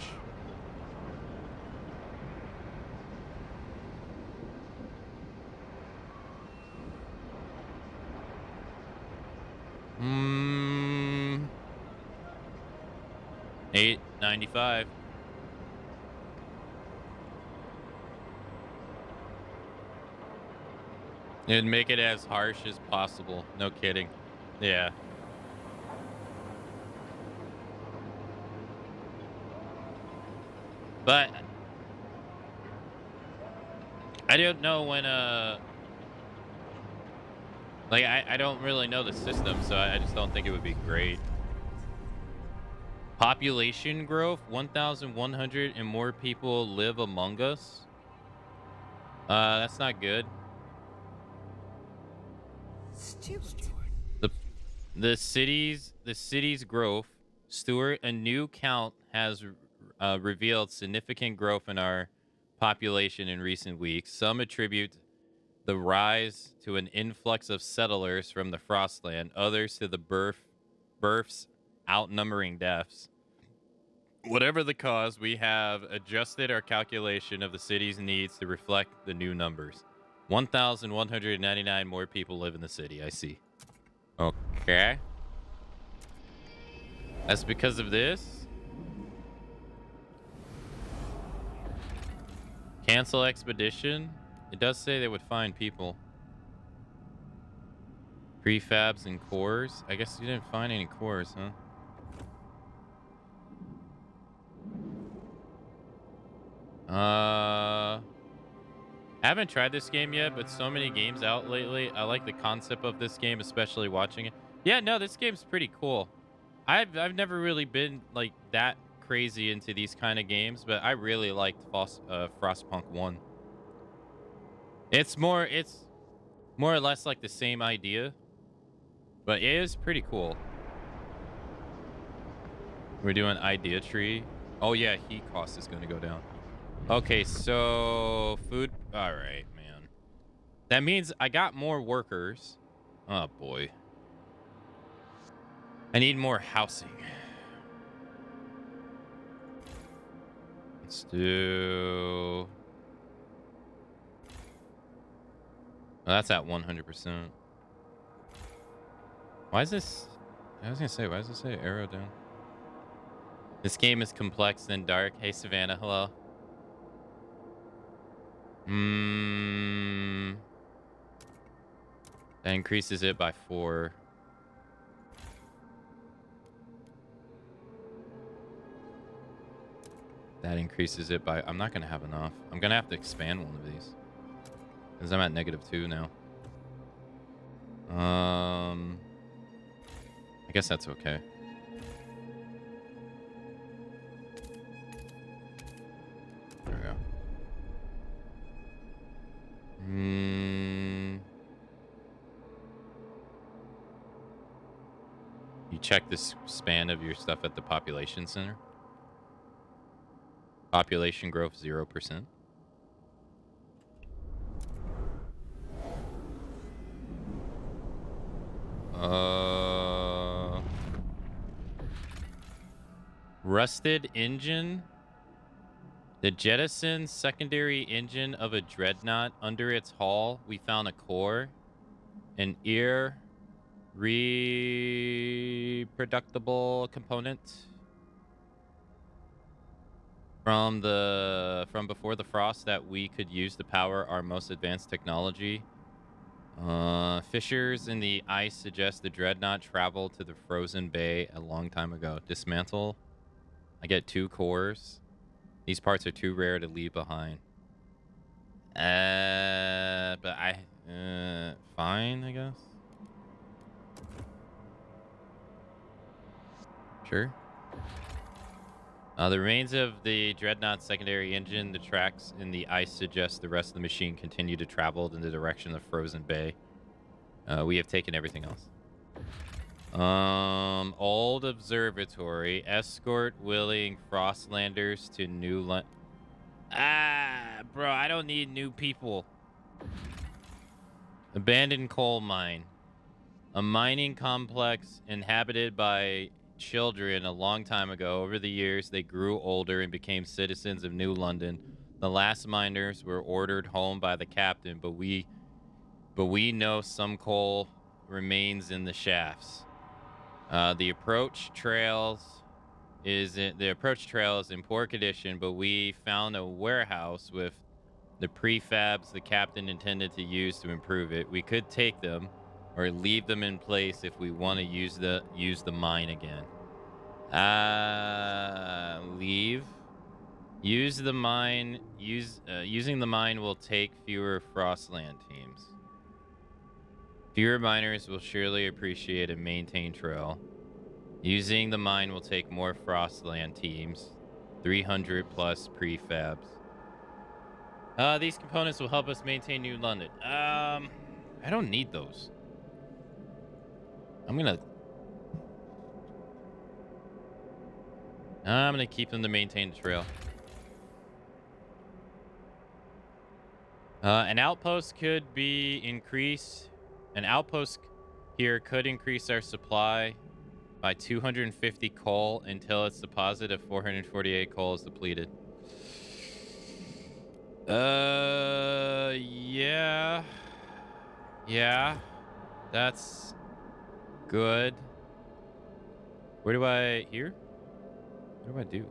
[SPEAKER 1] $8.95. And make it as harsh as possible. No kidding. Yeah. But I don't know when like I don't really know the system, so I just don't think it would be great. Population growth, 1,100 and more people live among us. That's not good. The city's growth, Stuart, a new count has revealed significant growth in our population in recent weeks. Some attribute the rise to an influx of settlers from the Frostland, others to the births outnumbering deaths. Whatever the cause, we have adjusted our calculation of the city's needs to reflect the new numbers. 1,199 more people live in the city. I see. Okay. That's because of this. Cancel expedition. It does say they would find people. Prefabs and cores. I guess you didn't find any cores, huh? I haven't tried this game yet, but so many games out lately. I like the concept of this game, especially watching it. Yeah, no, this game's pretty cool. I've never really been like that crazy into these kind of games, but I really liked Frostpunk 1. It's more or less like the same idea, but it is pretty cool. We're doing idea tree. Oh yeah, heat cost is going to go down. Okay, so food. All right, man. That means I got more workers. Oh boy. I need more housing. Let's do... Well, that's at 100%. Why is this... I was gonna say, why does it say arrow down? This game is complex and dark. Hey, Savannah, hello. That increases it by 4. That increases it by... I'm not going to have enough. I'm going to have to expand one of these. Because I'm at -2 now. I guess that's okay. check the span of your stuff at the population center. Population growth 0%. Rusted engine. The jettisoned secondary engine of a dreadnought. Under its hull, we found a core, an reproducible component from before the frost that we could use to power our most advanced technology. Fissures in the ice suggest the dreadnought traveled to the frozen bay a long time ago. Dismantle. I get 2 cores. These parts are too rare to leave behind. But fine, I guess. Sure. The remains of the dreadnought's secondary engine, the tracks in the ice suggest the rest of the machine continue to travel in the direction of Frozen Bay. We have taken everything else. Old observatory. Escort willing Frostlanders to new land. Bro, I don't need new people. Abandoned coal mine. A mining complex inhabited by children a long time ago. Over the years, they grew older and became citizens of New London. The last miners were ordered home by the captain, but we know some coal remains in the shafts. The approach trail is in poor condition, but we found a warehouse with the prefabs the captain intended to use to improve it. We could take them or leave them in place if we want to use the mine again. Leave. Use the mine. Using the mine will take fewer Frostland teams. Fewer miners will surely appreciate a maintained trail. Using the mine will take more Frostland teams. 300 plus prefabs. These components will help us maintain New London. I don't need those. I'm gonna keep them to maintain the trail. An outpost could be increased. An outpost here could increase our supply by 250 coal until its deposit of 448 coal is depleted. Yeah. Yeah. That's good. Where do I... Here? What do I do?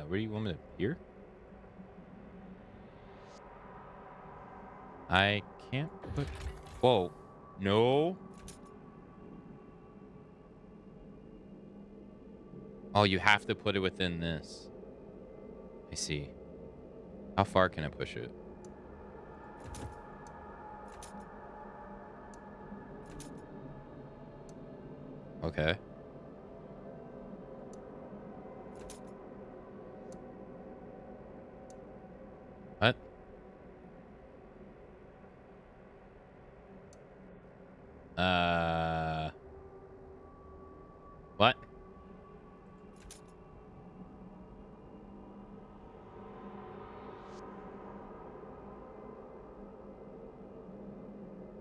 [SPEAKER 1] Where do you want me to... Here? I can't put... Whoa. No. Oh, you have to put it within this. I see. How far can I push it? Okay. What? What?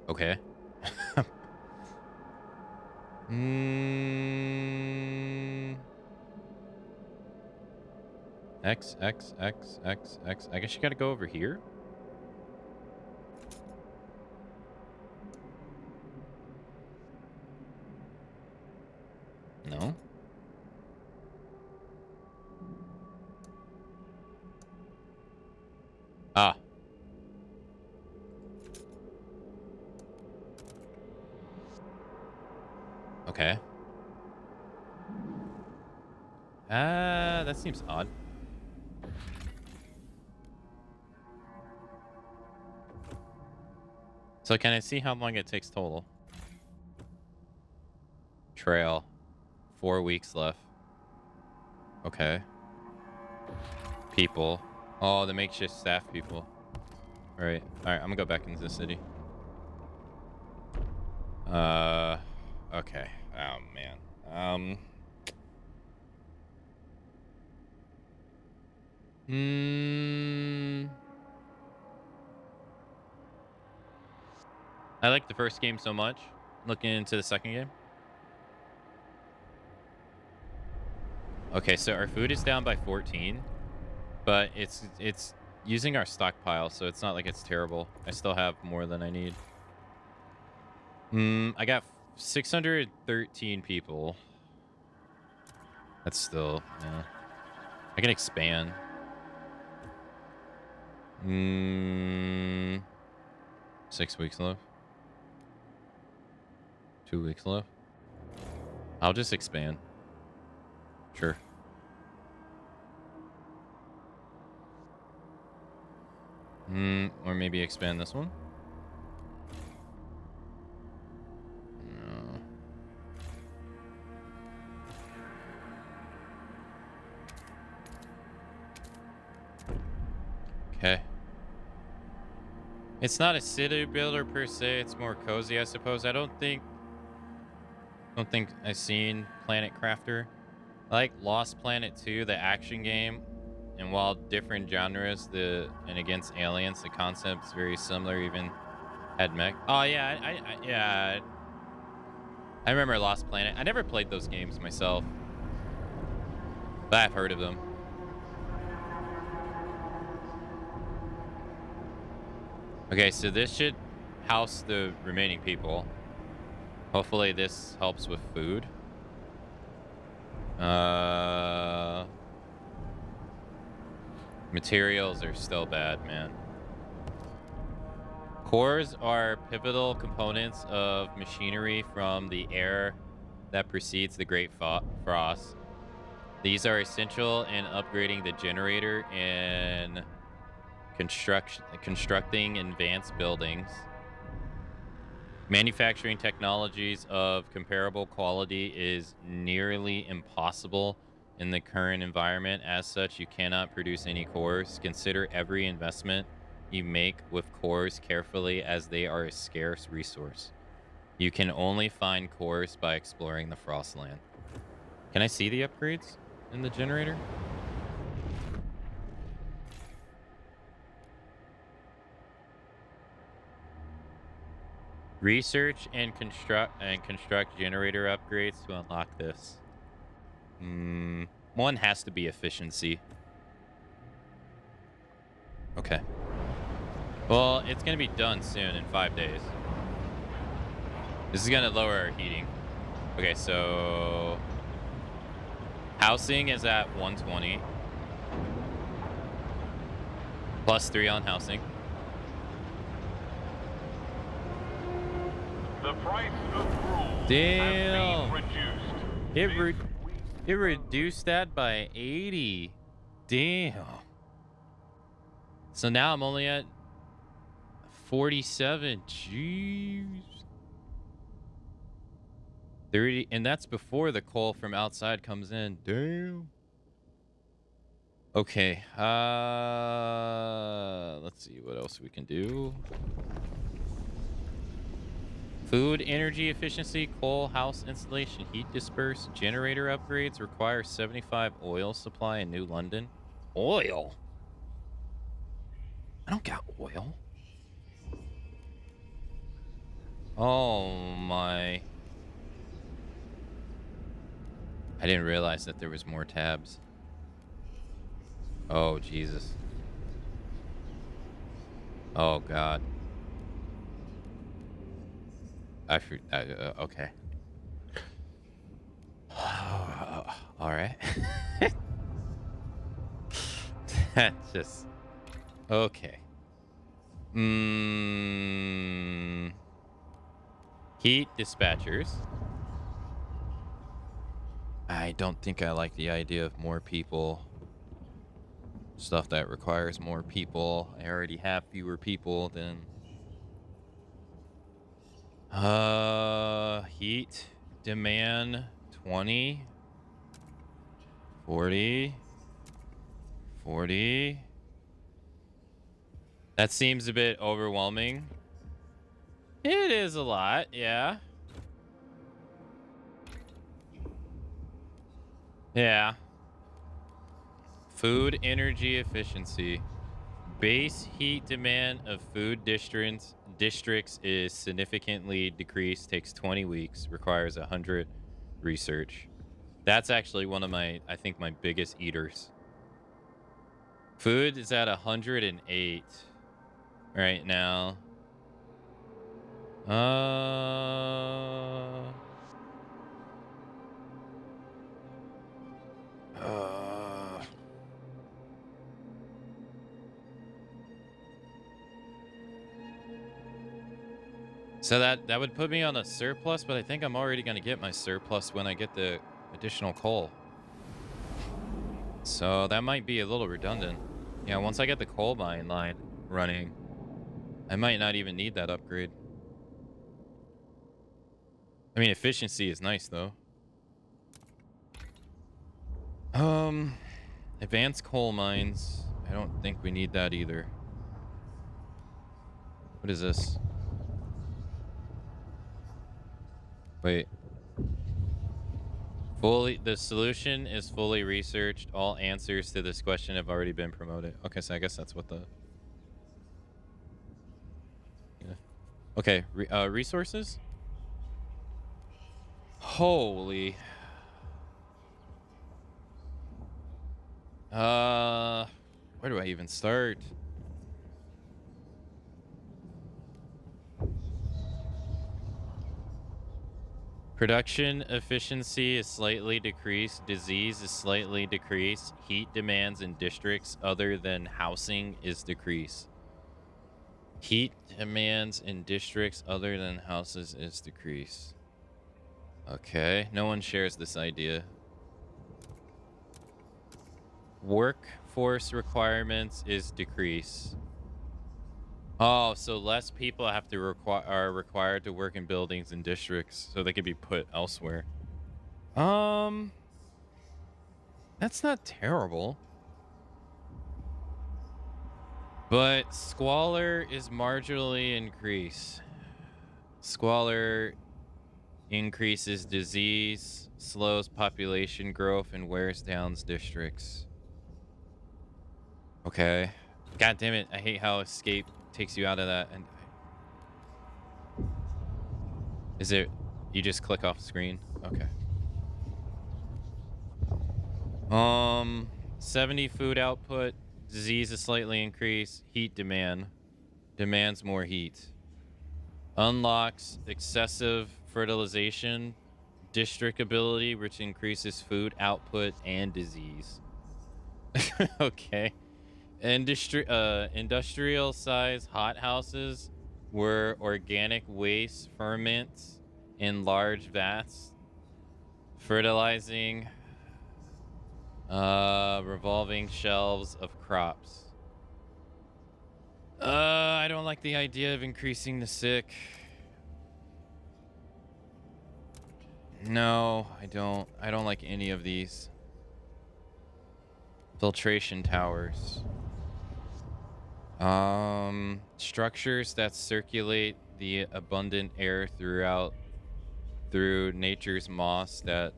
[SPEAKER 1] Okay. X. I guess you gotta go over here. No. Ah. Okay. That seems odd. So can I see how long it takes total? Trail. 4 weeks left. Okay. People. Oh, the makeshift staff people. All right. I'm gonna go back into the city. Okay. Oh man. I like the first game so much. Looking into the second game. Okay, so our food is down by 14, but it's using our stockpile, so it's not like it's terrible. I still have more than I need. I got 613 people. That's still, yeah. I can expand. 6 weeks left. 2 weeks left. I'll just expand. Sure. Or maybe expand this one. No. Okay. It's not a city builder per se. It's more cozy, I suppose. I don't think I've seen Planet Crafter. I like Lost Planet 2, the action game. And while different genres, and against aliens, the concept's very similar. Even had mech. Oh yeah, yeah. I remember Lost Planet. I never played those games myself, but I've heard of them. Okay, so this should house the remaining people. Hopefully this helps with food. Materials are still bad, man. Cores are pivotal components of machinery from the era that precedes the Great Frost. These are essential in upgrading the generator and constructing advanced buildings. Manufacturing technologies of comparable quality is nearly impossible in the current environment. As such, you cannot produce any cores. Consider every investment you make with cores carefully, as they are a scarce resource. You can only find cores by exploring the Frostland. Can I see the upgrades in the generator? Research and construct generator upgrades to unlock this. One has to be efficiency. Okay. Well, it's gonna be done soon in 5 days. This is gonna lower our heating. Okay, so housing is at 120. +3 on housing.
[SPEAKER 7] The price of rules
[SPEAKER 1] Damn.
[SPEAKER 7] has been reduced.
[SPEAKER 1] It reduced that by 80. Damn. So now I'm only at 47. Jeez. 30, and that's before the coal from outside comes in. Damn. Okay. Let's see what else we can do. Food, energy efficiency, coal, house installation, heat disperse, generator upgrades require 75 oil supply in New London. Oil? I don't got oil. Oh my. I didn't realize that there was more tabs. Oh, Jesus. Oh, God. Okay. All right. That's just okay. Heat dispatchers. I don't think I like the idea of more people. Stuff that requires more people. I already have fewer people than heat demand 20 40 40. That seems a bit overwhelming. It is a lot, yeah. Yeah. Food energy efficiency. Base heat demand of food districts is significantly decreased, takes 20 weeks, requires 100 research. That's actually one of my, I think, my biggest eaters. Food is at 108 right now. So that would put me on a surplus, but I think I'm already going to get my surplus when I get the additional coal. So that might be a little redundant. Yeah, once I get the coal mine line running, I might not even need that upgrade. I mean, efficiency is nice, though. Advanced coal mines. I don't think we need that either. What is this? Wait. The solution is fully researched. All answers to this question have already been promoted. Okay, so I guess that's what the... Yeah. Okay, resources? Holy... where do I even start? Production efficiency is slightly decreased. Disease is slightly decreased. Heat demands in districts other than housing is decreased. Heat demands in districts other than houses is decreased. Okay, no one shares this idea. Workforce requirements is decrease. Oh, so less people have to are required to work in buildings and districts, so they could be put elsewhere. That's not terrible. But squalor is marginally increased. Squalor increases disease, slows population growth, and wears down districts. Okay. God damn it, I hate how escape takes you out of that. And is it you just click off screen? Okay. 70 food output, disease is slightly increased, heat demands more heat. Unlocks excessive fertilization, district ability, which increases food output and disease. Okay. Industrial size hothouses where organic waste ferments in large vats, fertilizing revolving shelves of crops. I don't like the idea of increasing the sick. No, I don't like any of these. Filtration towers. Structures that circulate the abundant air through nature's moss that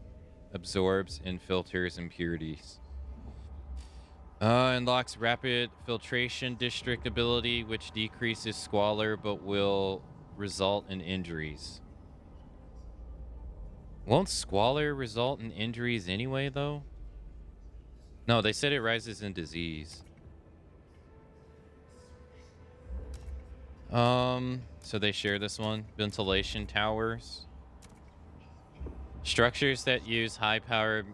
[SPEAKER 1] absorbs and filters impurities. Unlocks rapid filtration district ability, which decreases squalor but will result in injuries. Won't squalor result in injuries anyway, though? No, they said it rises in disease. So they share this one. Ventilation towers. Structures that use high-powered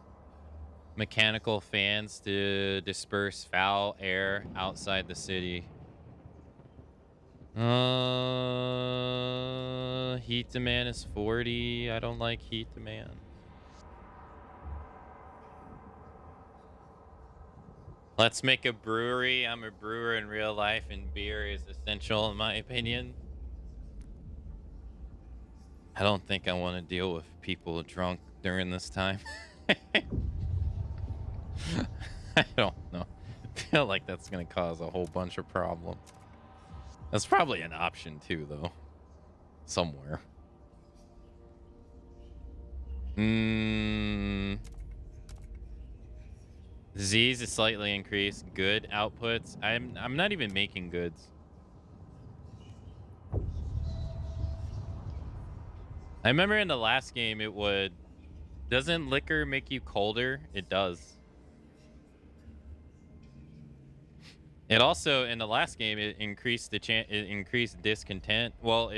[SPEAKER 1] mechanical fans to disperse foul air outside the city. Heat demand is 40. I don't like heat demand. Let's make a brewery. I'm a brewer in real life, and beer is essential in my opinion. I don't think I want to deal with people drunk during this time. I don't know. I feel like that's going to cause a whole bunch of problems. That's probably an option too, though. Somewhere. Z's is slightly increased. Good outputs. I'm not even making goods. I remember in the last game it would. Doesn't liquor make you colder? It does. It also in the last game it increased the it increased discontent. Well,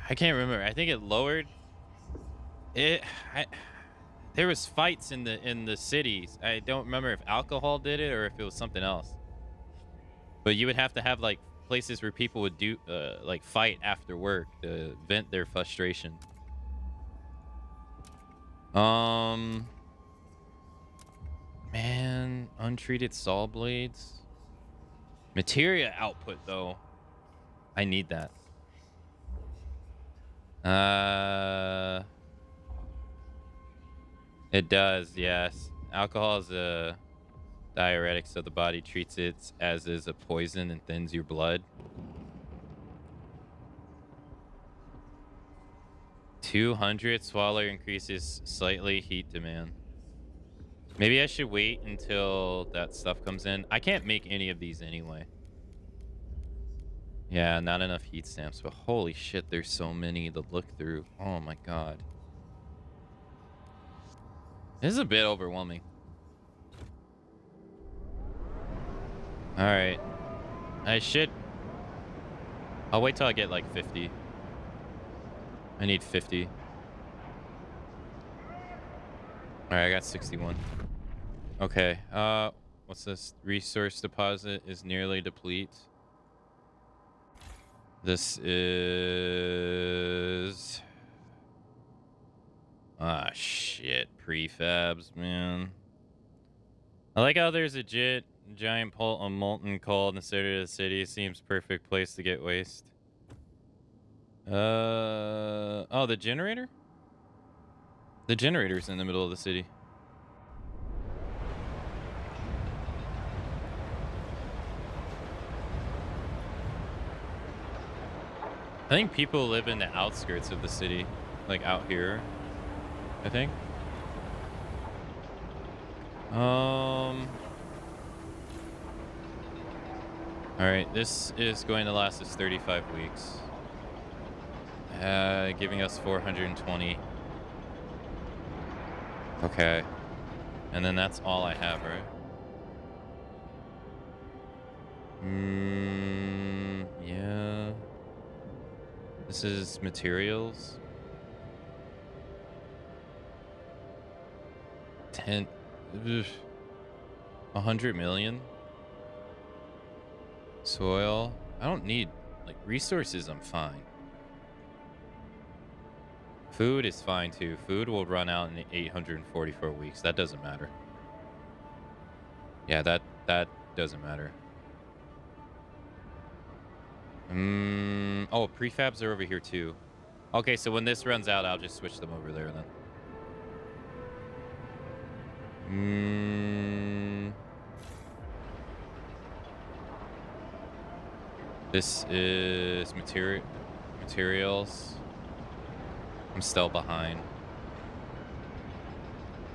[SPEAKER 1] I can't remember. I think it lowered it. There was fights in the cities. I don't remember if alcohol did it or if it was something else. But you would have to have like places where people would do like fight after work to vent their frustration. Man, untreated saw blades. Materia output though. I need that. It does, yes. Alcohol is a diuretic, so the body treats it as is a poison and thins your blood. 200 swallow increases slightly heat demand. Maybe I should wait until that stuff comes in. I can't make any of these anyway. Yeah, not enough heat stamps, but holy shit, there's so many to look through. Oh my god. This is a bit overwhelming. All right. I'll wait till I get like 50. I need 50. All right, I got 61. Okay. What's this? Resource deposit is nearly deplete. This is... Ah, shit. Prefabs, man. I like how there's a giant molten coal in the center of the city. Seems perfect place to get waste. Oh, the generator? The generator's in the middle of the city. I think people live in the outskirts of the city, like out here, I think. All right, this is going to last us 35 weeks. Giving us 420. Okay. And then that's all I have, right? Yeah. This is materials. 100 million. Soil. I don't need, like, resources. I'm fine. Food is fine too. Food will run out in 844 weeks. That doesn't matter. Yeah, that doesn't matter. Oh, prefabs are over here too. Okay, so when this runs out, I'll just switch them over there then. This is materials. I'm still behind.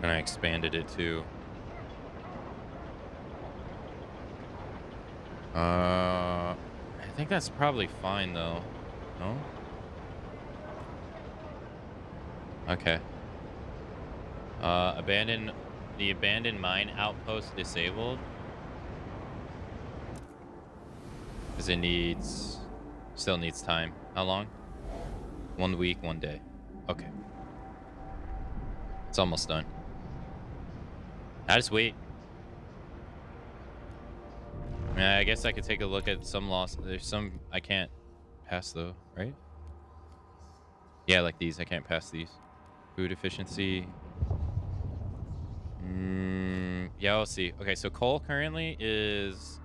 [SPEAKER 1] And I expanded it too. I think that's probably fine though. No? Okay. The abandoned mine outpost disabled. Because it still needs time. How long? 1 week, 1 day. Okay. It's almost done. I just wait. I guess I could take a look at some loss. There's some I can't pass though, right? Yeah, like these. I can't pass these. Food efficiency. Yeah, we'll see. Okay, so coal currently is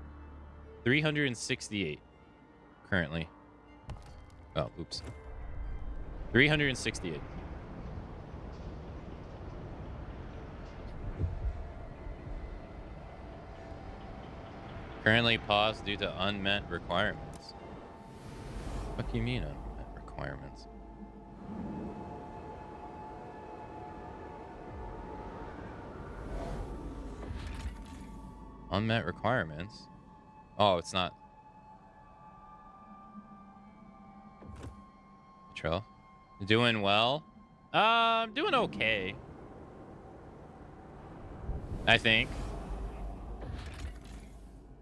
[SPEAKER 1] 368. Currently. Oh, oops. 368. Currently paused due to unmet requirements. What do you mean unmet requirements? Unmet requirements. Oh, it's not. Trail. Doing well. I'm doing okay. I think.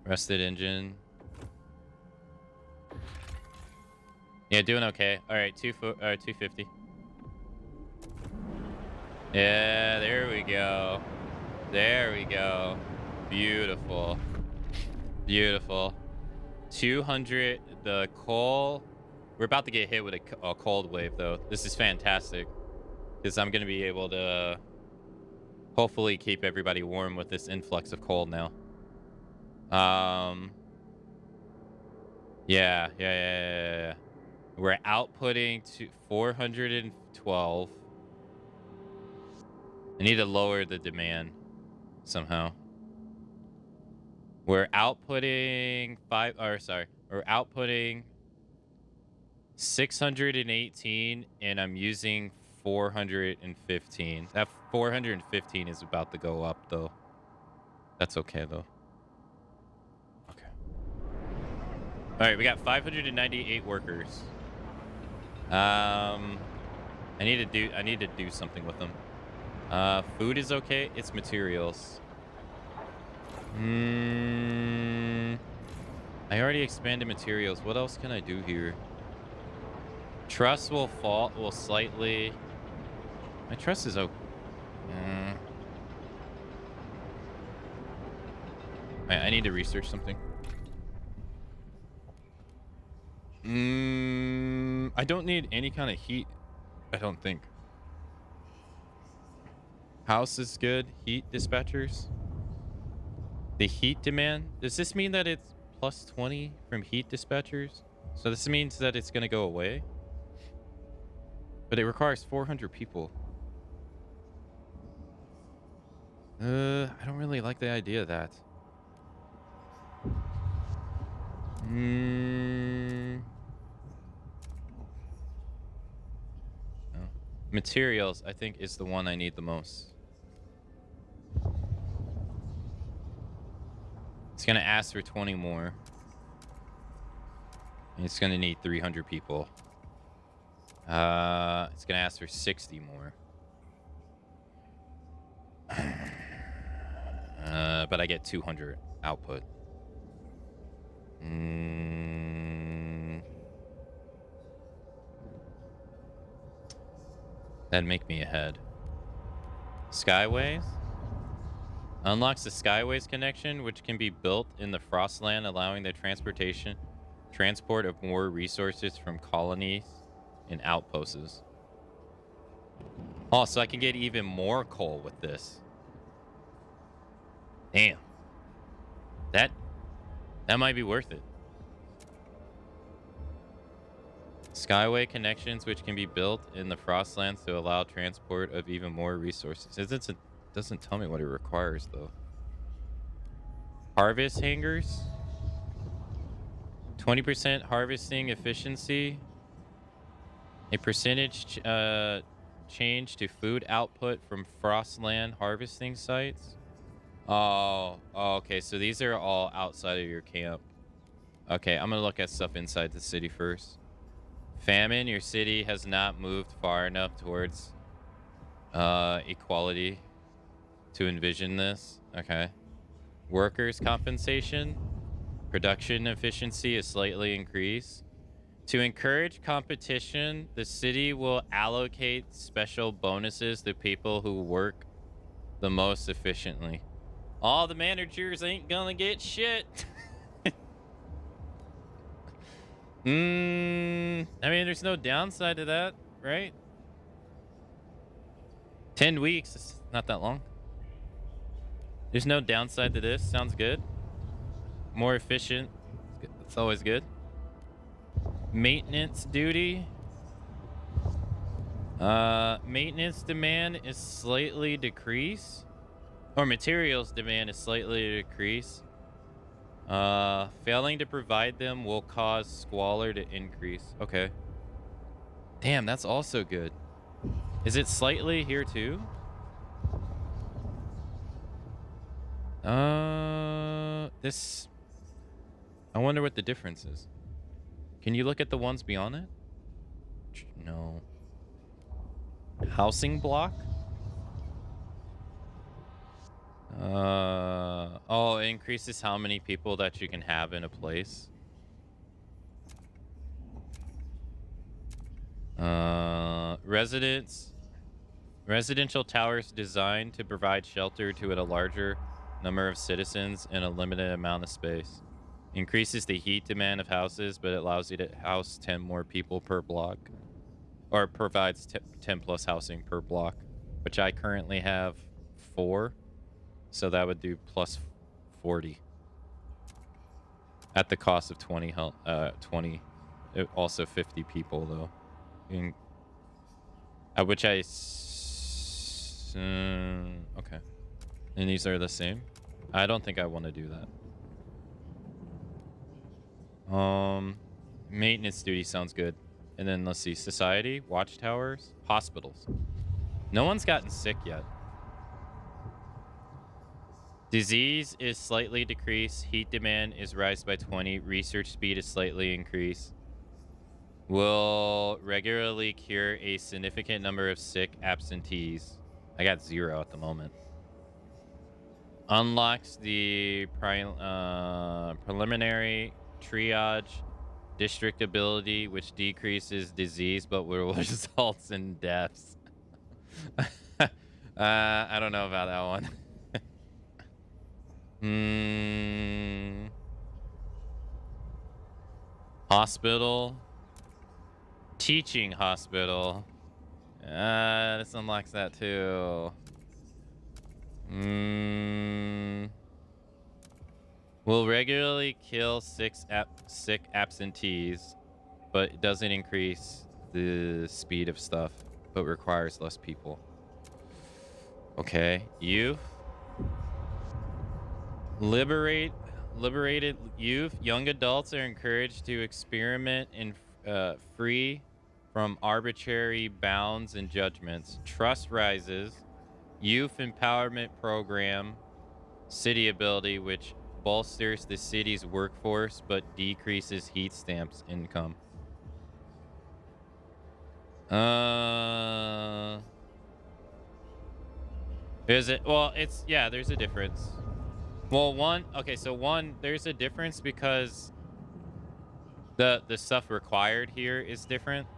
[SPEAKER 1] Rusted engine. Yeah, doing okay. All right, 250. Yeah, there we go. There we go. Beautiful. Beautiful. 200. The coal. We're about to get hit with a cold wave, though. This is fantastic. Because I'm going to be able to hopefully keep everybody warm with this influx of coal now. Yeah. We're outputting to 412. I need to lower the demand somehow. We're outputting we're outputting 618 and I'm using 415. That 415 is about to go up though. That's okay though. Okay. All right, we got 598 workers. I need to do something with them. Food is okay. It's materials. I already expanded materials. What else can I do here? Trust will slightly. My trust is okay. I need to research something. I don't need any kind of heat. I don't think. House is good. Heat dispatchers. The heat demand. Does this mean that it's plus 20 from heat dispatchers? So this means that it's going to go away? But it requires 400 people. I don't really like the idea of that. No. Materials, I think, is the one I need the most. It's going to ask for 20 more. And it's going to need 300 people. It's going to ask for 60 more. But I get 200 output. That'd make me ahead. Skyways? Unlocks the Skyways connection, which can be built in the Frostland, allowing the transport of more resources from colonies and outposts. Oh, so I can get even more coal with this. Damn. That might be worth it. Skyway connections, which can be built in the Frostlands to allow transport of even more resources. It doesn't tell me what it requires, though. Harvest hangers. 20% harvesting efficiency. A percentage change to food output from Frostland harvesting sites. Oh, okay. So these are all outside of your camp. Okay, I'm going to look at stuff inside the city first. Famine, your city has not moved far enough towards equality to envision this. Okay. Workers' compensation. Production efficiency is slightly increased. To encourage competition, the city will allocate special bonuses to people who work the most efficiently. All the managers ain't gonna get shit. I mean, there's no downside to that, right? 10 weeks is not that long. There's no downside to this. Sounds good. More efficient. It's always good. Maintenance duty. Maintenance demand is slightly decreased. Or materials demand is slightly decreased. Failing to provide them will cause squalor to increase. Okay. Damn, that's also good. Is it slightly here too? This. I wonder what the difference is. Can you look at the ones beyond it? No. Housing block? Oh, it increases how many people that you can have in a place. Residential towers designed to provide shelter to a larger number of citizens in a limited amount of space. Increases the heat demand of houses, but it allows you to house 10 more people per block. Or provides 10 plus housing per block, which I currently have 4. So that would do plus 40. At the cost of 20, also 50 people though. Which I... okay. And these are the same? I don't think I want to do that. Maintenance duty sounds good. And then let's see, society, watchtowers, hospitals. No one's gotten sick yet. Disease is slightly decreased. Heat demand is rise by 20. Research speed is slightly increased. Will regularly cure a significant number of sick absentees. I got 0 at the moment. Unlocks the preliminary triage district ability, which decreases disease but will result in deaths. I don't know about that one. Hospital. Teaching hospital. This unlocks that too. Will regularly kill sick absentees, but it doesn't increase the speed of stuff, but requires less people. Okay, youth. Liberated youth. Young adults are encouraged to experiment in free from arbitrary bounds and judgments. Trust rises. Youth empowerment program. City ability, which bolsters the city's workforce but decreases heat stamps income. Is it? Well, it's, yeah, there's a difference. Well, there's a difference because the stuff required here is different.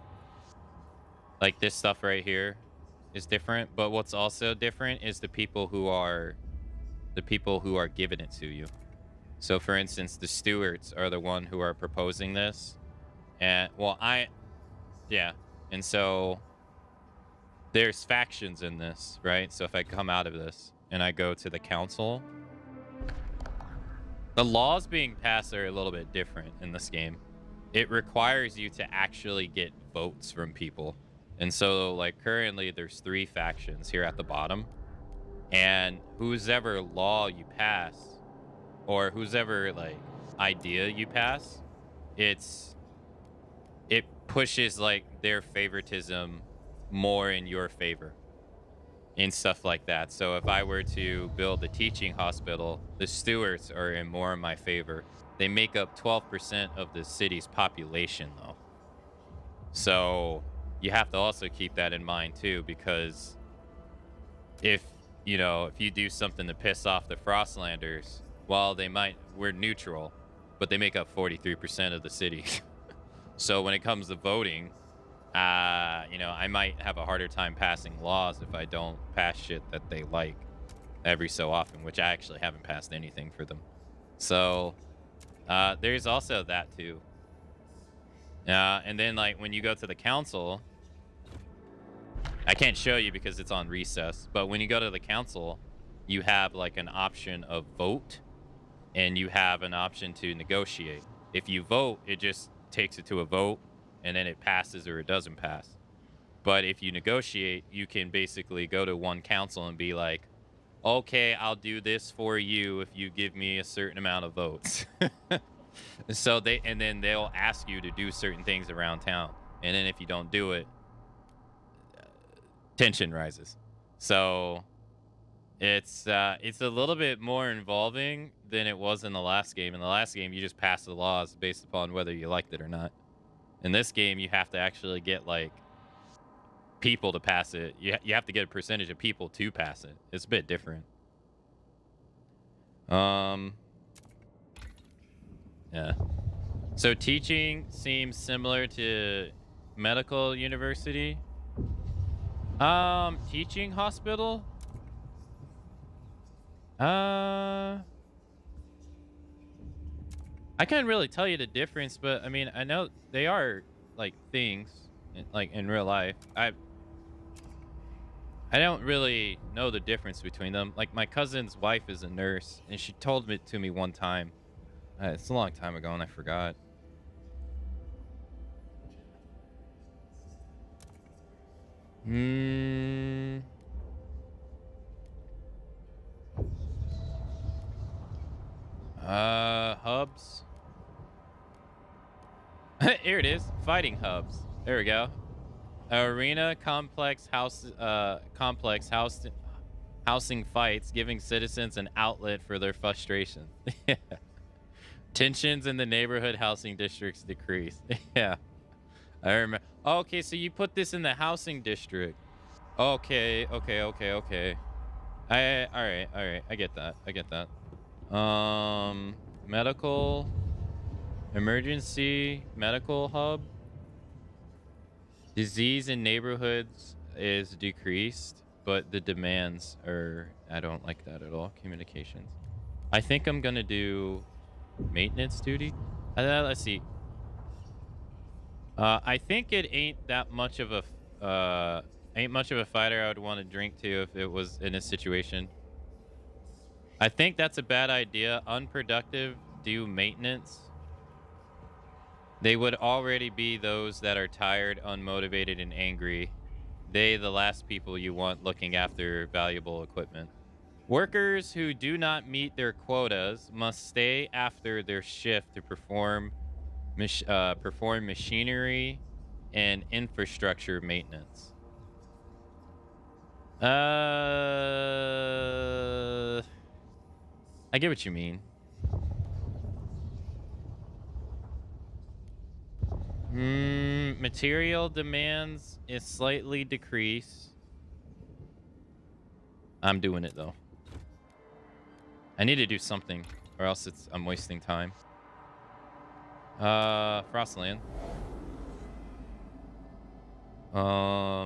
[SPEAKER 1] Like this stuff right here is different, but what's also different is the people who are giving it to you. So for instance, the stewards are the one who are proposing this. And and so there's factions in this, right? So if I come out of this and I go to the council, the laws being passed are a little bit different in this game. It requires you to actually get votes from people. And so like currently there's 3 factions here at the bottom, and whoever law you pass or whoever like idea you pass, it pushes like their favoritism more in your favor and stuff like that. So if I were to build a teaching hospital, the stewards are in more in my favor. They make up 12% of the city's population though. So you have to also keep that in mind too, because if you do something to piss off the Frostlanders, well, we're neutral, but they make up 43% of the city. So when it comes to voting, I might have a harder time passing laws if I don't pass shit that they like every so often, which I actually haven't passed anything for them. So there's also that too. And then like when you go to the council, I can't show you because it's on recess, but when you go to the council, you have like an option of vote and you have an option to negotiate. If you vote, it just takes it to a vote and then it passes or it doesn't pass. But if you negotiate, you can basically go to one council and be like, okay, I'll do this for you if you give me a certain amount of votes. So then they'll ask you to do certain things around town. And then if you don't do it, tension rises. So It's a little bit more involving than it was in the last game. In the last game, you just pass the laws based upon whether you liked it or not. In this game, you have to actually get like people to pass it. You have to get a percentage of people to pass it. It's a bit different. Yeah. So teaching seems similar to medical university. Teaching hospital. I couldn't really tell you the difference, but I mean, I know they are like things like in real life. I don't really know the difference between them. Like my cousin's wife is a nurse, and she told it to me one time. It's a long time ago, and I forgot. Hubs. Here it is. Fighting hubs. There we go. Arena complex housing fights, giving citizens an outlet for their frustration. Yeah. Tensions in the neighborhood housing districts decrease. Yeah. I remember. Okay, so you put this in the housing district. Okay. All right. I get that. Medical emergency medical hub. Disease in neighborhoods is decreased, but the demands are, I don't like that at all. Communications. I think I'm gonna do maintenance duty. Let's see. I think it ain't that much of a fighter I would want to drink to if it was in a situation. I think that's a bad idea. Unproductive, do maintenance. They would already be those that are tired, unmotivated, and angry. The last people you want looking after valuable equipment. Workers who do not meet their quotas must stay after their shift to perform machinery and infrastructure maintenance. I get what you mean. Material demands is slightly decreased. I'm doing it though. I need to do something, or else I'm wasting time. Frostland.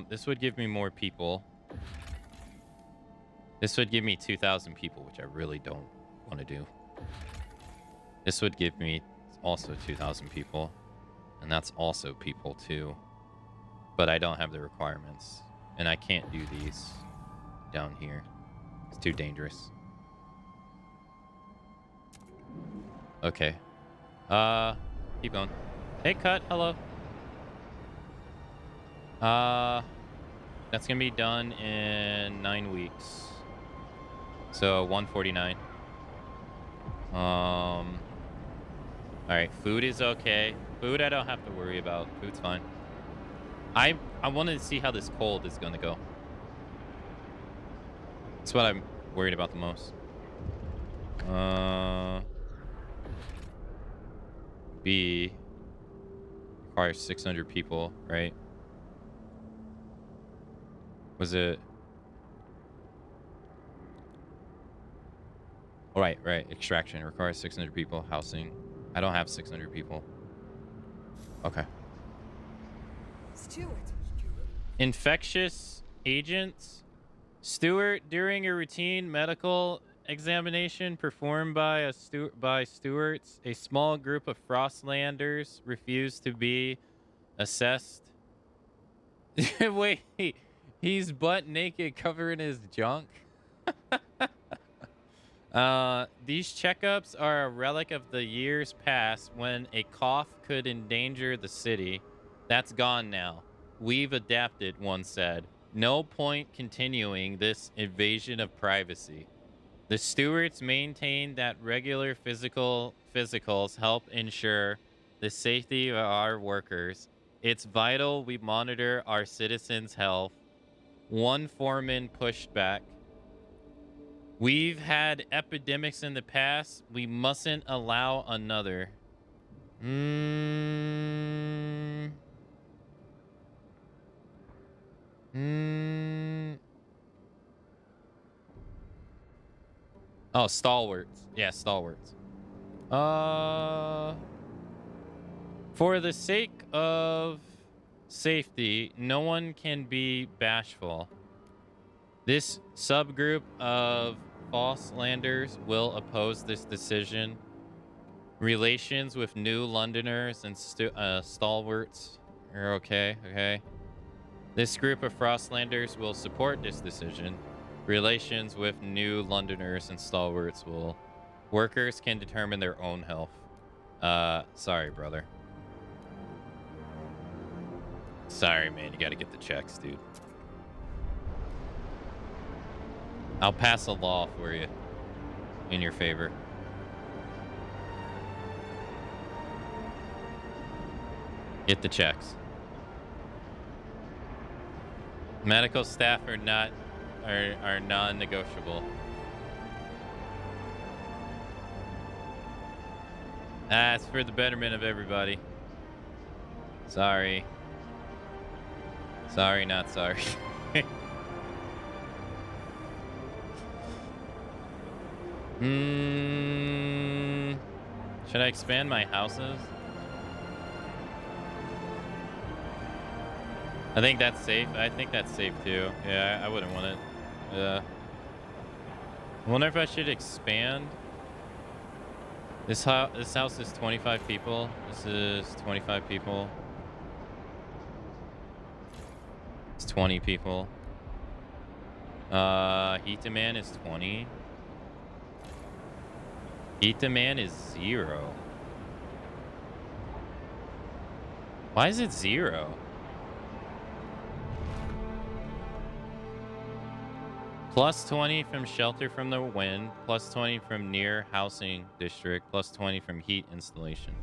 [SPEAKER 1] This would give me more people. This would give me 2,000 people, which I really don't want to do. This would give me also 2,000 people. And that's also people too. But I don't have the requirements. And I can't do these down here. It's too dangerous. Okay. Keep going. Hey, Cut. Hello. That's gonna be done in 9 weeks. So 149. All right, food is okay. Food I don't have to worry about. Food's fine. I wanted to see how this cold is gonna go. That's what I'm worried about the most. B requires 600 people, right? Was it? Oh, right. Extraction requires 600 people. Housing. I don't have 600 people. Okay.
[SPEAKER 3] Stewart.
[SPEAKER 1] Infectious agents. Stewart, during a routine medical examination performed by stewards, a small group of Frostlanders refused to be assessed. Wait, he's butt naked, covering his junk. These checkups are a relic of the years past when a cough could endanger the city. That's gone now. We've adapted, one said. No point continuing this invasion of privacy. The stewards maintain that regular physicals help ensure the safety of our workers. It's vital we monitor our citizens' health. One foreman pushed back. We've had epidemics in the past. We mustn't allow another. Oh, stalwarts. Yeah, stalwarts. For the sake of safety, no one can be bashful. This subgroup of Falselanders will oppose this decision. Relations with New Londoners and stalwarts are okay. This group of Frostlanders will support this decision. Relations with New Londoners and stalwarts will... Workers can determine their own health. Sorry, brother. Sorry, man. You gotta get the checks, dude. I'll pass a law for you in your favor. Get the checks. Medical staff are non-negotiable. That's for the betterment of everybody. Sorry. Sorry, not sorry. Should I expand my houses? I think that's safe. I think that's safe too. Yeah, I wouldn't want it. I wonder if I should expand. This house is 25 people. This is 25 people. It's 20 people. Heat demand is 20. Heat demand is 0. Why is it 0? Plus 20 from shelter from the wind, plus 20 from near housing district, plus 20 from heat installation.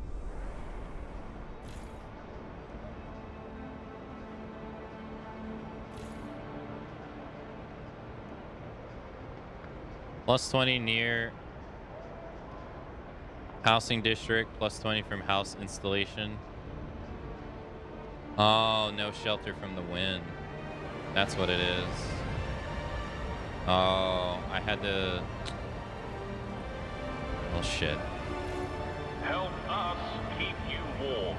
[SPEAKER 1] Plus 20 near housing district, plus 20 from house installation. Oh, no shelter from the wind. That's what it is. Oh, I had to... Well, shit.
[SPEAKER 7] Help us keep you warm.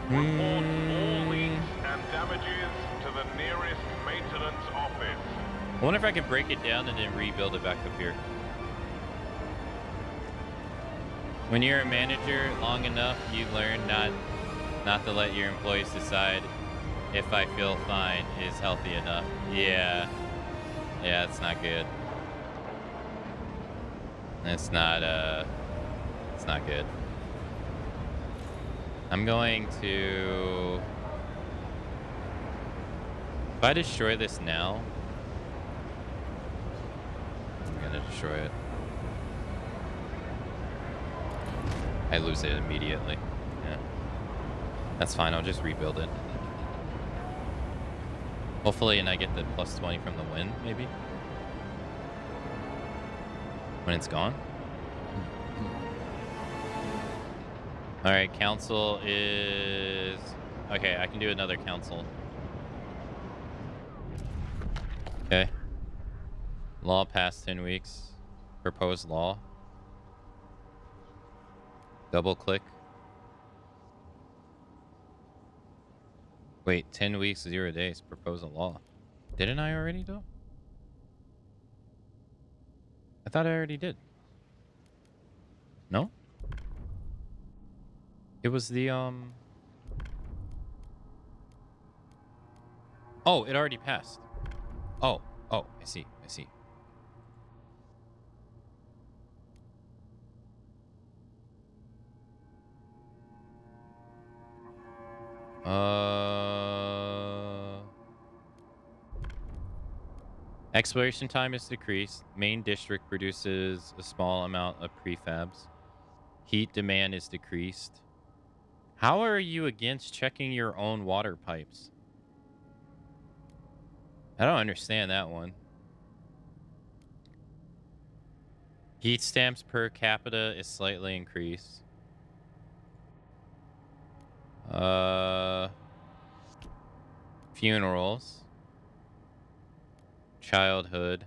[SPEAKER 7] Report all leaks and damages to the nearest maintenance office.
[SPEAKER 1] I wonder if I can break it down and then rebuild it back up here. When you're a manager long enough, you learn not to let your employees decide if I feel fine is healthy enough. Yeah. Yeah, it's not good. It's not good. I'm going to... If I destroy this now, I'm gonna destroy it. I lose it immediately. Yeah. That's fine, I'll just rebuild it. Hopefully, and I get the plus 20 from the wind, maybe? When it's gone? Alright, council is... Okay, I can do another council. Okay. Law passed 10 weeks. Proposed law. Double click. Wait, 10 weeks, 0 days. Propose a law. Didn't I already though? I thought I already did. No? It was the Oh, it already passed. Oh, I see. Exploration time is decreased. Main district produces a small amount of prefabs. Heat demand is decreased. How are you against checking your own water pipes? I don't understand that one. Heat stamps per capita is slightly increased. Funerals. Childhood.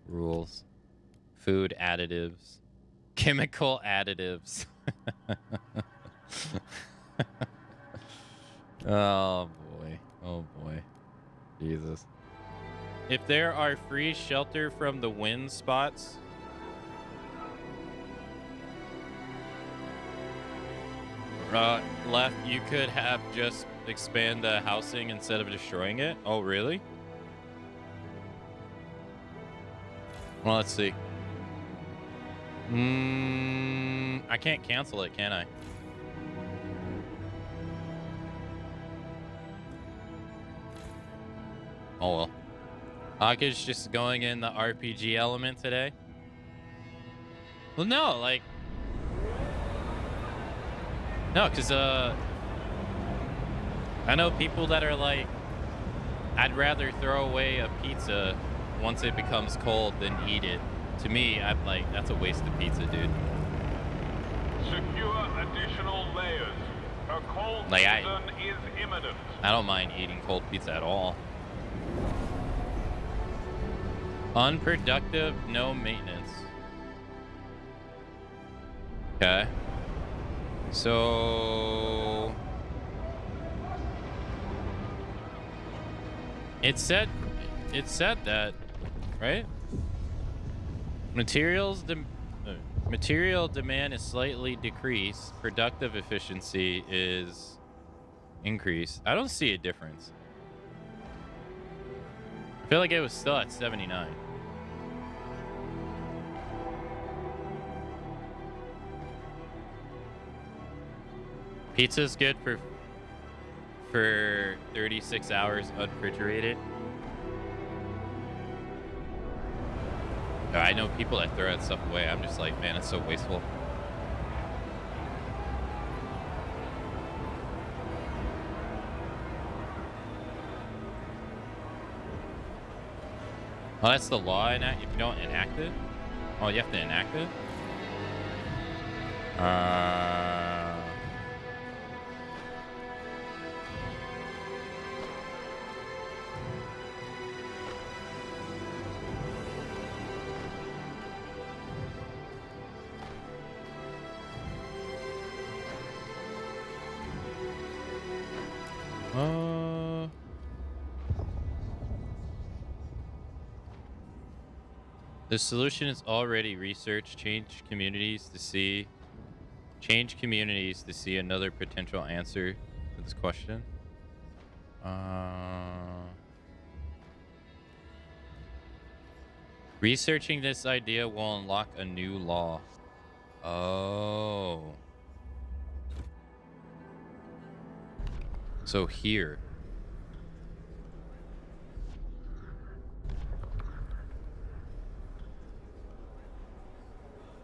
[SPEAKER 1] Rules. Food additives. Chemical additives. Oh boy. Oh boy. Jesus. If there are free shelter from the wind spots, left, you could have just expand the housing instead of destroying it. Oh, really? Well, let's see. I can't cancel it, can I? Oh well. Aka's just going in the RPG element today. Well, no, like, no, because I know people that are like, I'd rather throw away a pizza once it becomes cold than eat it. To me, I'm like, that's a waste of pizza, dude.
[SPEAKER 7] Secure additional layers. A cold
[SPEAKER 1] Like,
[SPEAKER 7] season is imminent.
[SPEAKER 1] I don't mind eating cold pizza at all. Unproductive, no maintenance. Okay. So it said that, right? Material demand is slightly decreased. Productive efficiency is increased. I don't see a difference. I feel like it was still at 79. Pizza's good for 36 hours unrefrigerated. I know people that throw that stuff away. I'm just like, man, it's so wasteful. Oh, that's the law. If you don't enact it, oh, you have to enact it. The solution is already researched. Change communities to see another potential answer to this question. Researching this idea will unlock a new law. Oh. So here.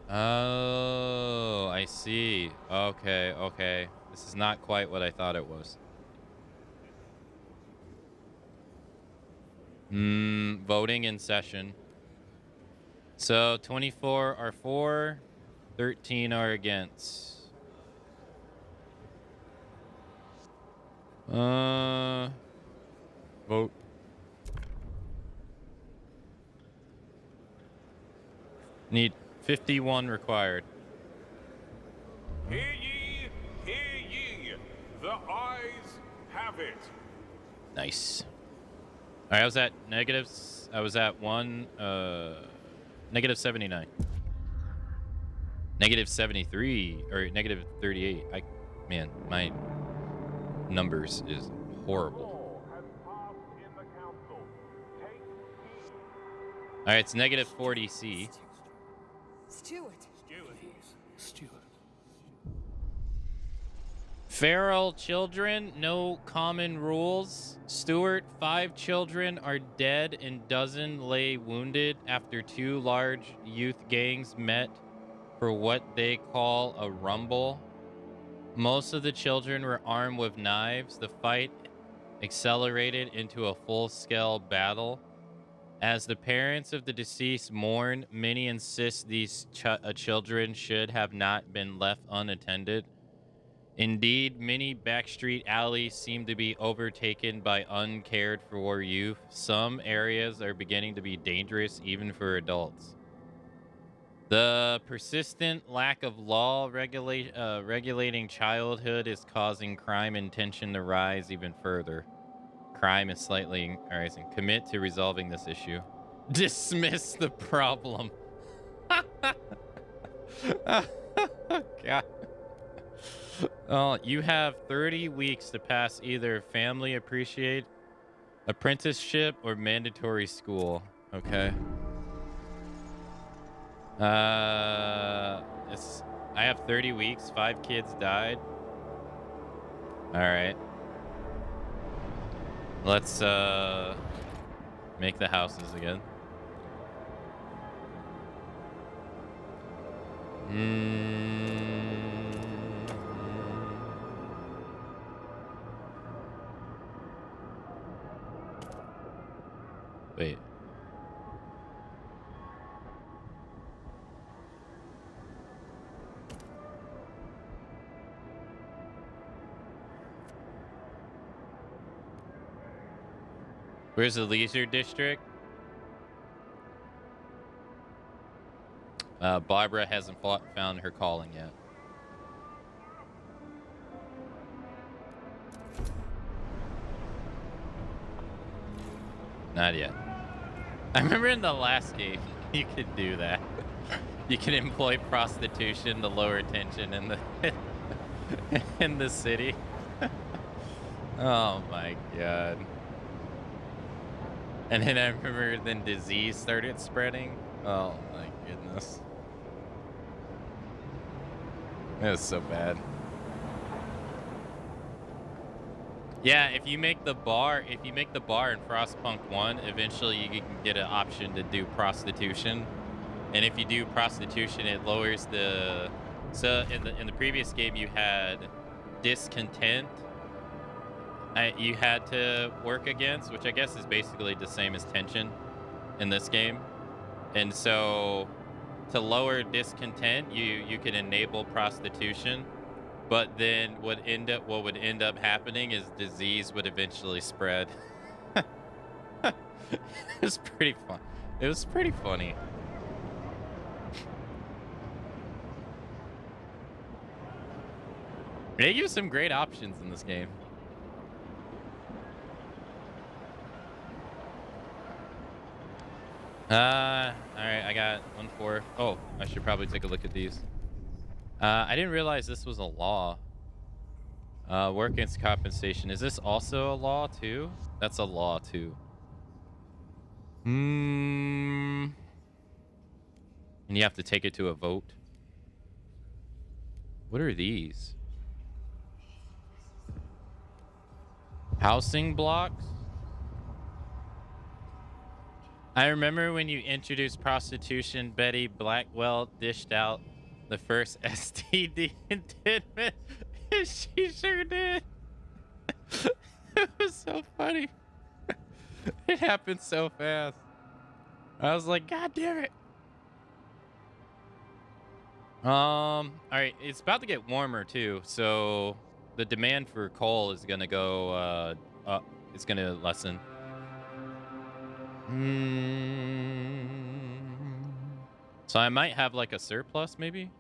[SPEAKER 1] Oh, I see. Okay, okay. This is not quite what I thought it was. Voting in session. So 24 are for, 13 are against. Vote. Need 51 required.
[SPEAKER 7] Hear ye, hear ye. The ayes have it.
[SPEAKER 1] Nice. All right, I was at negatives. I was at negative 79. Negative 73 or negative 38. Man, my numbers is horrible. All right, it's negative 40C.
[SPEAKER 5] Stewart.
[SPEAKER 1] Feral children, no common rules. Stewart, 5 children are dead and dozen lay wounded after 2 large youth gangs met for what they call a rumble. Most of the children were armed with knives. The fight accelerated into a full-scale battle. As the parents of the deceased mourn, many insist these children should have not been left unattended. Indeed, many backstreet alleys seem to be overtaken by uncared for youth. Some areas are beginning to be dangerous even for adults. The persistent lack of law regulating childhood is causing crime and tension to rise even further. Crime is slightly rising. Commit to resolving this issue. Dismiss the problem. God. Oh, you have 30 weeks to pass either family appreciate, apprenticeship, or mandatory school. Okay. I have 30 weeks. 5 kids died. All right. Let's make the houses again. Wait. Where's the leisure district? Barbara hasn't found her calling yet. Not yet. I remember in the last game, you could do that. You can employ prostitution to lower tension in the in the city. Oh my god. And then I remember then disease started spreading. Oh my goodness. It was so bad. Yeah, if you make the bar in Frostpunk 1, eventually you can get an option to do prostitution. And if you do prostitution, it lowers the... So in the previous game, you had discontent. You had to work against, which I guess is basically the same as tension in this game. And so to lower discontent, you can enable prostitution. But then what would end up happening is disease would eventually spread. It was pretty fun. It was pretty funny. They give some great options in this game. All right, I got 1-4. Oh, I should probably take a look at these. I didn't realize this was a law. Work against compensation. Is this also a law too? That's a law too. And you have to take it to a vote. What are these? Housing blocks? I remember when you introduced prostitution, Betty Blackwell dished out the first STD indictment. She sure did. It was so funny. It happened so fast. I was like, God damn it. All right, it's about to get warmer too, so the demand for coal is gonna go up. It's gonna lessen. So I might have like a surplus, maybe.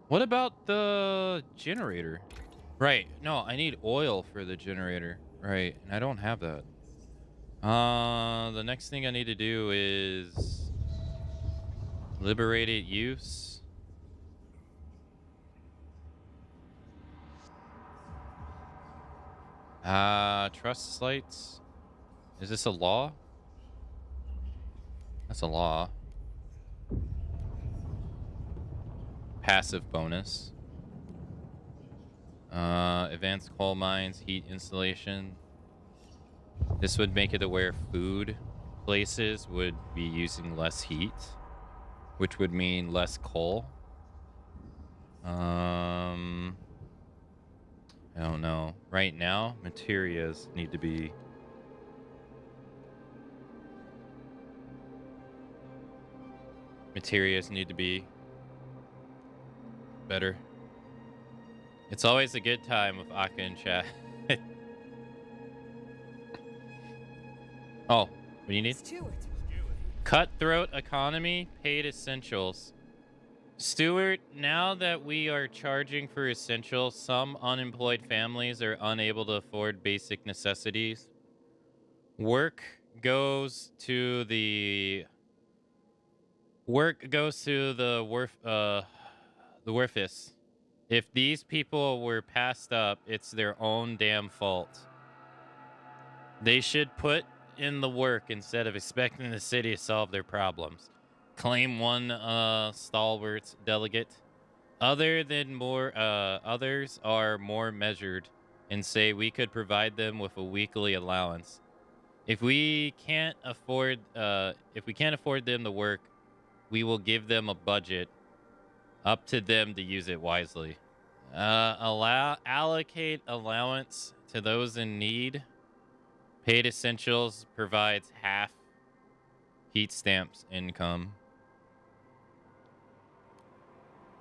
[SPEAKER 1] What about the generator? Right. No, I need oil for the generator. Right, and I don't have that. The next thing I need to do is liberated use. Trust lights. Is this a law? That's a law. Passive bonus. Advanced coal mines, heat installation. This would make it aware food places would be using less heat, which would mean less coal. I don't know. Right now, materials need to be... Materials need to be better. It's always a good time with Aka in chat. Oh, what do you need?
[SPEAKER 5] Stewart.
[SPEAKER 1] Cutthroat economy, paid essentials. Stuart, now that we are charging for essentials, some unemployed families are unable to afford basic necessities. Work goes to the worthless. If these people were passed up, it's their own damn fault. They should put in the work instead of expecting the city to solve their problems. Claim one stalwart delegate. Others are more measured and say we could provide them with a weekly allowance. If we can't afford them the work, we will give them a budget. Up to them to use it wisely. Allocate allowance to those in need. Paid essentials provides half heat stamps income.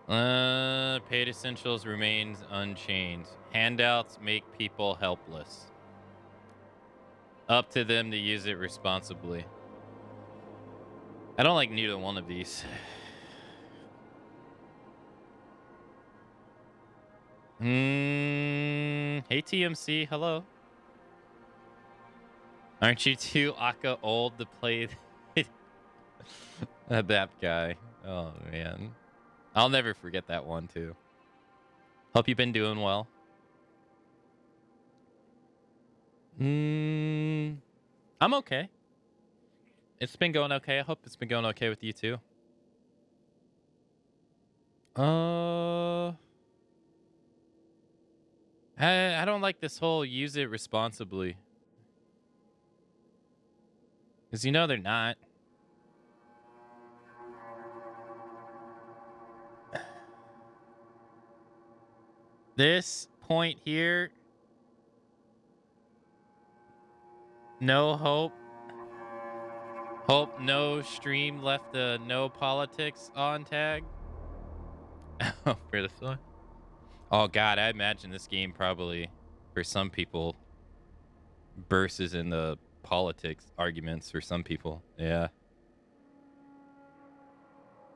[SPEAKER 1] Paid essentials remains unchanged. Handouts make people helpless. Up to them to use it responsibly. I don't like neither one of these. Hey TMC, hello. Aren't you too Aka old to play that guy? Oh man. I'll never forget that one too. Hope you've been doing well. I'm okay. It's been going okay. I hope it's been going okay with you too. I don't like this whole use it responsibly. Because you know they're not. This point here. No hope. Hope no stream left the no politics on tag. Oh, for this one. Oh god, I imagine this game probably, for some people, bursts into politics arguments for some people. Yeah.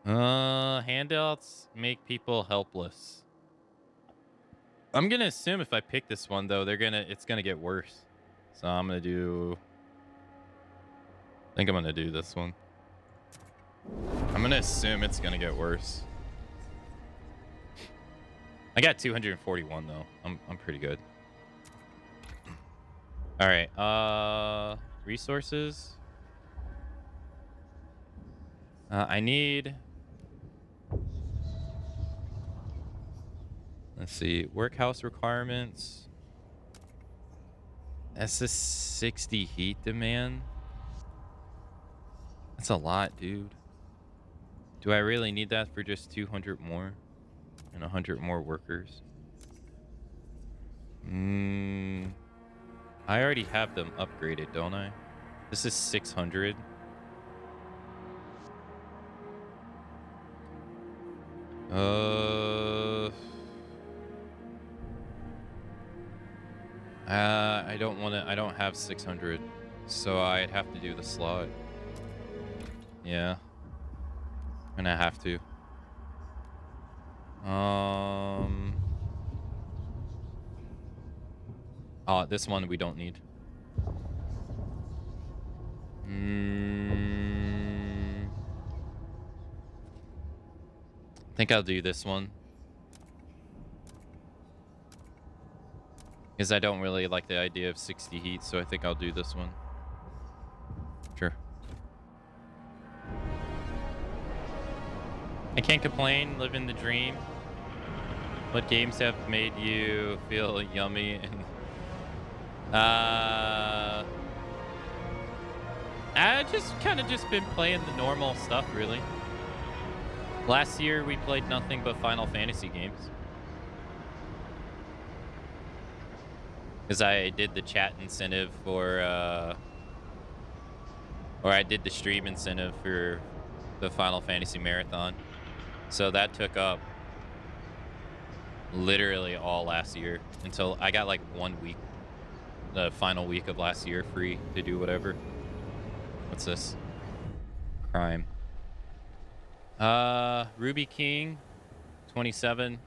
[SPEAKER 1] Handouts make people helpless. I'm gonna assume if I pick this one though, it's gonna get worse. So I'm gonna do. I think I'm gonna do this one. I'm gonna assume it's gonna get worse. I got 241 though. I'm pretty good. All right. Resources. I need. Let's see. Workhouse requirements. That's a 60 heat demand. That's a lot, dude. Do I really need that for just 200 more? And 100 more workers? I already have them upgraded, don't I? This is 600. I don't want to. I don't have 600, so I'd have to do the slot. Yeah, and I have to. Oh, this one we don't need. I think I'll do this one. Because I don't really like the idea of 60 heat, so I think I'll do this one. Sure. I can't complain, living the dream. What games have made you feel yummy? And I just kind of been playing the normal stuff, really. Last year we played nothing but Final Fantasy games. Because I did the chat incentive for, or I did the stream incentive for the Final Fantasy Marathon. So that took up literally all last year until I got like 1 week, the final week of last year, free to do whatever. What's this? Crime. Ruby King, 27,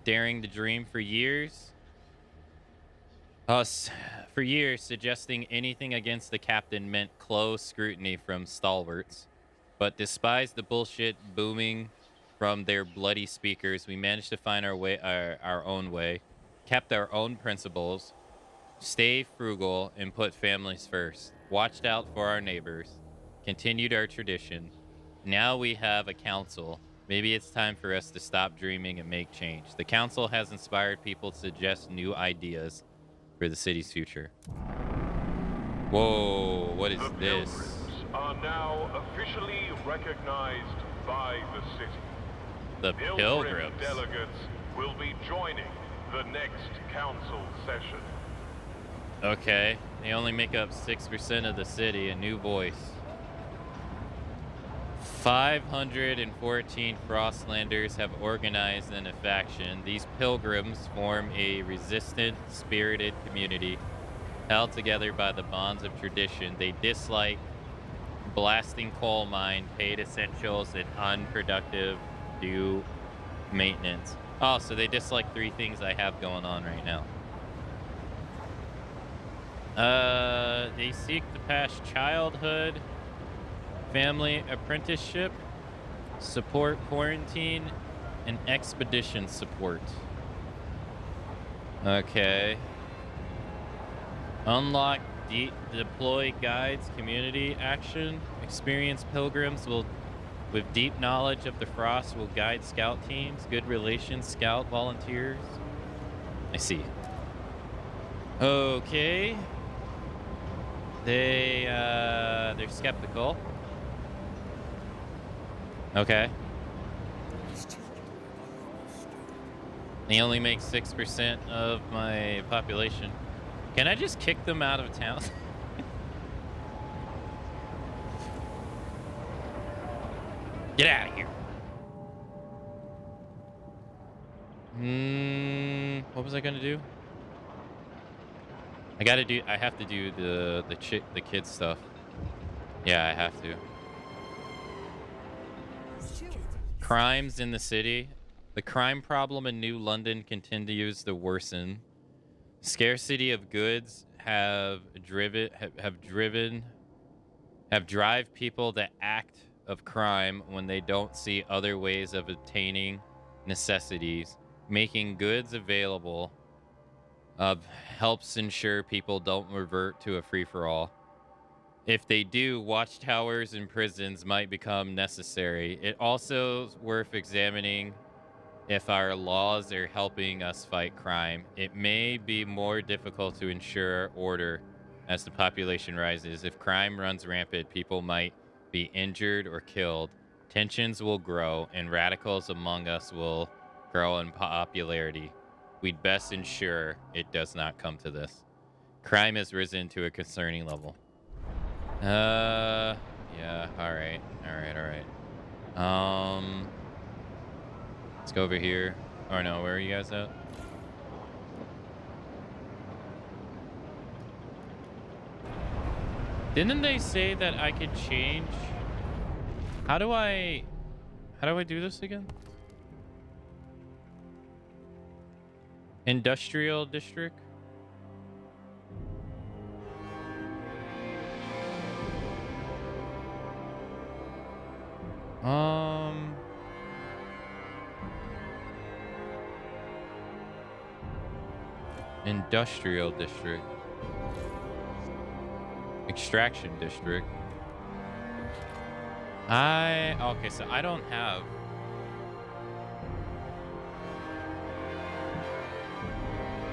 [SPEAKER 1] daring to dream for years. For years, suggesting anything against the captain meant close scrutiny from stalwarts. But despite the bullshit booming from their bloody speakers, we managed to find our own way, kept our own principles, stay frugal, and put families first. Watched out for our neighbors, continued our tradition. Now we have a council. Maybe it's time for us to stop dreaming and make change. The council has inspired people to suggest new ideas for the city's future. Whoa, what is this?
[SPEAKER 7] The pilgrims are now officially recognized by the city.
[SPEAKER 1] The pilgrims.
[SPEAKER 7] Delegates will be joining the next council session.
[SPEAKER 1] Okay, they only make up 6% of the city. A new voice. 514 Frostlanders have organized in a faction. These pilgrims form a resistant, spirited community held together by the bonds of tradition. They dislike blasting coal mine, paid essentials, and unproductive due maintenance. Oh, so they dislike 3 things I have going on right now. They seek to pass childhood, family apprenticeship, support quarantine, and expedition support. Okay. Unlock deploy guides, community action. Experienced pilgrims with deep knowledge of the Frost will guide scout teams. Good relations, scout volunteers. I see. Okay. They're skeptical. Okay. They only make 6% of my population. Can I just kick them out of town? Get out of here. What was I gonna do? I have to do the kid stuff. Yeah, I have to. Crimes in the city. The crime problem in New London continues to worsen. Scarcity of goods have drive people to act of crime when they don't see other ways of obtaining necessities. Making goods available helps ensure people don't revert to a free-for-all. If they do, watchtowers and prisons might become necessary. It also is worth examining if our laws are helping us fight crime. It may be more difficult to ensure order as the population rises. If crime runs rampant, people might be injured or killed. Tensions will grow, and radicals among us will grow in popularity. We'd best ensure it does not come to this. Crime has risen to a concerning level. Yeah, all right. Let's go over here. Or no, where are you guys at? Didn't they say that I could change? How do I do this again? Industrial district? Industrial district. Extraction district. Okay, so I don't have.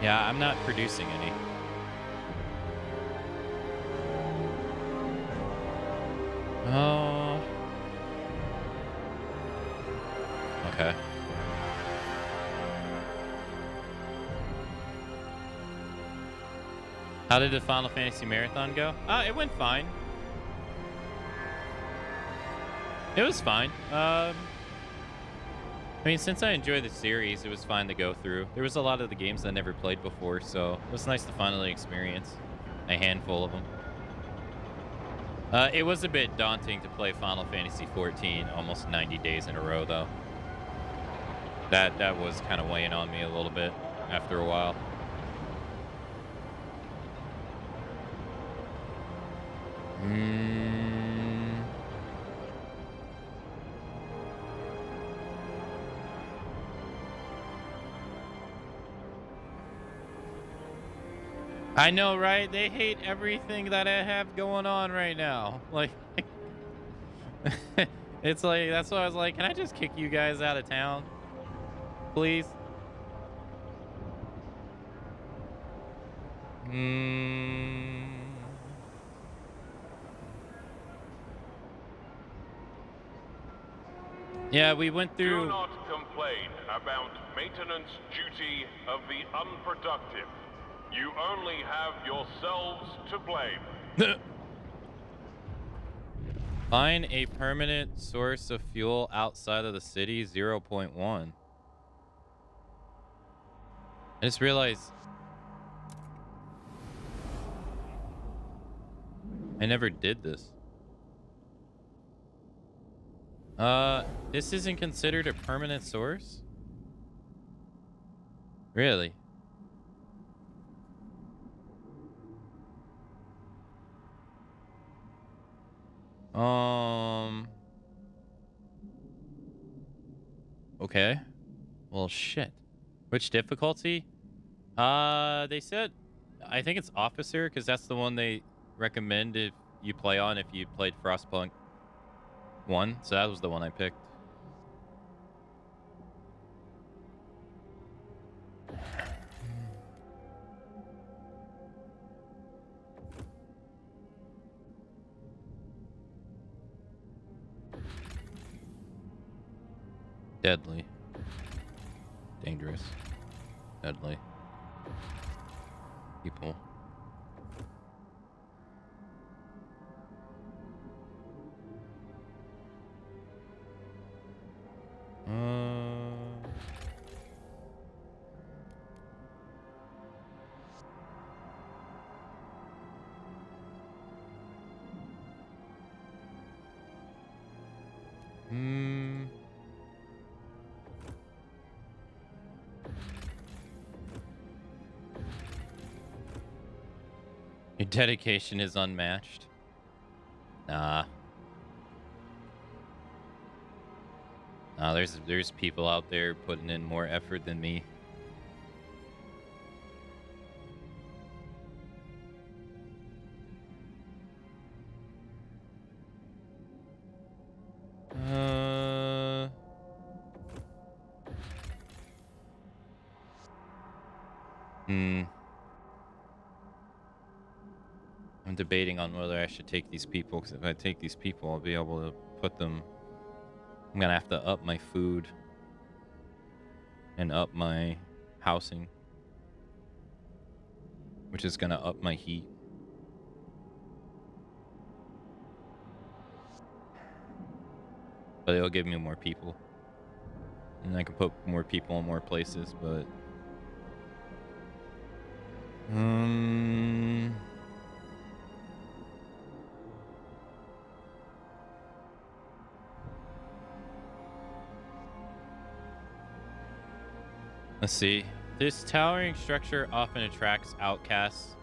[SPEAKER 1] Yeah, I'm not producing any. How did the Final Fantasy Marathon go? It went fine. It was fine. I mean, since I enjoy the series, it was fine to go through. There was a lot of the games I never played before, so it was nice to finally experience a handful of them. It was a bit daunting to play Final Fantasy 14 almost 90 days in a row, though. That was kind of weighing on me a little bit after a while. I know, right? They hate everything that I have going on right now. Like, it's like, that's why I was like, can I just kick you guys out of town? Please? Yeah, we went through...
[SPEAKER 7] Do not complain about maintenance duty of the unproductive. You only have yourselves to blame.
[SPEAKER 1] Find a permanent source of fuel outside of the city, 0.1. I just realized I never did this. This isn't considered a permanent source? Really? Okay. Well, shit. Which difficulty? They said, I think it's officer, because that's the one they recommend if you play on if you played Frostpunk 1. So that was the one I picked. Deadly. Dangerous. Deadly. People. Your dedication is unmatched. Nah. Nah, there's people out there putting in more effort than me. I'm debating on whether I should take these people, because if I take these people, I'll be able to put them... I'm gonna have to up my food and up my housing, which is gonna up my heat. But it'll give me more people, and I can put more people in more places. But let's see. This towering structure often attracts outcasts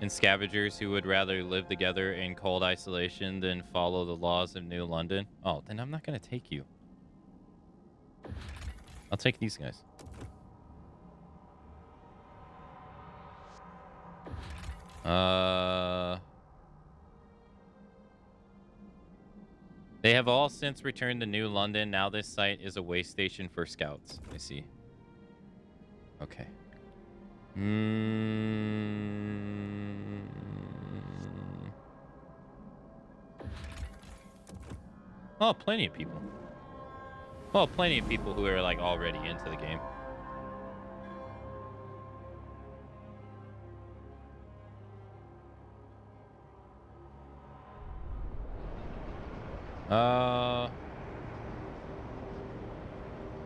[SPEAKER 1] and scavengers who would rather live together in cold isolation than follow the laws of New London. Oh, then I'm not going to take you. I'll take these guys. They have all since returned to New London. Now this site is a way station for scouts. I see. Okay. Oh, plenty of people. Well, plenty of people who are like already into the game.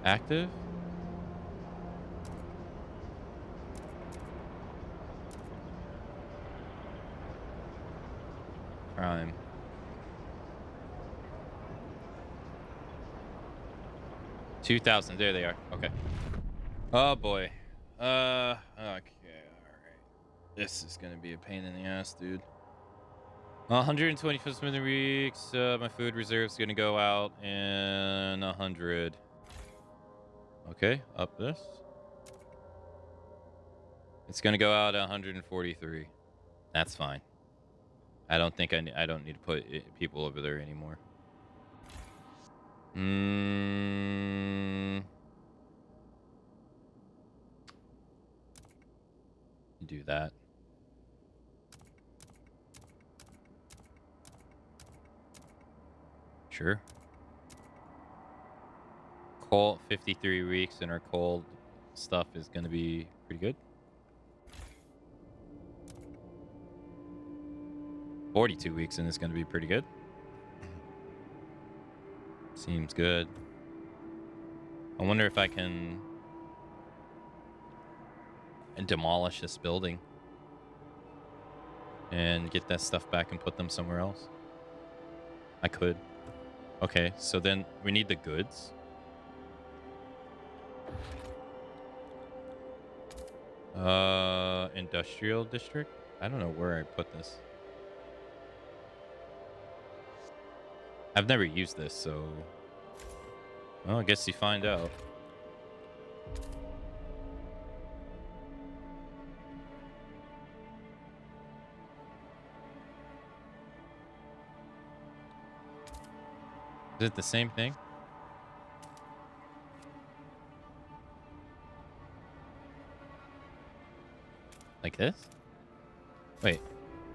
[SPEAKER 1] Active? Prime. $2,000. There they are. Okay. Oh boy. Okay. All right. This is gonna be a pain in the ass, dude. 125 minute weeks. My food reserve's gonna go out in 100. Okay, up this. It's gonna go out at 143. That's fine. I don't think I don't need to put people over there anymore. Do that. Sure. Cold 53 weeks and our cold stuff is going to be pretty good. 42 weeks and it's going to be pretty good. Seems good. I wonder if I can demolish this building and get that stuff back and put them somewhere else. I could. Okay, so then we need the goods. Industrial district? I don't know where I put this. I've never used this, so... Well, I guess you find out. Is it the same thing? Like this? Wait.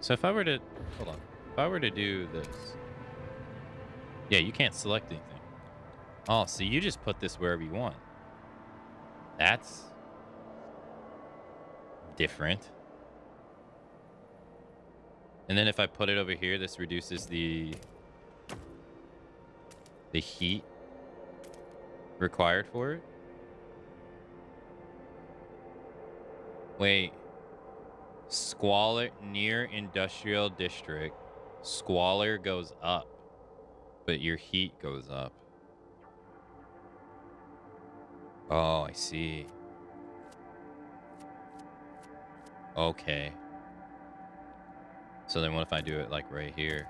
[SPEAKER 1] So if I were to... Hold on. If I were to do this... Yeah, you can't select anything. Oh, so you just put this wherever you want. That's... different. And then if I put it over here, this reduces the heat required for it. Wait. Squalor near industrial district. Squalor goes up, but your heat goes up. Oh, I see. Okay. So then what if I do it like right here?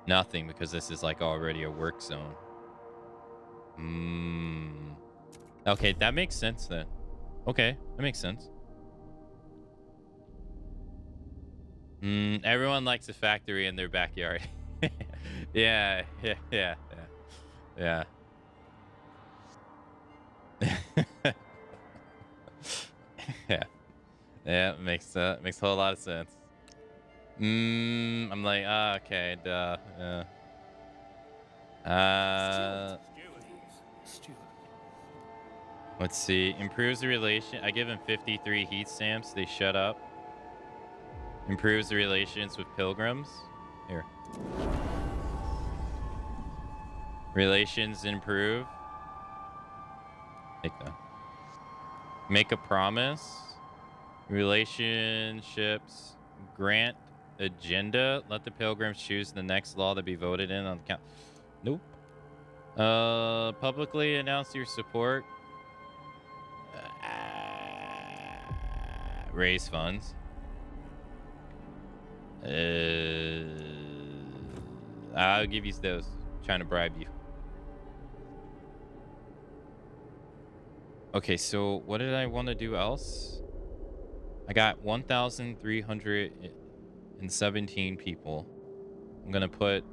[SPEAKER 1] Nothing, because this is like already a work zone. Okay, that makes sense then. Okay, that makes sense. Everyone likes a factory in their backyard. Yeah. Yeah. Yeah, makes a whole lot of sense. I'm like, okay, duh. Let's see. Improves the relation. I give him 53 heat stamps. They shut up. Improves the relations with pilgrims. Here. Relations improve. Take that. Make a promise. Relationships. Grant agenda. Let the pilgrims choose the next law to be voted in on the count. Nope. Publicly announce your support. Raise funds. I'll give you those. Trying to bribe you. Okay, so what did I want to do else? I got 1,317 people. I'm gonna put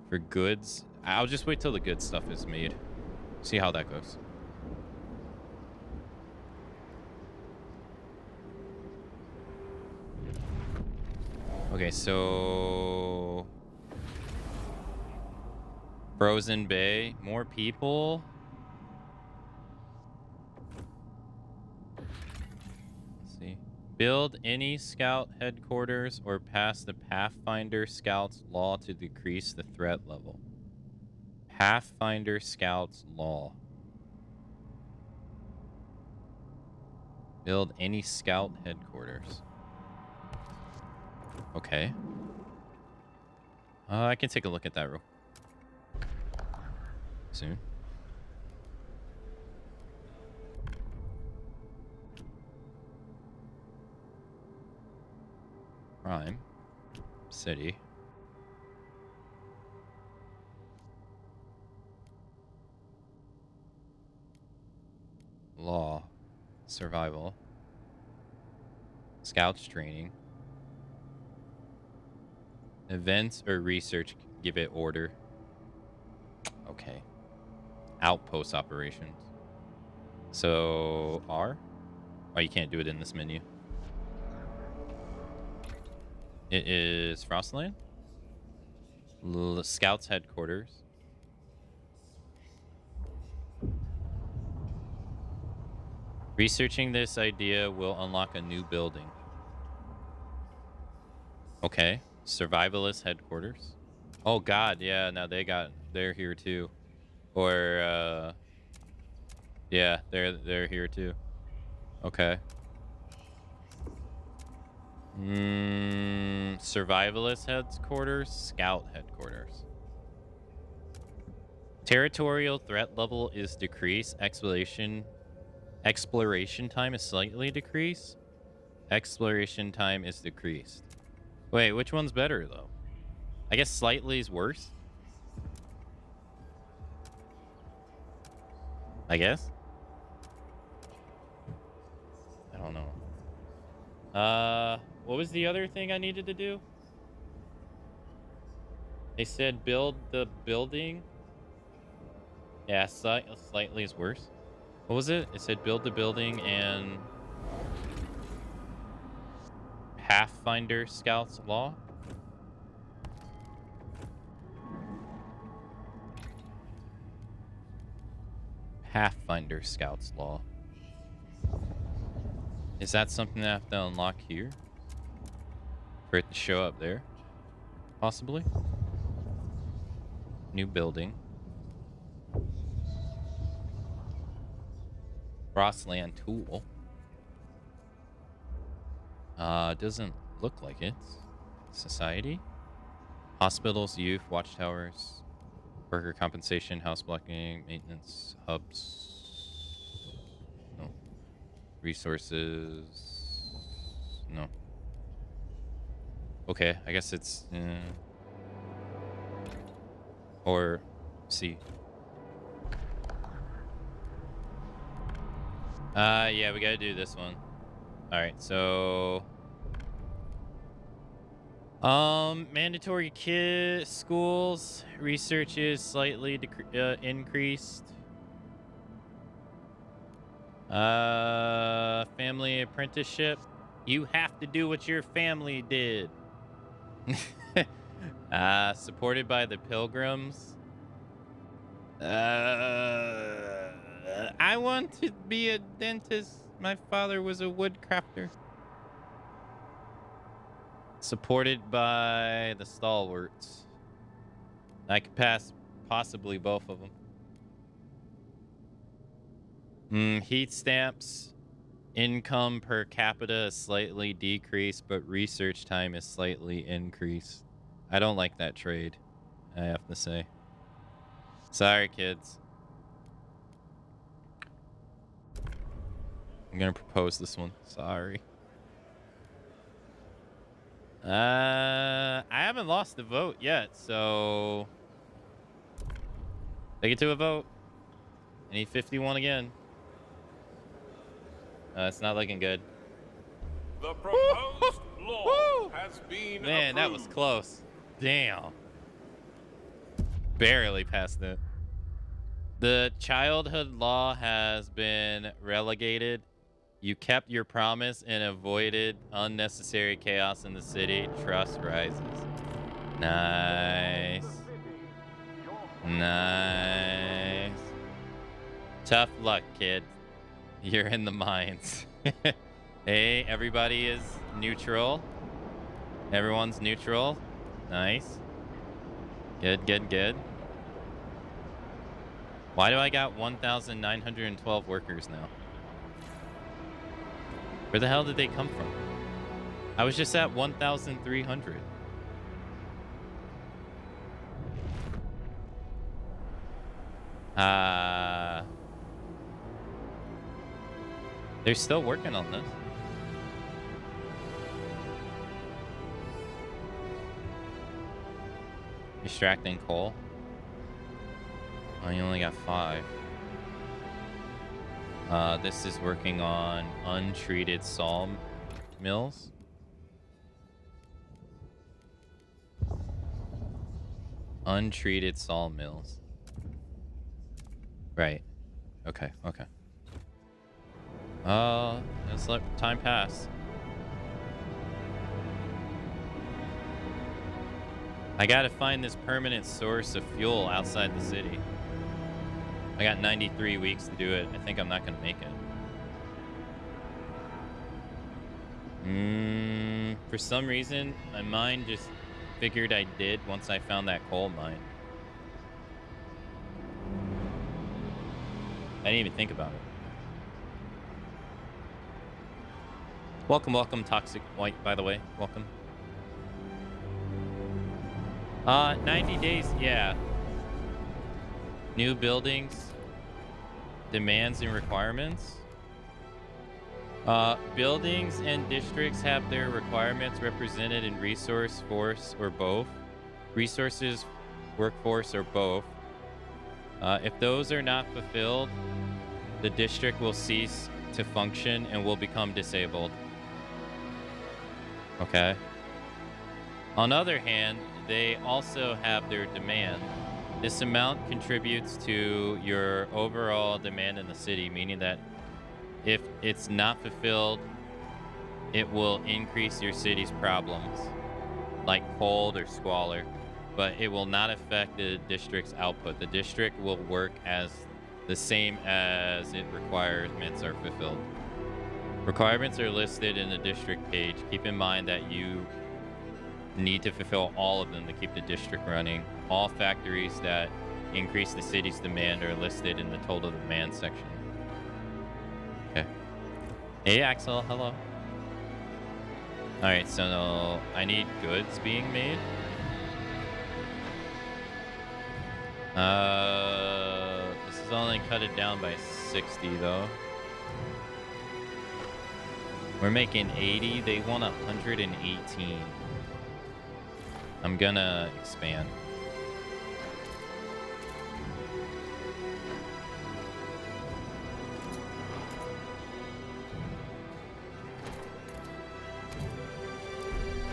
[SPEAKER 1] for goods. I'll just wait till the good stuff is made. See how that goes. Okay, so Frozen Bay, more people. Let's see. Build any scout headquarters or pass the Pathfinder Scouts law to decrease the threat level. Pathfinder Scouts law. Build any scout headquarters. Okay. I can take a look at that real soon. Prime City. Law. Survival. Scouts training. Events or research, give it order. Okay. Outpost operations. So, R? Oh, you can't do it in this menu. It is Frostland. Scouts headquarters. Researching this idea will unlock a new building. Okay. Survivalist headquarters. Oh god, yeah, now they're here too. Or yeah, they're here too. Okay. Survivalist headquarters, scout headquarters. Territorial threat level is decreased. Exploration time is slightly decreased. Exploration time is decreased. Wait, which one's better though? I guess slightly is worse. I guess. I don't know. What was the other thing I needed to do? They said build the building. Yeah, slightly is worse. What was it? It said build the building and Pathfinder Scouts law. Pathfinder Scouts law. Is that something that I have to unlock here? For it to show up there? Possibly. New building. Frostland tool. Doesn't look like it. Society. Hospitals, youth, watchtowers, worker compensation, house blocking, maintenance, hubs. No. Resources. No. Okay, I guess it's... or C. Yeah, we gotta do this one. Alright, so... mandatory schools. Research is slightly increased. Family apprenticeship. You have to do what your family did. Supported by the pilgrims. I want to be a dentist. My father was a woodcrafter. Supported by the stalwarts. I could pass possibly both of them. Heat stamps. Income per capita is slightly decreased, but research time is slightly increased. I don't like that trade, I have to say. Sorry, kids. I'm gonna propose this one. Sorry. I haven't lost the vote yet, so take it to a vote. I need 51 again. It's not looking good.
[SPEAKER 7] The proposed law has been
[SPEAKER 1] Man, that was close. Damn. Barely passed it. The childhood law has been relegated. You kept your promise and avoided unnecessary chaos in the city. Trust rises. Nice. Nice. Tough luck, kid. You're in the mines. Hey, everybody is neutral. Everyone's neutral. Nice. Good, good, good. Why do I got 1,912 workers now? Where the hell did they come from? I was just at 1,300. They're still working on this. Extracting coal. Oh, you only got 5. This is working on untreated saw mills. Untreated saw mills. Right. Okay, okay. Let's let time pass. I gotta find this permanent source of fuel outside the city. I got 93 weeks to do it. I think I'm not gonna make it. For some reason, my mind just figured I did once I found that coal mine. I didn't even think about it. Welcome, welcome, Toxic White, by the way. Welcome. 90 days, yeah. New buildings, demands and requirements. Buildings and districts have their requirements represented in resource, force, or both. Resources, workforce, or both. If those are not fulfilled, the district will cease to function and will become disabled. Okay. On the other hand, they also have their demand. This amount contributes to your overall demand in the city, meaning that if it's not fulfilled, it will increase your city's problems, like cold or squalor, but it will not affect the district's output. The district will work as the same as its requirements are fulfilled. Requirements are listed in the district page. Keep in mind that you need to fulfill all of them to keep the district running. All factories that increase the city's demand are listed in the total demand section. Okay. Hey, Axel. Hello. All right, so I need goods being made. This is only cut it down by 60 though. We're making 80. They want 118. I'm gonna expand.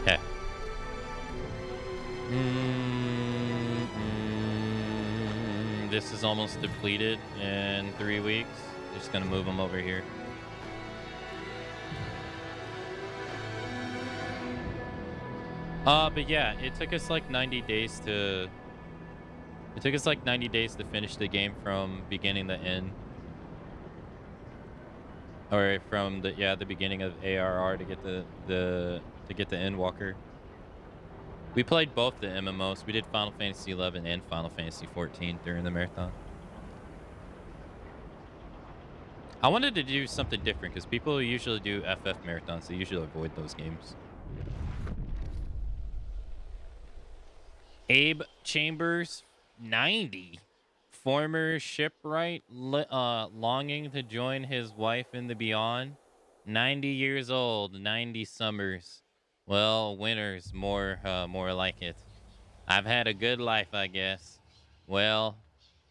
[SPEAKER 1] Okay. This is almost depleted in 3 weeks. Just gonna move them over here. But yeah, it took us like 90 days to... It took us like 90 days to finish the game from beginning to end. Or from the, yeah, the beginning of ARR to get the Endwalker. We played both the MMOs. We did Final Fantasy 11 and Final Fantasy 14 during the marathon. I wanted to do something different because people usually do FF marathons. They usually avoid those games. Abe Chambers, 90. Former shipwright, longing to join his wife in the beyond. 90 years old, 90 summers. Well, winters, more like it. I've had a good life, I guess. Well,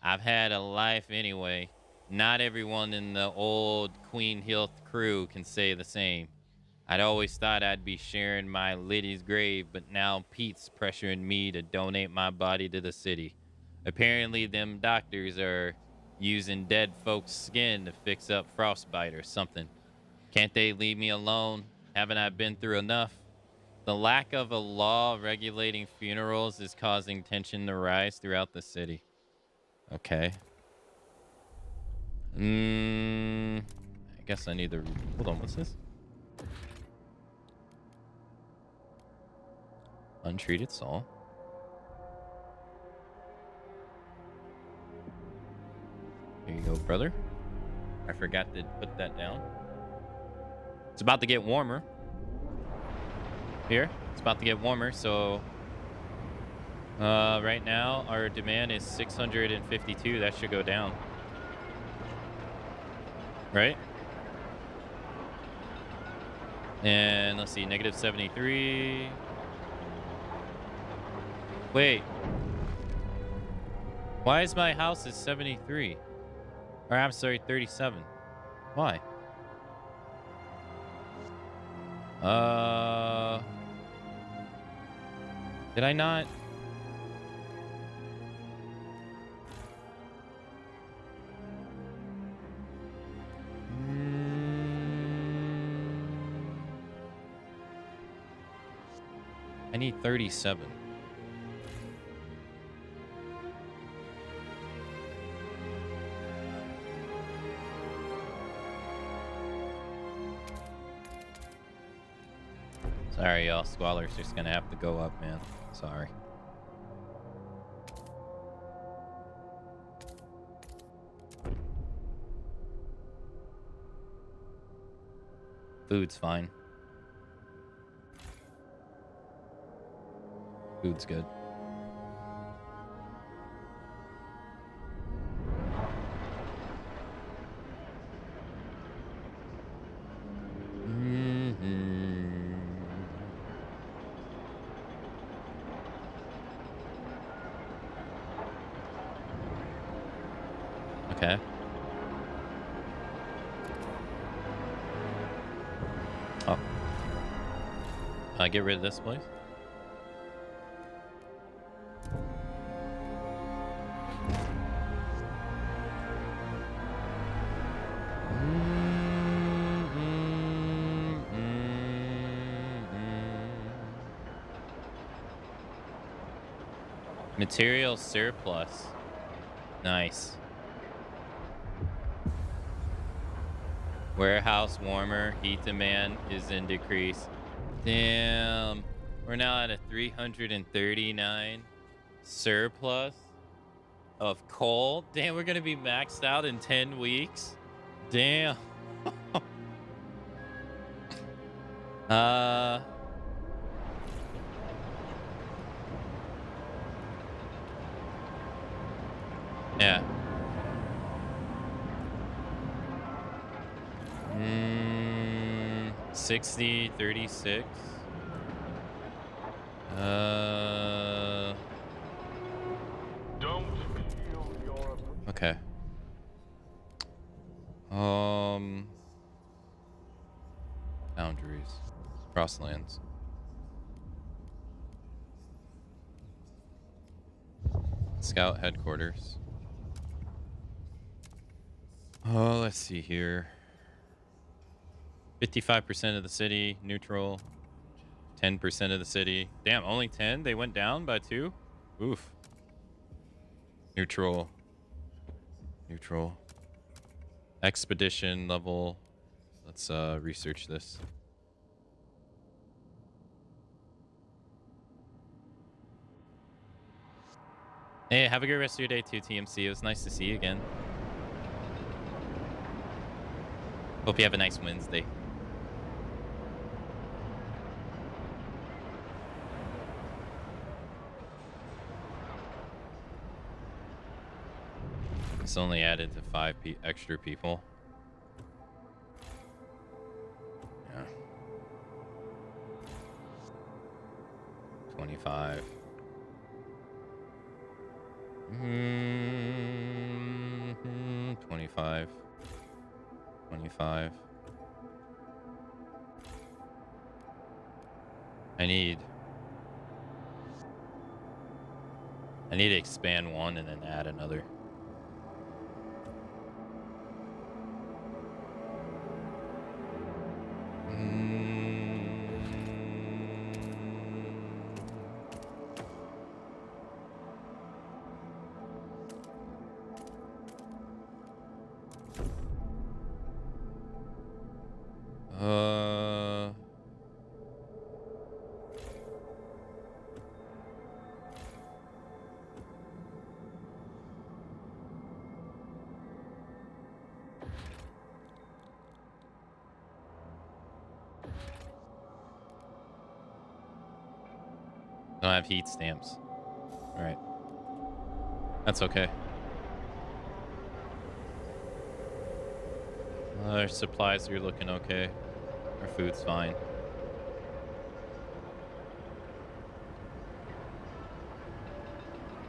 [SPEAKER 1] I've had a life anyway. Not everyone in the old Queen Hill crew can say the same. I'd always thought I'd be sharing my Liddy's grave, but now Pete's pressuring me to donate my body to the city. Apparently, them doctors are using dead folks' skin to fix up frostbite or something. Can't they leave me alone? Haven't I been through enough? The lack of a law regulating funerals is causing tension to rise throughout the city. Okay. I guess I need to... Hold on, what's this? Untreated soul. Here you go, brother. I forgot to put that down. It's about to get warmer. Here, it's about to get warmer, so right now our demand is 652. That should go down. Right? And let's see, negative 73. Wait. Why is my house at 73? Or I'm sorry, 37. Why? Did I not? I need 37. Sorry, y'all. Squalor's just gonna have to go up, man. Sorry. Food's fine. Food's good. Okay. Oh. Get rid of this place. Material surplus. Nice. Warehouse warmer. Heat demand is in decrease. Damn. We're now at a 339 surplus of coal. Damn, we're going to be maxed out in 10 weeks. Damn. Yeah. 60, 36.
[SPEAKER 7] Don't feel your
[SPEAKER 1] Okay. Boundaries. Crosslands. Scout headquarters. Oh, let's see here. 55% of the city neutral. 10% of the city. Damn, only 10? They went down by 2? Oof. Neutral. Neutral. Expedition level. Let's research this. Hey, have a good rest of your day too, TMC. It was nice to see you again. Hope you have a nice Wednesday. It's only added to 5 extra people. Yeah. 25. 25. 25. I need to expand one and then add another. Don't have heat stamps. All right. That's okay. Our supplies are looking okay. Our food's fine.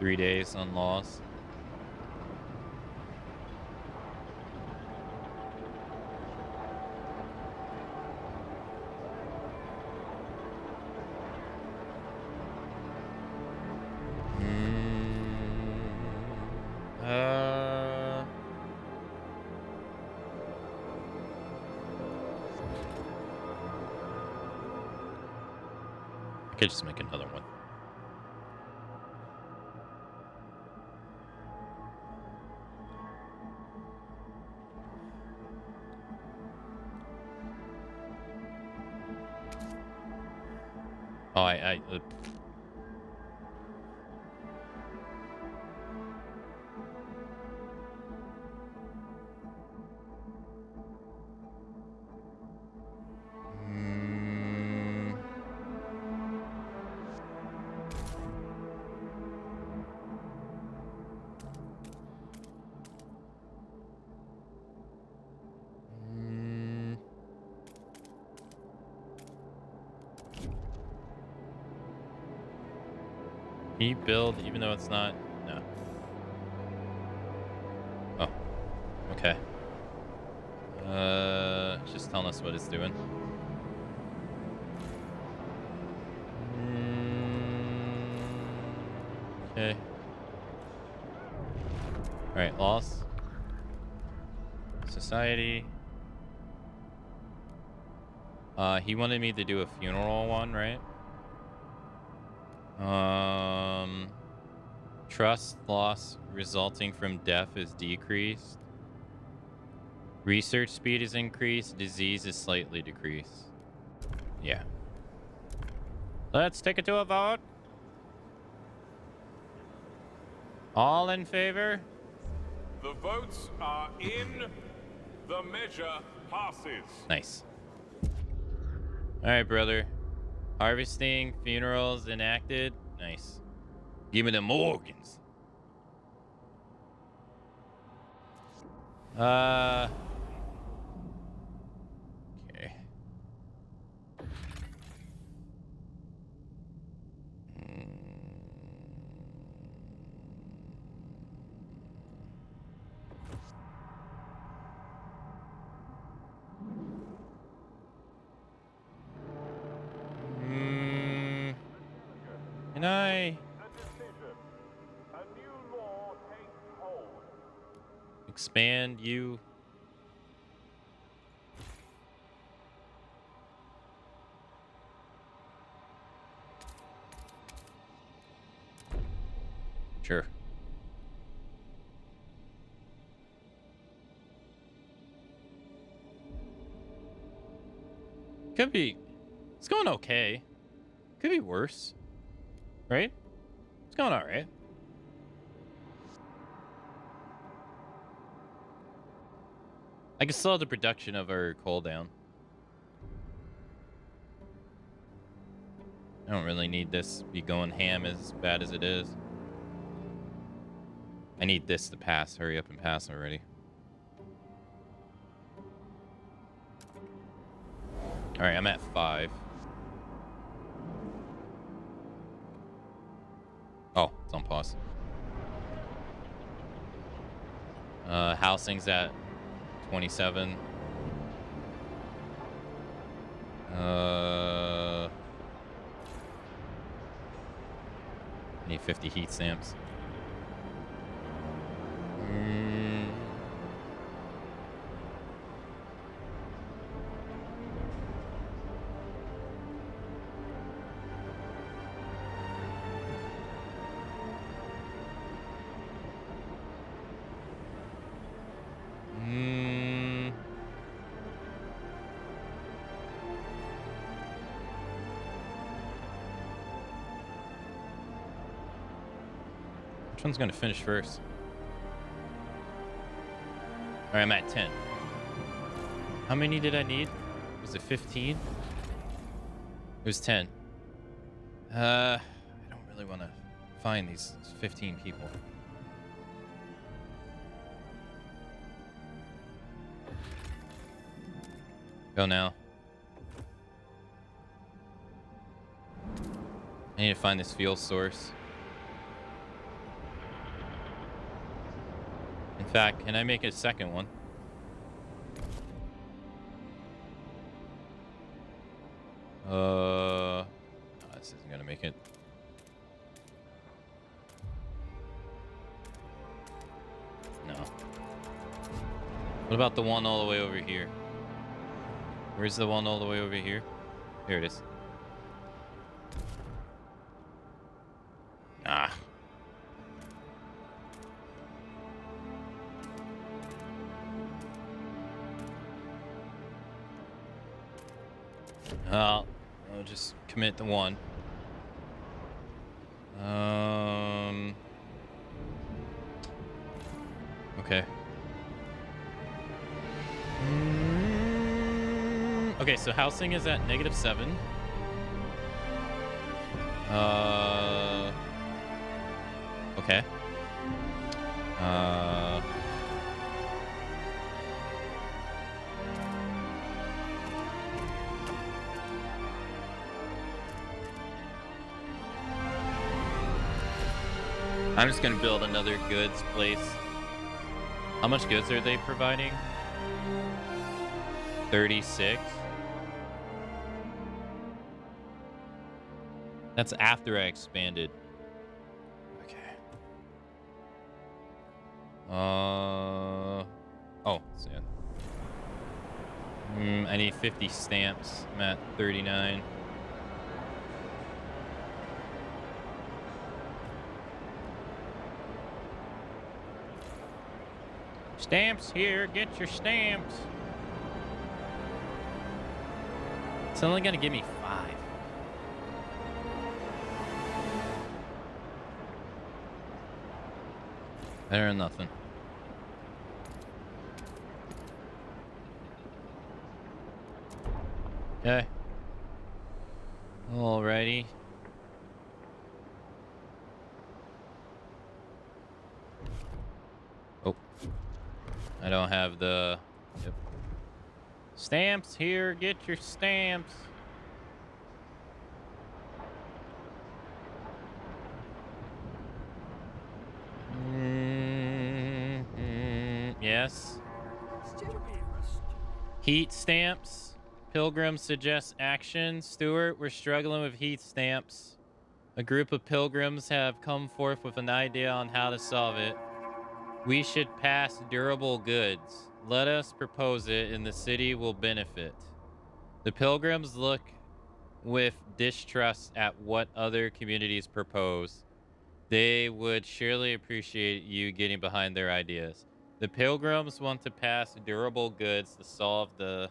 [SPEAKER 1] Three days on loss. I could just make another one. Oh, Can you build even though it's not? No. Oh. Okay. It's just telling us what it's doing. Okay. Alright, loss. Society. He wanted me to do a funeral one, right? Trust loss resulting from death is decreased. Research speed is increased. Disease is slightly decreased. Yeah. Let's take it to a vote. All in favor?
[SPEAKER 7] The votes are in. The measure passes.
[SPEAKER 1] Nice. All right, brother. Harvesting, funerals enacted. Nice. Give me them organs. Okay. Can I expand you? Sure. Could be. It's going okay. Could be worse. Right? It's going all right. I can slow the production of our coal down. I don't really need this to be going ham as bad as it is. I need this to pass. Hurry up and pass already. All right, I'm at 5. Oh, it's on pause. Housing's at 27. Need 50 heat stamps. Which one's gonna finish first? All right, I'm at 10. How many did I need? Was it 15? It was 10. I really want to find these 15 people. Go now. I need to find this fuel source. In fact, can I make a second one? Oh, this isn't gonna make it. No. What about the one all the way over here? Where's the one all the way over here? Here it is. Ah. I'll just commit the one. Okay. Okay, so housing is at -7. Okay. I'm just gonna build another goods place. How much goods are they providing? 36. That's after I expanded. Okay. Oh, so yeah. I need 50 stamps. I'm at 39. Stamps here, get your stamps. It's only gonna give me 5. Better than nothing. Okay. Alrighty. Oh. I don't have the... Yep. Stamps here, get your stamps. Yes. Heat stamps. Pilgrim suggests action. Stuart, we're struggling with heat stamps. A group of pilgrims have come forth with an idea on how to solve it. We should pass durable goods. Let us propose it and the city will benefit. The pilgrims look with distrust at what other communities propose. They would surely appreciate you getting behind their ideas. The pilgrims want to pass durable goods to solve the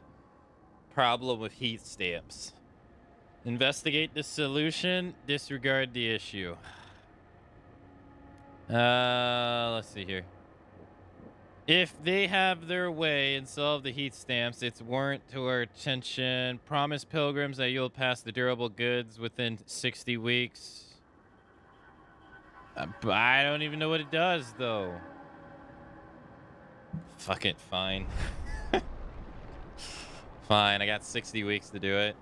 [SPEAKER 1] problem with heat stamps. Investigate the solution, disregard the issue. Let's see here. If they have their way and solve the heat stamps, it's warrant to our attention. Promise pilgrims that you'll pass the durable goods within 60 weeks. But I don't even know what it does, though. Fuck it, fine. Fine, I got 60 weeks to do it.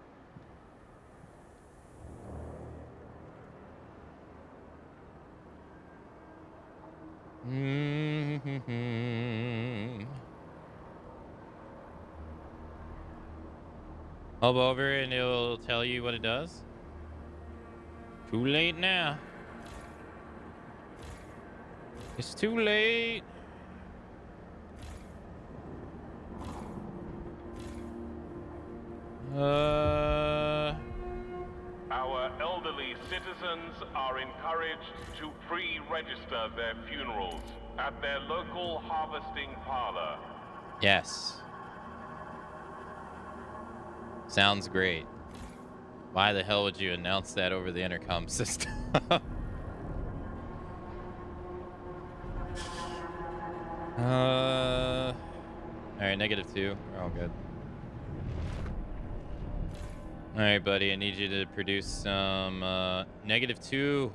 [SPEAKER 1] Hop over and it'll tell you what it does. Too late now. It's too late.
[SPEAKER 7] Our elderly citizens are encouraged to pre-register their funerals at their local harvesting parlor.
[SPEAKER 1] Yes. Sounds great. Why the hell would you announce that over the intercom system? All right, -2. We're all good. All right, buddy. I need you to produce some -2.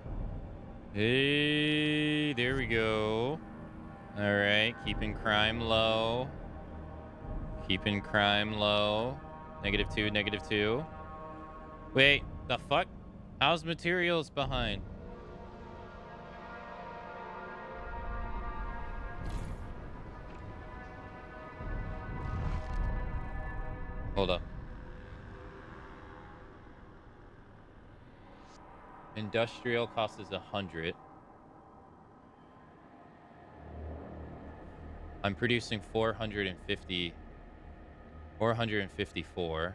[SPEAKER 1] Hey, there we go. All right, keeping crime low. Keeping crime low. -2, -2. Wait, the fuck? How's materials behind? Hold up. Industrial cost is 100. I'm producing 450. 454.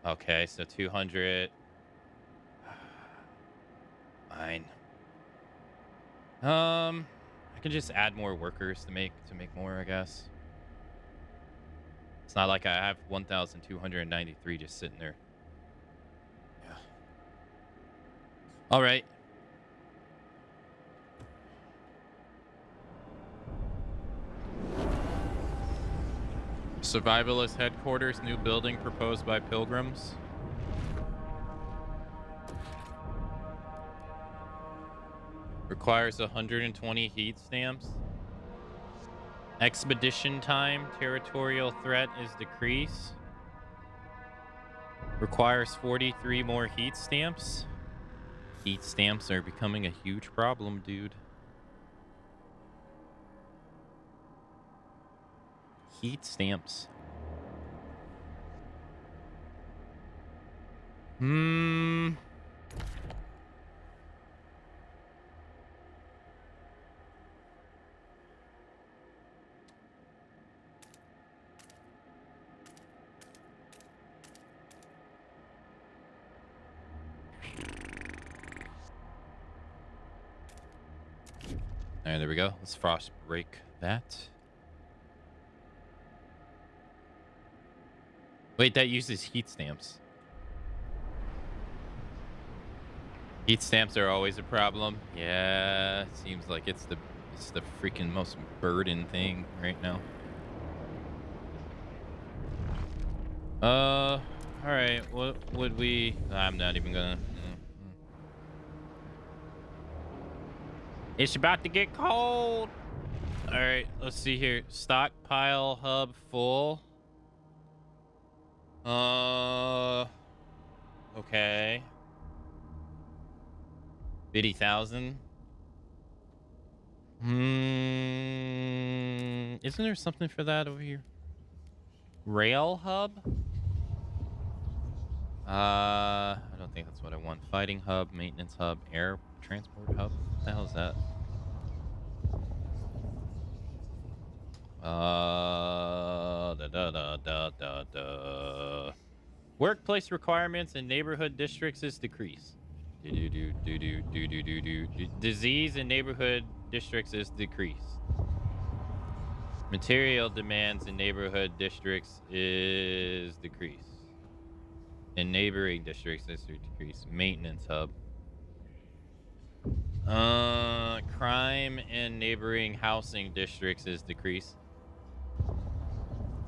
[SPEAKER 1] Okay, so 200. Fine. I can just add more workers to make more, I guess. It's not like I have 1,293 just sitting there. Yeah. All right. Survivalist headquarters, new building proposed by pilgrims. Requires 120 heat stamps. Expedition time, territorial threat is decreased. Requires 43 more heat stamps. Heat stamps are becoming a huge problem, dude. Heat stamps. All right, there we go. Let's frost break that. Wait, that uses heat stamps. Heat stamps are always a problem. Yeah, it seems like it's the freaking most burden thing right now. All right. What would we? I'm not even gonna. It's about to get cold. All right, let's see here. Stockpile hub full. Okay. 50,000. Isn't there something for that over here? Rail hub? I don't think that's what I want. Fighting hub, maintenance hub, air transport hub. What the hell is that? Workplace requirements in neighborhood districts is decreased. Disease in neighborhood districts is decreased. Material demands in neighborhood districts is decreased. In neighboring districts is decreased. Maintenance hub. Crime in neighboring housing districts is decreased.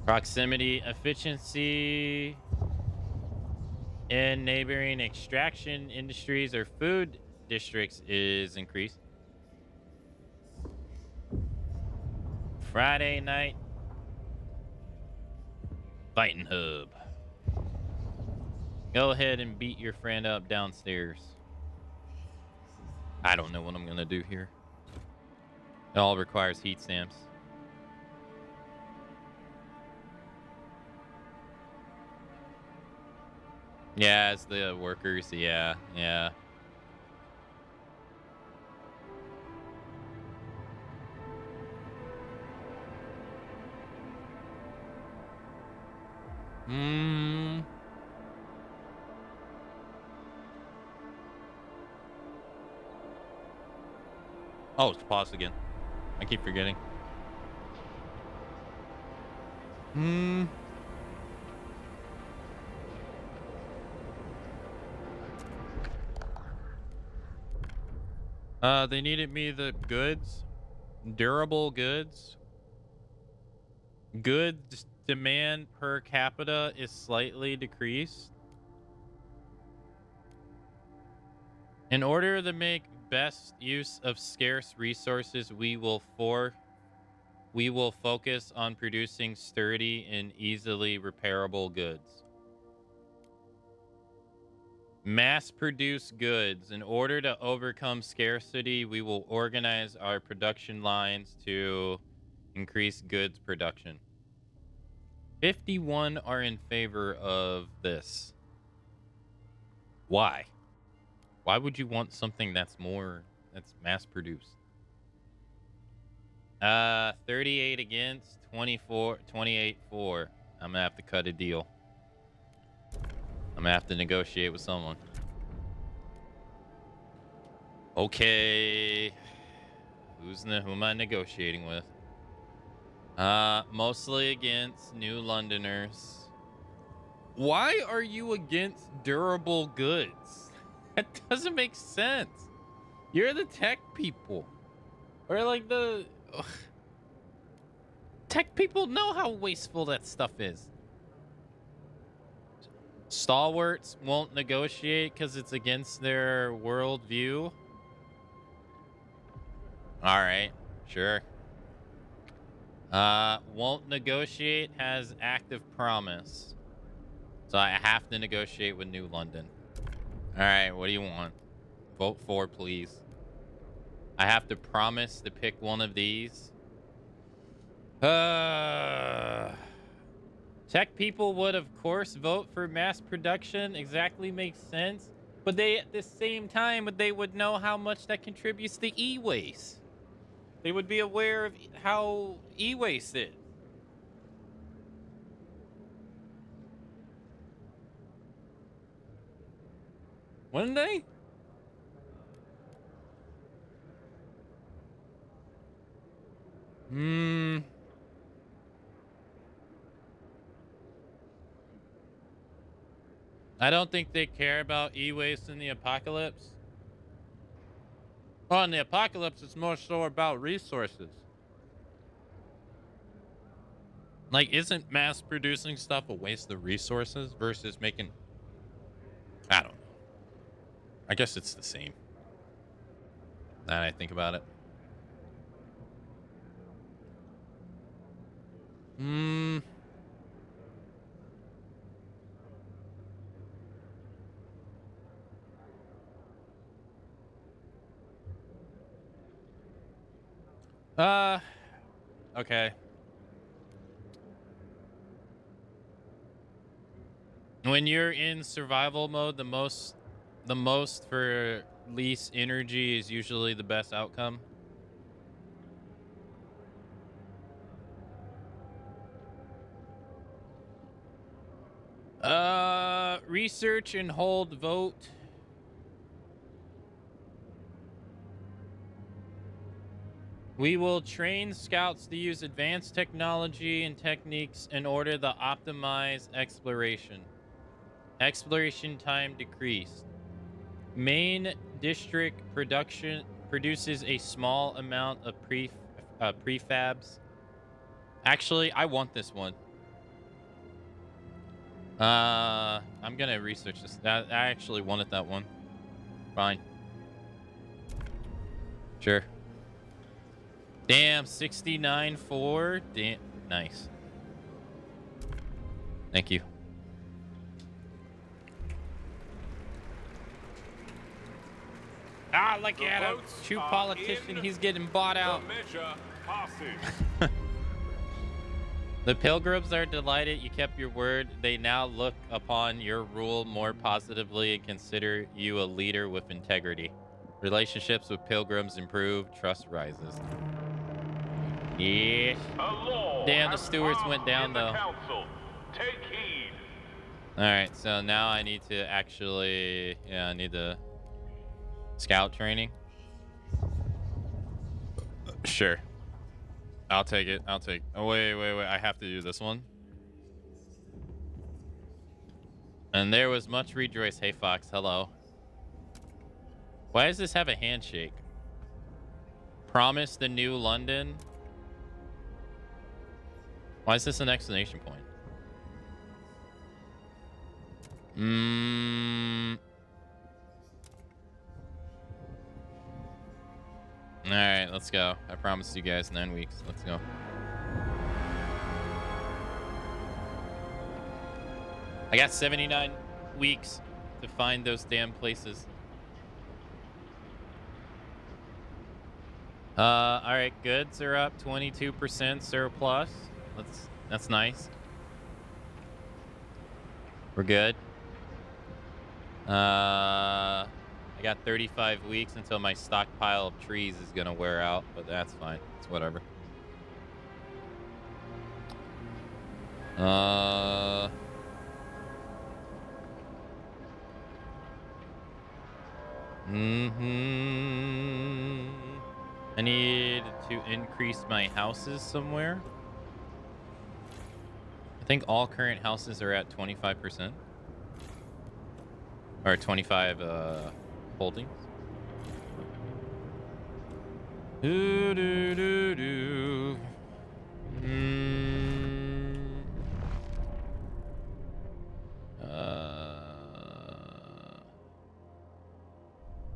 [SPEAKER 1] Proximity efficiency in neighboring extraction industries or food districts is increased. Friday night fighting hub. Go ahead and beat your friend up downstairs. I don't know what I'm gonna do here. It all requires heat stamps. Yeah, it's the workers. Yeah. Oh, it's paused again. I keep forgetting. They needed me the goods. Durable goods. Goods demand per capita is slightly decreased. In order to make best use of scarce resources, we will focus on producing sturdy and easily repairable goods. Mass-produce goods. In order to overcome scarcity, we will organize our production lines to increase goods production. 51 are in favor of this. Why? Why would you want something that's mass-produced? 38 against, 28 for. I'm gonna have to cut a deal. I'm gonna have to negotiate with someone. Okay. Who am I negotiating with? Mostly against New Londoners. Why are you against durable goods? That doesn't make sense. You're the tech people. Or like the... Ugh. Tech people know how wasteful that stuff is. Stalwarts won't negotiate because it's against their worldview. All right, sure. Won't negotiate has active promise. So I have to negotiate with New London. All right, what do you want? Vote for, please. I have to promise to pick one of these. Tech people would, of course, vote for mass production. Exactly makes sense. But they, at the same time, they would know how much that contributes to e-waste. They would be aware of how e-waste is. Wouldn't they? I don't think they care about e-waste in the apocalypse. Well, in the apocalypse, it's more so about resources. Like, isn't mass producing stuff a waste of resources versus making... I don't know. I guess it's the same. Now that I think about it. Okay. When you're in survival mode, the most for least energy is usually the best outcome. Research and hold vote. We will train scouts to use advanced technology and techniques in order to optimize exploration. Exploration time decreased. Main district production produces a small amount of prefabs. Actually, I want this one. I'm gonna research this. I actually wanted that one. Fine. Sure. Damn, 69-4. Damn, nice. Thank you. Ah, look at him. True politician. He's getting bought out.
[SPEAKER 7] The measure passes.
[SPEAKER 1] The pilgrims are delighted you kept your word. They now look upon your rule more positively and consider you a leader with integrity. Relationships with pilgrims improve. Trust rises. Yeah. Damn, the stewards went down though.
[SPEAKER 7] Take heed.
[SPEAKER 1] All right, so now I need to actually, I need the scout training. Sure. I'll take it. Oh, wait. I have to do this one. And there was much rejoice. Hey, Fox. Hello. Why does this have a handshake? Promise the New London. Why is this an exclamation point? All right, let's go. I promised you guys 9 weeks. Let's go. I got 79 weeks to find those damn places. All right, goods are up 22% surplus. That's nice. We're good. I got 35 weeks until my stockpile of trees is gonna wear out, but that's fine. It's whatever. I need to increase my houses somewhere. I think all current houses are at 25%. Or 25 holdings. Do do do do.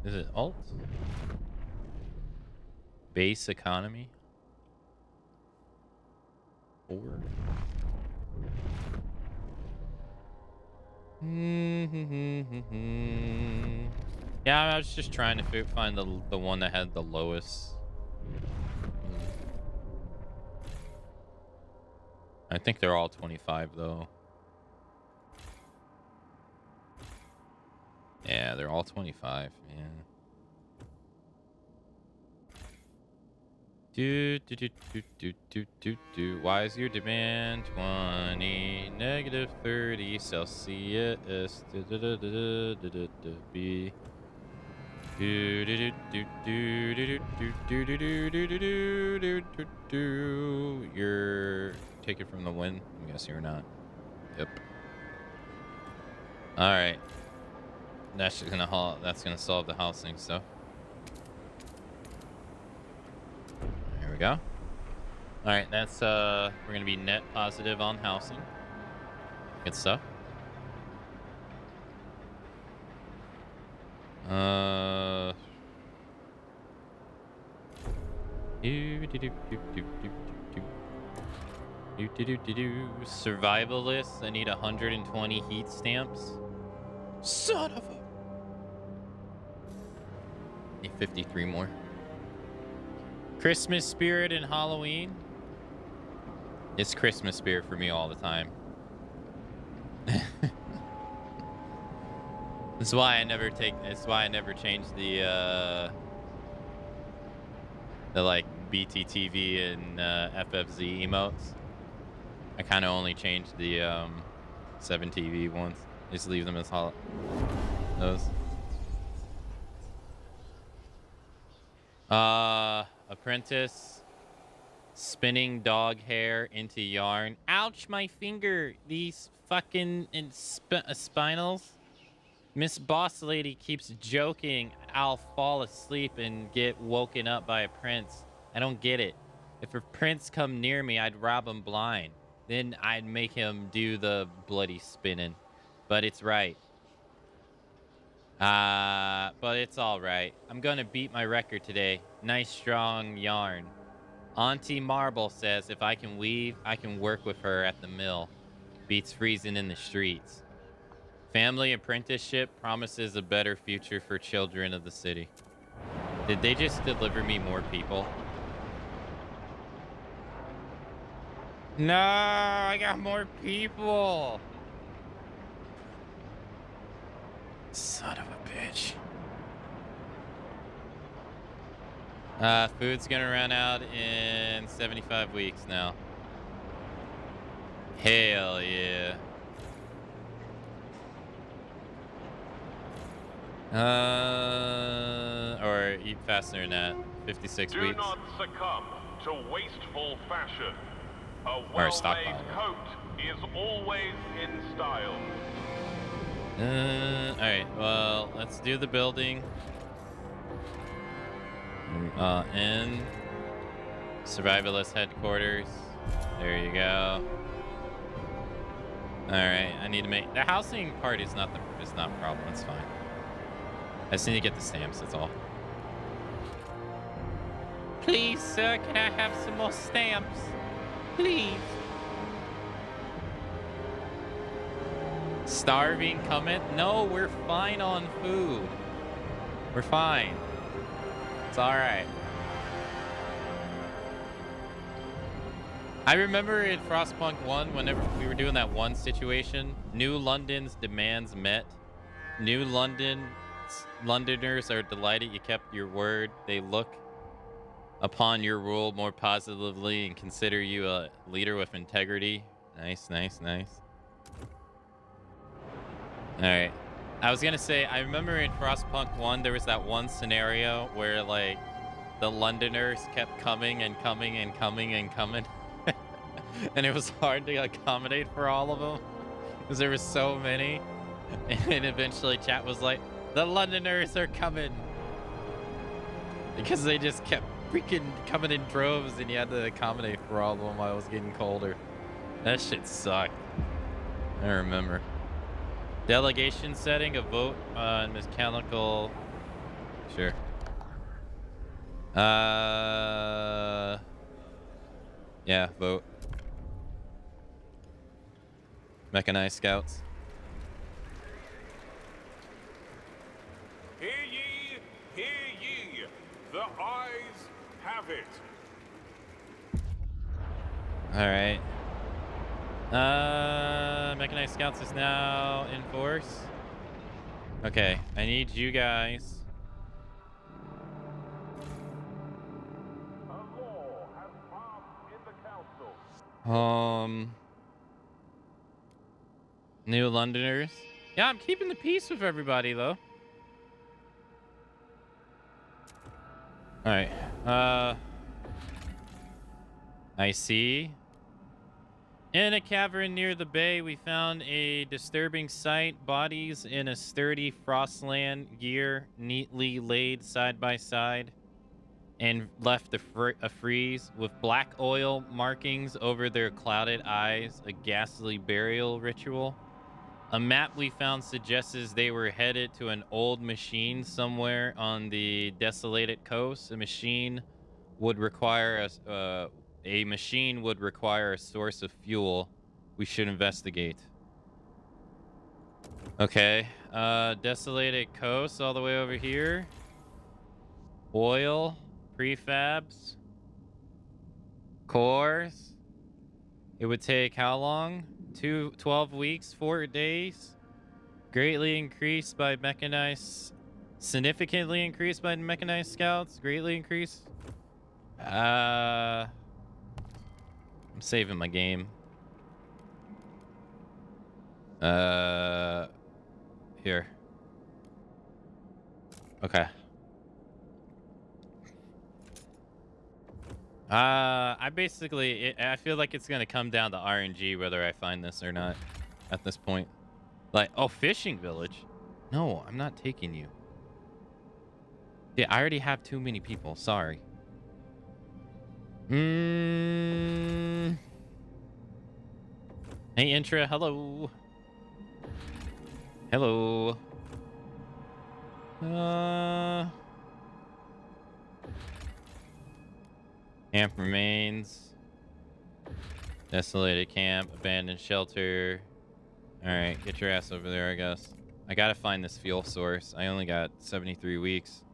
[SPEAKER 1] Is it alt? Base economy? 4. Yeah, I was just trying to find the one that had the lowest. I think they're all 25 though. Yeah, they're all 25. Yeah. Why is your demand 20? Negative 30 Celsius. B. You're taken from the wind? I guess you're not. Yep. All right. That's gonna solve the housing stuff. There we go. All right, that's we're gonna be net positive on housing. Good stuff. Survivalist. I need 120 heat stamps. Son of a. Need 53 more. Christmas spirit and Halloween. It's Christmas spirit for me all the time. That's why I never change the like BTTV and FFZ emotes. I kind of only change the 7TV ones. Just leave them as those. Apprentice. Spinning dog hair into yarn. Ouch, my finger. These fucking spinals. Miss Boss Lady keeps joking I'll fall asleep and get woken up by a prince. I don't get it. If a prince come near me, I'd rob him blind. Then I'd make him do the bloody spinning. But it's right. But it's all right. I'm gonna beat my record today. Nice strong yarn. Auntie Marble says if I can weave, I can work with her at the mill. Beats freezing in the streets. Family apprenticeship promises a better future for children of the city. Did they just deliver me more people? No, I got more people. Son of a bitch. Food's gonna run out in 75 weeks now. Hell yeah. Or eat faster than that. 56 weeks.
[SPEAKER 7] Do not succumb to wasteful fashion. A
[SPEAKER 1] Or
[SPEAKER 7] well-made
[SPEAKER 1] stockpile.
[SPEAKER 7] coat is always in style.
[SPEAKER 1] Alright, well, let's do the building. In survivalist headquarters. There you go. Alright, I need to make the housing part is not a problem, it's fine. I just need to get the stamps, that's all. Please, sir, can I have some more stamps? Please. Starving comment? No, we're fine on food. We're fine. It's all right. I remember in Frostpunk 1, whenever we were doing that one situation, New London's demands met. New Londoners are delighted you kept your word. They look upon your rule more positively and consider you a leader with integrity. Nice, nice, nice. All right. I was going to say, I remember in Frostpunk 1, there was that one scenario where, like, the Londoners kept coming and coming and coming and coming. And it was hard to accommodate for all of them because there were so many. And eventually chat was like, the Londoners are coming. Because they just kept freaking coming in droves and you had to accommodate for all of them while it was getting colder. That shit sucked. I remember. Delegation setting, a vote on mechanical. Sure. Yeah, vote. Mechanized scouts.
[SPEAKER 7] Hear ye, hear ye. The eyes have it.
[SPEAKER 1] All right. Mechanized scouts is now in force. Okay, I need you guys.
[SPEAKER 7] A law has passed in the council.
[SPEAKER 1] New Londoners. Yeah, I'm keeping the peace with everybody though. All right. I see. In a cavern near the bay, we found a disturbing sight. Bodies in a sturdy frostland gear, neatly laid side by side, and left a freeze with black oil markings over their clouded eyes. A ghastly burial ritual. A map we found suggests they were headed to an old machine somewhere on the desolated coast. A machine would require a source of fuel. We should investigate. Okay. Desolated coast all the way over here. Oil, prefabs, cores. It would take how long? 12 weeks, 4 days. Greatly increased by mechanized. Significantly increased by mechanized scouts. Greatly increased. I'm saving my game. Here. Okay. I feel like it's gonna come down to RNG whether I find this or not at this point. Like, oh, fishing village. No, I'm not taking you. Yeah, I already have too many people. Sorry. Hey, Intra. Hello. Hello. Camp remains. Desolated camp. Abandoned shelter. Alright, get your ass over there, I guess. I gotta find this fuel source. I only got 73 weeks.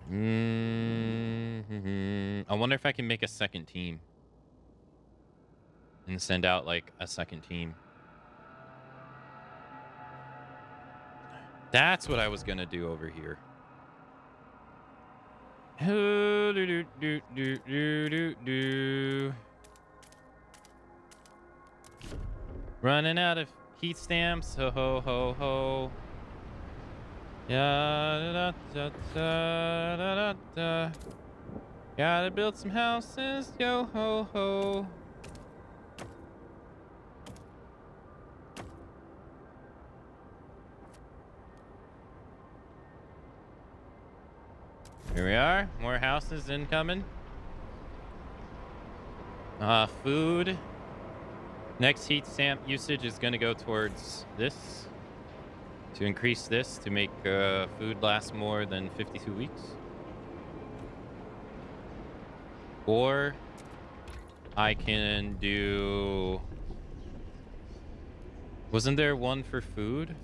[SPEAKER 1] I wonder if I can make a second team. And send out, like, a second team. That's what I was gonna do over here. Running out of heat stamps. Ho ho ho ho. Yeah, da, da, da, da, da, da. Gotta build some houses. Yo ho ho. Here we are. More houses incoming. Food. Next heat stamp usage is going to go towards this. To increase this to make food last more than 52 weeks. Or I can do... Wasn't there one for food?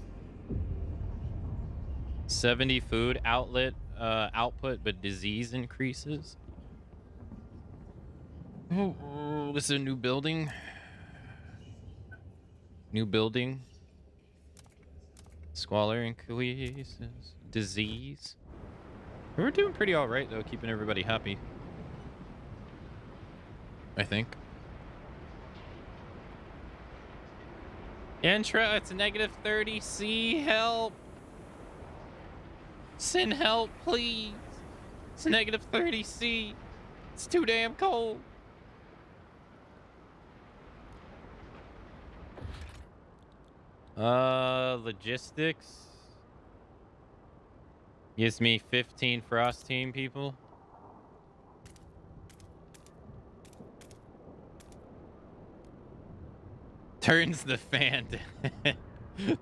[SPEAKER 1] 70 food outlet output, but disease increases. Oh, this is a new building. New building. Squalor increases. Disease. We're doing pretty all right, though, keeping everybody happy. I think. Intra, it's a -30C. Help. Send help, please. It's a -30C. It's too damn cold. Logistics. Gives me 15 Frost Team people. Turns the fan.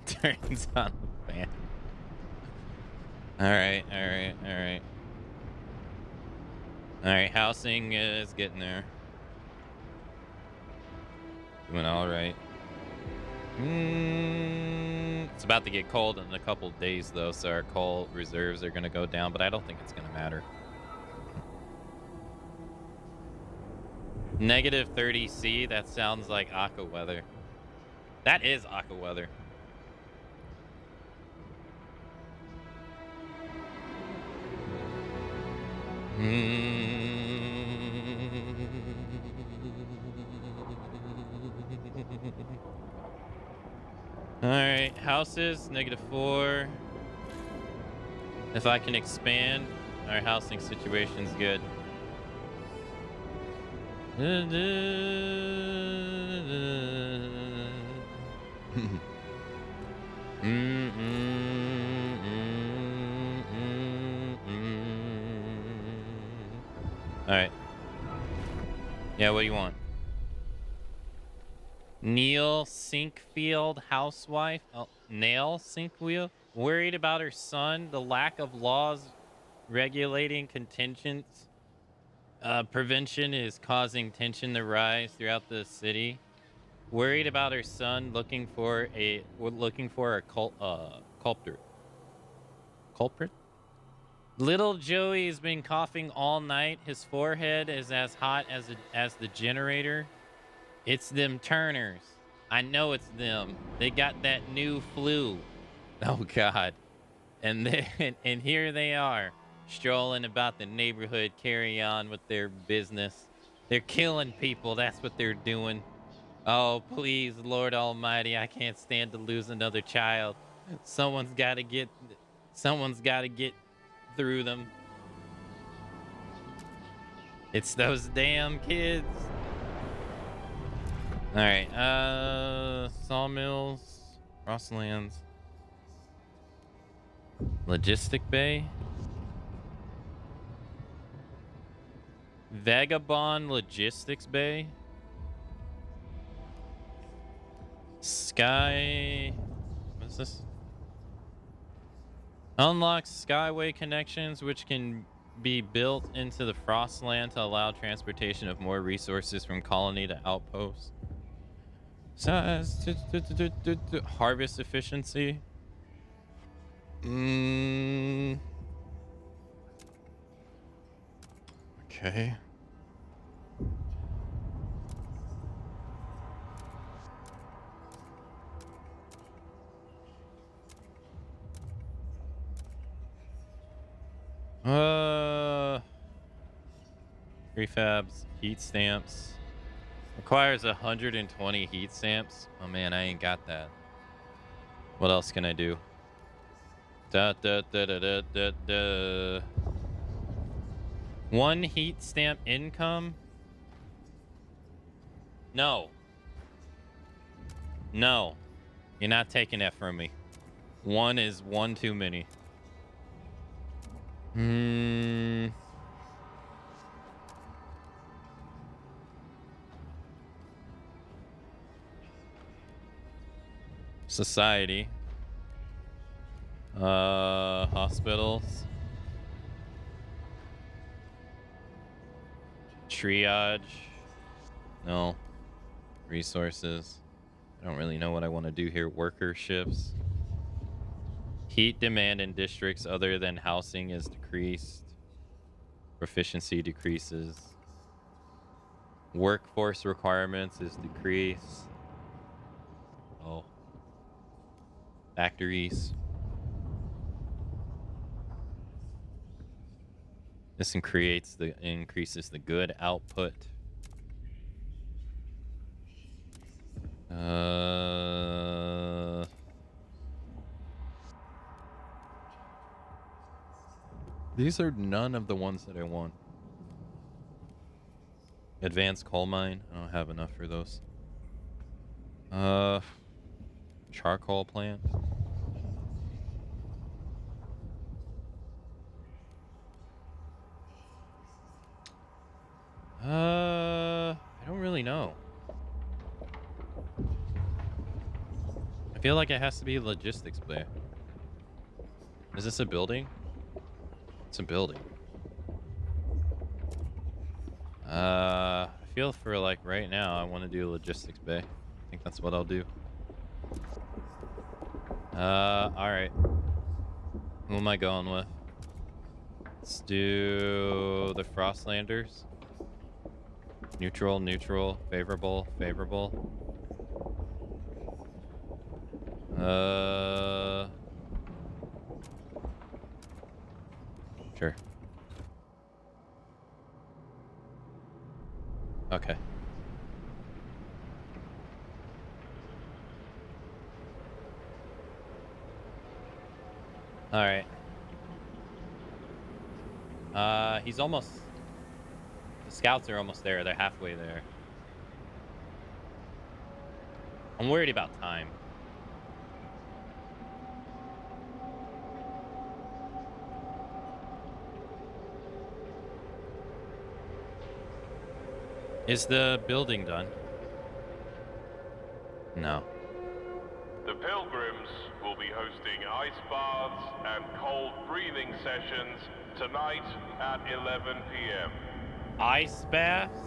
[SPEAKER 1] Turns on the fan. All right, housing is getting there. Doing all right. It's about to get cold in a couple days, though, so our coal reserves are going to go down, but I don't think it's going to matter. -30C, that sounds like Aqua weather. That is Aqua weather. All right, houses, -4. If I can expand, our housing situation's good. All right. Yeah, what do you want? Neil Sinkfield, housewife. Oh, Nail Sinkfield, worried about her son. The lack of laws regulating contingent prevention is causing tension to rise throughout the city. Worried about her son, looking for a culprit. Culprit. Little Joey has been coughing all night. His forehead is as hot as the generator. It's them Turners. I know it's them. They got that new flu. Oh God. And here they are, strolling about the neighborhood, carry on with their business. They're killing people. That's what they're doing. Oh, please, Lord Almighty, I can't stand to lose another child. Someone's got to get through them. It's those damn kids. All right, sawmills, Rosslands, Logistic Bay, Vagabond Logistics Bay, Sky, what's this? Unlocks Skyway connections, which can be built into the Frostland to allow transportation of more resources from colony to outpost. Harvest efficiency. Okay. Prefabs, heat stamps. Requires 120 heat stamps. Oh man, I ain't got that. What else can I do? One heat stamp income? No. No. You're not taking that from me. One is one too many. Society. Hospitals. Triage. No. Resources. I don't really know what I want to do here. Worker shifts. Heat demand in districts other than housing is decreased. Proficiency decreases. Workforce requirements is decreased. Oh. Factories. This increases the good output. These are none of the ones that I want. Advanced coal mine. I don't have enough for those. Charcoal plant. I don't really know. I feel like it has to be logistics play. Is this a building? It's a building. I feel for like right now I want to do logistics bay. I think that's what I'll do. Alright. Who am I going with? Let's do the Frostlanders. Neutral, neutral, favorable, favorable. Sure. Okay. All right. He's almost... The scouts are almost there. They're halfway there. I'm worried about time. Is the building done? No.
[SPEAKER 7] The Pilgrims will be hosting ice baths and cold breathing sessions tonight at 11 p.m.
[SPEAKER 1] Ice baths?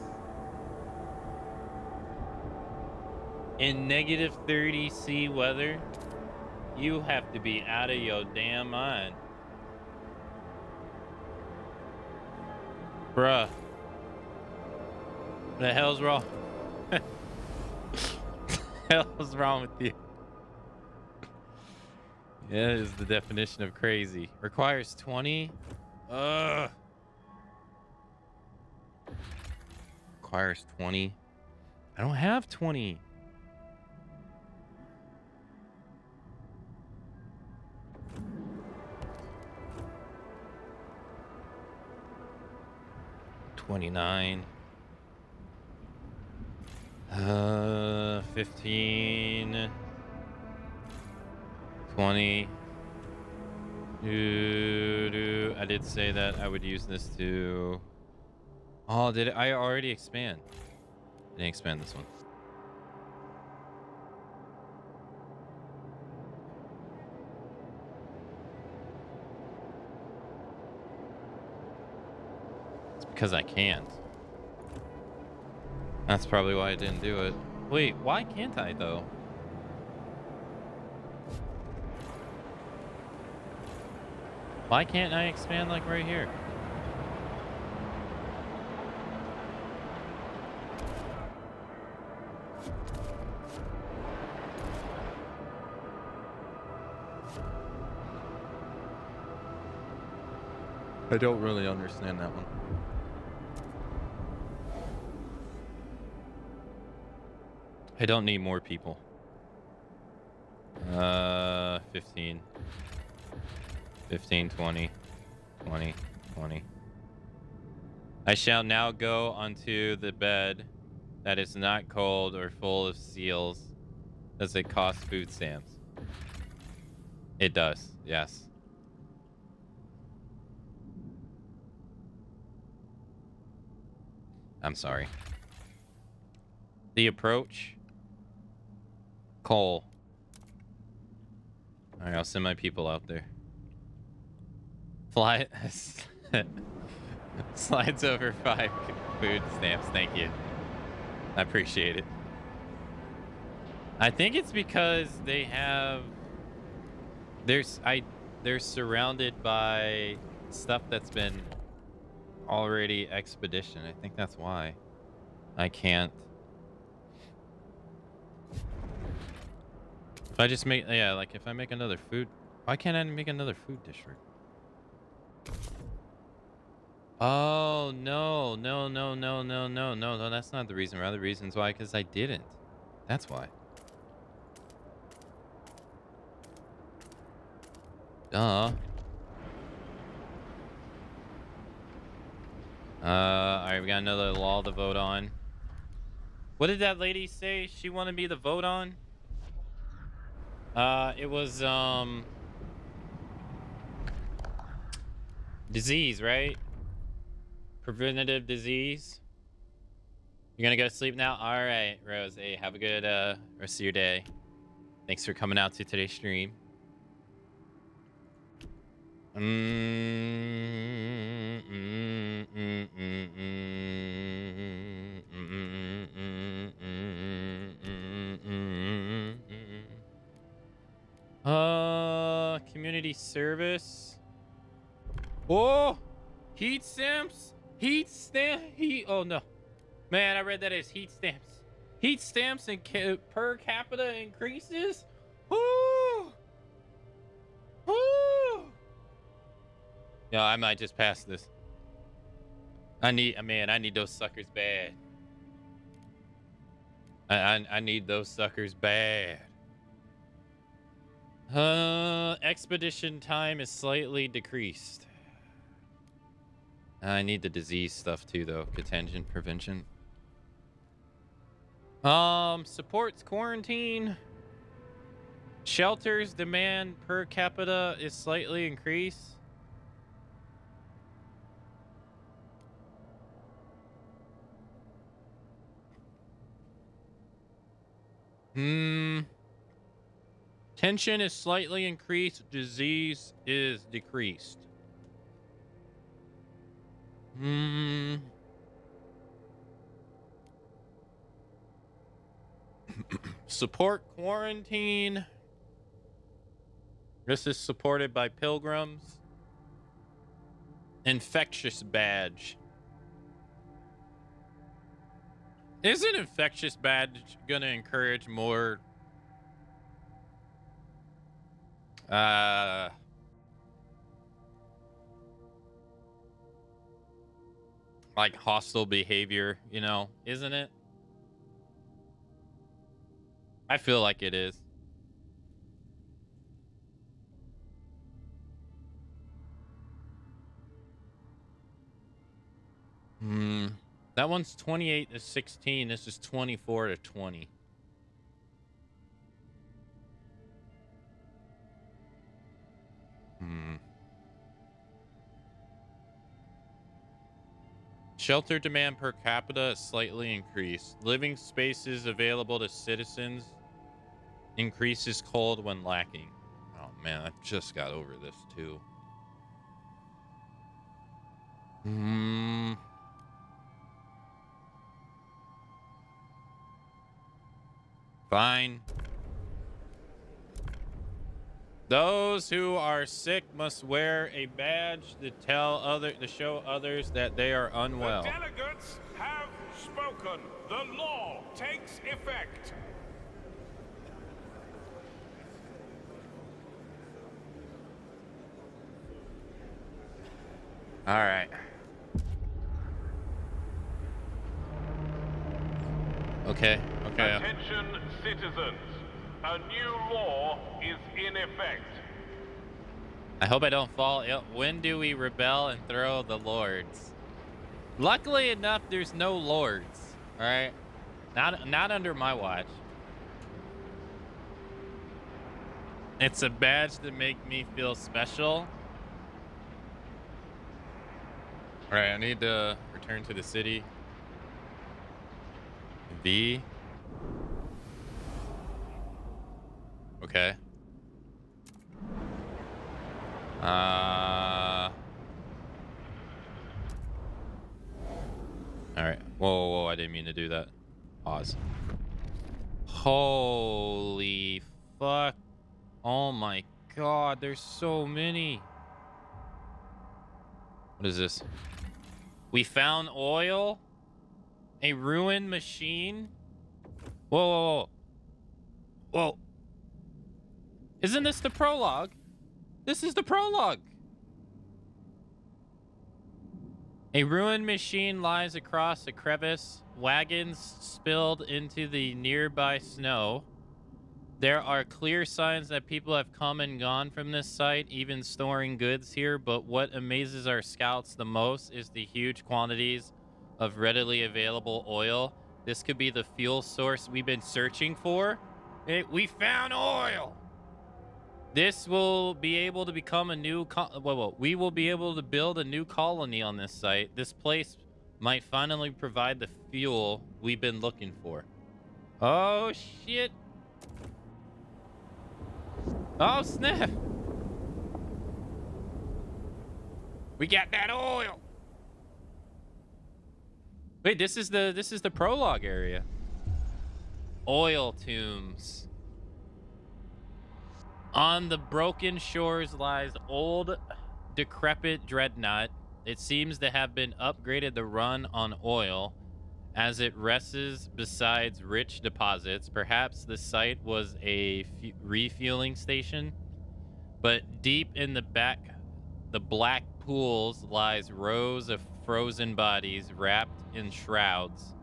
[SPEAKER 1] In negative 30 C weather? You have to be out of your damn mind. Bruh. What the hell's wrong? What the hell's wrong with you? Yeah, is the definition of crazy. Requires 20? Ugh. Requires 20. I don't have 20. $29. 15. 20. I did say that I would use this to... Oh, did I already expand? I didn't expand this one. It's because I can't. That's probably why I didn't do it. Wait, why can't I though? Why can't I expand like right here? I don't really understand that one. I don't need more people. 15. 15, 20, 20, 20. I shall now go onto the bed that is not cold or full of seals. Does it cost food stamps? It does, yes. I'm sorry. The approach. Coal. Alright, I'll send my people out there. Fly. Slides over 5. food stamps. Thank you. I appreciate it. I think it's because they have they're surrounded by stuff that's been already expedition. I think that's why I can't. If I just make, yeah, like if I make another food, why can't I make another food district? Oh, no, no, no, no, no, no, no, no, that's not the reason. Rather, reasons why, because I didn't. That's why. Duh. Alright, we got another law to vote on. What did that lady say she wanted me to vote on? It was, disease, right? Preventative disease. You're gonna go to sleep now? All right, Rose. Hey, have a good rest of your day. Thanks for coming out to today's stream. Community service. Oh, heat stamps. Oh no, man, I read that as heat stamps. Heat stamps and per capita increases. Woo! Woo! No, I might just pass this. I need those suckers bad. I need those suckers bad. Expedition time is slightly decreased. I need the disease stuff too, though. Contingent prevention. Supports quarantine. Shelters demand per capita is slightly increased. Tension is slightly increased. Disease is decreased. Support quarantine. This is supported by pilgrims. Infectious badge. Isn't infectious badge gonna encourage more like hostile behavior, you know, isn't it? I feel like it is. That one's 28 to 16. This is 24 to 20. Shelter demand per capita is slightly increased. Living spaces available to citizens increases cold when lacking. Oh man, I just got over this too. Fine. Those who are sick must wear a badge to show others that they are unwell.
[SPEAKER 7] The delegates have spoken. The law takes effect.
[SPEAKER 1] All right. Okay.
[SPEAKER 7] Attention, citizens. A new law is in effect.
[SPEAKER 1] I hope I don't fall ill. When do we rebel and throw the lords? Luckily enough, there's no lords. All right, not under my watch. It's a badge to make me feel special. All right, I need to return to the city. V. Okay. All All right. Whoa, I didn't mean to do that. Pause. Holy fuck. Oh my god, there's so many. What is this? We found oil? A ruined machine? Whoa. Isn't this the prologue? This is the prologue. A ruined machine lies across a crevice. Wagons spilled into the nearby snow. There are clear signs that people have come and gone from this site, even storing goods here, but what amazes our scouts the most is the huge quantities of readily available oil. This could be the fuel source we've been searching for. We found oil! This will be able to become a new... we will be able to build a new colony on this site. This place might finally provide the fuel we've been looking for. Oh, shit. Oh, snap. We got that oil. Wait, this is the prologue area. Oil tombs. On the broken shores lies old, decrepit dreadnought. It seems to have been upgraded to run on oil as it rests beside rich deposits. Perhaps the site was a refueling station, but deep in the black pools lies rows of frozen bodies wrapped in shrouds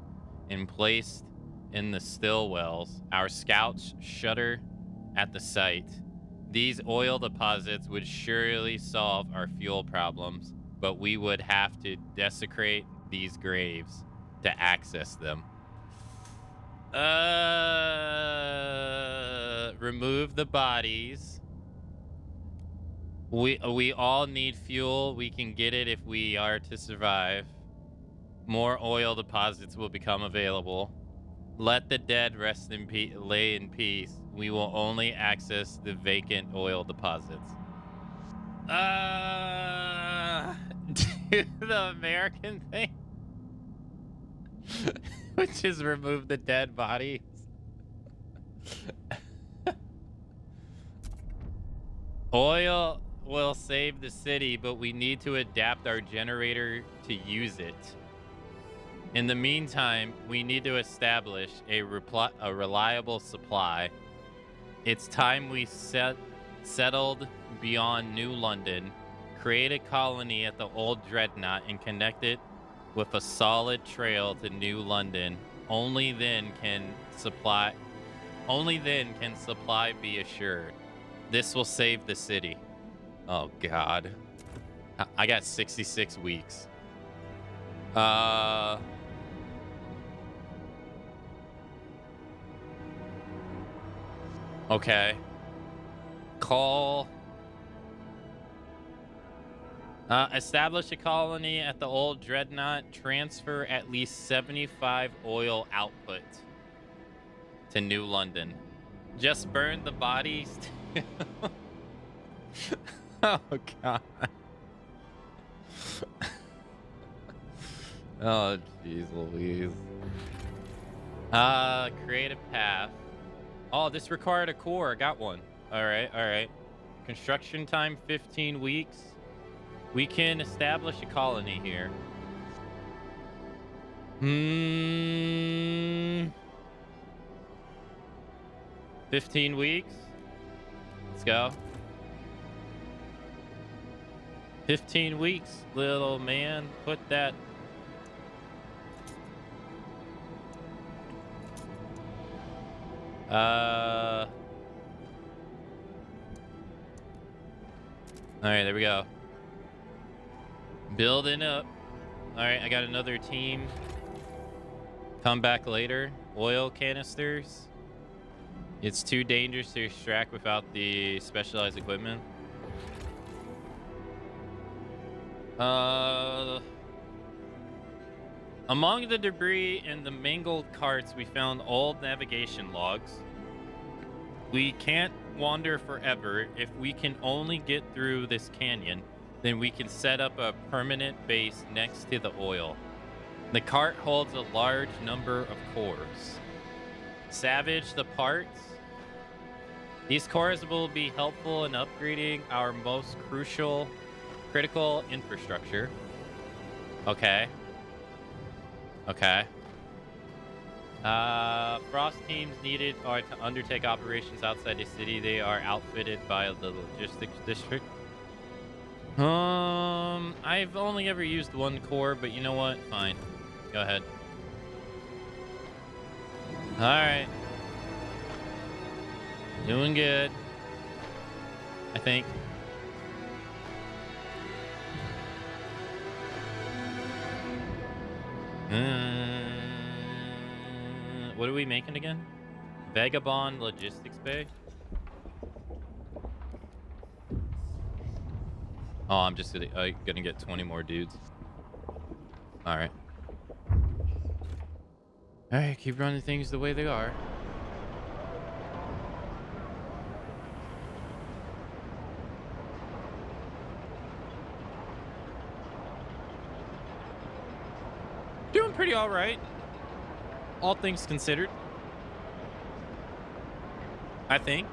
[SPEAKER 1] and placed in the still wells. Our scouts shudder at the sight. These oil deposits would surely solve our fuel problems, but we would have to desecrate these graves to access them. Remove the bodies. We all need fuel. We can get it if we are to survive. More oil deposits will become available. Let the dead rest in peace. Lay in peace. We will only access the vacant oil deposits. Do the American thing, which is remove the dead bodies. Oil will save the city, but we need to adapt our generator to use it. In the meantime, we need to establish a reliable supply. It's time we settled beyond New London, create a colony at the old dreadnought, and connect it with a solid trail to New London. Only then can supply be assured. This will save the city. Oh God, I got 66 weeks. Okay. Call. Establish a colony at the old dreadnought. Transfer at least 75 oil output to New London. Just burn the bodies. Oh, God. Oh, jeez Louise. Create a path. Oh, this required a core. I got one. All right. Construction time, 15 weeks. We can establish a colony here. 15 weeks. Let's go. 15 weeks, little man. Put that. All right, there we go. Building up. All right, I got another team. Come back later. Oil canisters. It's too dangerous to extract without the specialized equipment. Among the debris and the mangled carts, we found old navigation logs. We can't wander forever. If we can only get through this canyon, then we can set up a permanent base next to the oil. The cart holds a large number of cores. Savage the parts. These cores will be helpful in upgrading our most critical infrastructure. Okay. Okay. Frost teams needed are to undertake operations outside the city. They are outfitted by the logistics district. I've only ever used one core, but you know what? Fine. Go ahead. All right. Doing good. I think. What are we making again? Vagabond Logistics Bay? Oh, I'm just gonna get 20 more dudes. All right. All right, keep running things the way they are. Doing pretty all right. All things considered. I think.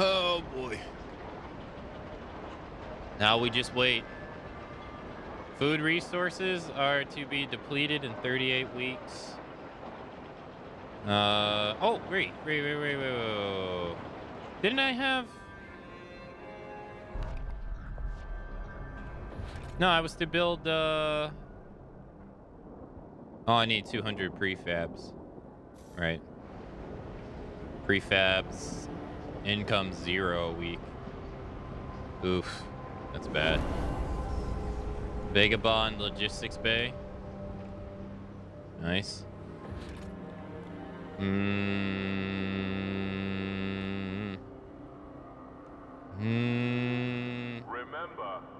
[SPEAKER 1] Oh boy. Now we just wait. Food resources are to be depleted in 38 weeks. Oh, wait. Didn't I have... No, I was to build, Oh, I need 200 prefabs. Right. Prefabs. Income 0 a week. Oof. That's bad. Vagabond Logistics Bay. Nice.
[SPEAKER 7] Remember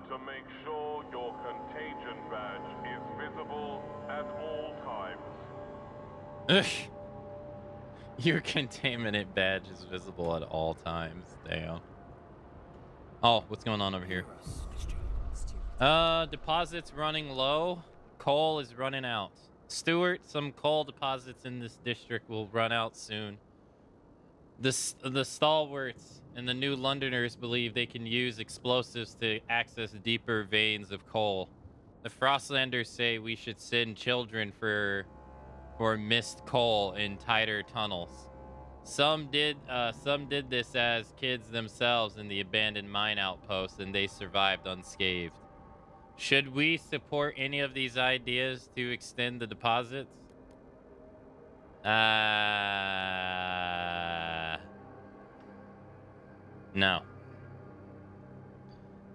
[SPEAKER 7] to make sure your contagion badge is visible at all times.
[SPEAKER 1] Your contaminant badge is visible at all times. Damn. Oh, what's going on over here? Deposits running low. Coal is running out. Stuart, some coal deposits in this district will run out soon. The stalwarts and the New Londoners believe they can use explosives to access deeper veins of coal. The Frostlanders say we should send children for missed coal in tighter tunnels. Some did this as kids themselves in the abandoned mine outpost, and they survived unscathed. Should we support any of these ideas to extend the deposits? No.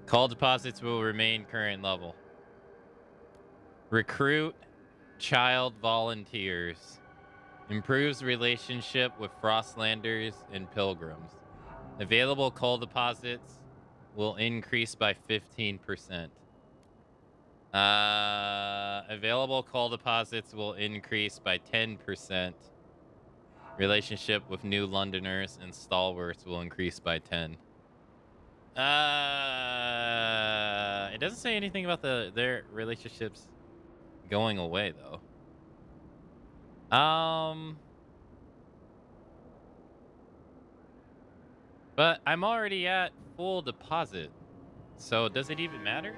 [SPEAKER 1] Coal deposits will remain current level. Recruit child volunteers. Improves relationship with Frostlanders and pilgrims. Available coal deposits will increase by 15%. Available coal deposits will increase by 10%. Relationship with New Londoners and stalwarts will increase by 10. It doesn't say anything about their relationships going away though. But I'm already at full deposit, so does it even matter?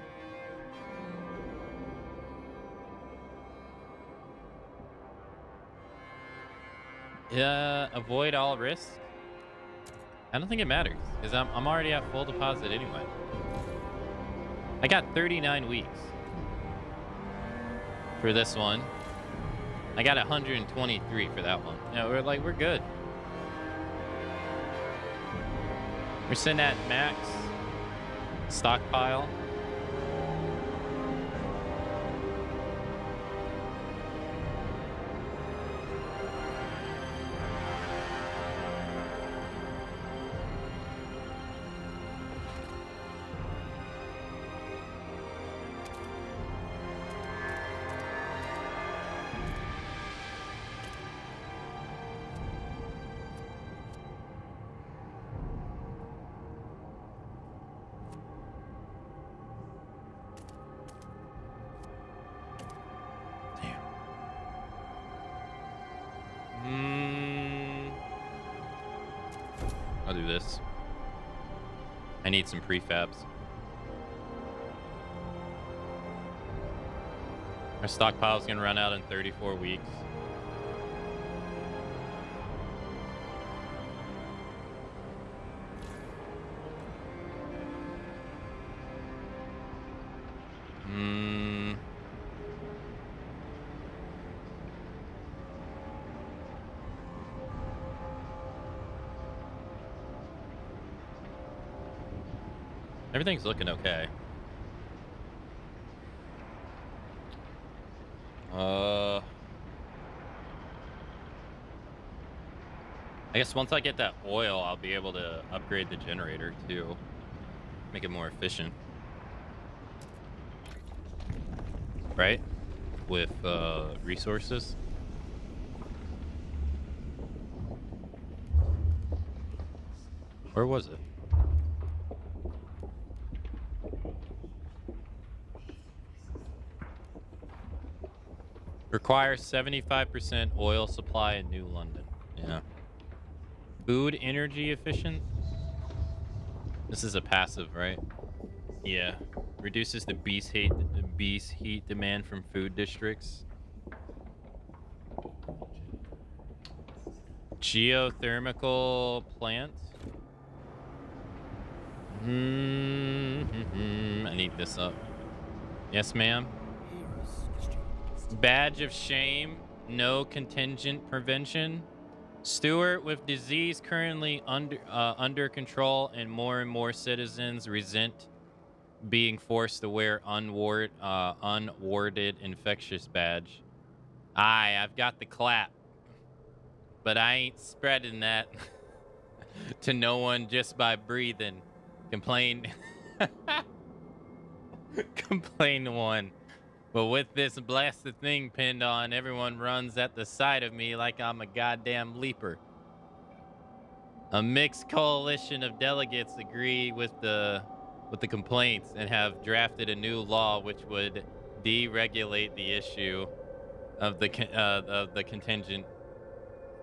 [SPEAKER 1] Avoid all risk. I don't think it matters because I'm already at full deposit anyway. I got 39 weeks for this one. I got 123 for that one. Yeah, we're good. We're sitting at max stockpile. I'll do this. I need some prefabs. Our stockpile's gonna run out in 34 weeks. Everything's looking okay. I guess once I get that oil, I'll be able to upgrade the generator too. Make it more efficient. Right? With resources. Where was it? Requires 75% oil supply in New London. Yeah. Food energy efficient. This is a passive, right? Yeah. Reduces the beast heat demand from food districts. Geothermal plant. I need this up. Yes, ma'am. Badge of shame. No contingent prevention. Stewart, with disease currently under control and more citizens resent being forced to wear unwarded infectious badge. Aye, I've got the clap, but I ain't spreading that to no one just by breathing. Complain. Complain one. But with this blasted thing pinned on, everyone runs at the sight of me like I'm a goddamn leaper. A mixed coalition of delegates agree with the complaints and have drafted a new law which would deregulate the issue of the contingent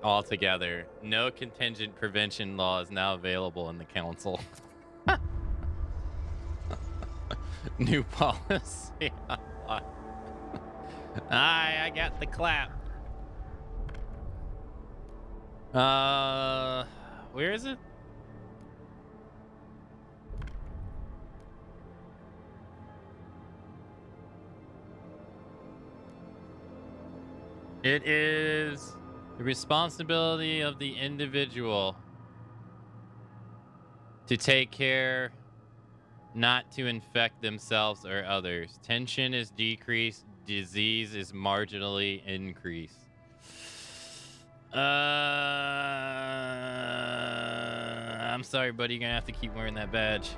[SPEAKER 1] altogether. No contingent prevention law is now available in the council. New policy. Aye, I got the clap. Where is it? It is the responsibility of the individual to take care not to infect themselves or others. Tension is decreased. Disease is marginally increased. I'm sorry, buddy. You're gonna have to keep wearing that badge.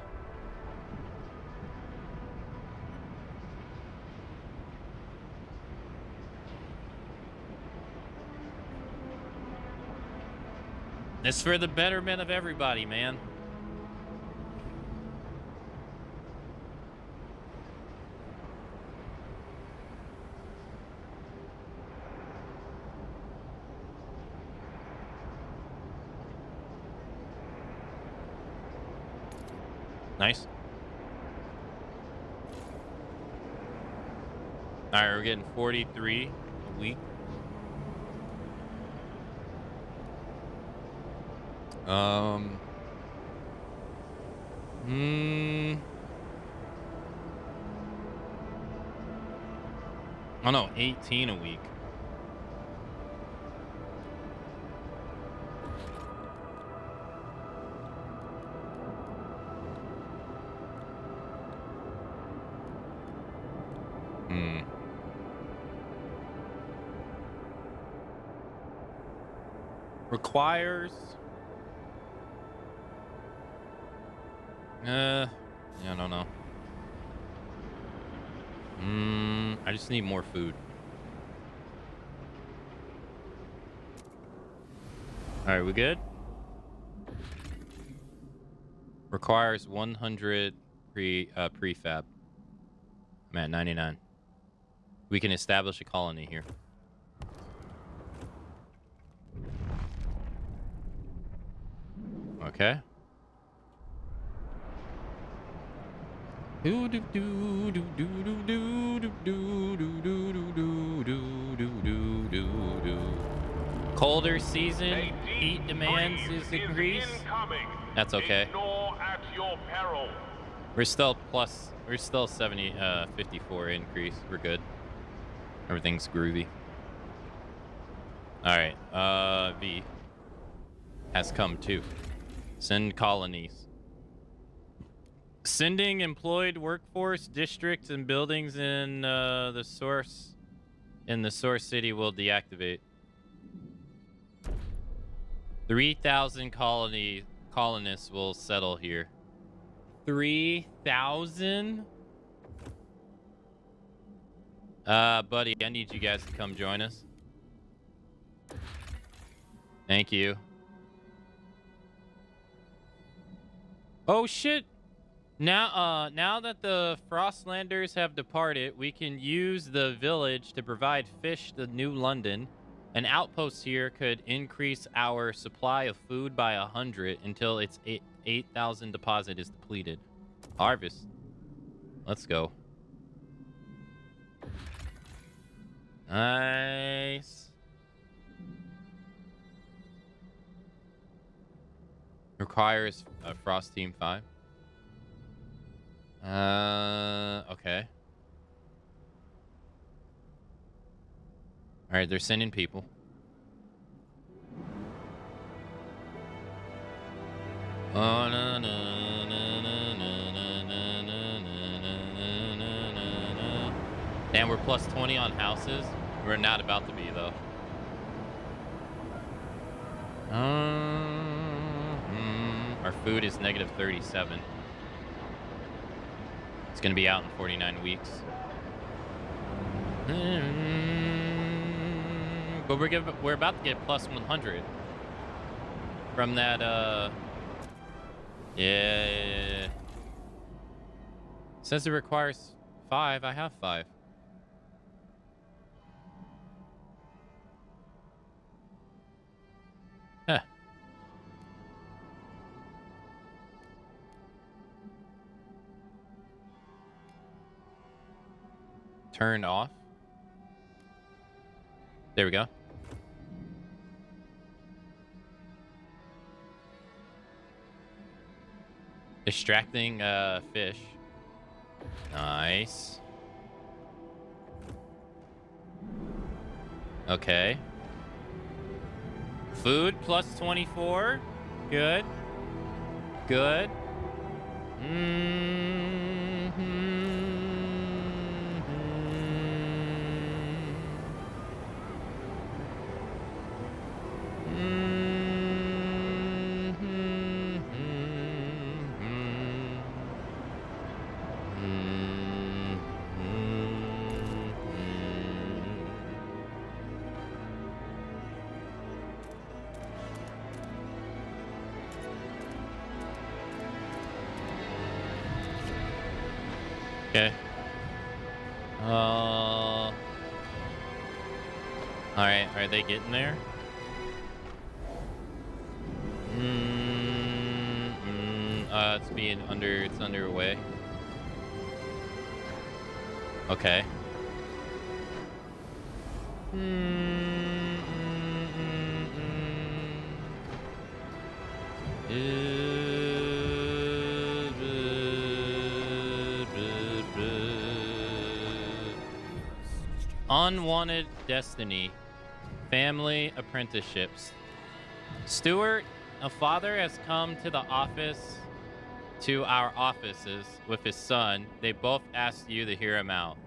[SPEAKER 1] It's for the betterment of everybody, man. Nice. All right, we're getting 43 a week. Oh no, 18 a week. Requires yeah, I don't know. I just need more food. All right, we good? Requires 100 prefab. I'm at 99. We can establish a colony here. Okay. Do do do do do do do do do do do do do do do do. Colder season, heat demands is increased. That's okay.
[SPEAKER 7] Ignore at your peril.
[SPEAKER 1] We're still 54 increase. We're good. Everything's groovy. All right. V has come too. Send colonies. Sending employed workforce, districts, and buildings in the source city will deactivate. 3,000 colonists will settle here. 3,000? Buddy, I need you guys to come join us. Thank you. Oh shit. Now that the Frostlanders have departed, we can use the village to provide fish to New London. An outpost here could increase our supply of food by 100 until its 8,000 deposit is depleted. Harvest. Let's go. Nice. Requires a Frost Team 5. Okay. All right, they're sending people. Oh, no, no, no, no, no, no, no, no, no, no. Damn, we're plus 20 on houses. We're not about to be, though. Our food is negative 37. It's going to be out in 49 weeks. But we're about to get plus 100 from that. Yeah. Says it requires 5. I have 5. Huh. Turned off. There we go. Extracting fish. Nice. Okay. Food plus 24. Good. Good. Okay. All right, are they getting there? It's underway. Okay. Unwanted destiny. Family apprenticeships. Stuart, a father has come to our offices with his son. They both asked you to hear him out.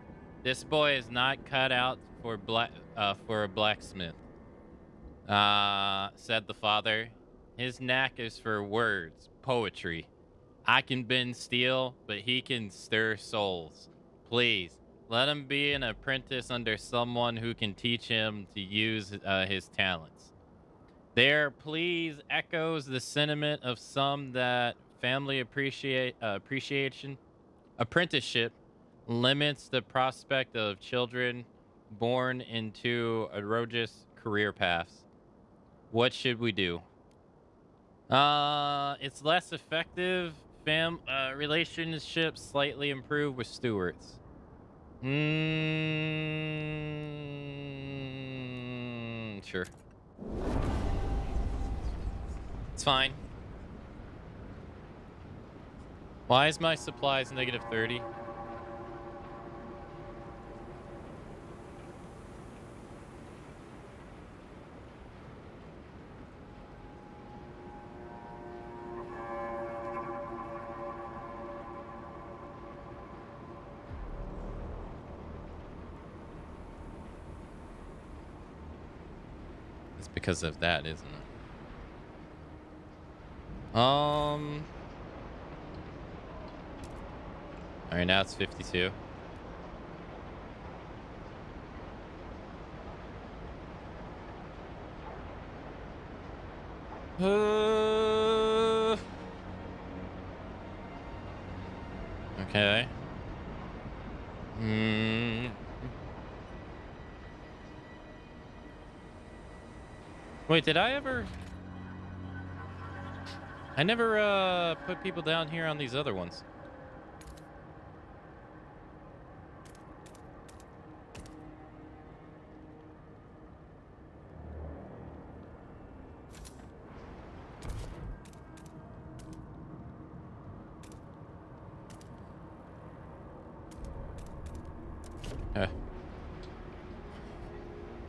[SPEAKER 1] This boy is not cut out for a blacksmith, said the father. His knack is for words, poetry. I can bend steel, but he can stir souls. Please, let him be an apprentice under someone who can teach him to use his talents. There, please, echoes the sentiment of some that family appreciation. Apprenticeship limits the prospect of children born into arduous career paths. What should we do? It's less effective. Relationships slightly improved with stewards. Sure. It's fine. Why is my supplies negative 30? It's because of that, isn't it? All right, now it's 52. Okay. Wait, did I ever? I never put people down here on these other ones.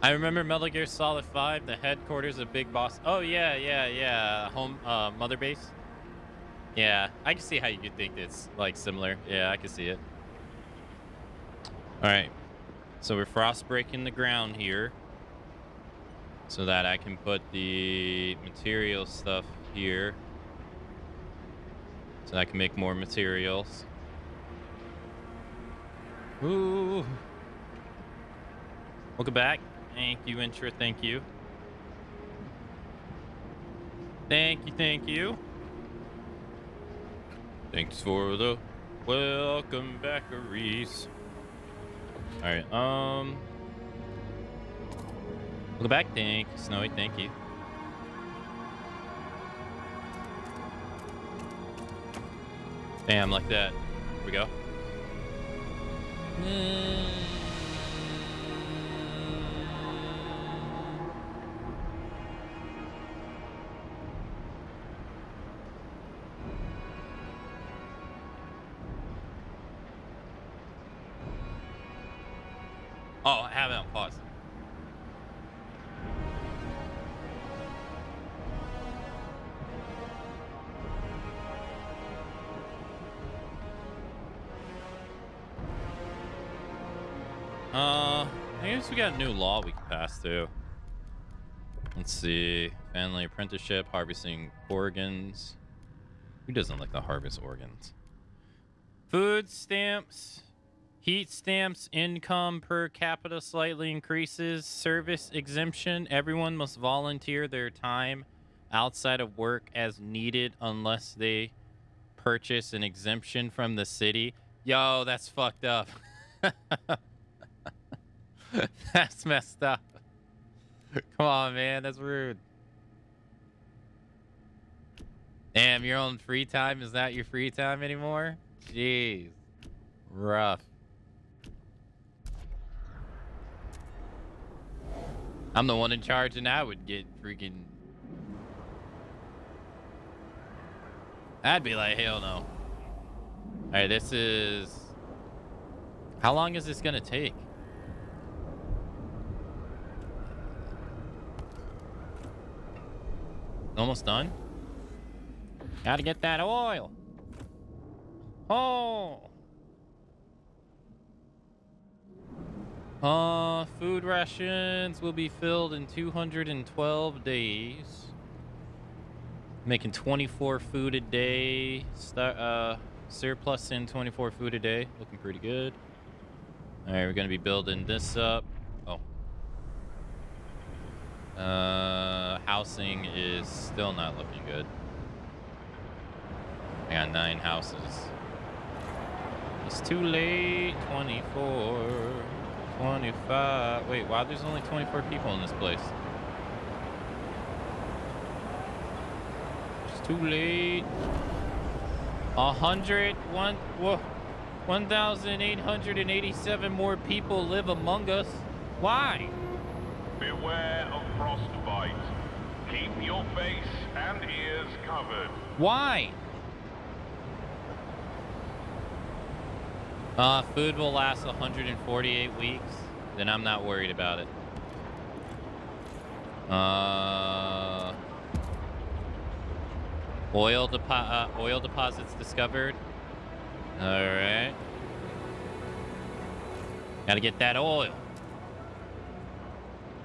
[SPEAKER 1] I remember Metal Gear Solid 5, the headquarters of Big Boss. Oh, yeah. Home, Mother Base. Yeah, I can see how you could think it's, like, similar. Yeah, I can see it. All right. So we're frost breaking the ground here so that I can put the material stuff here so I can make more materials. Ooh. Welcome back. Thank you, Intra. Thank you. Thank you. Thanks for the welcome back, Reese. All right, welcome back. Thank you, Snowy. Thank you. Bam, like that. Here we go. Oh, I have it on pause. I guess we got a new law we can pass too. Let's see. Family apprenticeship, harvesting organs. Who doesn't like to harvest organs? Food stamps. Heat stamps, income per capita slightly increases. Service exemption. Everyone must volunteer their time outside of work as needed unless they purchase an exemption from the city. Yo, that's fucked up. That's messed up. Come on, man. That's rude. Damn, your own free time is not your free time anymore? Jeez. Rough. I'm the one in charge and I would get freaking... I'd be like, hell no. Alright, this is... How long is this gonna take? Almost done? Gotta get that oil. Oh! Food rations will be filled in 212 days. Making 24 food a day. Surplus in 24 food a day. Looking pretty good. Alright, we're gonna be building this up. Oh. Housing is still not looking good. I got 9 houses. It's too late. 24. 25. Wait, wow, there's only 24 people in this place. Too late. 1,887 more people live among us. Why?
[SPEAKER 7] Beware of frostbite. Keep your face and ears covered.
[SPEAKER 1] Why? Food will last 148 weeks. Then I'm not worried about it. Oil deposits discovered. All right. Gotta get that oil.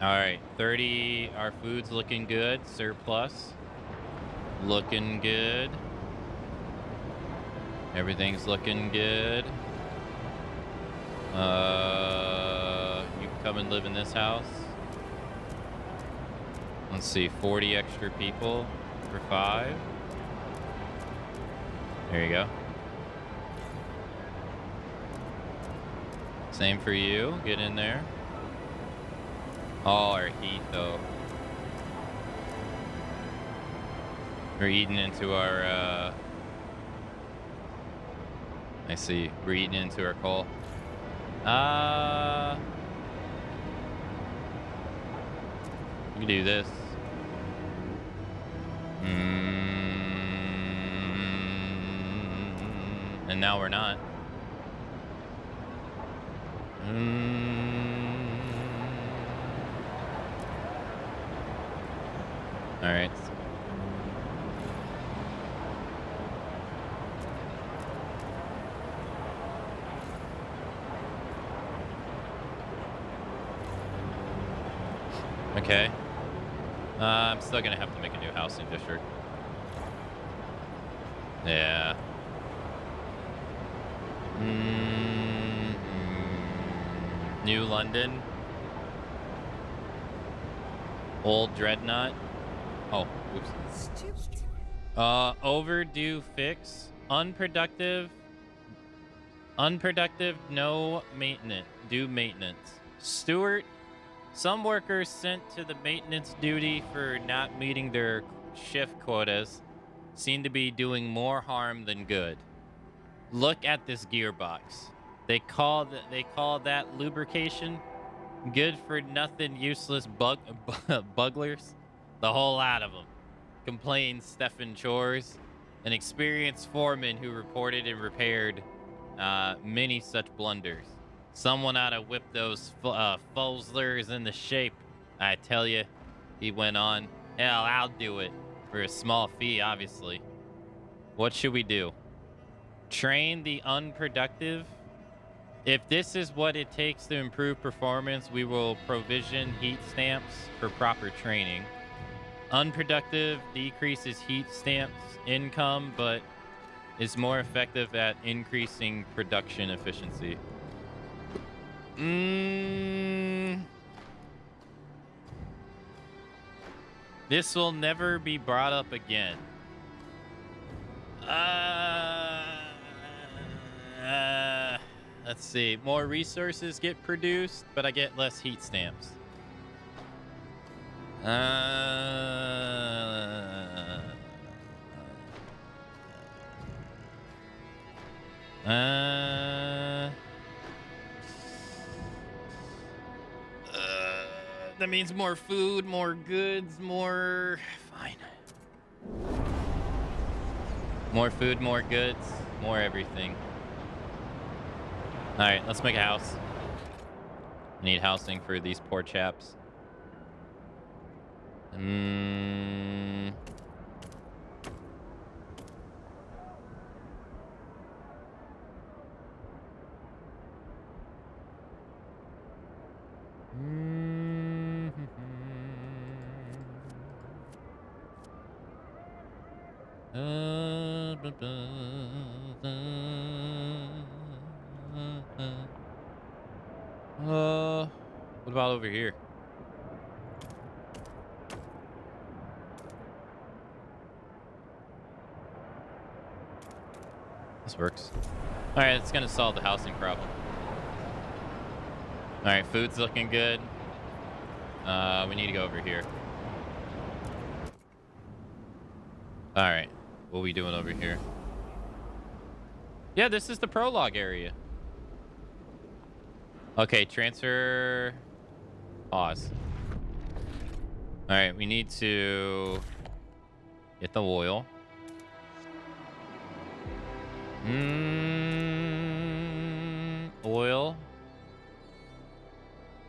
[SPEAKER 1] All right, 30. Our food's looking good. Surplus. Looking good. Everything's looking good. You can come and live in this house. Let's see, 40 extra people for 5. There you go. Same for you. Get in there. Oh, our heat, though. We're eating into our, I see. We're eating into our coal. We can do this. And now we're not. All right. Okay. I'm still gonna have to make a new housing district. Yeah. New London. Old Dreadnought. Oh, oops.
[SPEAKER 5] Stupid.
[SPEAKER 1] Overdue fix. Unproductive. No maintenance. Due maintenance. Stewart. Some workers sent to the maintenance duty for not meeting their shift quotas seem to be doing more harm than good. Look at this gearbox. They call that lubrication. Good for nothing, useless bugglers. The whole lot of them. Complained Stephen Chores, an experienced foreman who reported and repaired many such blunders. Someone ought to whip those Foslers into shape. I tell you, he went on. Hell, I'll do it. For a small fee, obviously. What should we do? Train the unproductive? If this is what it takes to improve performance, we will provision heat stamps for proper training. Unproductive decreases heat stamps income, but is more effective at increasing production efficiency. This will never be brought up again. Let's see. More resources get produced, but I get less heat stamps. That means more food, more goods, more... Fine. More food, more goods, more everything. Alright, let's make a house. I need housing for these poor chaps. What about over here? This works. All right, it's gonna solve the housing problem. All right, food's looking good. We need to go over here. All right. what we doing over here? Yeah, this is the prologue area. Okay, transfer. Pause. All right, we need to get the oil. Oil.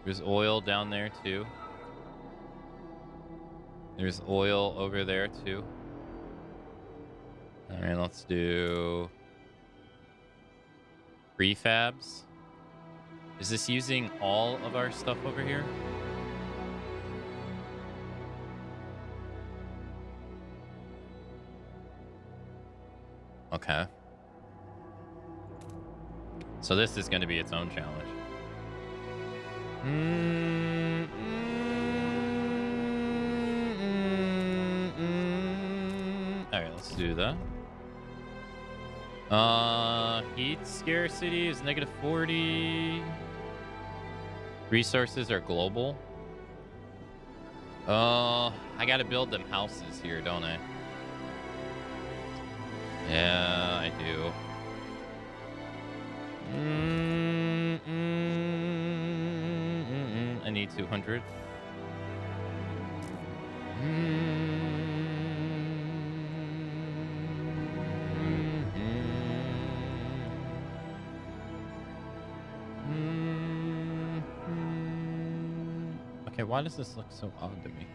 [SPEAKER 1] There's oil down there too. There's oil over there too. All right, let's do prefabs. Is this using all of our stuff over here? Okay. So this is going to be its own challenge. All right, let's do that. Heat scarcity is -40. Resources are global. I gotta build them houses here, don't I? Yeah, I do. I need 200. Okay, why does this look so odd to me?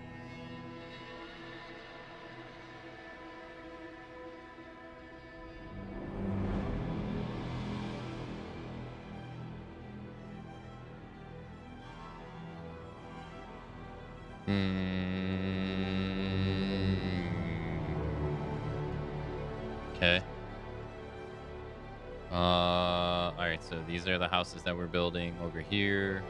[SPEAKER 1] Okay. All right, so these are the houses that we're building over here.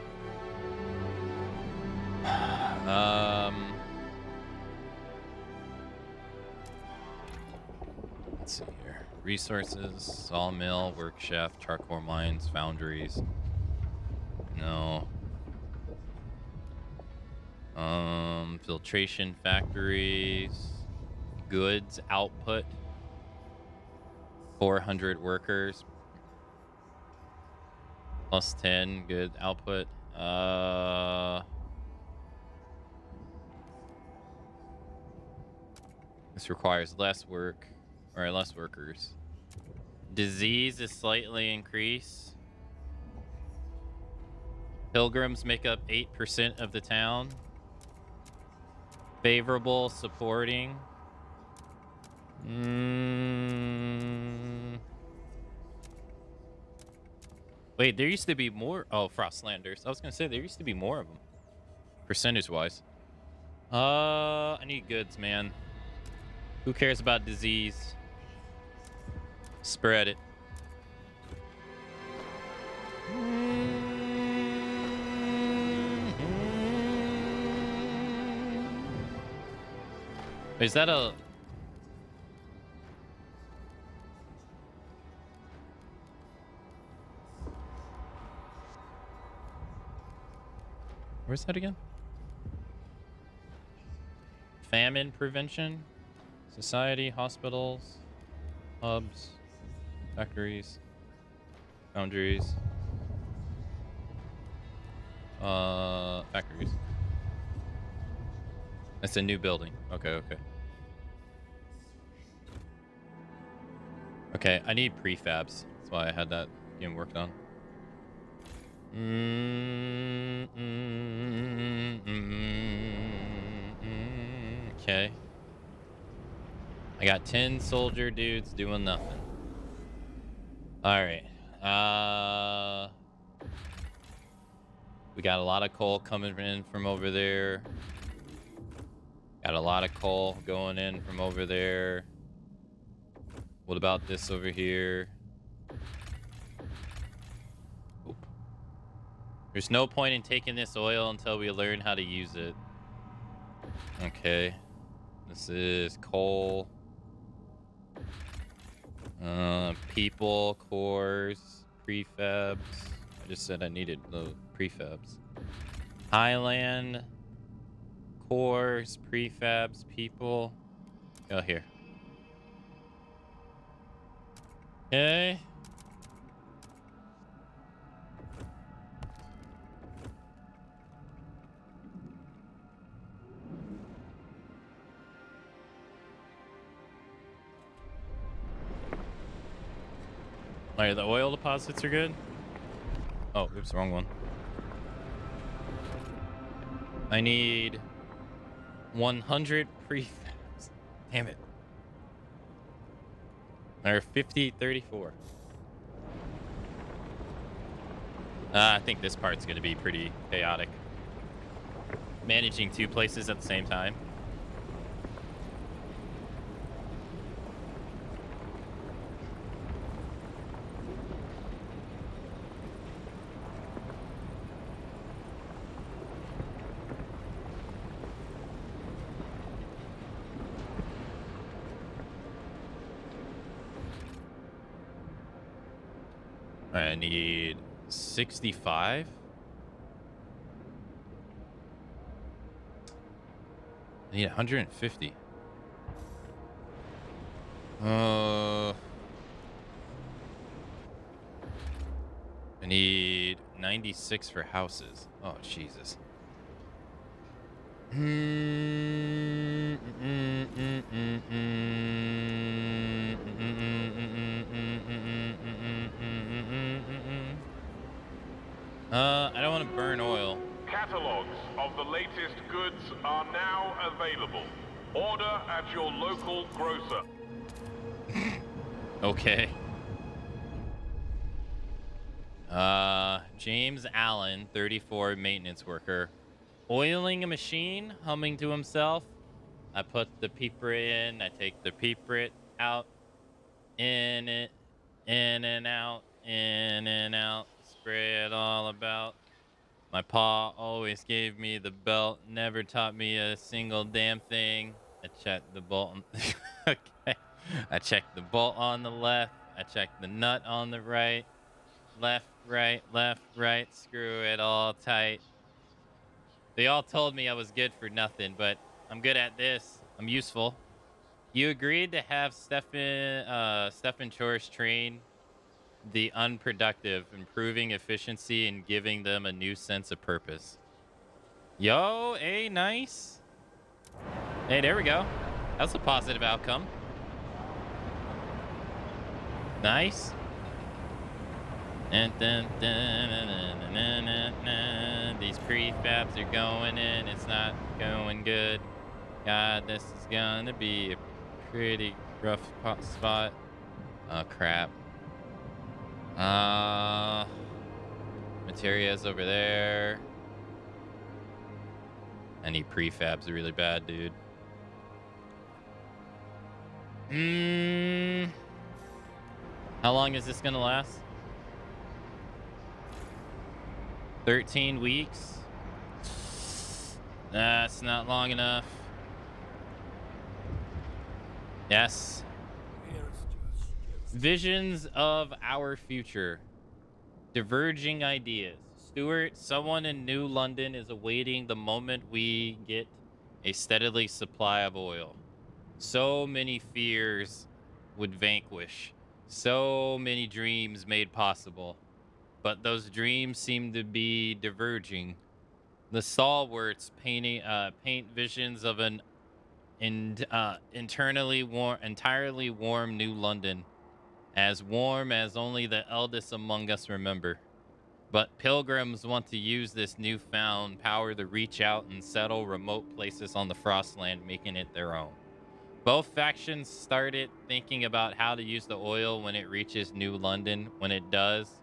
[SPEAKER 1] Let's see here. Resources, sawmill, work shaft, charcoal mines, foundries. No. Filtration factories, goods output, 400 workers, plus 10 good output. This requires less work, or less workers. Disease is slightly increased. Pilgrims make up 8% of the town. Favorable supporting. Wait, there used to be more. Oh, Frostlanders. I was gonna say there used to be more of them, percentage-wise. I need goods, man. Who cares about disease? Spread it. Is that a... Where's that again? Famine prevention, society, hospitals, hubs, factories, foundries, factories. That's a new building. Okay. Okay, I need prefabs. That's why I had that getting worked on. Okay. I got 10 soldier dudes doing nothing. All right. We got a lot of coal coming in from over there. Got a lot of coal going in from over there. What about this over here? Oop. There's no point in taking this oil until we learn how to use it. Okay. This is coal. People, cores, prefabs. I just said I needed the prefabs. Highland, cores, prefabs, people. Oh, here. Okay. All right, the oil deposits are good. Oh, oops, wrong one. I need 100 prefabs. Damn it. Or 50, 34. I think this part's going to be pretty chaotic. Managing two places at the same time. I need 65. I need 150. I need 96 for houses. Oh, Jesus. I don't want to burn oil.
[SPEAKER 7] Catalogs of the latest goods are now available. Order at your local grocer.
[SPEAKER 1] Okay. James Allen, 34, maintenance worker. Oiling a machine, humming to himself. I put the peeper in, I take the peeper out, in it, in and out, in and out, spray it all about. My pa always gave me the belt, never taught me a single damn thing. I checked the bolt. Okay. I checked the bolt on the left. I checked the nut on the right. Left, right. Screw it all tight. They all told me I was good for nothing, but I'm good at this. I'm useful. You agreed to have Stefan Chores train the unproductive, improving efficiency and giving them a new sense of purpose. Yo, hey, nice. Hey, there we go. That's a positive outcome. Nice. These prefabs are going in. It's not going good. God, this is gonna be a pretty rough spot. Oh, crap. Materia's over there. I need prefabs really bad, dude. How long is this gonna last? 13 weeks? That's not long enough. Yes. Visions of our future. Diverging ideas. Stuart, someone in New London is awaiting the moment we get a steadily supply of oil. So many fears would vanquish. So many dreams made possible. But those dreams seem to be diverging. The stalwarts paint visions of an entirely warm New London, as warm as only the eldest among us remember. But pilgrims want to use this newfound power to reach out and settle remote places on the Frostland, making it their own. Both factions started thinking about how to use the oil when it reaches New London. When it does,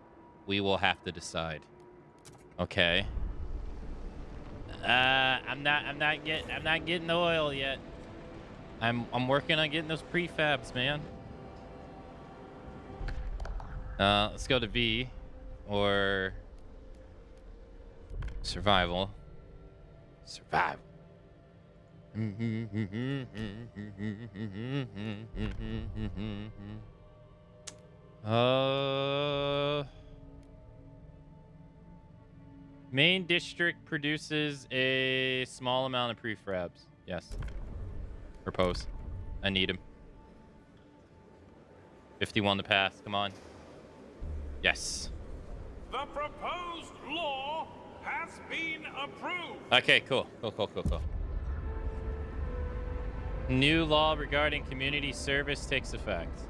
[SPEAKER 1] we will have to decide. Okay. I'm not getting the oil yet. I'm working on getting those prefabs, man. Let's go to V or survival. Survival. Main district produces a small amount of prefabs. Yes. Propose. I need them. 51 to pass. Come on. Yes.
[SPEAKER 3] The proposed law has been approved.
[SPEAKER 1] Okay, cool. Cool. New law regarding community service takes effect.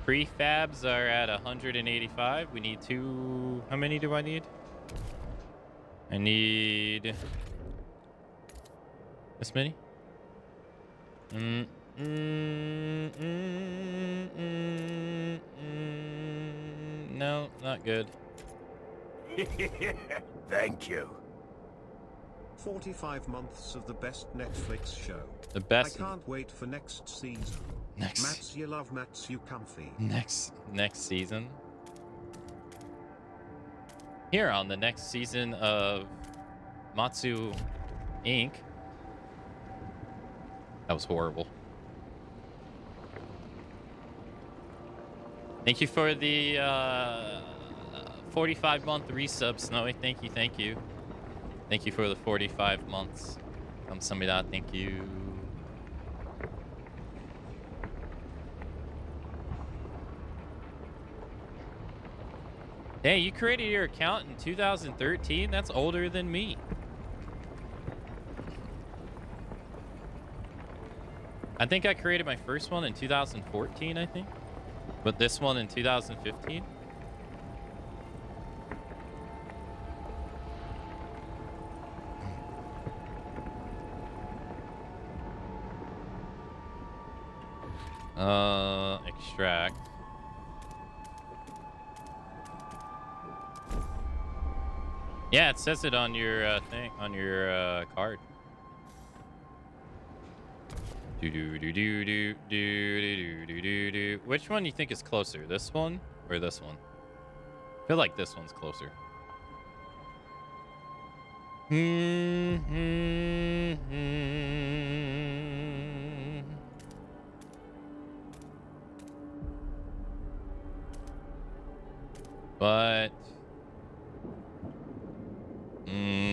[SPEAKER 1] Prefabs are at 185. We need 2. How many do I need? I need this many. No, not good.
[SPEAKER 4] Thank you.
[SPEAKER 6] 45 months of the best Netflix show.
[SPEAKER 1] The best.
[SPEAKER 6] I can't wait for next season. Mats, you love Mats, you comfy.
[SPEAKER 1] Next season. Here on the next season of Matsu Inc. That was horrible. Thank you for the 45-month resub, Snowy. Thank you. Thank you for the 45 months. Kamsahamnida, thank you. Hey, you created your account in 2013? That's older than me. I think I created my first one in 2014, I think. But this one in 2015. Extract. Yeah, it says it on your thing, on your card. Which one do you think is closer? This one or this one? I feel like this one's closer. But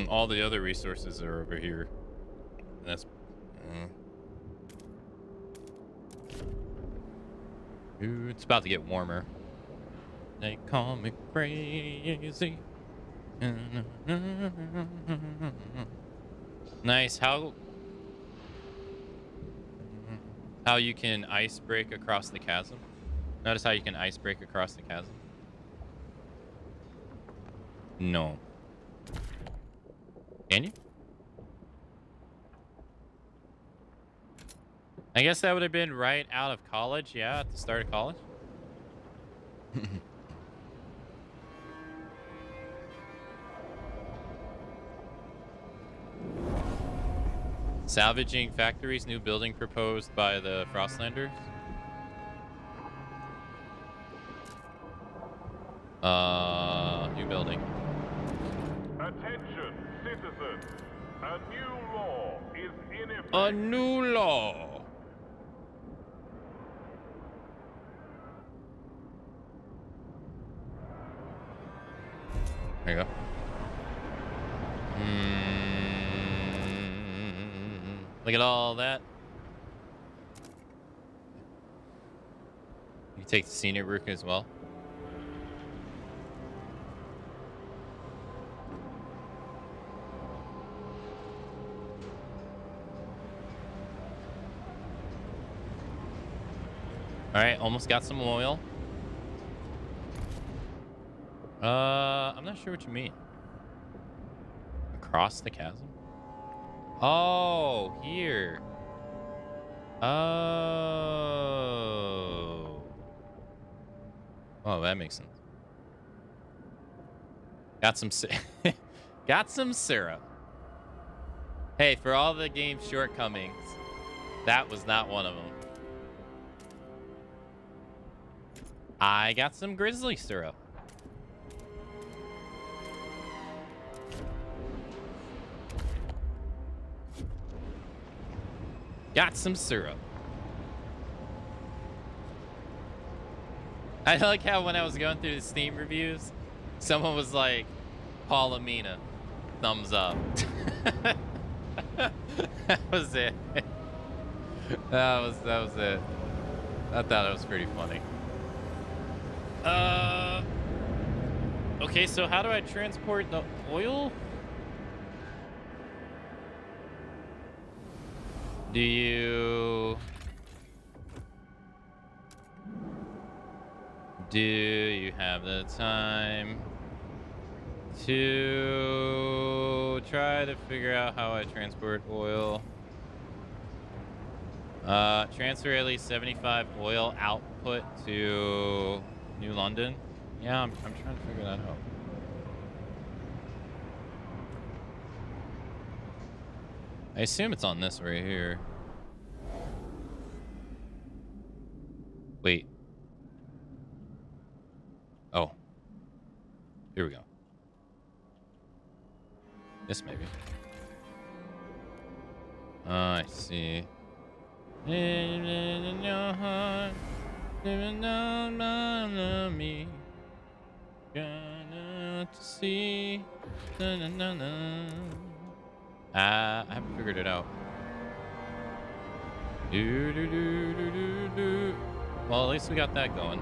[SPEAKER 1] all the other resources are over here. That's ooh, it's about to get warmer. They call me crazy. Nice. How you can ice break across the chasm? Notice how you can ice break across the chasm? No. Can you? I guess that would have been right out of college. Yeah, at the start of college. Salvaging factories, new building proposed by the Frostlanders. New building.
[SPEAKER 7] Attention, citizens. A new law is in effect.
[SPEAKER 1] A new law. There you go. Look at all that. You take the senior rook as well. All right, almost got some oil. I'm not sure what you mean. Across the chasm? Oh, here. Oh. Oh, that makes sense. Got some got some syrup. Hey, for all the game's shortcomings, that was not one of them. I got some grizzly syrup. Got some syrup. I like how when I was going through the Steam reviews, someone was like, Paul Amina, thumbs up. That was it. That was it. I thought it was pretty funny. Okay, so how do I transport the oil? Do you have the time to try to figure out how I transport oil? Transfer at least 75 oil output to New London. Yeah, I'm trying to figure that out. I assume it's on this right here. Wait. Oh. Here we go. This maybe. I see. In your heart, living on me. Gonna to see. I haven't figured it out. Well, at least we got that going.